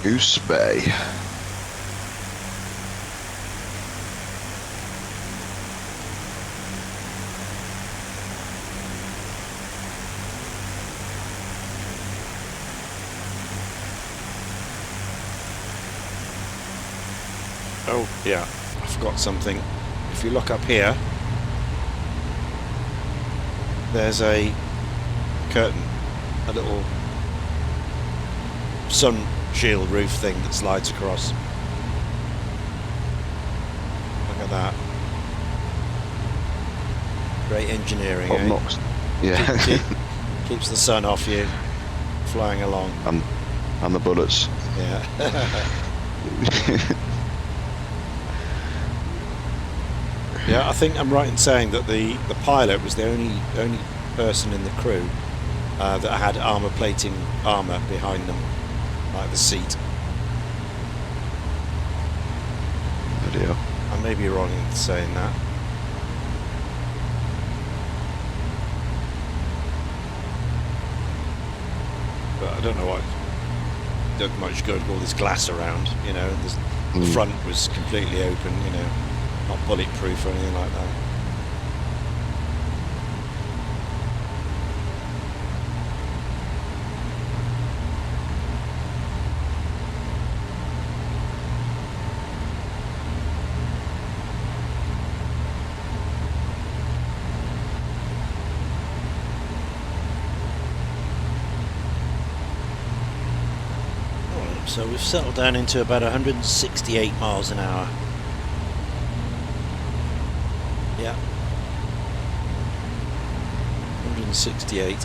Speaker 2: Goose Bay.
Speaker 1: Oh yeah, I forgot something. If you look up here, there's a curtain, a little sun shield roof thing that slides across. Look at that. Great engineering,
Speaker 2: What
Speaker 1: eh?
Speaker 2: knocks? Yeah.
Speaker 1: Keeps the sun off you, flying along.
Speaker 2: And the bullets.
Speaker 1: Yeah. Yeah, I think I'm right in saying that the pilot was the only person in the crew that had armor plating armor behind them, like the seat.
Speaker 2: Video.
Speaker 1: I may be wrong in saying that. But I don't know what. Don't much good with all this glass around, you know. The front was completely open, you know, not bulletproof or anything like that. So we've settled down into about 168 miles an hour. Yeah. 168.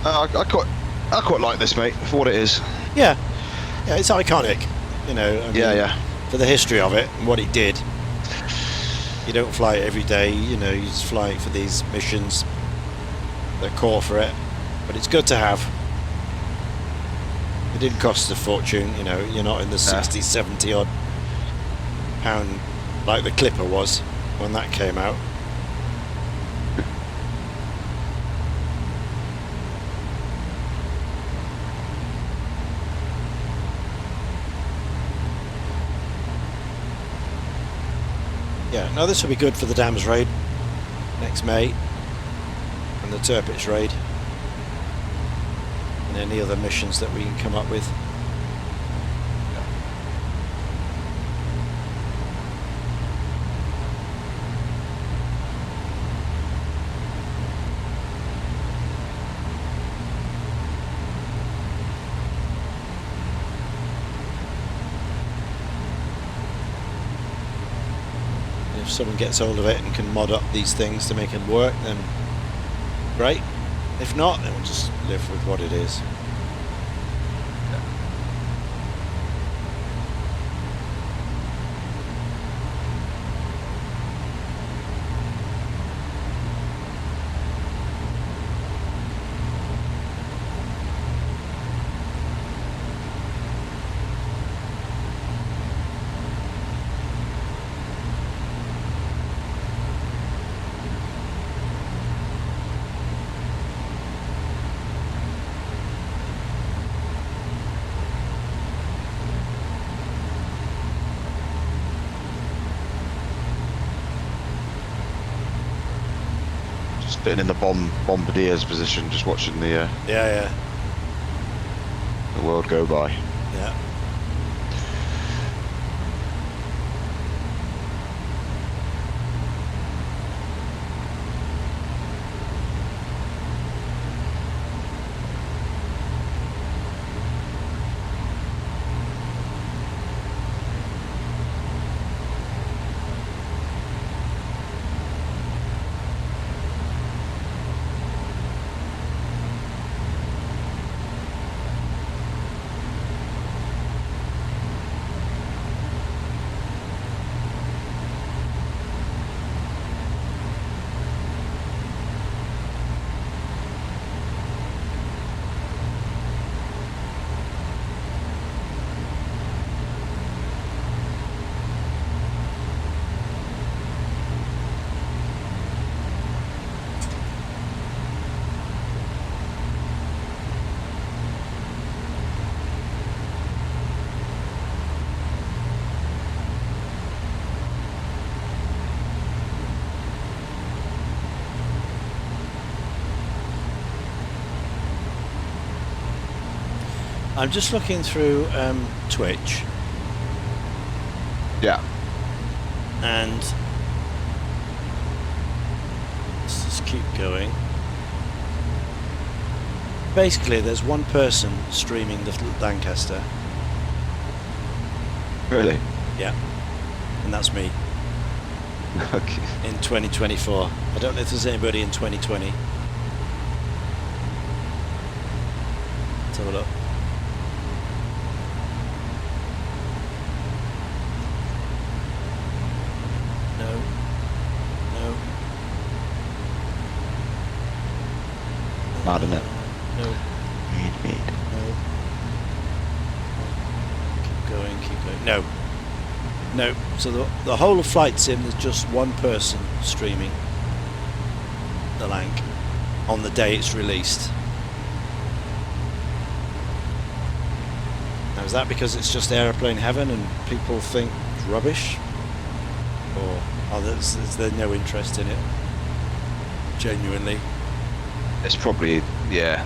Speaker 2: I quite like this, mate, for what it is.
Speaker 1: Yeah. Yeah, it's iconic, you know. I mean,
Speaker 2: Yeah.
Speaker 1: For the history of it and what it did. You don't fly it every day, you know, you just fly it for these missions. They're call for it, but it's good to have. It didn't cost a fortune, you know. You're not in the 60, 70 odd pound like the Clipper was when that came out. Yeah, no, this will be good for the Dams raid next May. And the Tirpitz raid and any other missions that we can come up with. If someone gets hold of it and can mod up these things to make it work, then great. If not, then we'll just live with what it is.
Speaker 2: Sitting in the bombardier's position, just watching the
Speaker 1: Yeah.
Speaker 2: the world go by.
Speaker 1: Yeah. I'm just looking through Twitch,
Speaker 2: Yeah.
Speaker 1: and let's just keep going. Basically, there's one person streaming the Lancaster.
Speaker 2: Really?
Speaker 1: Yeah, and that's me
Speaker 2: Okay.
Speaker 1: in 2024. I don't know if there's anybody in 2020. Let's have a look. No. No.
Speaker 2: Mad, isn't it?
Speaker 1: No.
Speaker 2: Mead.
Speaker 1: No. Keep going. No. No. So the whole of Flight Sim, there's just one person streaming the Lanc on the day it's released. Now, is that because it's just aeroplane heaven and people think it's rubbish? Or is there no interest in it? Genuinely?
Speaker 2: It's probably, yeah,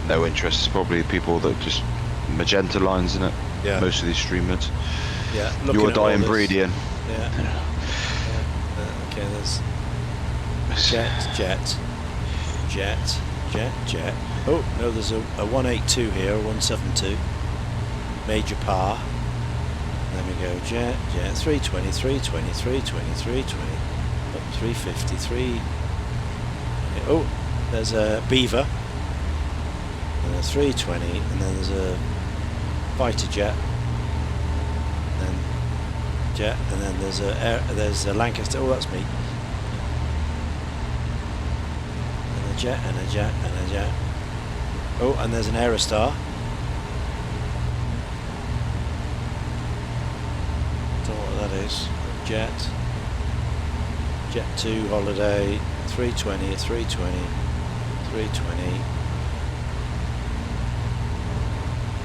Speaker 2: no interest. It's probably people that just magenta lines, isn't it?
Speaker 1: Yeah.
Speaker 2: Most of these streamers.
Speaker 1: Yeah.
Speaker 2: You're a
Speaker 1: at all
Speaker 2: dying
Speaker 1: this-
Speaker 2: breed, Ian.
Speaker 1: Yeah. Okay, there's jet. Oh, no, there's a 182 here, a 172. Major par. Then we go jet, 320, 320, 320, 320. Up 350, 3. Oh, there's a Beaver. And a 320, and then there's a fighter jet. Then jet, and then there's a Lancaster. Oh, that's me. And a jet, and a jet, and a jet. Oh, and there's an Aerostar. Don't know what that is. Jet. Jet 2 holiday. 320, a 320, 320.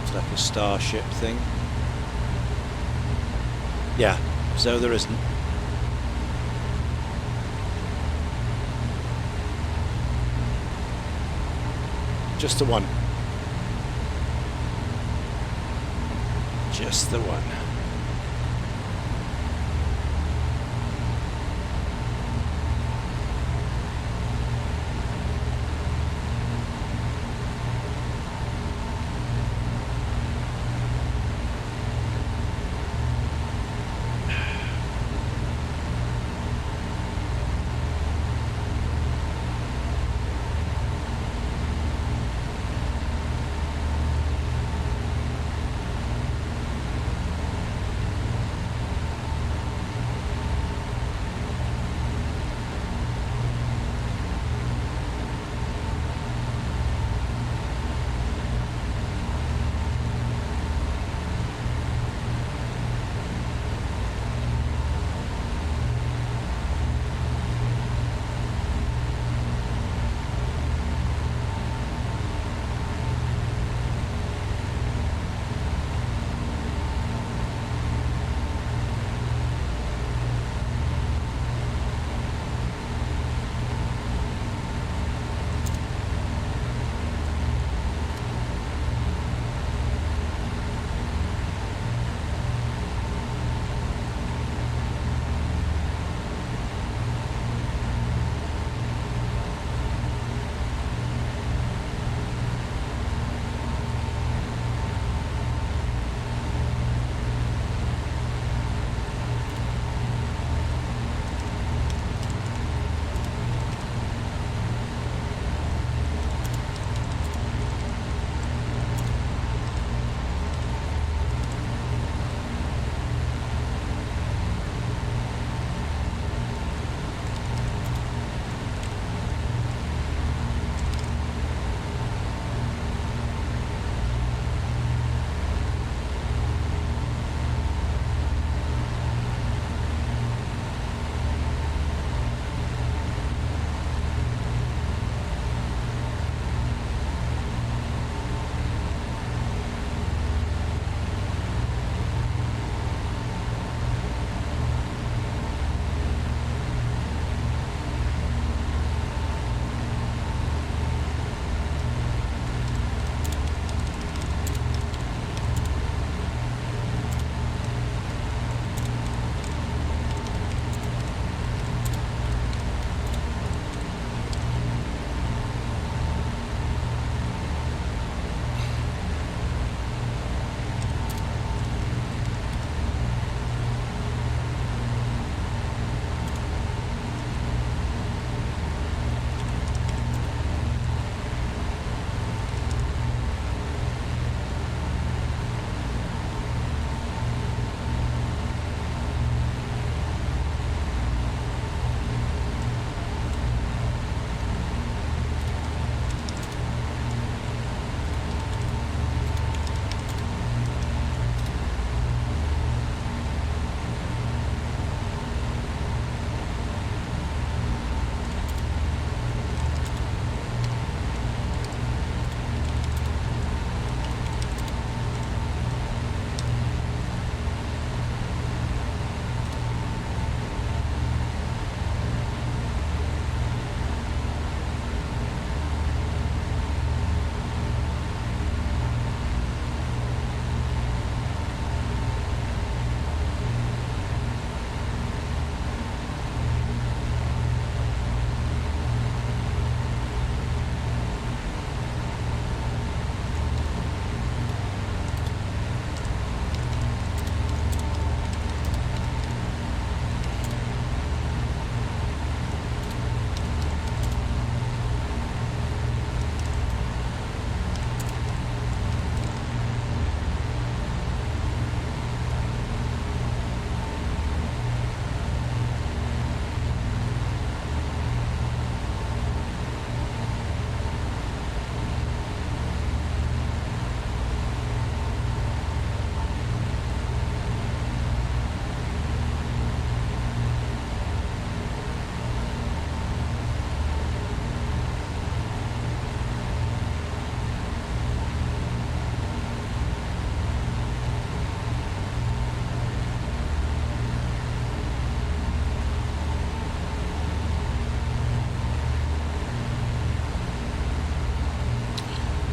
Speaker 1: It's like a starship thing. Yeah, so there isn't. Just the one. Just the one.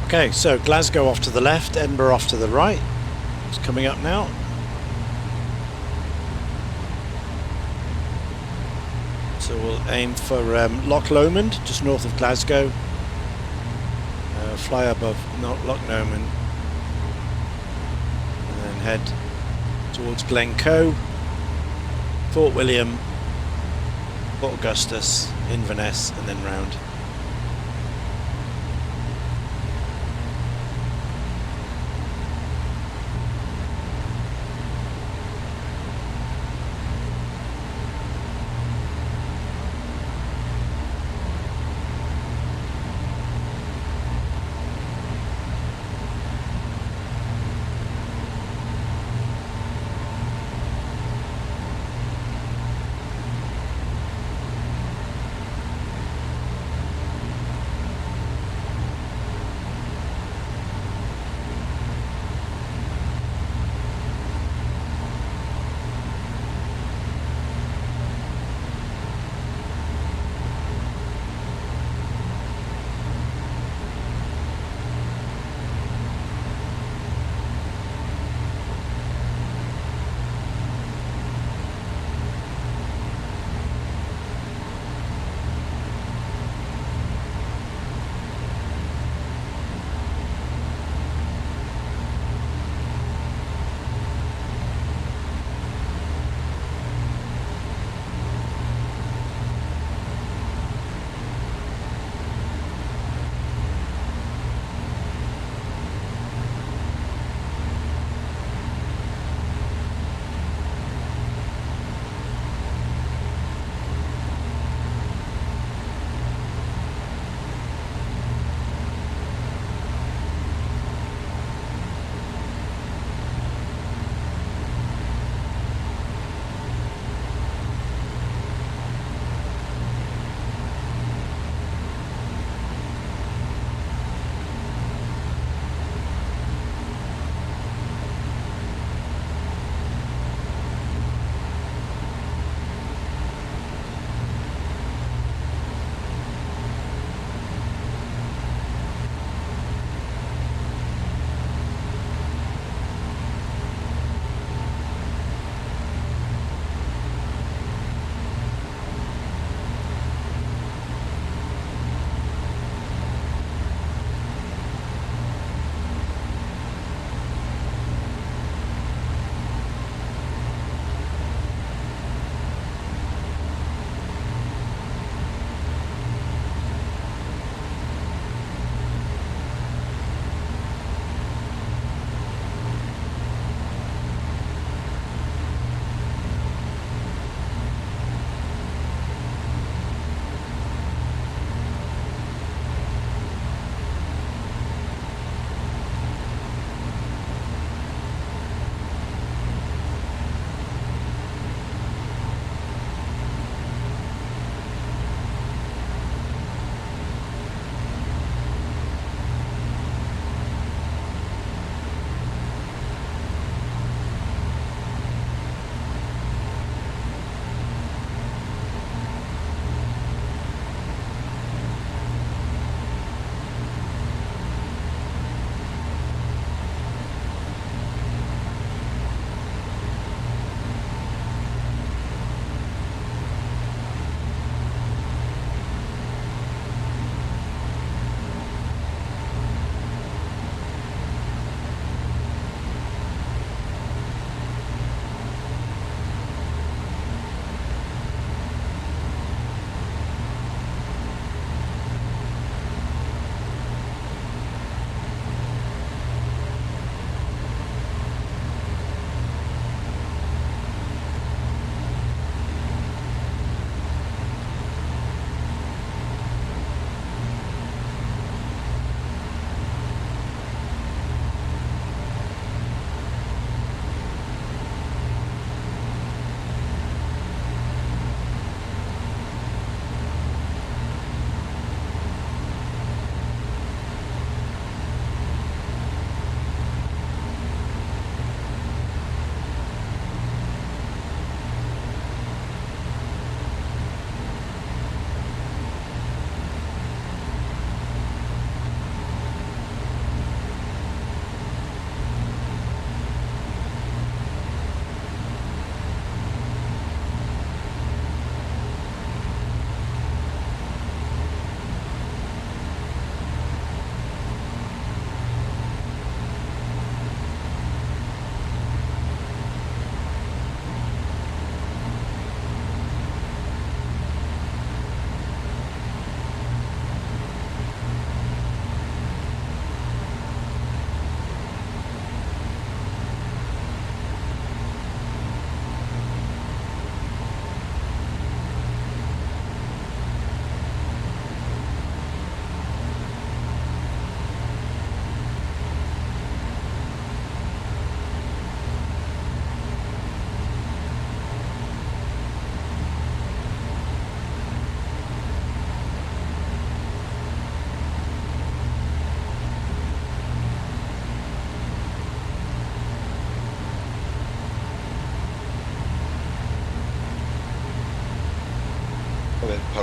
Speaker 1: Okay, so Glasgow off to the left, Edinburgh off to the right. It's coming up now. So we'll aim for Loch Lomond, just north of Glasgow. Fly above Loch Lomond. And then head towards Glencoe, Fort William, Port Augustus, Inverness, and then round.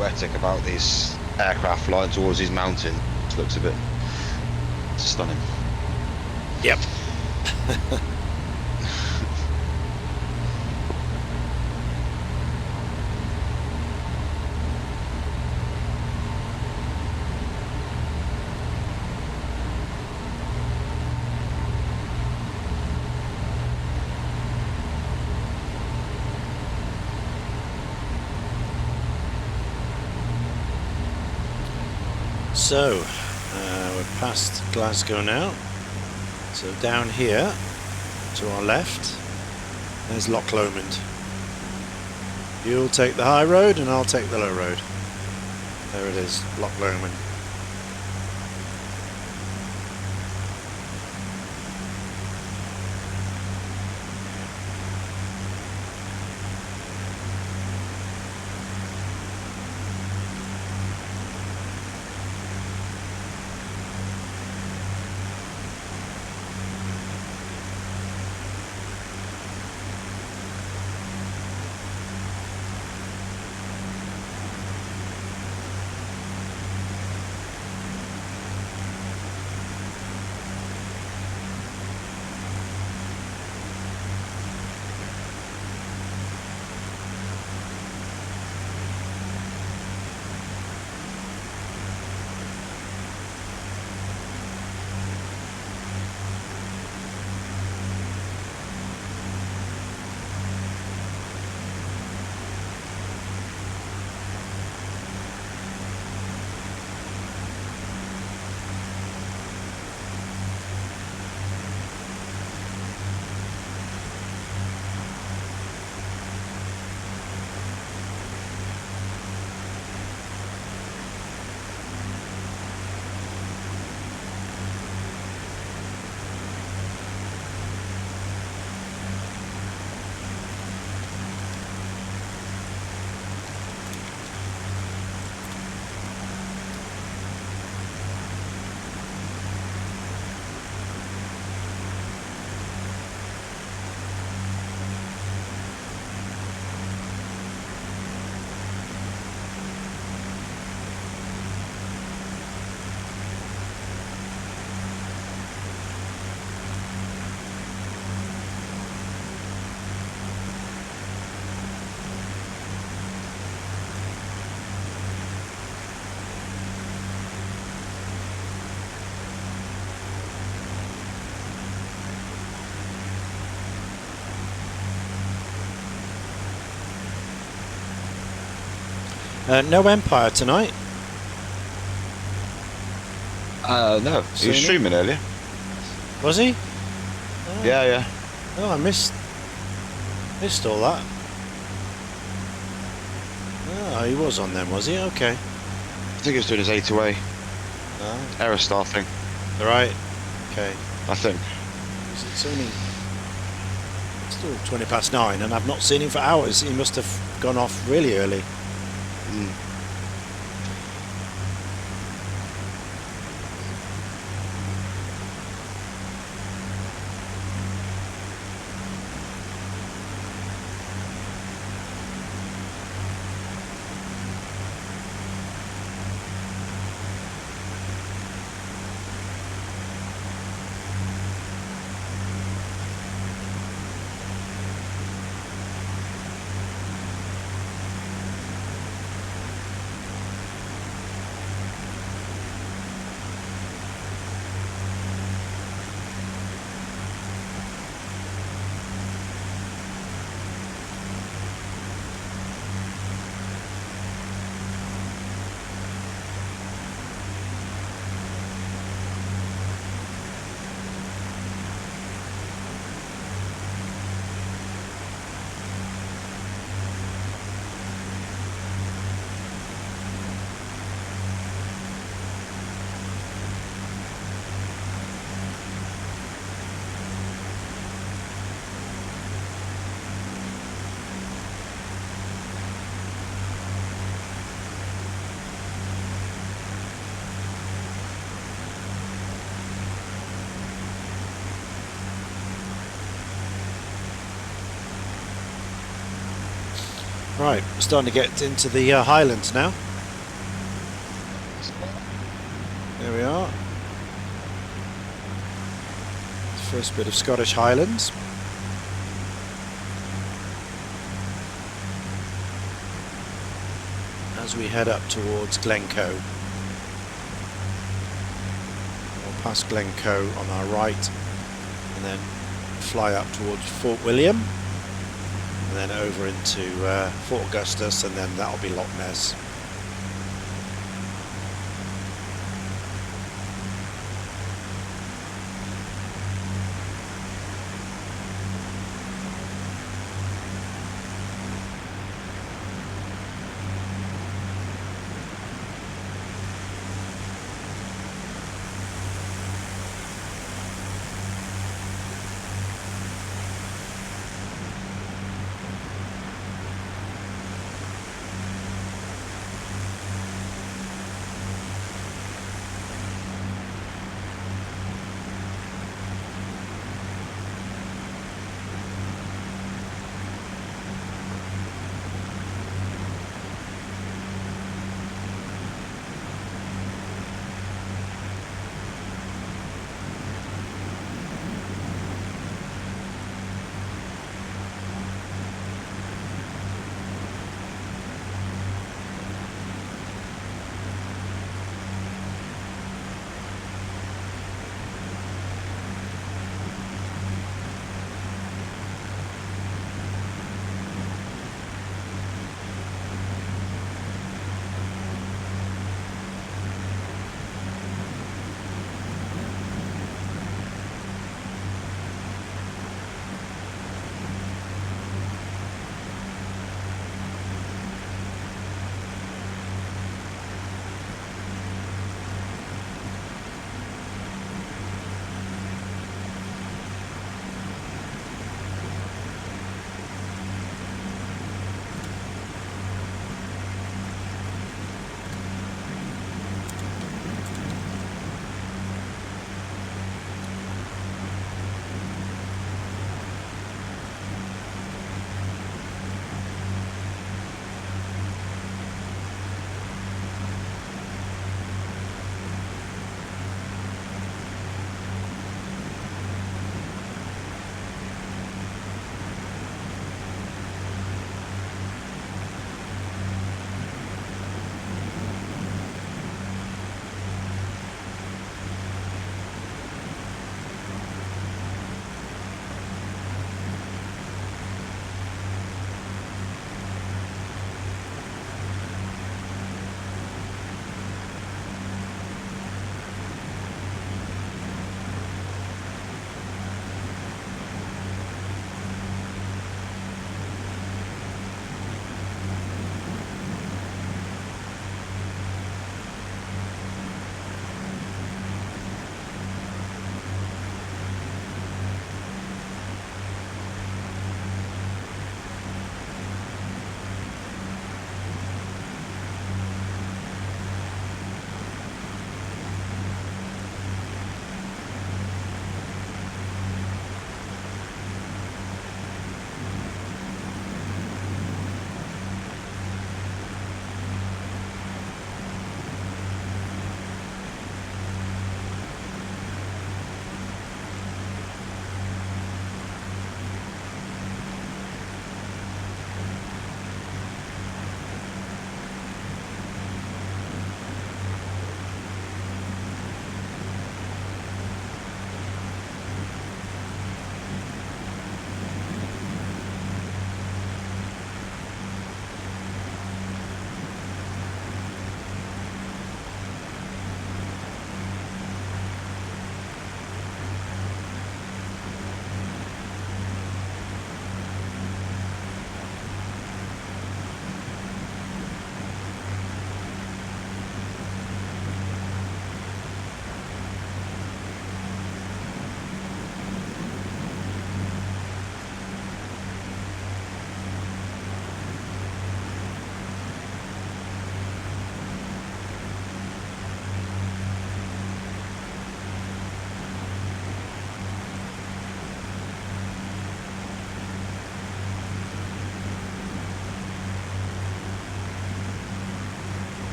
Speaker 2: poetic about these aircraft flying towards these mountains. It looks a bit stunning.
Speaker 1: Yep. So, we're past Glasgow now. So down here, to our left, there's Loch Lomond. You'll take the high road and I'll take the low road. There it is, Loch Lomond. No Empire tonight.
Speaker 2: No, he was streaming earlier.
Speaker 1: Was he? Oh.
Speaker 2: Yeah.
Speaker 1: Oh, I missed all that. Oh, he was on them, was he? Okay.
Speaker 2: I think he was doing his A2A Aerostar thing.
Speaker 1: Right. Okay.
Speaker 2: I think.
Speaker 1: It's only still 20 past 9 and I've not seen him for hours. He must have gone off really early. Right, we're starting to get into the Highlands now. we are. First bit of Scottish Highlands. As we head up towards Glencoe. We'll pass Glencoe on our right and then fly up towards Fort William and then over into Fort Augustus, and then that'll be Loch Ness.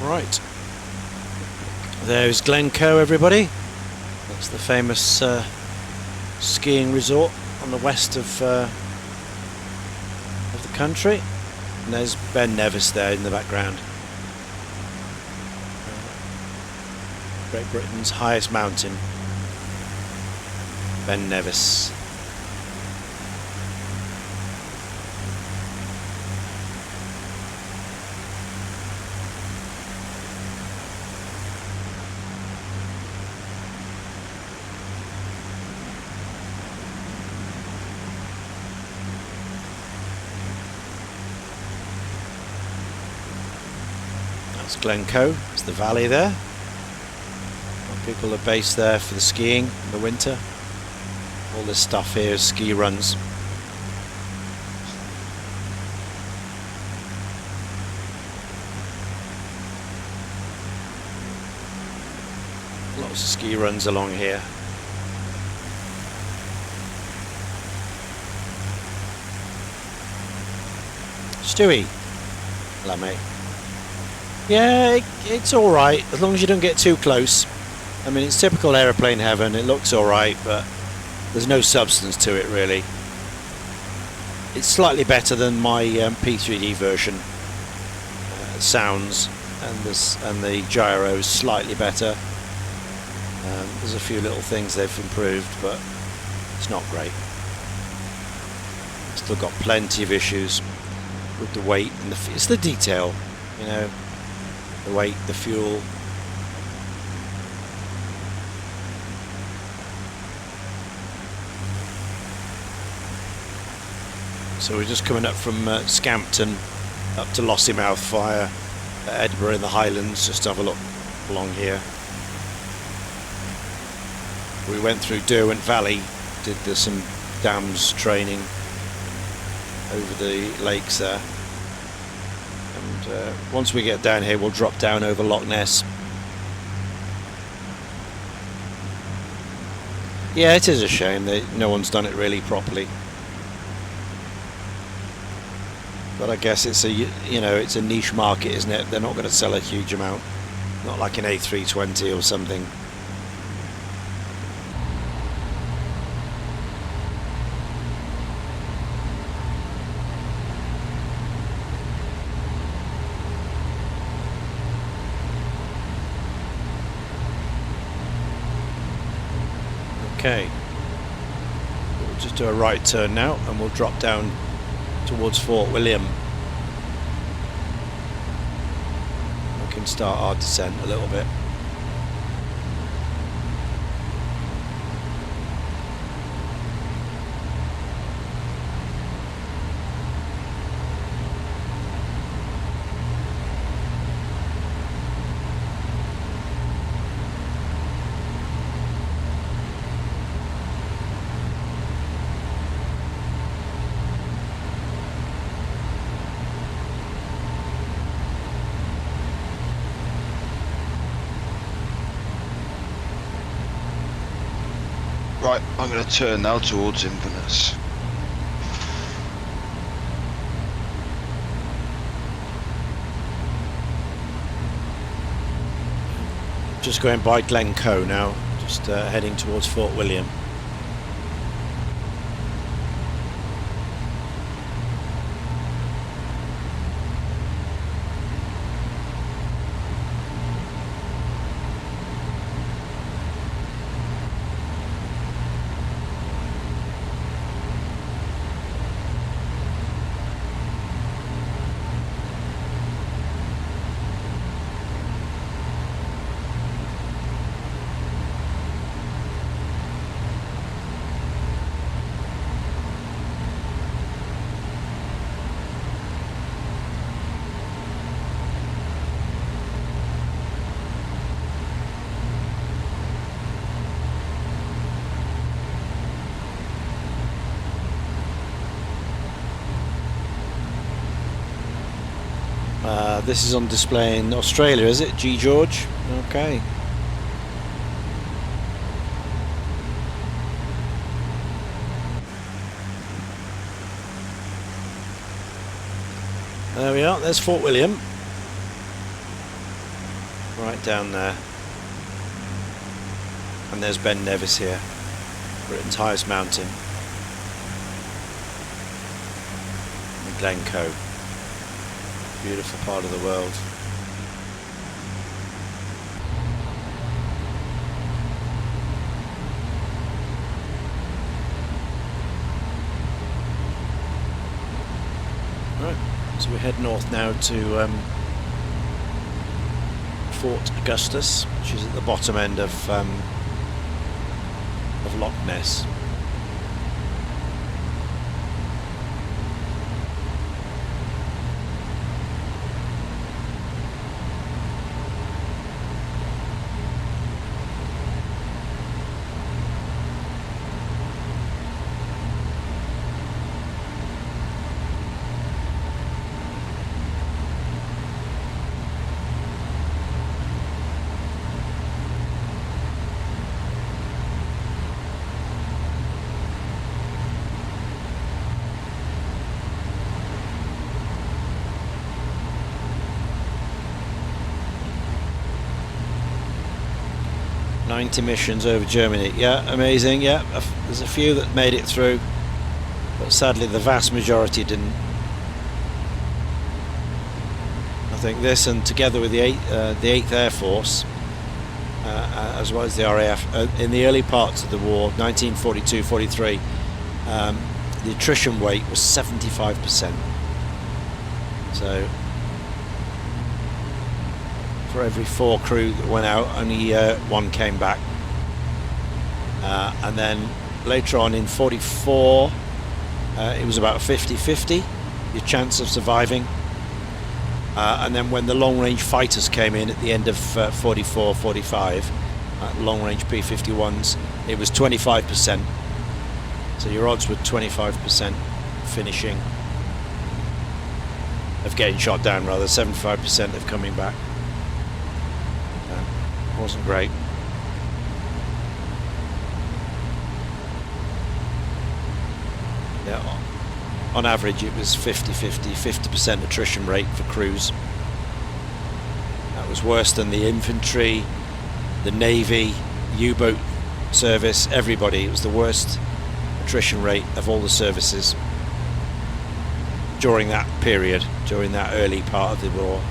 Speaker 1: Right. There's Glencoe, everybody. That's the famous skiing resort on the west of the country. And there's Ben Nevis there in the background. Great Britain's highest mountain. Ben Nevis. That's Glencoe. It's the valley there. People are based there for the skiing in the winter. All this stuff here is ski runs. Lots of ski runs along here. Stewie. Hello, mate. Yeah, it's alright, as long as you don't get too close. I mean, it's typical aeroplane heaven. It looks alright, but there's no substance to it, really. It's slightly better than my P3D version. Sounds and the gyros slightly better. There's a few little things they've improved, but it's not great. Still got plenty of issues with the weight and it's the detail, you know, the weight, the fuel. So we're just coming up from Scampton up to Lossiemouth via Edinburgh in the Highlands. Just have a look along here. We went through Derwent Valley, did some dams training over the lakes there. And once we get down here, we'll drop down over Loch Ness. Yeah, it is a shame that no one's done it really properly. But I guess it's a, you know, it's a niche market, isn't it? They're not going to sell a huge amount. Not like an A320 or something. Okay. We'll just do a right turn now and we'll drop down towards Fort William. We can start our descent a little bit.
Speaker 2: Right, I'm going to turn now towards Inverness.
Speaker 1: Just going by Glencoe now, just heading towards Fort William. This is on display in Australia, is it? G. George? Okay. There we are, there's Fort William. right down there. And there's Ben Nevis here, Britain's highest mountain. And Glencoe, beautiful part of the world. Right, so we head north now to Fort Augustus, which is at the bottom end of Loch Ness. Missions over Germany. Yeah, amazing. Yeah, there's a few that made it through, but sadly the vast majority didn't. I think this, and together with the 8th Air Force, as well as the RAF, in the early parts of the war, 1942-43, the attrition rate was 75%. So for every 4 crew that went out, only 1 came back. And then later on in 44, it was about 50-50, your chance of surviving. And then when the long-range fighters came in at the end of 44-45, long-range P-51s, it was 25%. So your odds were 25% finishing, of getting shot down rather, 75% of coming back. Wasn't great. Yeah, on average it was 50-50, 50% attrition rate for crews. That was worse than the infantry, the Navy, U-boat service, everybody. It was the worst attrition rate of all the services during that period, during that early part of the war.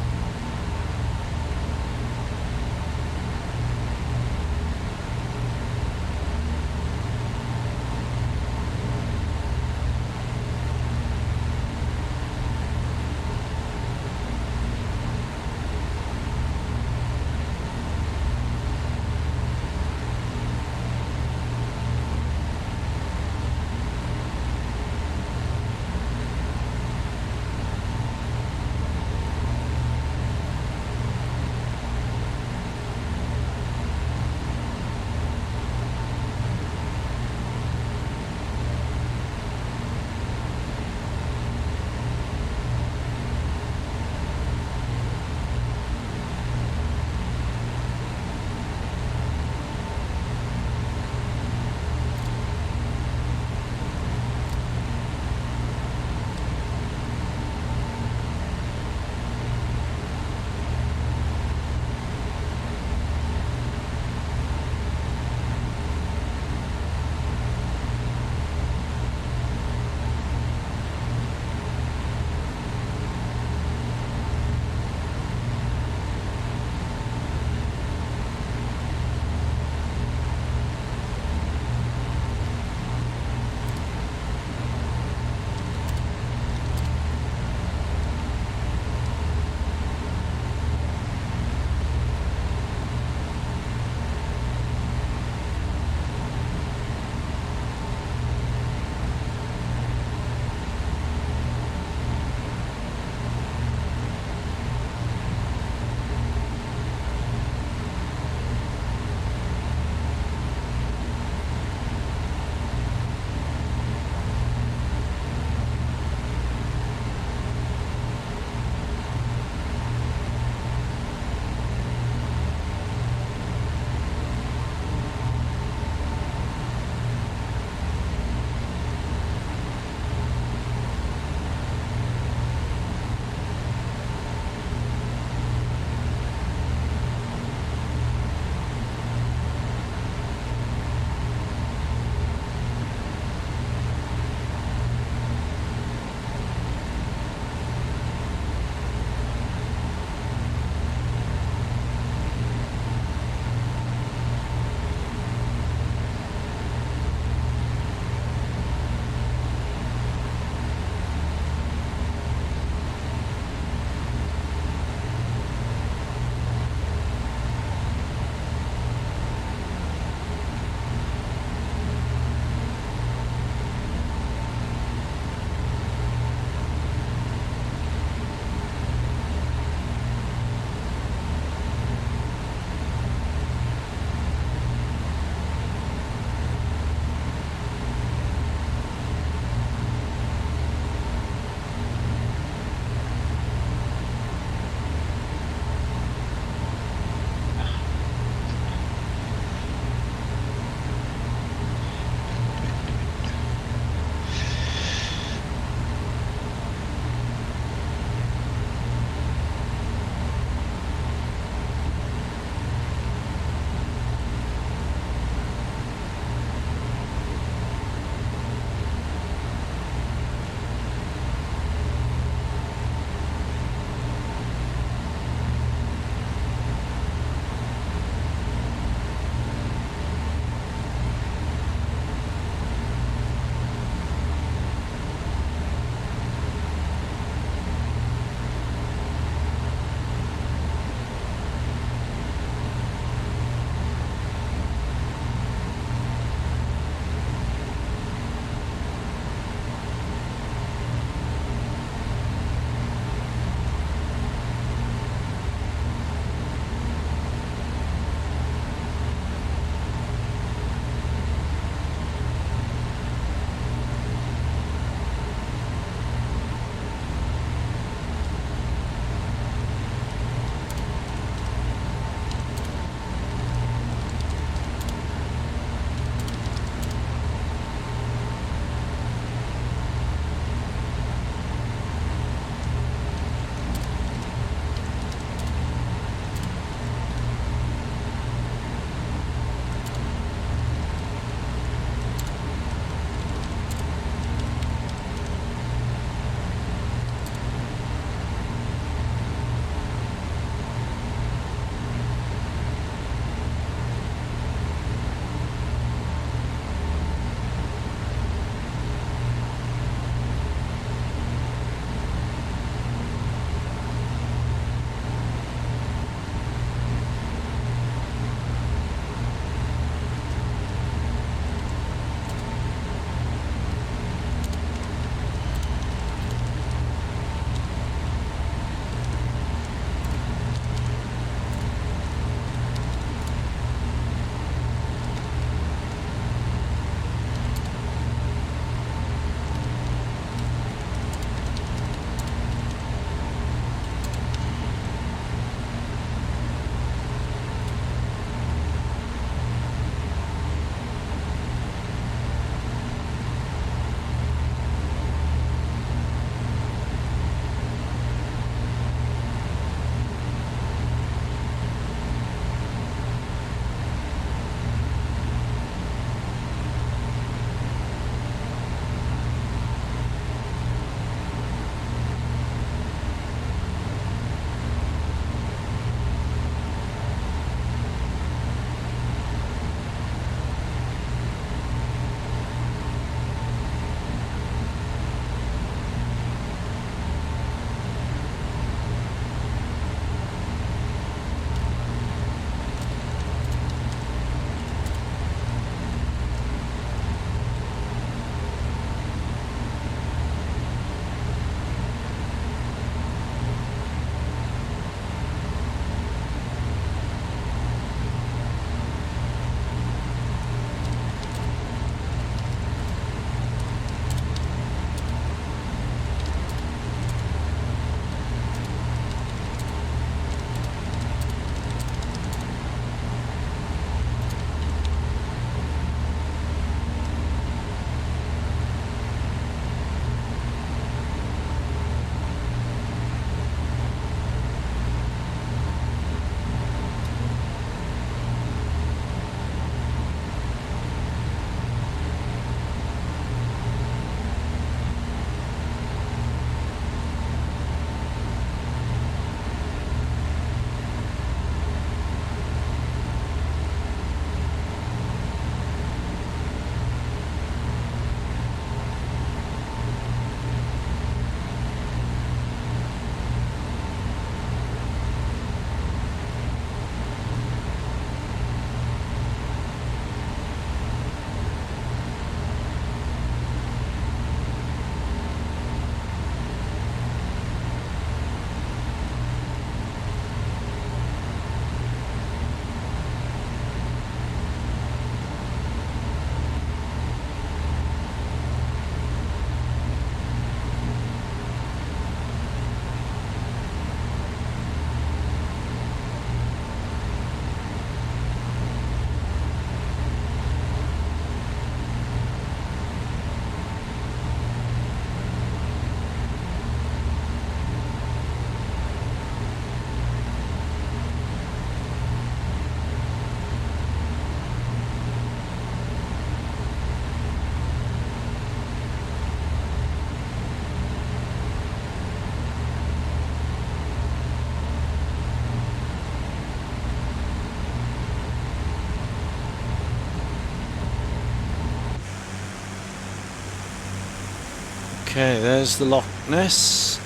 Speaker 1: Okay, there's the Loch Ness.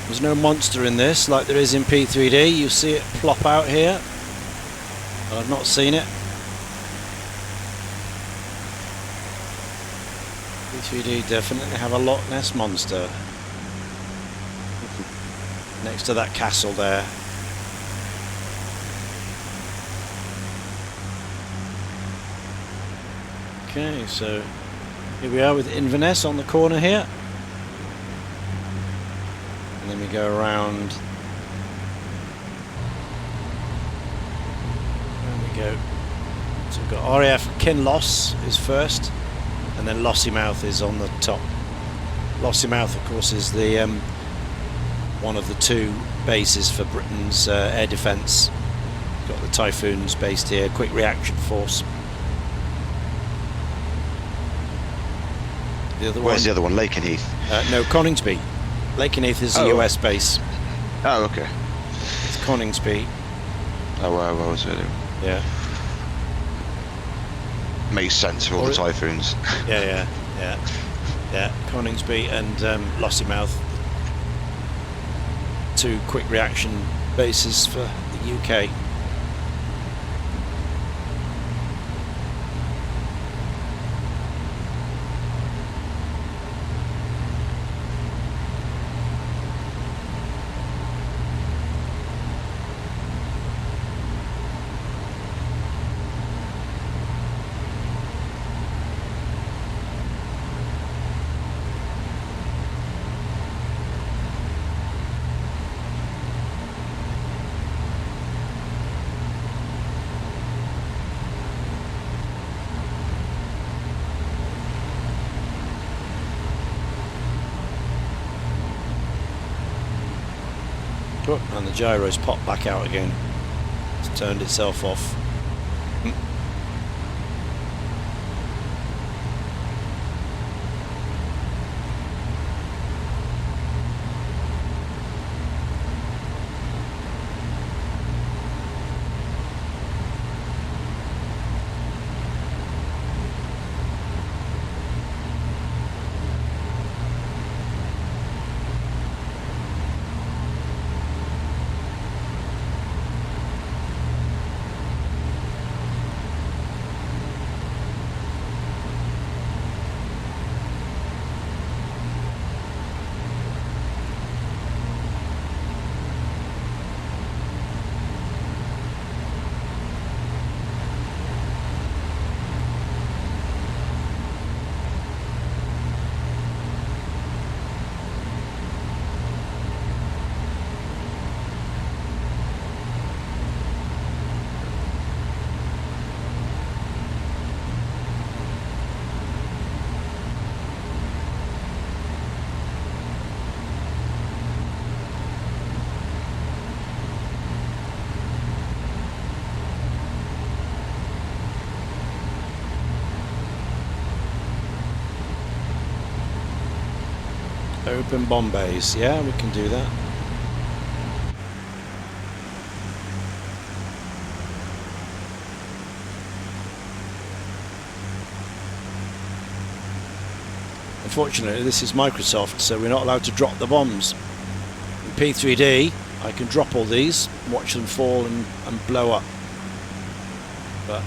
Speaker 1: There's no monster in this like there is in P3D. You see it plop out here. I've not seen it. P3D definitely have a Loch Ness monster next to that castle there. Okay, so here we are with Inverness on the corner here. And then we go around. There we go. So we've got RAF Kinloss is first, and then Lossiemouth is on the top. Lossiemouth, of course, is the one of the two bases for Britain's air defence. Got the Typhoons based here, quick reaction force. The other
Speaker 2: Where's
Speaker 1: one?
Speaker 2: the other one? Lakenheath.
Speaker 1: No, Coningsby. Lakenheath is the US base.
Speaker 2: Oh, okay.
Speaker 1: It's Coningsby.
Speaker 2: Oh, well, what was it?
Speaker 1: Yeah.
Speaker 2: Makes sense for all the Typhoons.
Speaker 1: Yeah. Coningsby and Lossiemouth, two quick reaction bases for the UK. And the gyro's popped back out again. It's turned itself off. Open bomb bays, yeah, we can do that. Unfortunately, this is Microsoft, so we're not allowed to drop the bombs. In P3D, I can drop all these, watch them fall and blow up. But,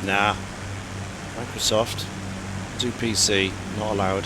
Speaker 1: nah. Microsoft, do PC, not allowed.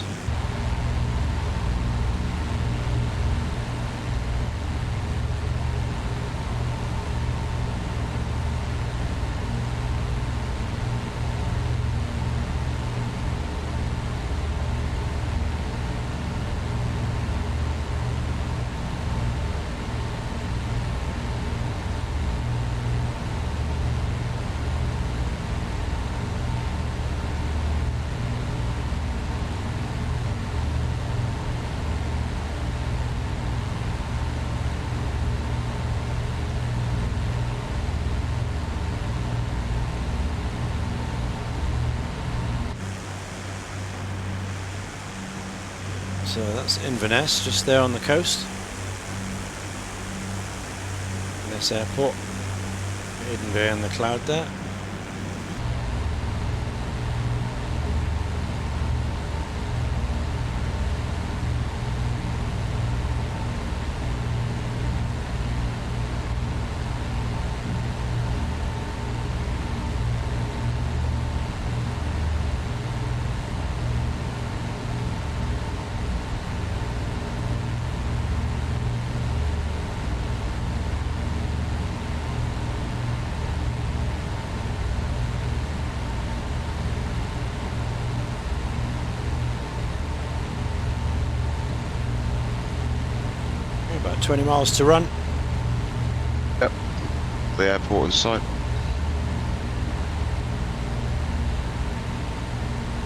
Speaker 1: So that's Inverness, just there on the coast. Inverness Airport, hidden behind the cloud there. 20 miles to run.
Speaker 2: Yep. The airport in sight.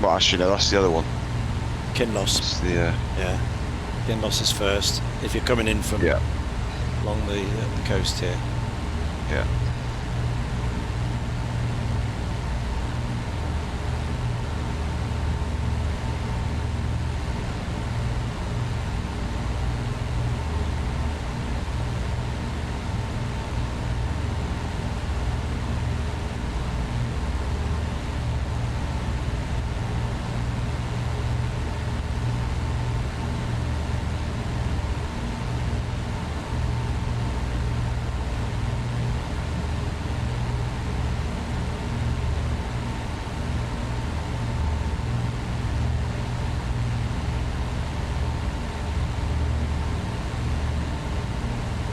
Speaker 2: Well, actually, no, that's the other one.
Speaker 1: Kinloss.
Speaker 2: That's the,
Speaker 1: Yeah. Kinloss is first. If you're coming in from
Speaker 2: yeah,
Speaker 1: along the coast here.
Speaker 2: yeah.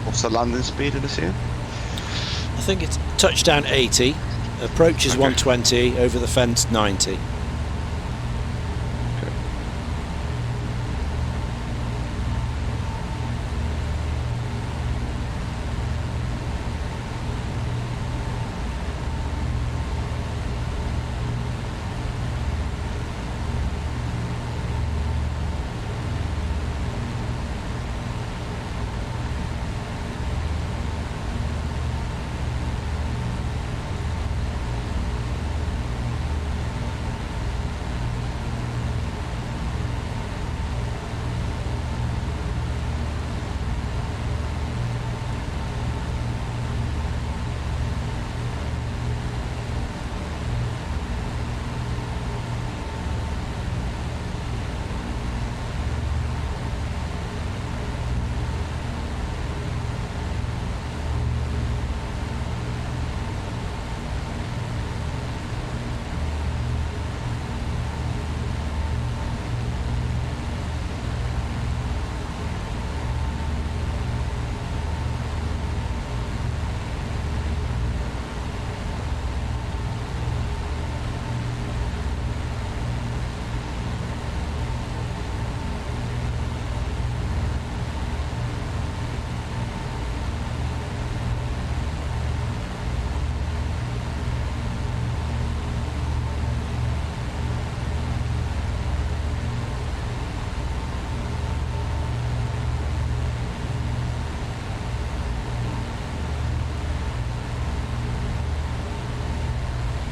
Speaker 2: What's the landing speed in this here?
Speaker 1: I think it's touchdown 80, approach is
Speaker 2: Okay.
Speaker 1: 120, over the fence 90.
Speaker 2: Okay.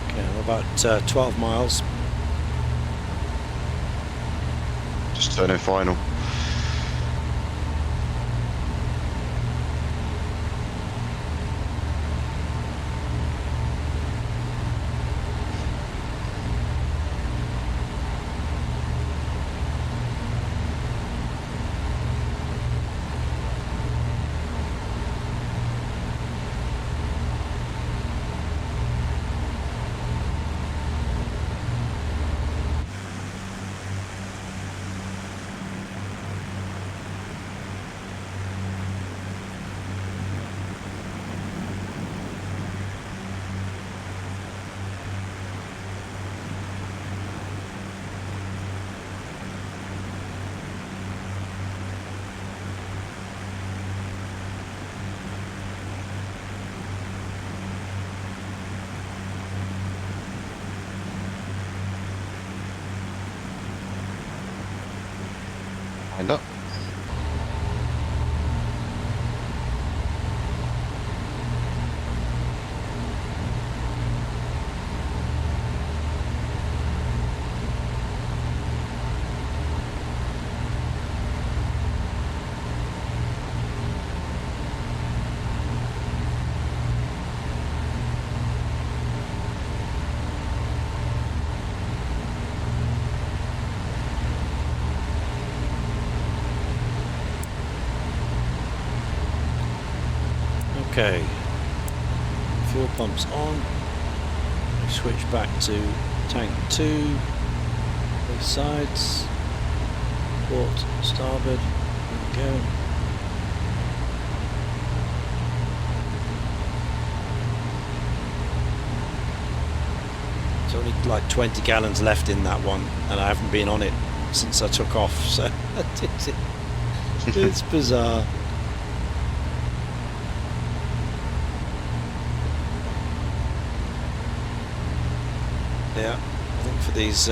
Speaker 1: Okay, I'm about 12 miles.
Speaker 2: Just turning final. Wind up.
Speaker 1: Okay, fuel pumps on. We switch back to tank 2, both sides, port, starboard, there we go. There's only like 20 gallons left in that one, and I haven't been on it since I took off, so it's bizarre. Yeah, I think for these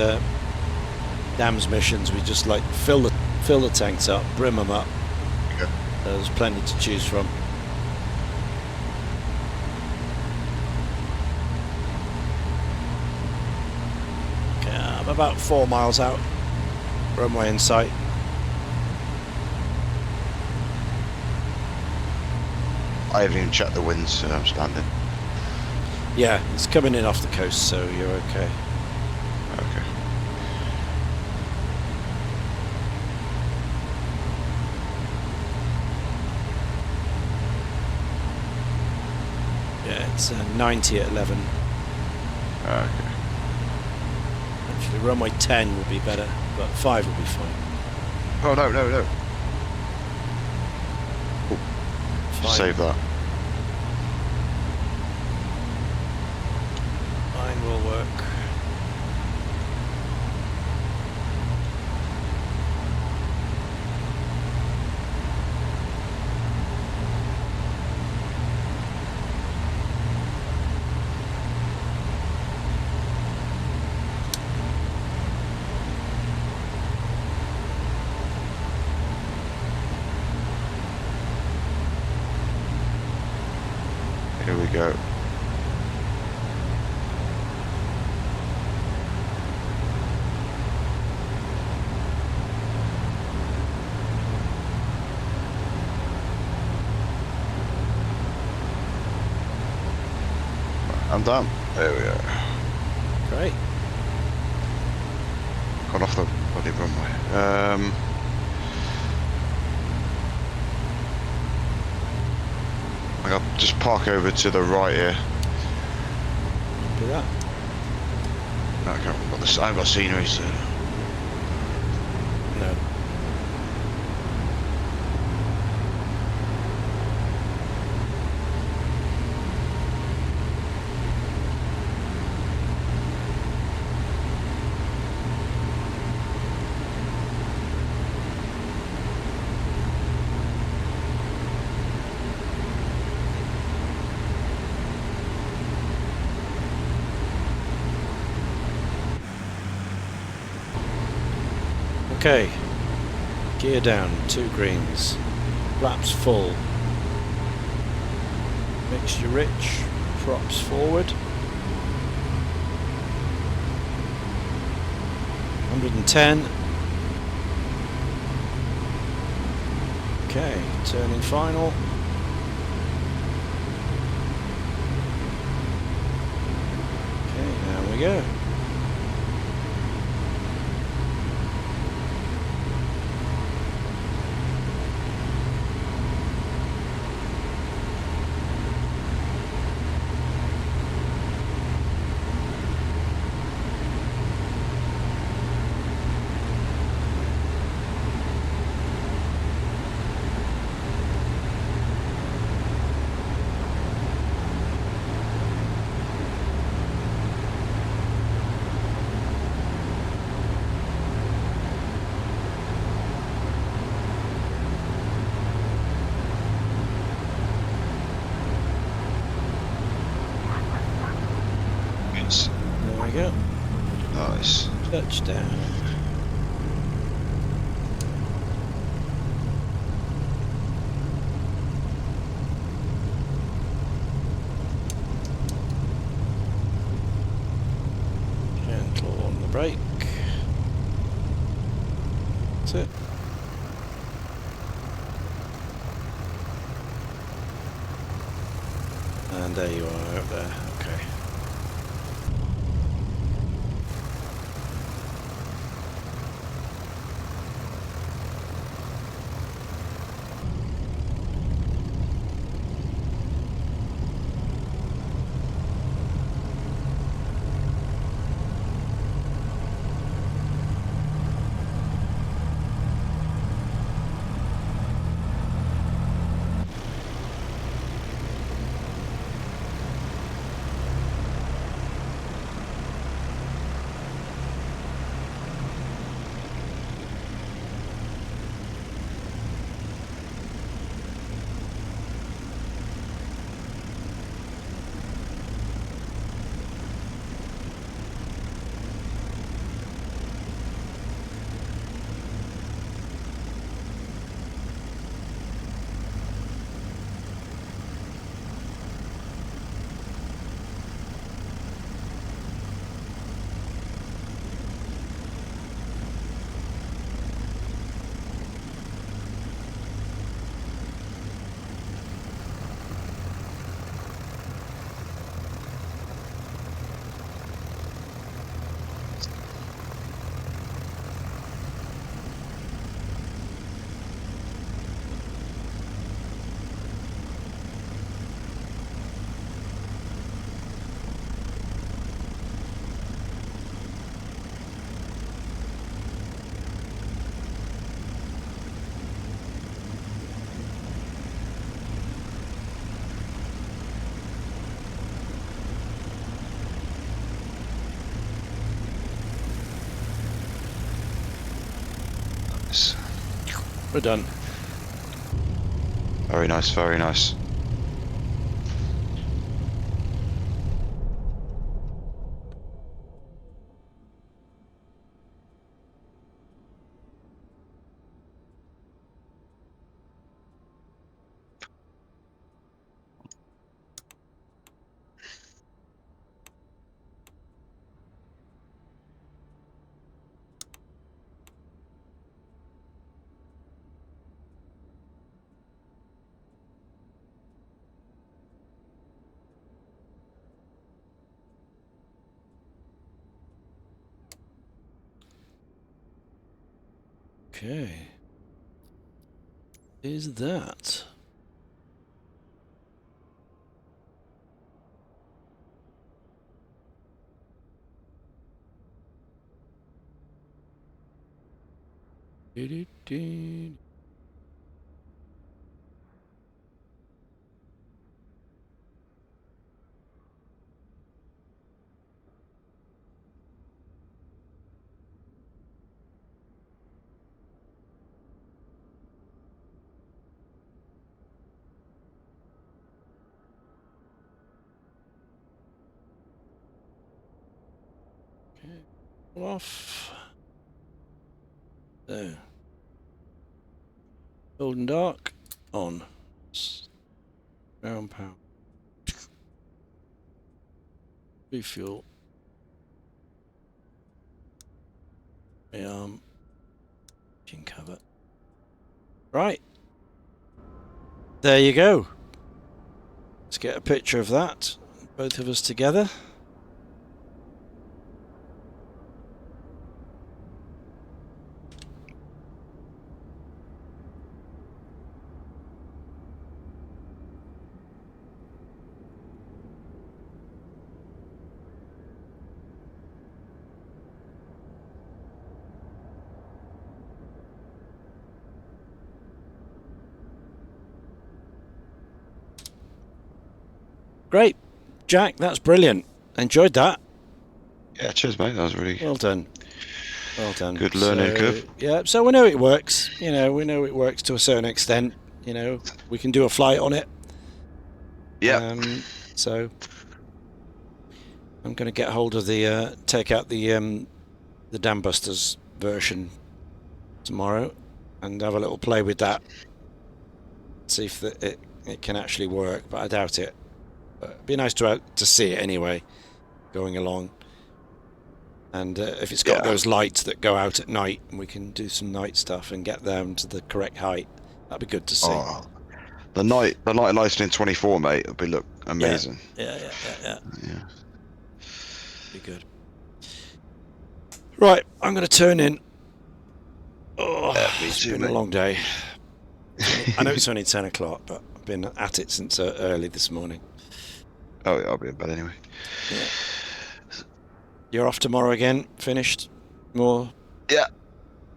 Speaker 1: dams missions, we just like fill the tanks up, brim them up.
Speaker 2: Yeah.
Speaker 1: There's plenty to choose from. Okay, I'm about 4 miles out. Runway in sight.
Speaker 2: I haven't even checked the winds, so I'm standing.
Speaker 1: Yeah, it's coming in off the coast, so you're okay.
Speaker 2: Okay.
Speaker 1: Yeah, it's 90 at 11.
Speaker 2: Okay.
Speaker 1: Actually, runway 10 would be better, but 5 will be fine.
Speaker 2: Oh no.
Speaker 1: Fine.
Speaker 2: Save that.
Speaker 1: 9 will work.
Speaker 2: Here we go. I'm done. There we go.
Speaker 1: Great.
Speaker 2: Got off the bloody runway. I'll just park over to the right here.
Speaker 1: Do that.
Speaker 2: No, I can't remember this. I haven't got scenery, so.
Speaker 1: No. Okay, gear down, 2 greens, flaps full, mixture rich, props forward, 110, okay, turning final, okay, now we go. There we go.
Speaker 2: Nice.
Speaker 1: Touchdown. Gentle on the brake. That's it. And there you are, up there. Okay.
Speaker 2: Nice.
Speaker 1: We're done.
Speaker 2: Very nice, very nice.
Speaker 1: Okay. Is that? Do-do-do. Okay. Off. So. Golden dark. On. Ground power. Refuel. Engine cover. Right. There you go. Let's get a picture of that. Both of us together. Great. Jack, that's brilliant. Enjoyed that.
Speaker 2: Yeah, cheers, mate. That was really
Speaker 1: Well done. Well done.
Speaker 2: good learning curve.
Speaker 1: Yeah, so we know it works. You know, we know it works to a certain extent. You know, we can do a flight on it.
Speaker 2: Yeah.
Speaker 1: So I'm going to get hold of the take out the Dam Busters version tomorrow and have a little play with that. See if it can actually work, but I doubt it. But it'd be nice to see it anyway, going along. And if it's got those lights that go out at night, and we can do some night stuff and get them to the correct height, that'd be good to see.
Speaker 2: Oh, the night lighting in 24, mate, it'll look amazing.
Speaker 1: Yeah.
Speaker 2: Yeah.
Speaker 1: Be good. Right, I'm going to turn in. Oh, it's been a long day. I know it's only 10 o'clock, but I've been at it since early this morning.
Speaker 2: Oh, yeah, I'll be in bed anyway.
Speaker 1: Yeah. You're off tomorrow again? Finished? More?
Speaker 2: Yeah,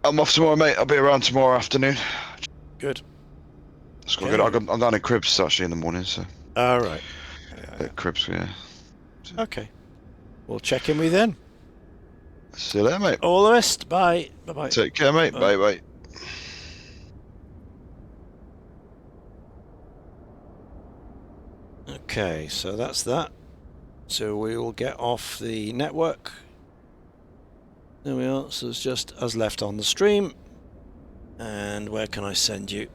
Speaker 2: I'm off tomorrow, mate. I'll be around tomorrow afternoon.
Speaker 1: Good.
Speaker 2: It's quite good. I'm down in Cribs actually in the morning, so.
Speaker 1: All right. Yeah.
Speaker 2: Cribs, yeah.
Speaker 1: Okay. We'll check in with you then.
Speaker 2: See you later, mate.
Speaker 1: All the best. Bye. Bye-bye.
Speaker 2: Take care, mate. Bye, bye.
Speaker 1: Okay, so that's that. So we will get off the network. There we are. So it's just us left on the stream. And where can I send you?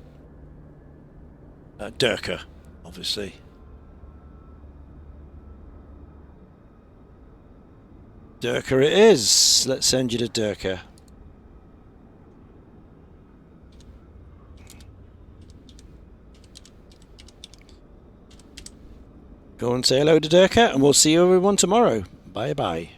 Speaker 1: Durka, obviously. Durka it is. Let's send you to Durka. Go and say hello to Durka, and we'll see you everyone tomorrow. Bye bye.